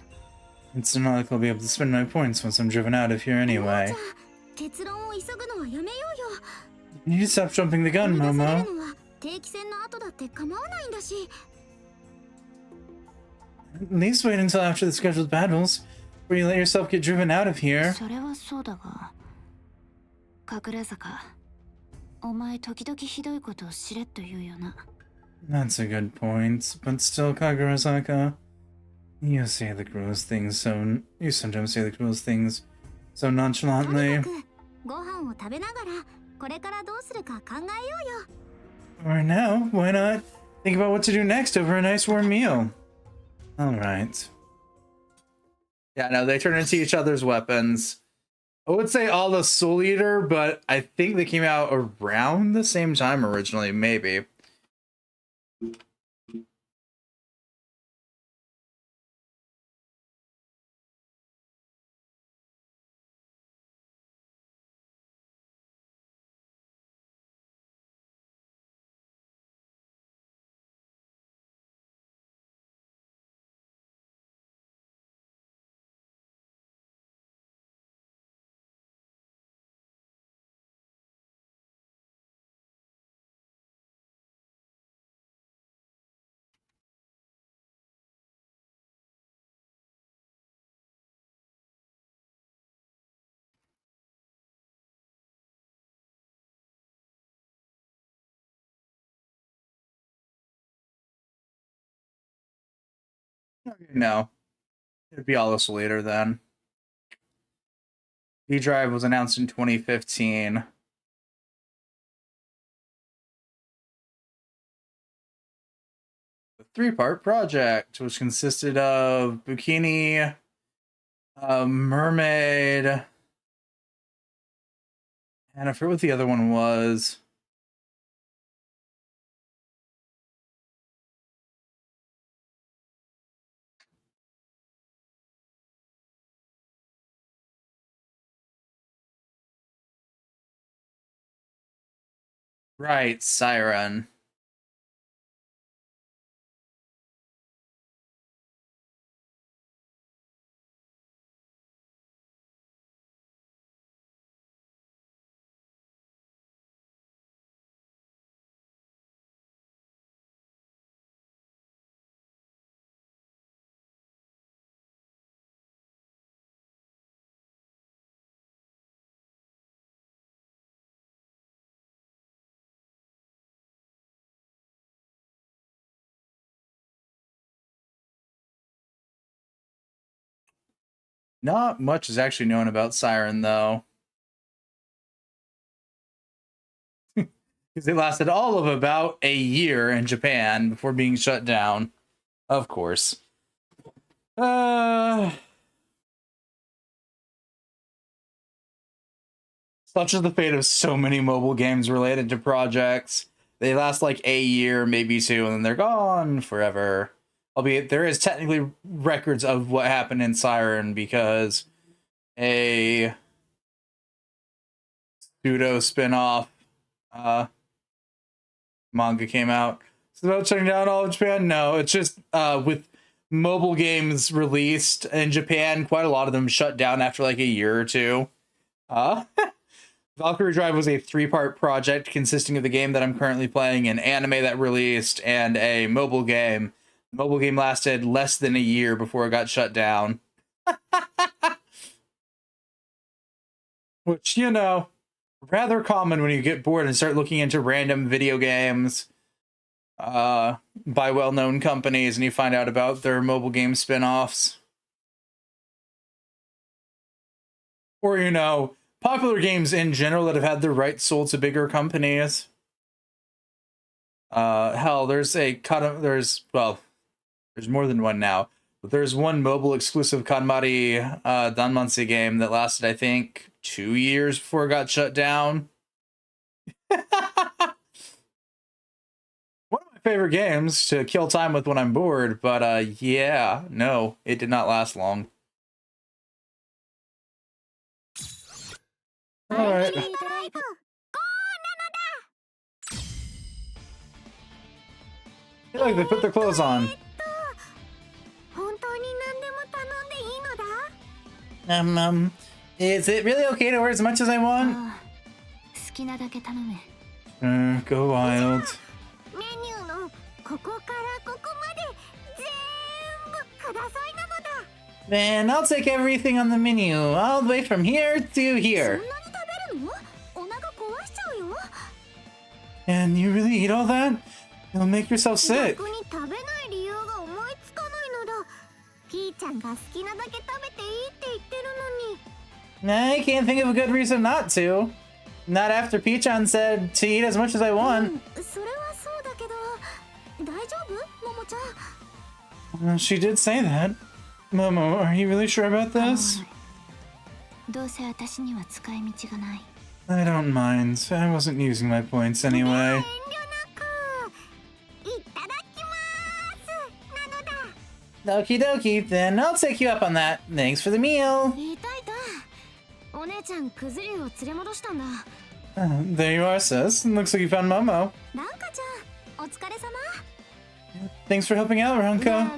It's not like I'll be able to spend my points once I'm driven out of here anyway. 結論を急ぐのはやめようよ。 You need to stop jumping the 追 gun, い出され Momo. るのは定期戦の後だって構わないんだし。 At least wait until after the scheduled battles, where you let yourself get driven out of here. それはそうだが、隠れ坂、お前時々ひどいことをしれっと言うよな。 That's a good point, but still, Kagurasaka, you say the cruelest things so... You sometimes say the cruelest things so とに nonchalantly. かくご飯を食べながらこれからどうするか考えようよ。 Right now, why not think about what to do next over a nice warm meal? Alright. Yeah, no, they turn into each other's weapons. I would say all the Soul Eater, but I think they came out around the same time originally, maybe. No. It'd be all this later then. V-Drive was announced in 2015. A three-part project, which consisted of Bikini, Mermaid, and I forget what the other one was. Right, Siren. Not much is actually known about Siren, though. Because it lasted all of about a year in Japan before being shut down. Of course. Such is the fate of so many mobile games related to projects. They last like a year, maybe two, and then they're gone forever. Albeit there is technically records of what happened in Siren because a pseudo spin-off manga came out. It's about shutting down all of Japan? No, it's just with mobile games released in Japan, quite a lot of them shut down after like a year or two. Valkyrie Drive was a three-part project consisting of the game that I'm currently playing, an anime that released, and a mobile game. The mobile game lasted less than a year before it got shut down. Which, you know, rather common when you get bored and start looking into random video games by well-known companies and you find out about their mobile game spin-offs. Or, you know, popular games in general that have had their rights sold to bigger companies. Hell, there's more than one now. There's one mobile exclusive KonMari Danmansei game that lasted, I think, 2 years before it got shut down. One of my favorite games to kill time with when I'm bored, but yeah, no, it did not last long. Alright. I feel like they put their clothes on. Is it really okay to wear as much as I want? Go wild. Then I'll take everything on the menu, all the way from here to here. And you really eat all that? You'll make yourself sick. I can't think of a good reason not to. Not after Peachan said to eat as much as I want. She did say that. Momo, are you really sure about this? I don't mind. I wasn't using my points anyway. Okie dokie, then I'll take you up on that. Thanks for the meal. There you are, sis. Looks like you found Momo. Thanks for helping out, Ranka.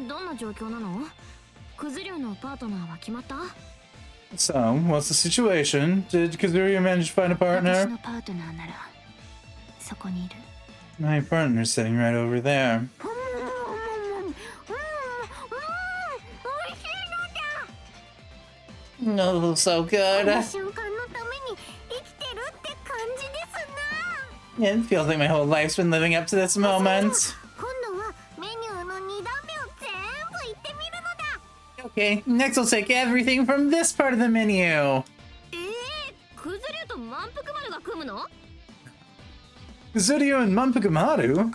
So, what's the situation? Did Kazuria manage to find a partner? My partner's sitting right over there. Oh, so good. It feels like my whole life's been living up to this moment. Okay, next I'll take everything from this part of the menu. Kuzuryu and Manpukumaru?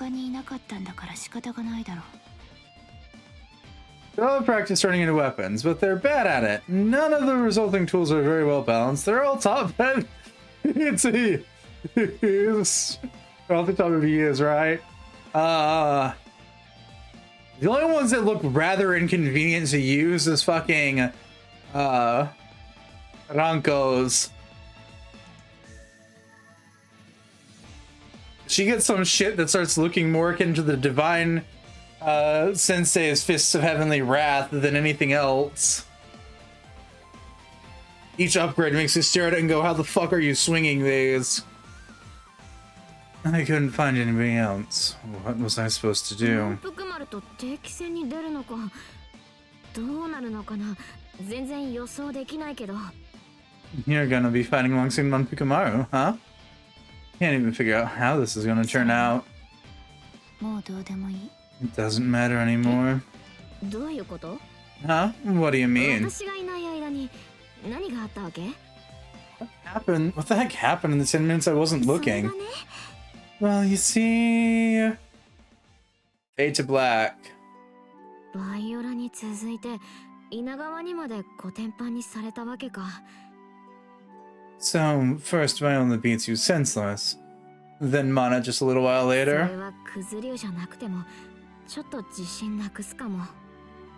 They all practice turning into weapons, but they're bad at it. None of the resulting tools are very well balanced. They're all top heavy. It's he. They're all the top of he is, right? The only ones that look rather inconvenient to use is fucking Ranko's. She gets some shit that starts looking more akin to the divine Sensei's Fists of Heavenly Wrath than anything else. Each upgrade makes you stare at it and go, how the fuck are you swinging these? I couldn't find anybody else. What was I supposed to do? You're gonna be fighting alongside Manpukumaru, huh? Can't even figure out how this is gonna turn out. It doesn't matter anymore. Huh? What do you mean? What happened? What the heck happened in the 10 minutes I wasn't looking? Well, you see... Fade to black. So, first Viola beats you senseless. Then Mana just a little while later.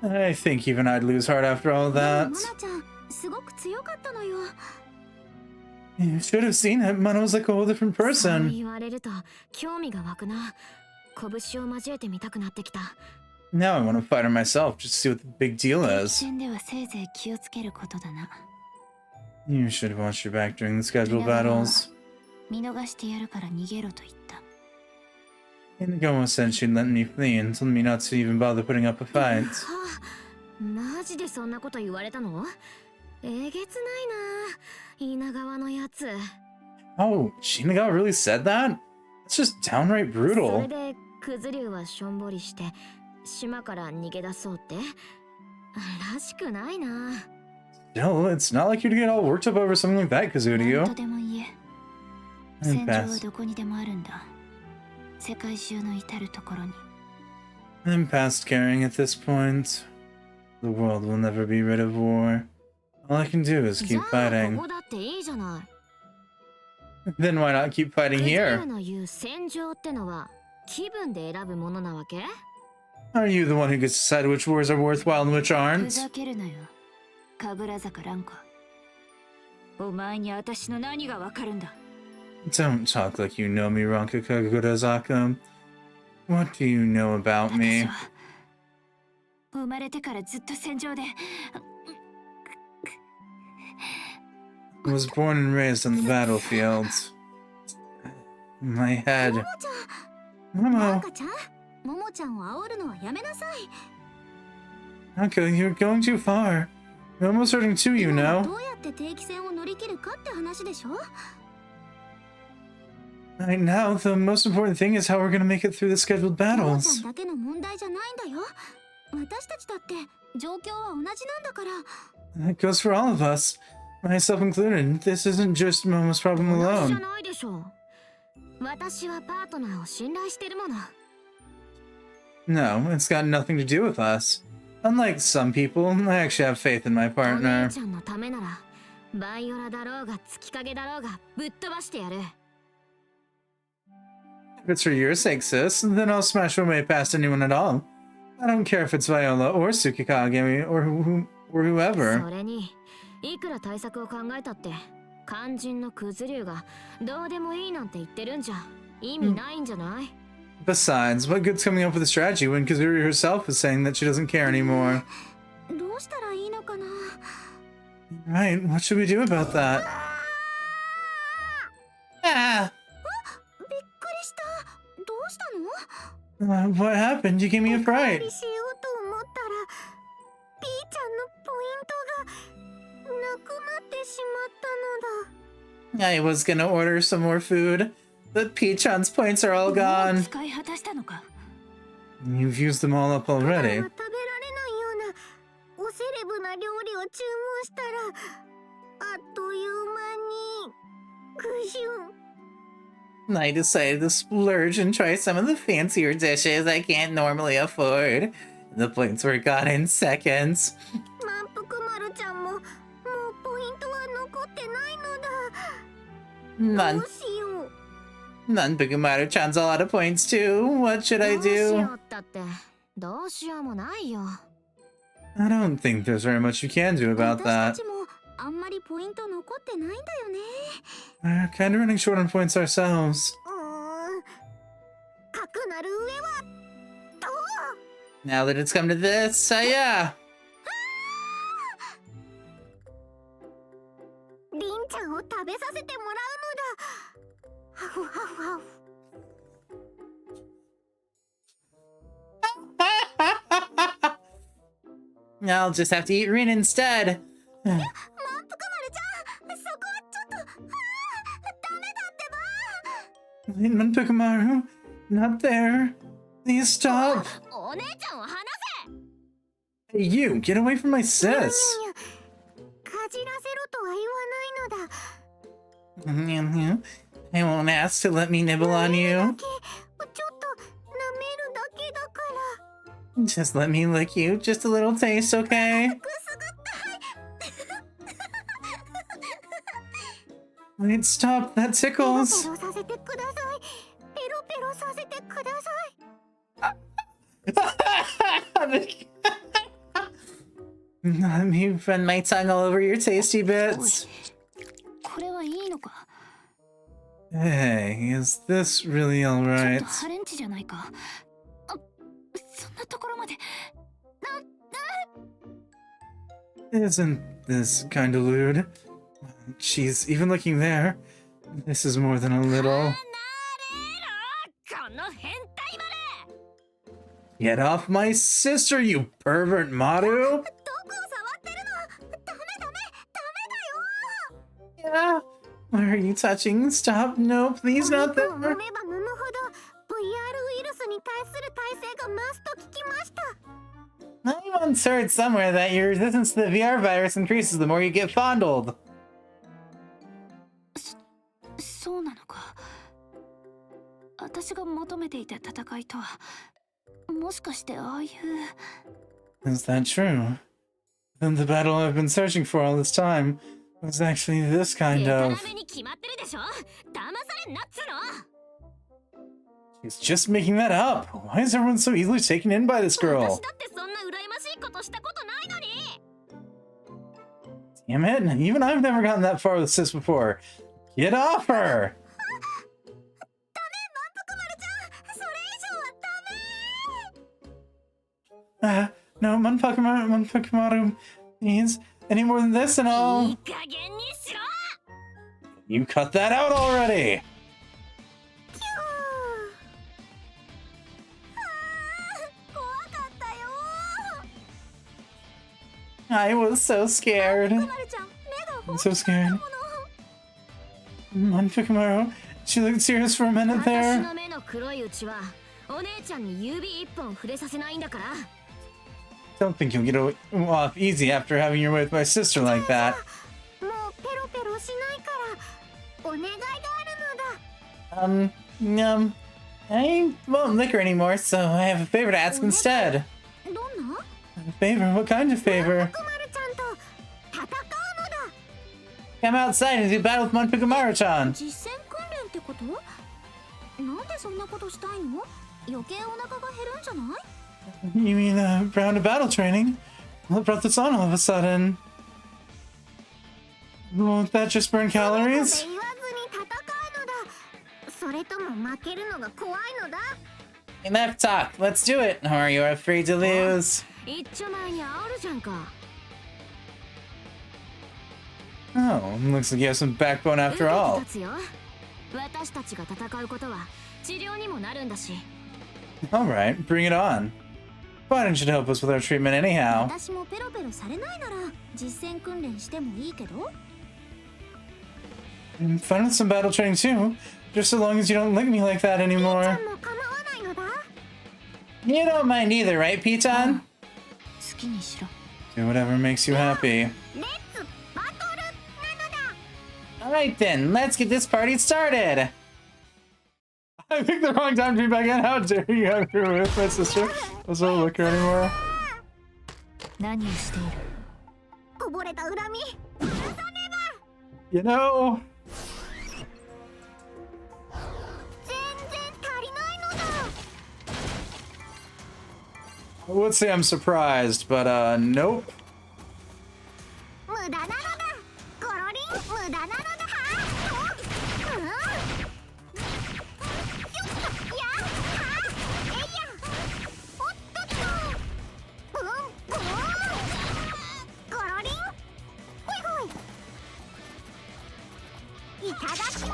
I think even I'd lose heart after all that. You should have seen it. Mana was like a whole different person. Now I want to fight her myself, just to see what the big deal is. You should have watched your back during the scheduled battles. Inagawa said she'd let me flee and told me not to even bother putting up a fight. Oh, Shinagawa really said that? That's just downright brutal. No, it's not like you'd get all worked up over something like that, Kazuryu. I'm past caring at this point. The world will never be rid of war. All I can do is じゃ keep あこ fighting. こだっていいじゃない。 Then why not keep fighting クジラ here? の言う戦場ってのは気分で選ぶものなわけ？ Are you the one who gets to decide which wars are worthwhile and which ふ aren't? ざけるなよ神楽坂蘭子。お前に私の何がわかるんだ。 Don't talk like you know me, Ranka Kagurazaka. What do you know about 私 me? は生まれてからずっと戦場で I was born and raised on the battlefield. My head. な Momo, んかちゃん、ももちゃんを煽るのはやめなさい。 Ranka, you're going too far. You're almost hurting too, you 今は know. どうやって定期戦を乗り切るかって話でしょ。 Right now, the most important thing is how we're gonna make it through the scheduled ももちゃ battles. んだけの問題じゃないんだよ。私たちだって状況は同じなんだから。 That goes for all of us, myself included. This isn't just Momo's problem 同じじゃ alone. ないでしょ。私はパートナーを信頼してるもの。 No, it's got nothing to do with us. Unlike some people, I actually have faith in my お partner. 姉ちゃんのためならバイオラだろうが月影だろうがぶっ飛ばしてやる。 If it's for your sake, sis, then I'll smash my way past anyone at all. I don't care if it's Viola or Tsukikage or whoever. それにいくら対策を考えたって肝心のクズ竜がどうでもいいなんて言ってるんじゃ意味ないんじゃない？ Besides, what good's coming up with a strategy when Kazuri herself is saying that she doesn't care anymore? どうしたらいいのかな。 Right, what should we do about that? Ah! びっくりした。どうしたの？ What happened? You gave me a おかわり fright. しようと思ったら、ピーちゃんのポイントがなくなってしまったのだ。 I was gonna order some more food, but Peachan's points are all もう gone. 使い果たしたのか。 You've used them all up 普段は already. 食べられないようなおセレブな料理を注文したら、あっという間にぐしゅん。 I decided to splurge and try some of the fancier dishes I can't normally afford. The points were gone in seconds. 満腹丸ちゃんももうポイントは残ってないのだ。 None. どうしよう。 Nanpukumaru-chan's all out of points too. What should I どうしよ do? うったってどうしようもないよ。 I don't think there's very much you can do about 私た that. ちもあんまりポイント残ってないんだよね。 We're kind of running short on points ourselves. かくなる上はどう？ Now that it's come to this, yeah. リンちゃんを食べさせてもらうのだ。ハフハフハフ。 I'll just have to eat Rin instead. 満腹丸ちゃん、そこはちょっと、ダメだってば。 Nanpukumaru, not there. Please stop. お姉ちゃんを離 Hey, you, get away from my sis. かじらせろとは言わないのだ。 I won't ask to let me nibble on you. ちょっと舐めるだけだから。 Just let me lick you. Just a little taste, okay? くすぐったい。 Wait, stop. That ペロ tickles. ペロさせてください。ペロペロさせてください。 Let me run my tongue all over your tasty bits. これはいいのか。 Hey, is this really ちょっ alright? とハレンチじゃないか。あ、そんなところまで。 Isn't this kind of lewd? She's even looking there. This is more than a little. この変態まで。 Get off my sister, you pervert, Maru! どこを触ってるの？ダメだよ。 Yeah. Why are you touching? Stop. No, please お not 肉を there. 揉めば揉むほど VR ウイルスに対する耐性が増すと聞きました。 I once heard somewhere that your resistance to the VR virus increases the more you get fondled. そうなのか。私が求めていた戦いとは、もしかしてああいう。 Is that true? And the battle I've been searching for all this time was actually this kind デタ of... ラメに決まってるでしょ。騙されんなっつうの。 He's just making that up. Why is everyone so easily taken in by this 私 girl? だってそんな羨ましいことしたことないのに。 Damn it, even I've never gotten that far with sis before. Get off her! ダメ、満腹丸ちゃん。それ以上はダメ。 No, Manpakumaru means any more than this and い all. い加減にしろ。 You cut that out already! 怖かったよ。 I was so scared. まるちゃん、目が I'm so scared. Manpakumaru, she looked serious for a minute 私 there. の目の黒いうちはお姉ちゃんに指一本触れさせないんだから。 Don't think you'll get off easy after having your way with my sister like that. もうペロペロしないからお願いがあるのだ。 I won't lick her anymore, so I have a favor to ask instead. どんな？ A favor? What kind of favor? くまるちゃんと戦うのだ。 Come outside and do battle with Manpakumaru-chan. 実践訓練ってこと？なんでそんなことしたいの？余計お腹が減るんじゃない？ You mean a round of battle training? What brought this on all of a sudden? Won't that just burn そんなこと calories? 言わずに戦うのだ。それとも負けるのが怖いのだ。 Enough talk. Let's do it. Or are you afraid to lose? 一丁前にあるじゃんか。 Oh, looks like you have some backbone 受 after けて all. 立つよ。私たちが戦うことは治療にもなるんだし。 Alright, bring it on. Why don't you help us with our treatment anyhow? 私もペロペロされないなら実践訓練してもいいけど。 I'm fine with some battle training too. Just so long as you don't lick me like that ちゃ anymore. んも構わないのだ。 You don't mind either, right, Piton? 好きにしろ。 Do whatever makes you happy. レッツバトルなのだ。 Alright then, let's get this party started! I picked the wrong time to be back in. How dare you have her with my sister? I don't look her anymore. 何をしている？こぼれた恨み。 You know, 全然足りないのだ。 I would say I'm surprised, but nope. 無駄なのだ。ゴロリン無駄なのだ。うん。やはえいや。おっとっと。ブンブン。ゴロリン。ほいほい。いただきます。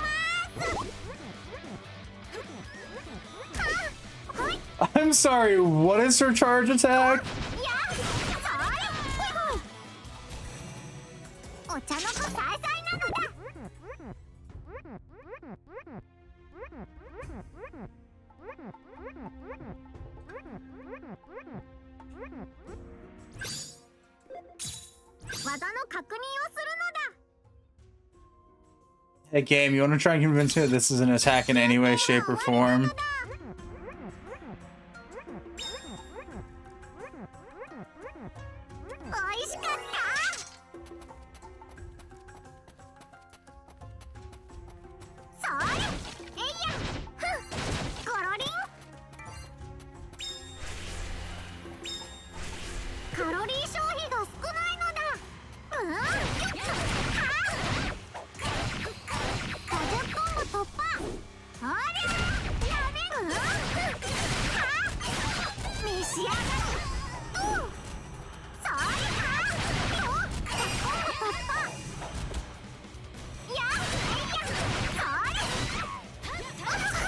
I'm sorry, what is her charge attack? やそれほいほい。お茶の子さいさいなのだ。 技の確認をするのだ。 Hey game, you want to try and convince me that this is an attack in any way, shape, or form? おいしかった。それえいやふんゴロリン。カロリー消費が少ないのだ。うんよっとはあ50コンボ突破。ありゃやめる。うんはあ召し上がる。うんそれはよっ100コンボ突破。やえいやそれ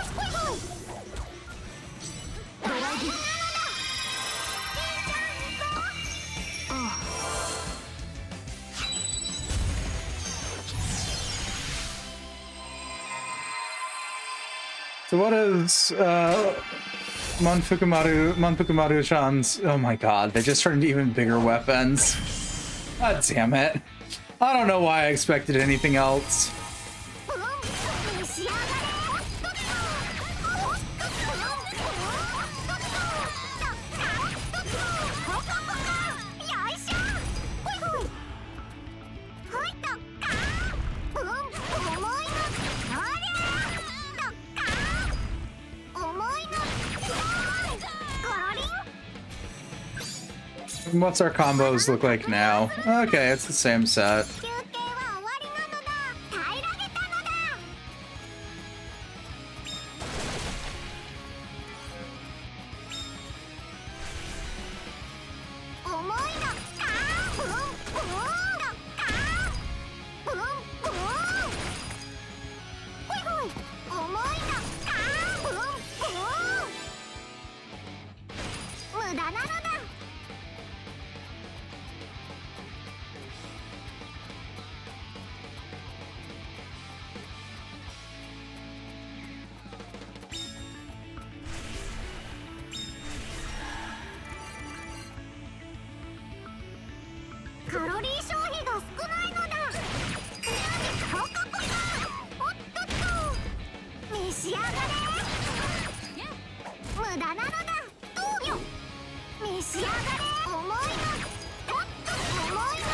ほいほい。ドラギなのだ。じいちゃん行こう。 So what is Manpakumaru-chan's? Oh my god, they just turned into even bigger weapons. God damn it. I don't know why I expected anything else. 召し上がれ。よいしょ。ほい What's our combos look like now? Okay, it's the same set. 休憩は終わりなのだ。平らげたのだ。重いのか。ふんふんのか。ふんふん。ほいほい。重いのか。ふんふん。無駄なのだ。カロリー消費が少ないのだ。ポカポカ。おっとっと。召し上がれ。無駄なのだ。どうよ。召し上がれ。重いの。おっと重いの。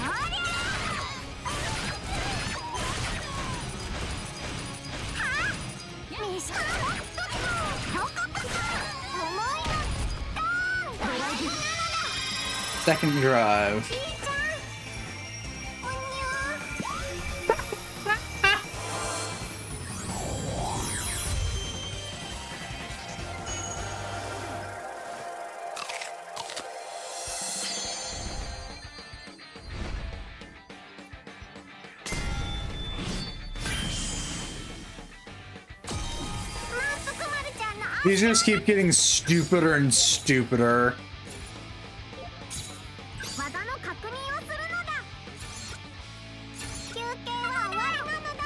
ありゃ。はあ。召し上がれ。おっとっと。ポカポカ。重いの。ドーン。無駄なのだ。Second drive. いいじゃん。おにゅ満腹丸ちゃんの These just keep getting stupider and stupider. 技の確認をするのだ。休憩は終わりなのだ。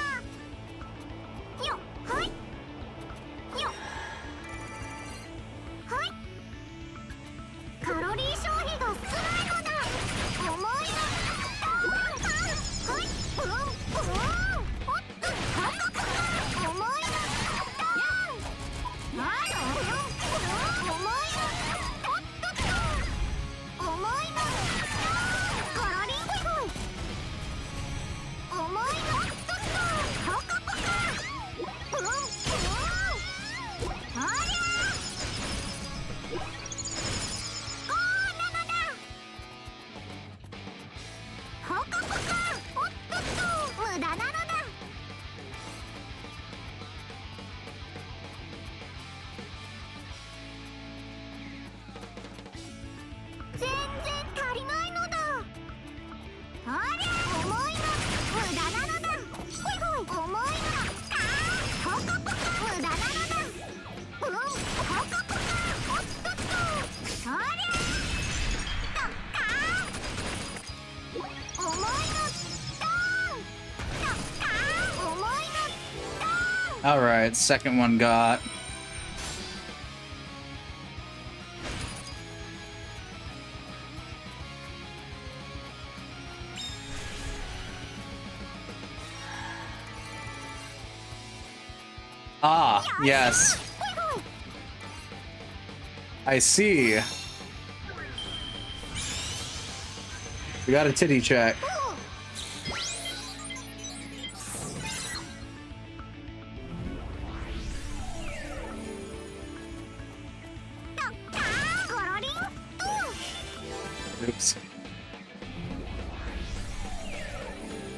よっはいよっはい。カロリー消費が少ないのだ。重いの。はいブンブン。おっと重いの。はいブンブン。重いの。おっとっと。重いの。カロリーホイホイ。重いの。おっとっと。ポカポカ。ブンブン。ありゃー。ゴーなのだ。ポカポカ。おっとっと。無駄なのだ。全然足りないのだ。ありゃ重いの。無駄なのだ。ほいほい重いの。かーポカポカ。無駄なのだ。ポカポカ。おっとっと。ありゃとかー重いの。ドーンとかー重いの。ドーン。 Alright, second one got. Ah, yes. ほいほい。 I see. We got a titty check. とかーコロリン。Oops.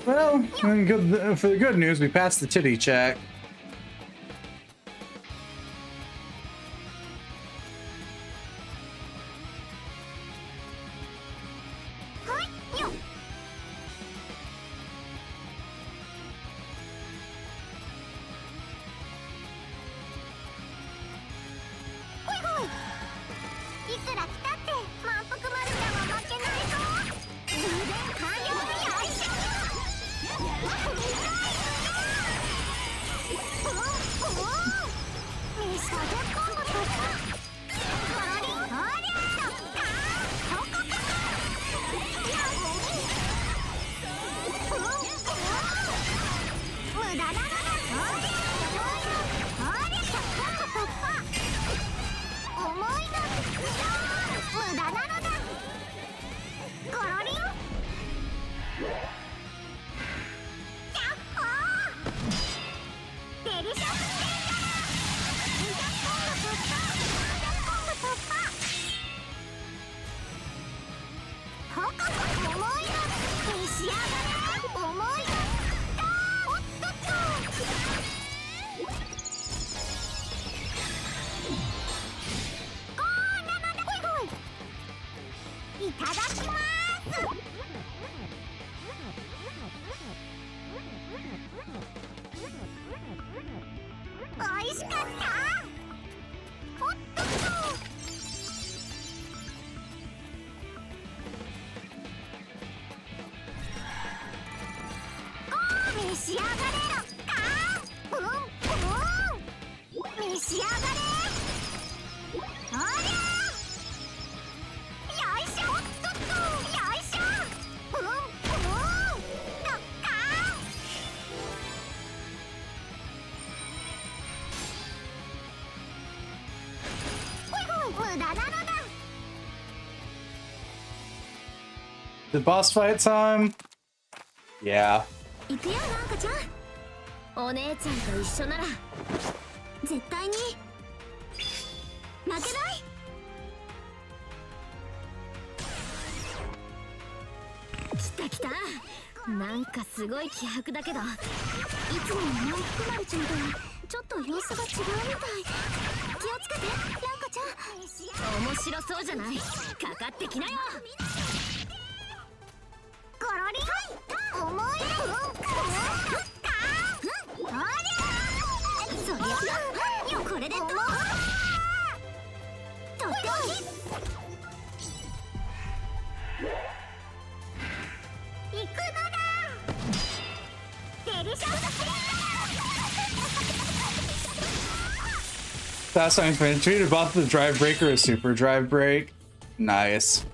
Well, for the good news, we passed the titty check. はいよっ。ほいほい。いくら来たって満腹丸ちゃんは負けないぞ。充電完了。よいしょ。召し上がれろか召し上がれおりゃよいしょよいしょどっか無駄なのだ。 The boss fight time? Yeah. 行くよなんかちゃん。お姉ちゃんと一緒なら絶対に負けない。来た来た。なんかすごい気迫だけど、いつもの満腹丸ちゃんとはちょっと様子が違うみたい。気をつけてなんかちゃん。面白そうじゃない。かかってきなよ。ゴロリ重いおりゃそりゃよこれでとっておき行くのだ。デリシャス Fast time finish. Treated both the drive break or a super drive break. Nice.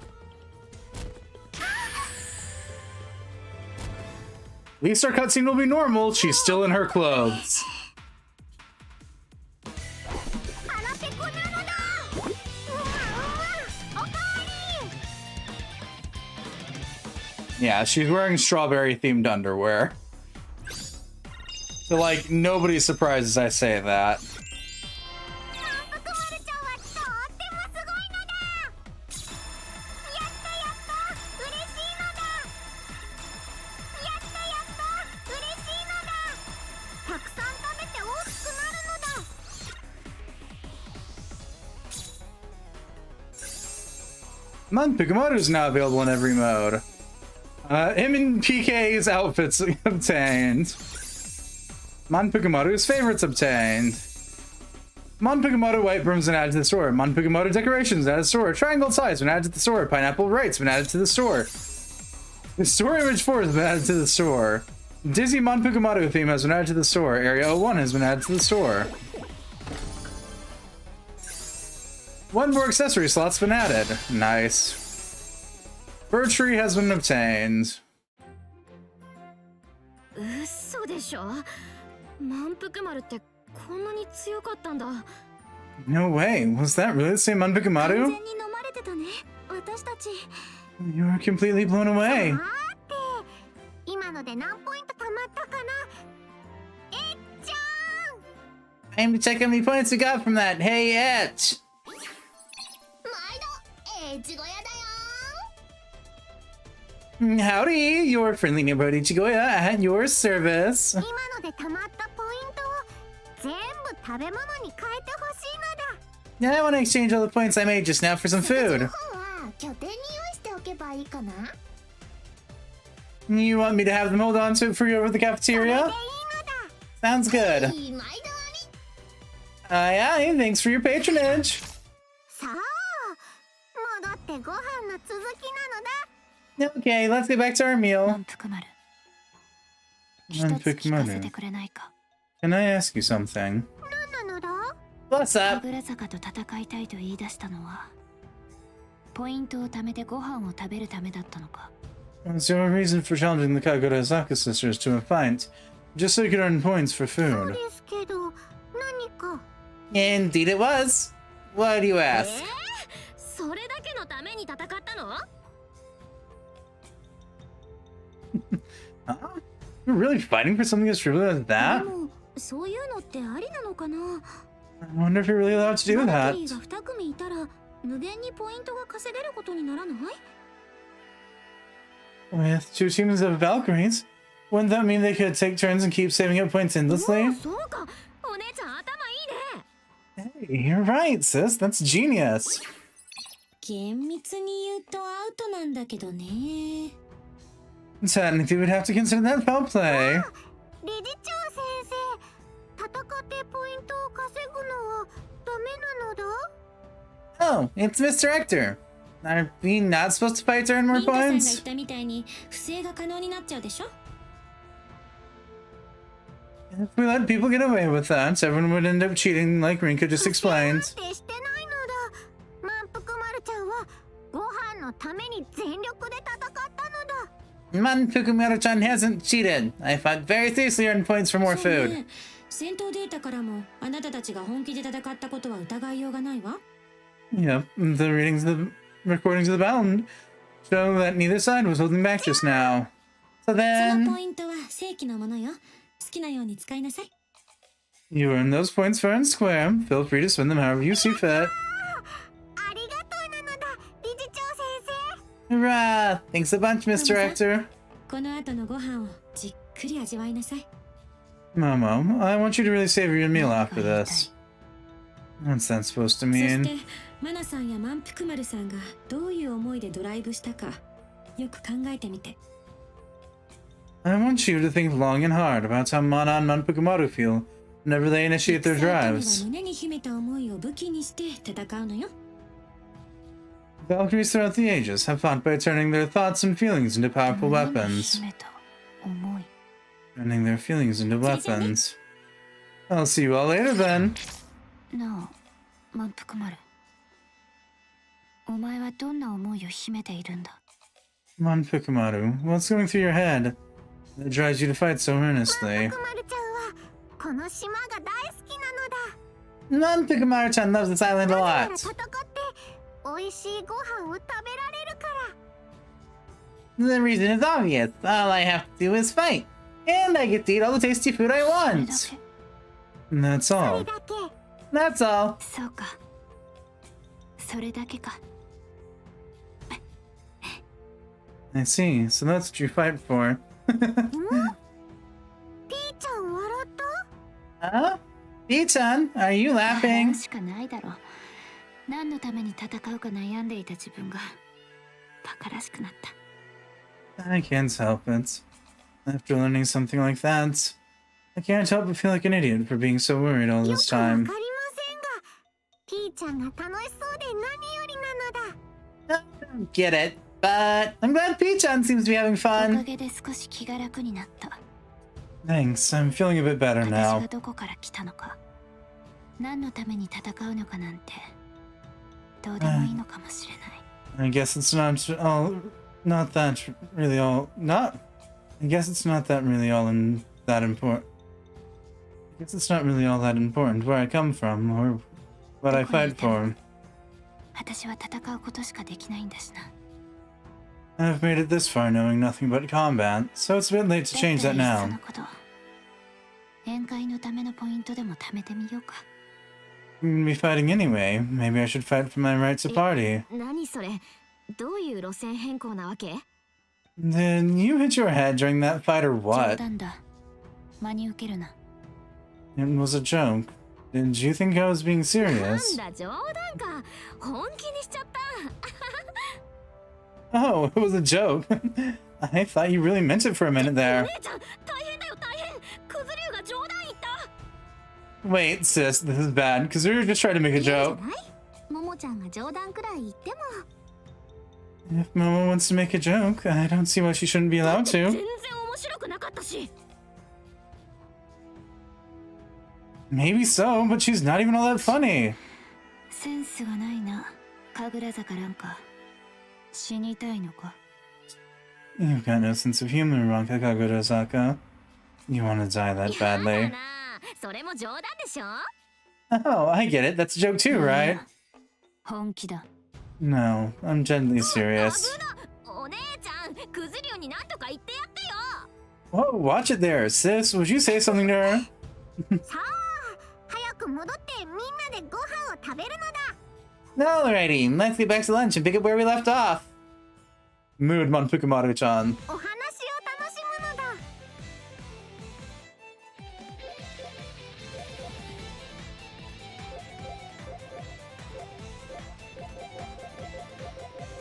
At least our cutscene will be normal. She's still in her clothes. Yeah, she's wearing strawberry themed underwear. So like nobody's surprised as I say that. Pikumaru is now available in every mode. Him and PK's outfits obtained. Pikumaru's favorites obtained. Pikumaru white brooms been added to the store. Pikumaru decorations added to the store. Triangle size been added to the store. Pineapple rights been added to the store. The store image 4 has been added to the store. Dizzy Pikumaru theme has been added to the store. Area 01 has been added to the store. One more accessory slot's been added. Nice. Bird tree has been obtained. 嘘でしょ。満腹丸ってこんなに強かったんだ。 No way. Was that really the same 完 Pikumaru? 全に飲まれてたね私たち。 You were completely blown away. さて今ので何ポイント貯まったかな。えっちゃん Time to check how many points we got from that. Hey, Etch. 毎度エッジ小屋だよ。 Howdy, your friendly neighborhood Ichigoya at your service. 今ので貯まったポイントを全部食べ物に変えてほしいのだ。 Yeah, I want to exchange all the points I made just now for some そ food. の方は拠点に用意しておけばいいかな。 You want me to have them hold on to it for you over the それでいい cafeteria? のだ。 Sounds good. 毎度あり。 Aye, aye, thanks for your patronage. さあ戻ってご飯の続きなのだ。 Okay, let's get back to our meal. 満腹丸一つ聞かせてくれないか。 Can I ask you something? 何なのだ。 What's 神 up? 楽坂と戦いたいと言い出したのはポイントを貯めてご飯を食べるためだったのか。 What's your reason for challenging the Kagurazaka sisters to a fight? Just so you could earn points for そう food. ですけど何か。 Indeed it was. Why do you ask? それだけのために戦ったの？ Huh? You're really fighting for something as trivial as で that? もそういうのってありなのかな。 I wonder if you're really allowed to do バルキ that. リーが2組いたら無限にポイントが稼げることにならない？ With two teams of Valkyries, wouldn't that mean they could take turns and keep saving up points お endlessly? そうか。お姉ちゃん頭いいね。 Hey, you're right, sis. That's genius. 厳密に言うとアウトなんだけどね。 Technically, we'd have to consider that foul play. 理事長先生、戦ってポイントを稼ぐのはダメなのだ。 Oh, it's Mr. Hector. Are we not supposed to fight to earn more リンカさんが言っ points? たみたいに不正が可能になっちゃうでしょ。If we let people get away with that, everyone would end up cheating like Rinka just explained. してないのだ。満腹丸ちゃんはご飯のために全力で戦ったのだ。Manpukumaru-chan hasn't cheated. I fought very seriously to earn points for more そう food. ね。戦闘データからもあなたたちが本気で戦ったことは疑いようがないわ。 Yep, the readings of the recordings of the battle show that neither side was holding back just now. So そのポ then, イントは正規のものよ。好きなように使いなさい。 you earn those points fair and square. Feel free to spend them however you see fit. ありがとうなのだ、理事長先生。 Hurrah! Thanks a bunch, Mr. Rector. この後のご飯をじっくり味わいなさい。 Momo, I want you to really savor your meal after this. What's that supposed to そし mean? てマナさんや満腹丸さんがどういう思いでドライブしたかよく考えてみて。 I want you to think long and hard about how Mana and Manpukumaru feel whenever they initiate their 戦うためは drives. 胸に秘めた思いを武器にして戦うのよ。 Valkyries throughout the ages have fought by turning their thoughts and feelings into powerful weapons. 秘めた思い。 Turning their feelings into weapons. I'll see you all later then. なあ、満腹丸。お前はどんな思いを秘めているんだ。 Manpukumaru, what's going through your head that drives you to fight so earnestly? 丸ちゃんはこの島が大好きなのだ。 Manpukumaru-chan loves this island a だから lot. 戦って美味しいご飯を食べられるから。 The reason is obvious. All I have to do is fight. And I get to eat all the tasty food I それだ want. け。 And that's それ all. だけ。 That's all. そうか。それだけか。 I see. So that's what you fight for. ピーちゃん笑った？ Huh? B-chan, are you 笑 laughing? うしかないだろう。何のために戦うか悩んでいた自分がバカらしくなった。 I can't help it. After learning something like that, I can't help but feel like an idiot for being so worried all よ this くわかり time. ませんが、ピーちゃんが楽しそうで何よりなのだ。 I don't get it, but I'm glad P-chan seems to be having おか fun. げで少し気が楽になった。 Thanks, I'm feeling a bit better 私 now. がどこから来たのか、何のために戦うのかなんてどうでもいいのかもしれない。 I guess it's not that really all, I guess it's not that really all that important. I guess it's not really all that important where I come from or what I fight for. 私は戦うことしかできないんだしな。 I've made it this far knowing nothing but combat, so it's a bit late to change that だったらいっそ now. のこと、宴会のためのポイントでも貯めてみようか。 I'm gonna be fighting anyway. Maybe I should fight for my right to party. 何それ、どういう路線変更なわけ？ Did you hit your head during that fight or 冗 what? 談だ。真に受けるな。 It was a joke. Did you think I was being なん serious? だ冗談か、本気にしちゃった。 Oh, it was a joke. I thought you really meant it for a minute お there. 姉ちゃん、大変だよ大変。クズリュウが冗談言った。 Wait, sis, this is bad, because we were just trying to make a いいじゃ joke. ない？ももちゃんが冗談くらい言っても。 If Momo wants to make a joke, I don't see why she shouldn't be allowed 全 to. 然面白くなかったし。 Maybe so, but she's not even all that funny. センスがないな。神楽坂なんか死にたいのか。 You've got no sense of humor, Ranka Kagurazaka. You want to die that やだ badly. な、それも冗談でしょ。 Oh, I get it. That's a joke too, right? 本気だ。 No, I'm gently serious. 危な、お姉ちゃん、クズリュウになんとか言ってやってよ。 Whoa, watch it there, sis. Would you say something to her? さあ、早く戻ってみんなでご飯を食べるのだ。 Alrighty, let's get back to lunch and pick up where we left off. Mood Monfukumaru-chan. お話を楽しむのだ。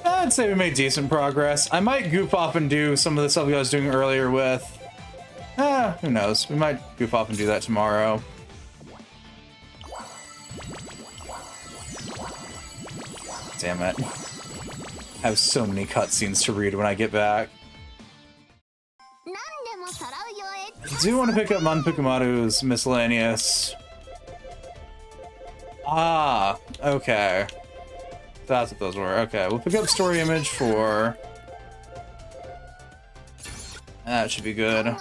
I'd say we made decent progress. I might goof off and do some of the stuff I was doing earlier with... who knows? We might goof off and do that tomorrow. Damn it. I have so many cutscenes to read when I get back. 何でも揃うよエッ I do want to pick up Manpukumaru's miscellaneous. Ah, okay. That's what those were. Okay, we'll pick up story image 4. That should be good.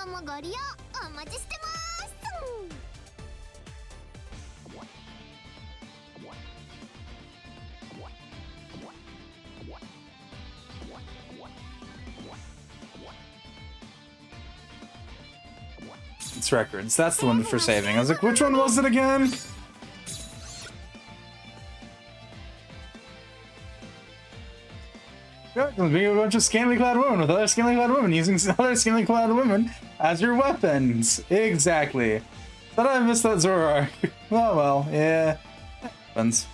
It's records. That's the one for saving. I was like, which one was it again? Be a bunch of scantily clad women with other scantily clad women using other scantily clad women as your weapons. Exactly. Thought I missed that Zora arc. Oh well, yeah. Happens.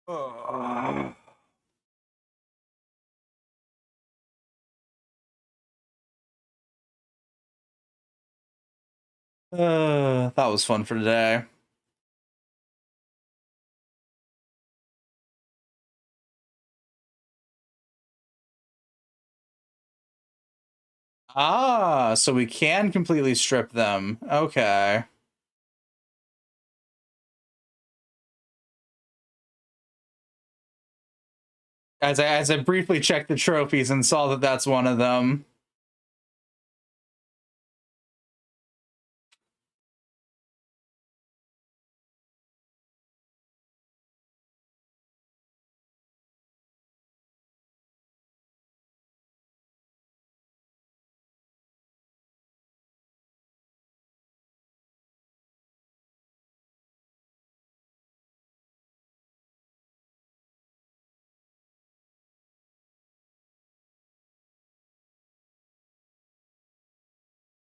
Oh. That was fun for today. Ah, so we can completely strip them. Okay. As I briefly checked the trophies and saw that that's one of them.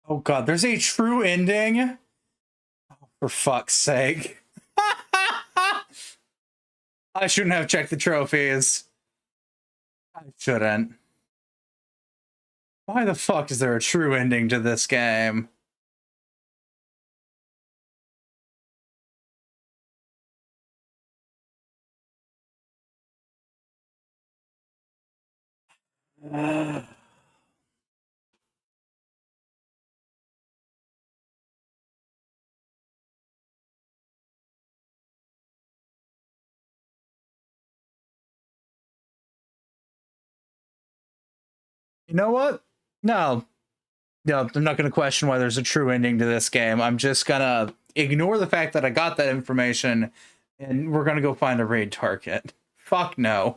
Oh god, there's a true ending? Oh, for fuck's sake. I shouldn't have checked the trophies. I shouldn't. Why the fuck is there a true ending to this game? You know what? No. No, I'm not going to question why there's a true ending to this game. I'm just going to ignore the fact that I got that information and we're going to go find a raid target. Fuck no.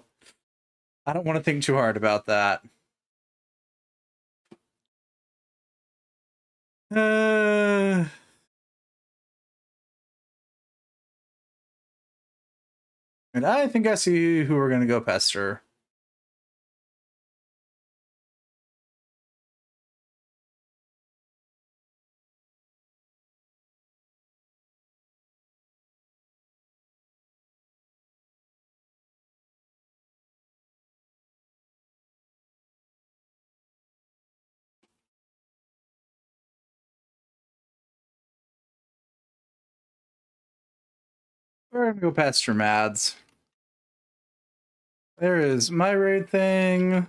I don't want to think too hard about that. And I think I see who we're going to go pester. We're going to go pester Mads. There is my raid thing.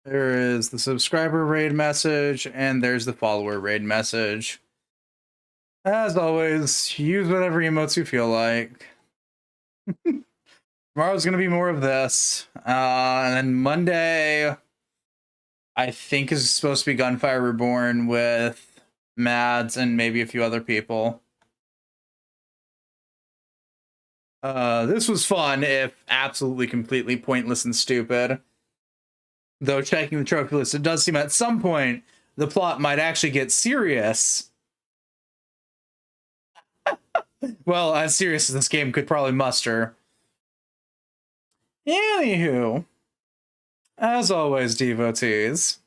There is the subscriber raid message, and there's the follower raid message. As always, use whatever emotes you feel like. Tomorrow's gonna be more of this. And then Monday, I think, is supposed to be Gunfire Reborn with Mads and maybe a few other people. This was fun, if absolutely completely pointless and stupid. Though checking the trophy list, it does seem at some point the plot might actually get serious. Well, as serious as this game could probably muster. Anywho, as always, devotees,